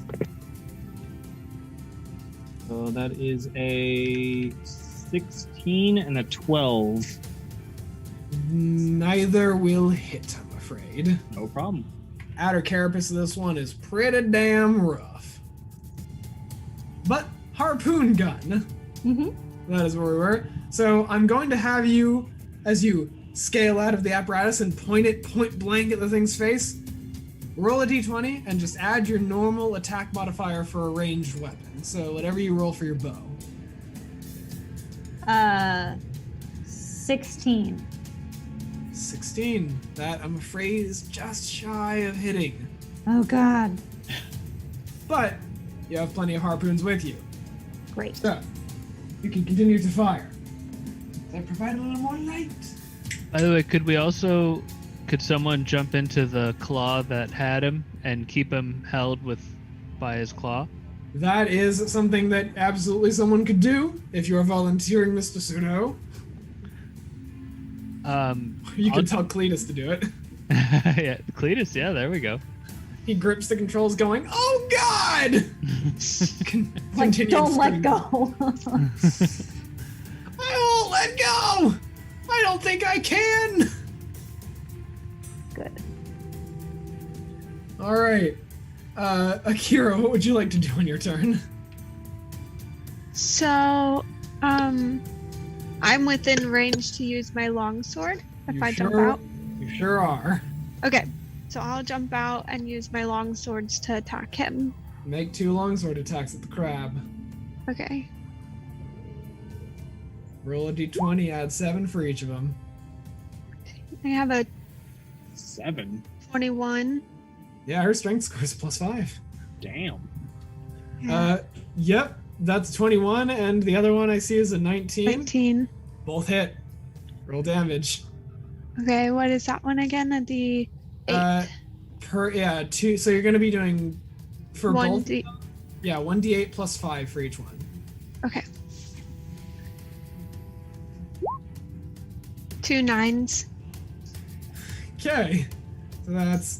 So that is a 16 and a 12. Neither will hit, I'm afraid. No problem. Outer carapace of this one is pretty damn rough. But harpoon gun. Mm-hmm. That is where we were. So I'm going to have you, as you scale out of the apparatus and point it point blank at the thing's face, roll a d20 and just add your normal attack modifier for a ranged weapon. So whatever you roll for your bow. 16. 16. That, I'm afraid, is just shy of hitting. Oh god. But you have plenty of harpoons with you. Great. So you can continue to fire. Does that provide a little more light? By the way, could someone jump into the claw that had him and keep him held by his claw? That is something that absolutely someone could do if you're volunteering, Mr. Pseudo. You can tell Cletus to do it. Yeah, Cletus, yeah, there we go. He grips the controls going, "Oh God!" Like, Continued don't let screaming. go. I won't let go! I don't think I can! Good. Alright. Akira, what would you like to do on your turn? So, I'm within range to use my longsword if You I jump sure- out. You sure are. Okay, so I'll jump out and use my longswords to attack him. Make 2 longsword attacks at the crab. Okay. Roll a d20, add 7 for each of them. I have a 7. 21. Yeah, her strength score is +5. Damn. Yep, that's 21, and the other one I see is a 19. 19. Both hit. Roll damage. Okay, what is that one again? The 8. 2. So you're going to be doing for both. 1d. Yeah, 1d8 plus 5 for each one. Okay. 2 9s. Okay. So that's...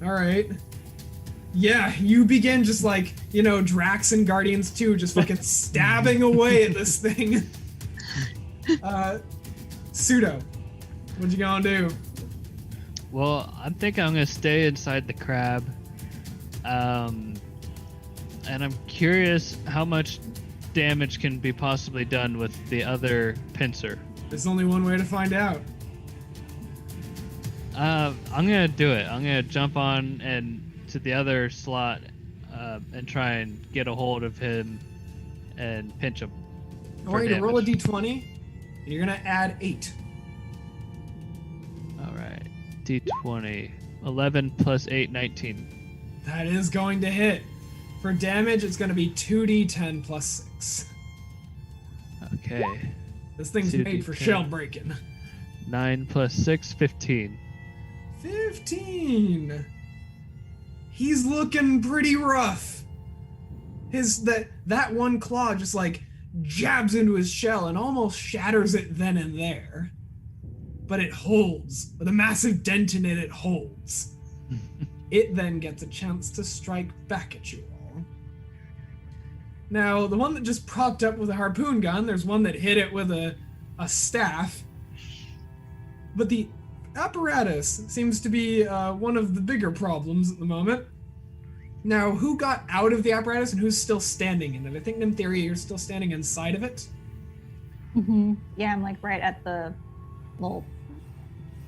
All right. Yeah, you begin just like, Drax and Guardians 2 just fucking stabbing away at this thing. Pseudo, what you gonna do? Well, I think I'm gonna stay inside the crab. And I'm curious how much damage can be possibly done with the other pincer. There's only one way to find out. I'm gonna do it. I'm gonna jump on and to the other slot and try and get a hold of him and pinch him. I want you to roll a d20, and you're gonna add 8. All right, d20, 11 plus 8, 19. That is going to hit. For damage, it's gonna be 2d10 plus 6. Okay, This thing's 2d10. made for shell breaking. 9 plus 6, 15. 15. He's looking pretty rough. That one claw just like jabs into his shell and almost shatters it then and there. But it holds. With a massive dent in it, it holds. It then gets a chance to strike back at you all. Now, the one that just propped up with a harpoon gun, there's one that hit it with a staff. But the apparatus seems to be one of the bigger problems at the moment. Now, who got out of the apparatus and who's still standing in it? I think in theory you're still standing inside of it. Mm-hmm. Yeah, I'm like right at the little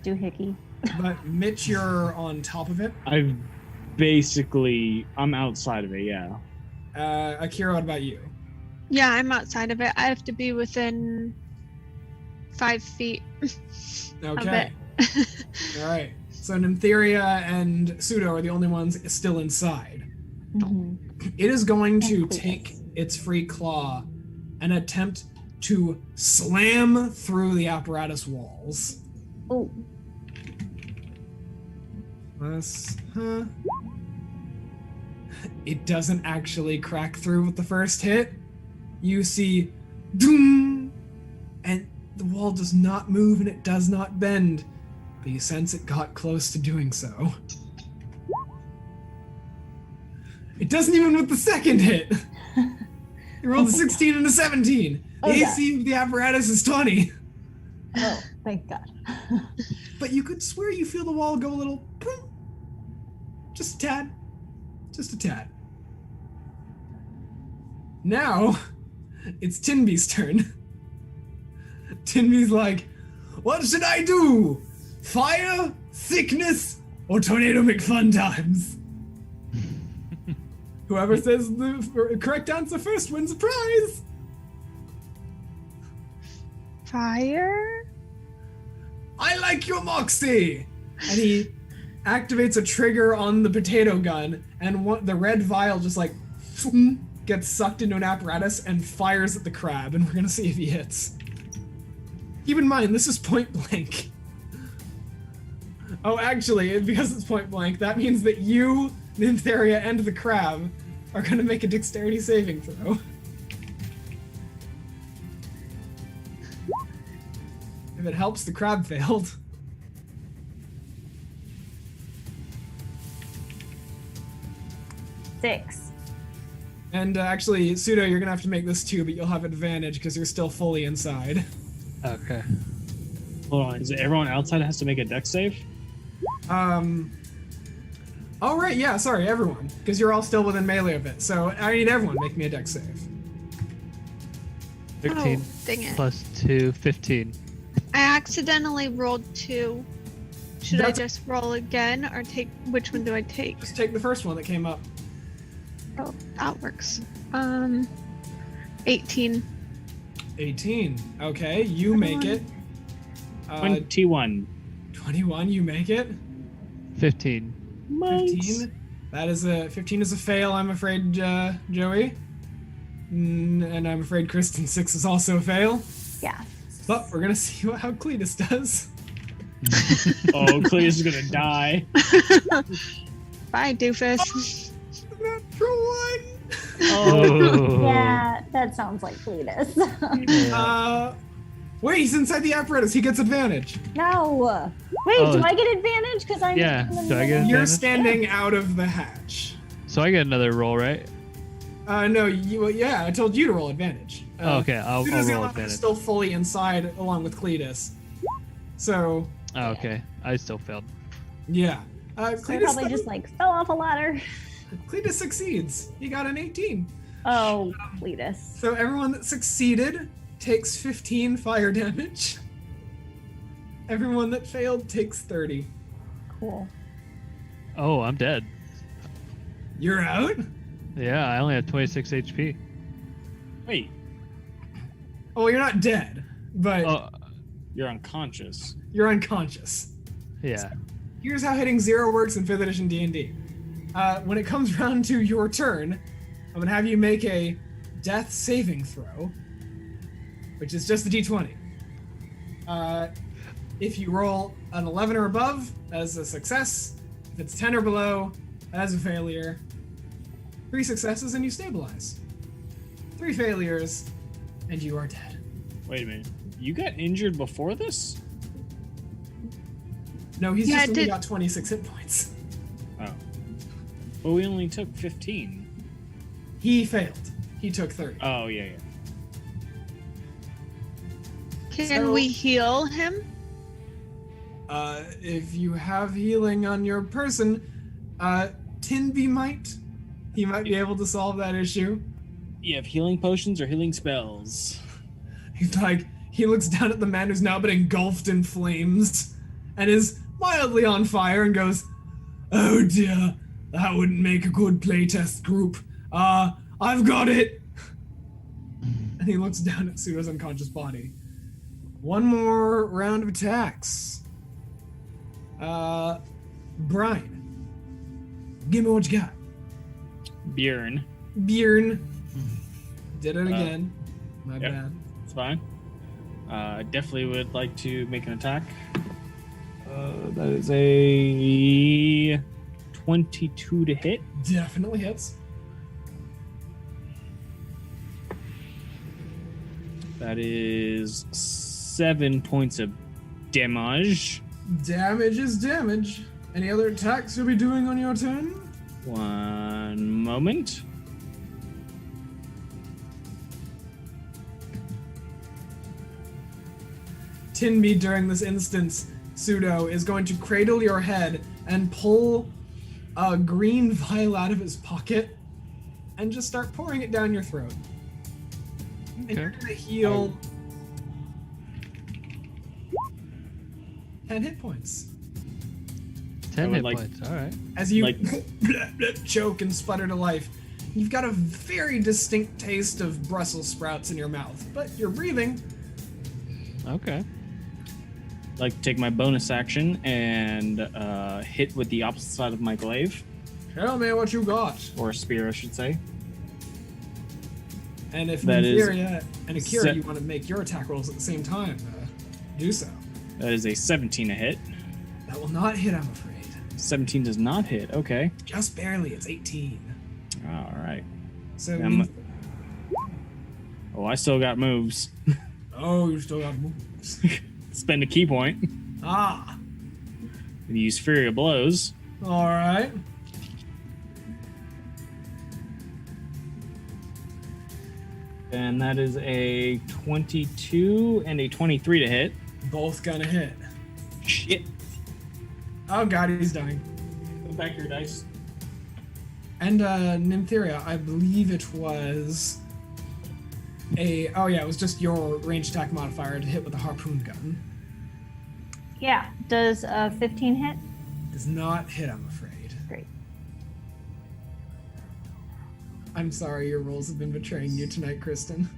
doohickey. But Mitch, you're on top of it. I'm outside of it, yeah. Akira, what about you? Yeah, I'm outside of it. I have to be within 5 feet. Okay. All right. So Nymptheria and Pseudo are the only ones still inside. Mm-hmm. It is going to And Cletus. take its free claw and attempt to slam through the apparatus walls. Oh, It doesn't actually crack through with the first hit. You see, doom, and the wall does not move and it does not bend, but you sense it got close to doing so. It doesn't even with the second hit. You rolled a 16 and a 17. The Oh, yeah. AC of the apparatus is 20. oh, thank God. But you could swear you feel the wall go a little, boom. Just a tad. Just a tad. Now, it's Tinby's turn. Tinby's like, what should I do? Fire, sickness, or tornado McFuntimes? Whoever says the correct answer first wins a prize. Fire? I like your moxie. And he activates a trigger on the potato gun, and the red vial just like gets sucked into an apparatus and fires at the crab, and we're gonna see if he hits. Keep in mind, this is point blank. Oh, actually, because it's point blank, that means that you, Nymptheria, and the crab are gonna make a dexterity saving throw. If it helps, the crab failed. Six. And actually, Pseudo, you're gonna have to make this too, but you'll have advantage because you're still fully inside. Okay. Hold on, is it everyone outside that has to make a dex save? Oh right, yeah, sorry, everyone, because you're all still within melee of it. So I need everyone make me a dex save. 13 Oh, dang it. plus 2, 15. I accidentally rolled 2. Should That's- I just roll again or take which one do I take? Just take the first one that came up. Oh, that works. 18. 18. Okay, you make it. 21. 21, you make it. 15. 15. That is 15 is a fail, I'm afraid, Joey. And I'm afraid Kristen 6 is also a fail. Yeah. But we're gonna see how Cletus does. Oh, Cletus is gonna die. Bye, doofus. Natural one. Oh. Yeah, that sounds like Cletus. Yeah. Wait, he's inside the apparatus. He gets advantage. No. Wait, Oh. do I get advantage? Because I'm Yeah, in the do I get middle. You're advantage? standing out of the hatch. So I get another roll, right? No, yeah, I told you to roll advantage. Oh, okay, I'll Sudo's the roll only one who's advantage. still fully inside along with Cletus. So, Oh, okay. I still failed. yeah. So I Cletus, probably just like fell off a ladder. Cletus succeeds. He got an 18. Oh, Cletus. So everyone that succeeded takes 15 fire damage. Everyone that failed takes 30. Cool. Oh, I'm dead. You're out? Yeah, I only have 26 HP. Wait, Oh, you're not dead, but Oh, you're unconscious. you're unconscious. yeah. Here's how hitting 0 works in 5th edition D&D. When it comes around to your turn, I'm going to have you make a death saving throw, which is just a d20. If you roll an 11 or above, that is a success. If it's 10 or below, that is a failure. 3 successes and you stabilize. 3 failures, and you are dead. Wait a minute. You got injured before this? No, he's Yeah, just only did- got 26 hit points. Oh. But we only took 15. He failed. He took 30. Oh, yeah, yeah. Can So- we heal him? If you have healing on your person, Tinby might. He might be able to solve that issue. You have healing potions or healing spells? He's like, he looks down at the man who's now been engulfed in flames and is mildly on fire and goes, "Oh dear, that wouldn't make a good playtest group. I've got it." And he looks down at Sudo's unconscious body. One more round of attacks. Brian, give me what you got. Bjorn. Bjorn. Did it again. My yep. bad. It's fine. Definitely would like to make an attack. That is a 22 to hit. Definitely hits. That is 7 points of damage. Damage is damage. Any other attacks you'll be doing on your turn? One moment. Tinby, during this instance, Sudo is going to cradle your head and pull a green vial out of his pocket and just start pouring it down your throat. And you're gonna heal 10 hit points. 10 would hit like- points. All right. As you Like- choke and sputter to life, you've got a very distinct taste of Brussels sprouts in your mouth, but you're breathing. Okay. Like to take my bonus action and hit with the opposite side of my glaive, Tell me what you got. or spear, I should say. And if That is Nympheria and Akira, se- you want to make your attack rolls at the same time, do so. That is a 17 to hit. That will not hit, I'm afraid. 17 does not hit. Okay. Just barely. It's 18. All right. So, Yeah, Oh, I still got moves. oh, you still got moves. Spend a key point. Ah, And use Fury of Blows. all right. And that is a 22 and a 23 to hit. Both gonna hit. Shit. Oh god, he's dying. Go back your dice. And Nympheria, I believe it was oh yeah, it was just your range attack modifier to hit with a harpoon gun. Yeah. Does 15 hit? Does not hit, I'm afraid. Great. I'm sorry your rolls have been betraying you tonight, Kristen.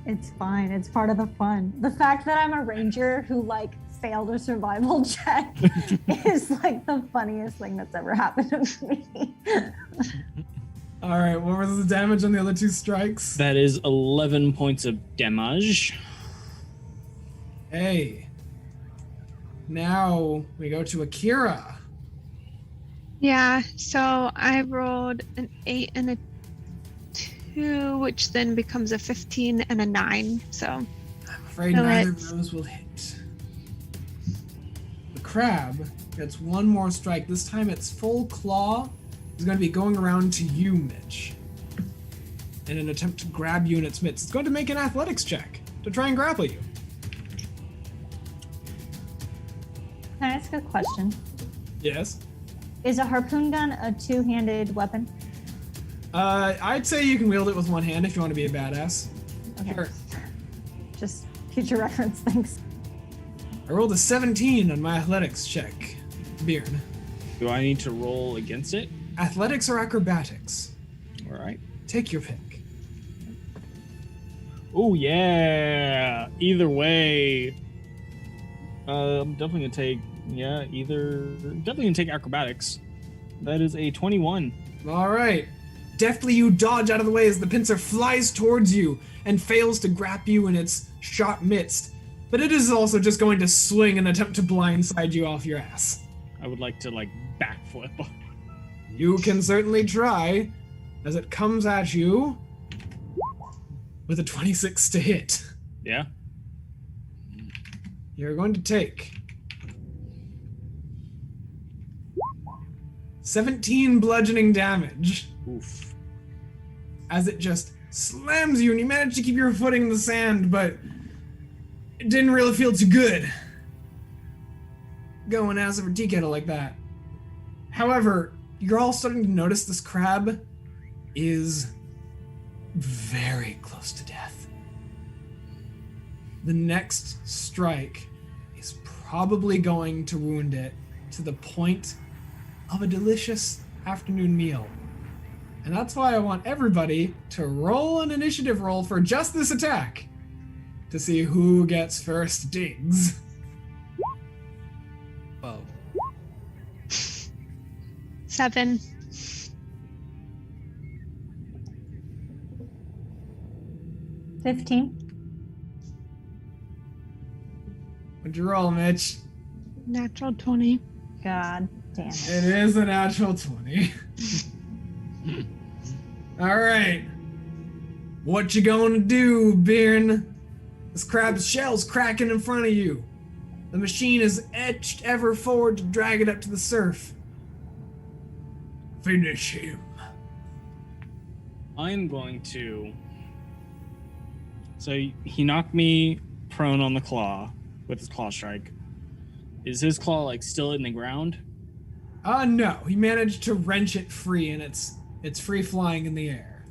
It's fine. It's part of the fun. The fact that I'm a ranger who like failed a survival check is like the funniest thing that's ever happened to me. All right, what was the damage on the other 2 strikes? That is 11 points of damage. Hey. Now we go to Akira. Yeah, so I rolled an 8 and a 2, which then becomes a 15 and a 9. So I'm afraid No neither hits. of those will hit. The crab gets one more strike. This time its full claw is going to be going around to you, Mitch, in an attempt to grab you in its midst. It's going to make an athletics check to try and grapple you. Can I ask a question? Yes. Is a harpoon gun a two-handed weapon? I'd say you can wield it with one hand if you want to be a badass. Okay. Sure. Just future reference, thanks. I rolled a 17 on my athletics check. Beard. Do I need to roll against it? Athletics or acrobatics? All right. Take your pick. Oh yeah. Either way, I'm definitely gonna take definitely gonna take acrobatics. That is a 21. All right. Deftly you dodge out of the way as the pincer flies towards you and fails to grab you in its sharp midst. But it is also just going to swing and attempt to blindside you off your ass. I would like to like backflip. You can certainly try as it comes at you with a 26 to hit. Yeah. You're going to take 17 bludgeoning damage Oof. as it just slams you, and you manage to keep your footing in the sand, but it didn't really feel too good going ass over tea kettle like that. However, you're all starting to notice this crab is very close to death. The next strike is probably going to wound it to the point of a delicious afternoon meal. And that's why I want everybody to roll an initiative roll for just this attack to see who gets first digs. Whoa. 7. $15. What'd you roll, Mitch? Natural 20. God damn it. It is a natural 20. Alright. What you gonna do, Byrne? This crab's shell's cracking in front of you. The machine is etched ever forward to drag it up to the surf. Finish him. I'm going to. So he knocked me prone on the claw with his claw strike. Is his claw like still in the ground? No. He managed to wrench it free, and it's free flying in the air.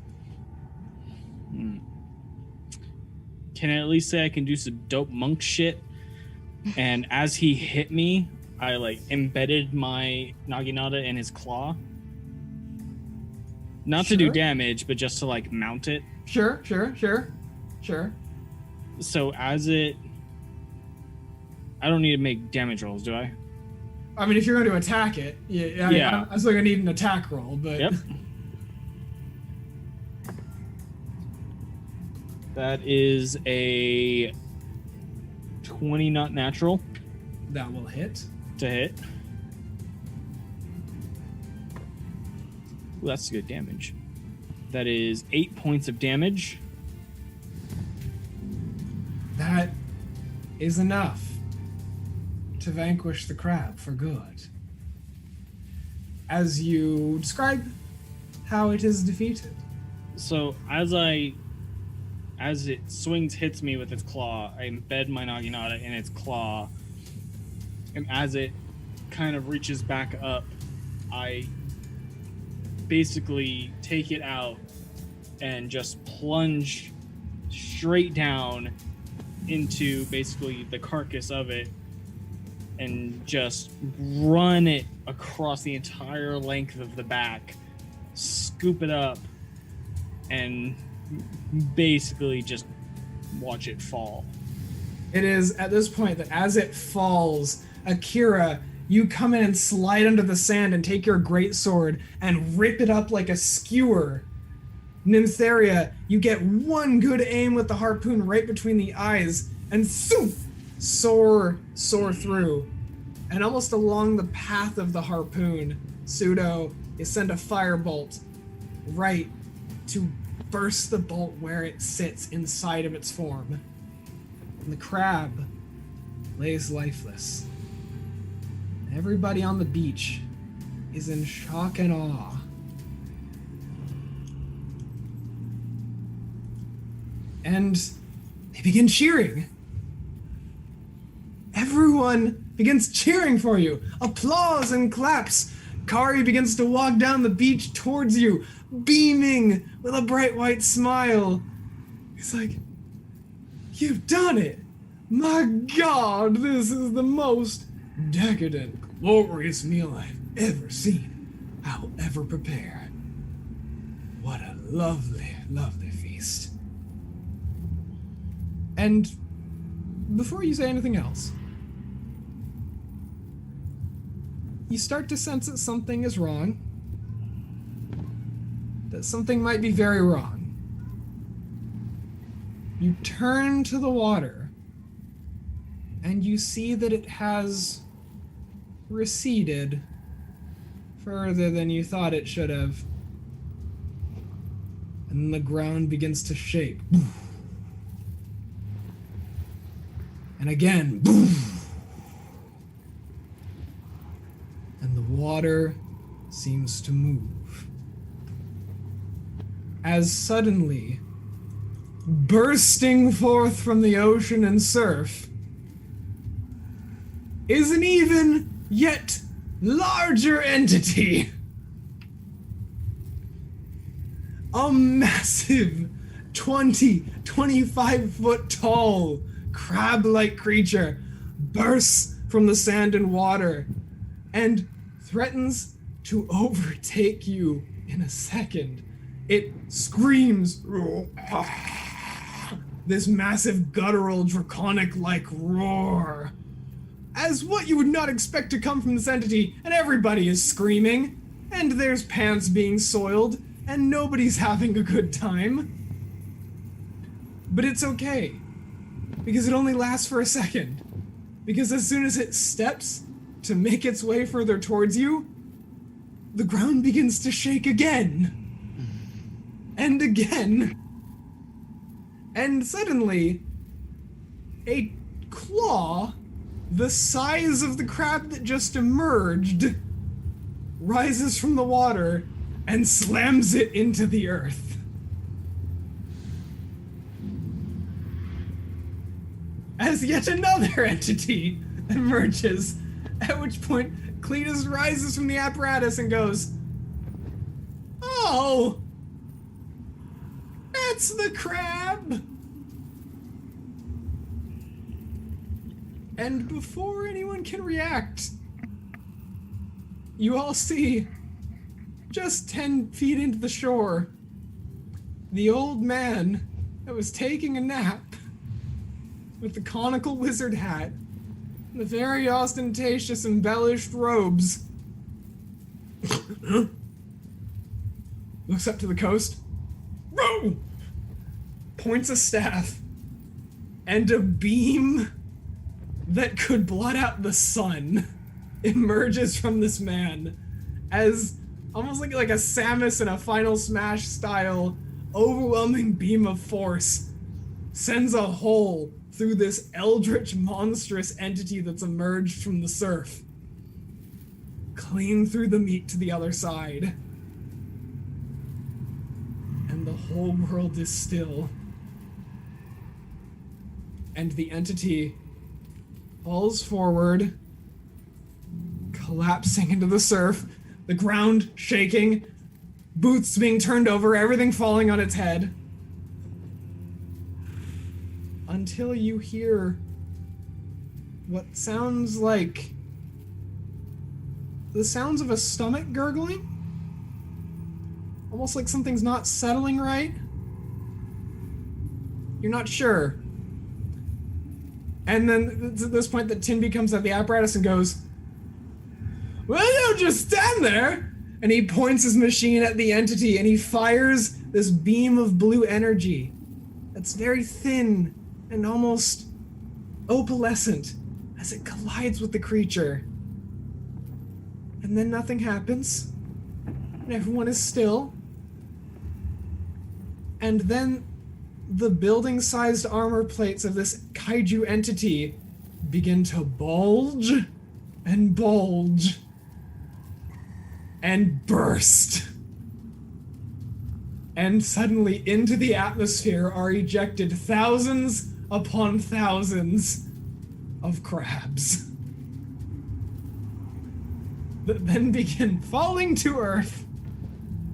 Can I at least say I can do some dope monk shit? And as he hit me, I like embedded my naginata in his claw. Not to do Sure. damage, but just to like mount it. Sure. So as it, I don't need to make damage rolls, do I? I mean, if you're going to attack it, Yeah. I'm still going to need an attack roll, but... Yep. That is a 20 not natural That will hit. to hit. Ooh, that's good damage. That is 8 points of damage. That is enough to vanquish the crab for good. As you describe how it is defeated. So as it swings, hits me with its claw, I embed my naginata in its claw, and as it kind of reaches back up, I basically take it out and just plunge straight down into basically the carcass of it and just run it across the entire length of the back, scoop it up, and basically just watch it fall. It is at this point that as it falls, Akira, you come in and slide under the sand and take your greatsword and rip it up like a skewer. Nympharia, you get one good aim with the harpoon right between the eyes and soar through. And almost along the path of the harpoon, Pseudo, you send a firebolt right to bursts the bolt where it sits inside of its form. And the crab lays lifeless. Everybody on the beach is in shock and awe. And they begin cheering. Everyone begins cheering for you. Applause and claps. Kari begins to walk down the beach towards you, beaming with a bright white smile. He's like, "You've done it! My God, this is the most decadent, glorious meal I've ever seen. I'll ever prepare. What a lovely, lovely feast." And before you say anything else, you start to sense that something is wrong. That something might be very wrong. You turn to the water, and you see that it has receded further than you thought it should have. And the ground begins to shake. And again, boom. And the water seems to move. As suddenly, bursting forth from the ocean and surf, is an even yet larger entity. A massive 25 foot tall crab-like creature bursts from the sand and water and threatens to overtake you in a second. It screams this massive guttural draconic-like roar as what you would not expect to come from this entity, and everybody is screaming, and there's pants being soiled, and nobody's having a good time. But it's okay, because it only lasts for a second. Because as soon as it steps to make its way further towards you, the ground begins to shake again. And again. And suddenly, a claw the size of the crab that just emerged rises from the water and slams it into the earth. As yet another entity emerges, at which point Cletus rises from the apparatus and goes, "Oh, that's the crab!" And before anyone can react, you all see, just 10 feet into the shore, the old man that was taking a nap with the conical wizard hat and the very ostentatious embellished robes looks up to the coast, row, points a staff, and a beam that could blot out the sun emerges from this man as almost like a Samus in a Final Smash style overwhelming beam of force sends a hole through this eldritch monstrous entity that's emerged from the surf, clean through the meat to the other side. And the whole world is still. And the entity falls forward, collapsing into the surf, the ground shaking, booths being turned over, everything falling on its head. Until you hear what sounds like the sounds of a stomach gurgling. Almost like something's not settling right. You're not sure. And then it's at this point that Tinby comes out of the apparatus and goes, "Well, you don't just stand there!" And he points his machine at the entity and he fires this beam of blue energy that's very thin and almost opalescent as it collides with the creature. And then nothing happens, and everyone is still. And then the building-sized armor plates of this kaiju entity begin to bulge and bulge and burst. And suddenly into the atmosphere are ejected thousands upon thousands of crabs that then begin falling to earth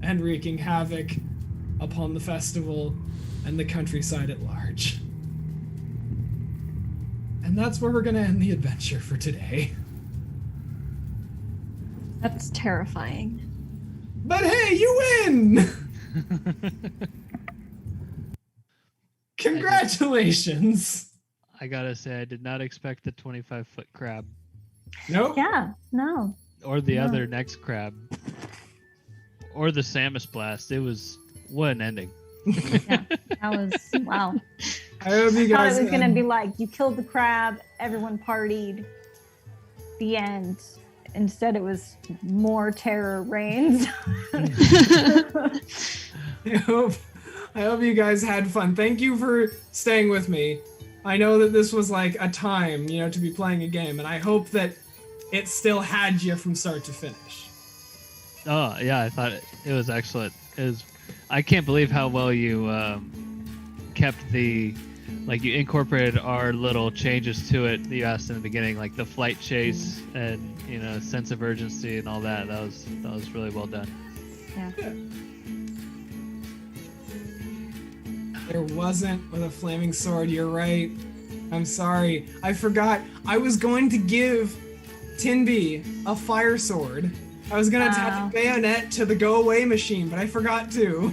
and wreaking havoc upon the festival and the countryside at large. And that's where we're going to end the adventure for today. That's terrifying. But hey, you win! Congratulations! I gotta say, I did not expect the 25-foot crab Nope. Yeah, no. or the No. other next crab or the Samus blast. It was what an ending. Yeah, that was, wow. I hope you I thought guys it was going to be like, you killed the crab, everyone partied, the end. Instead, it was more terror reigns. I hope you guys had fun. Thank you for staying with me. I know that this was like a time, to be playing a game, and I hope that it still had you from start to finish. Oh yeah, I thought it was excellent. I can't believe how well you kept you incorporated our little changes to it that you asked in the beginning, like the flight chase and sense of urgency and all that. That was really well done. Yeah. There wasn't with a flaming sword, you're right. I'm sorry. I forgot. I was going to give Tinby a fire sword. I was going to attach a bayonet to the go-away machine, but I forgot to.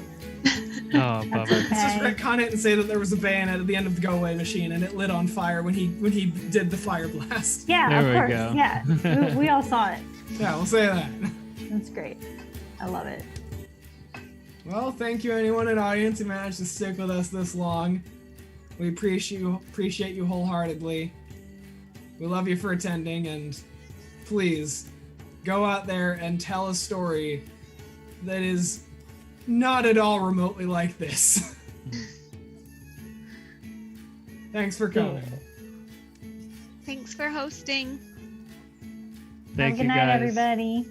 Oh, bummer. okay. Let's just retcon it and say that there was a bayonet at the end of the go-away machine, and it lit on fire when he did the fire blast. Yeah, There of we course. go. Yeah, we all saw it. Yeah, we'll say that. That's great. I love it. Well, thank you anyone in the audience who managed to stick with us this long. We appreciate you wholeheartedly. We love you for attending, and please go out there and tell a story that is not at all remotely like this. Thanks for coming. Thanks for hosting. Thank Have a good you night, guys. everybody.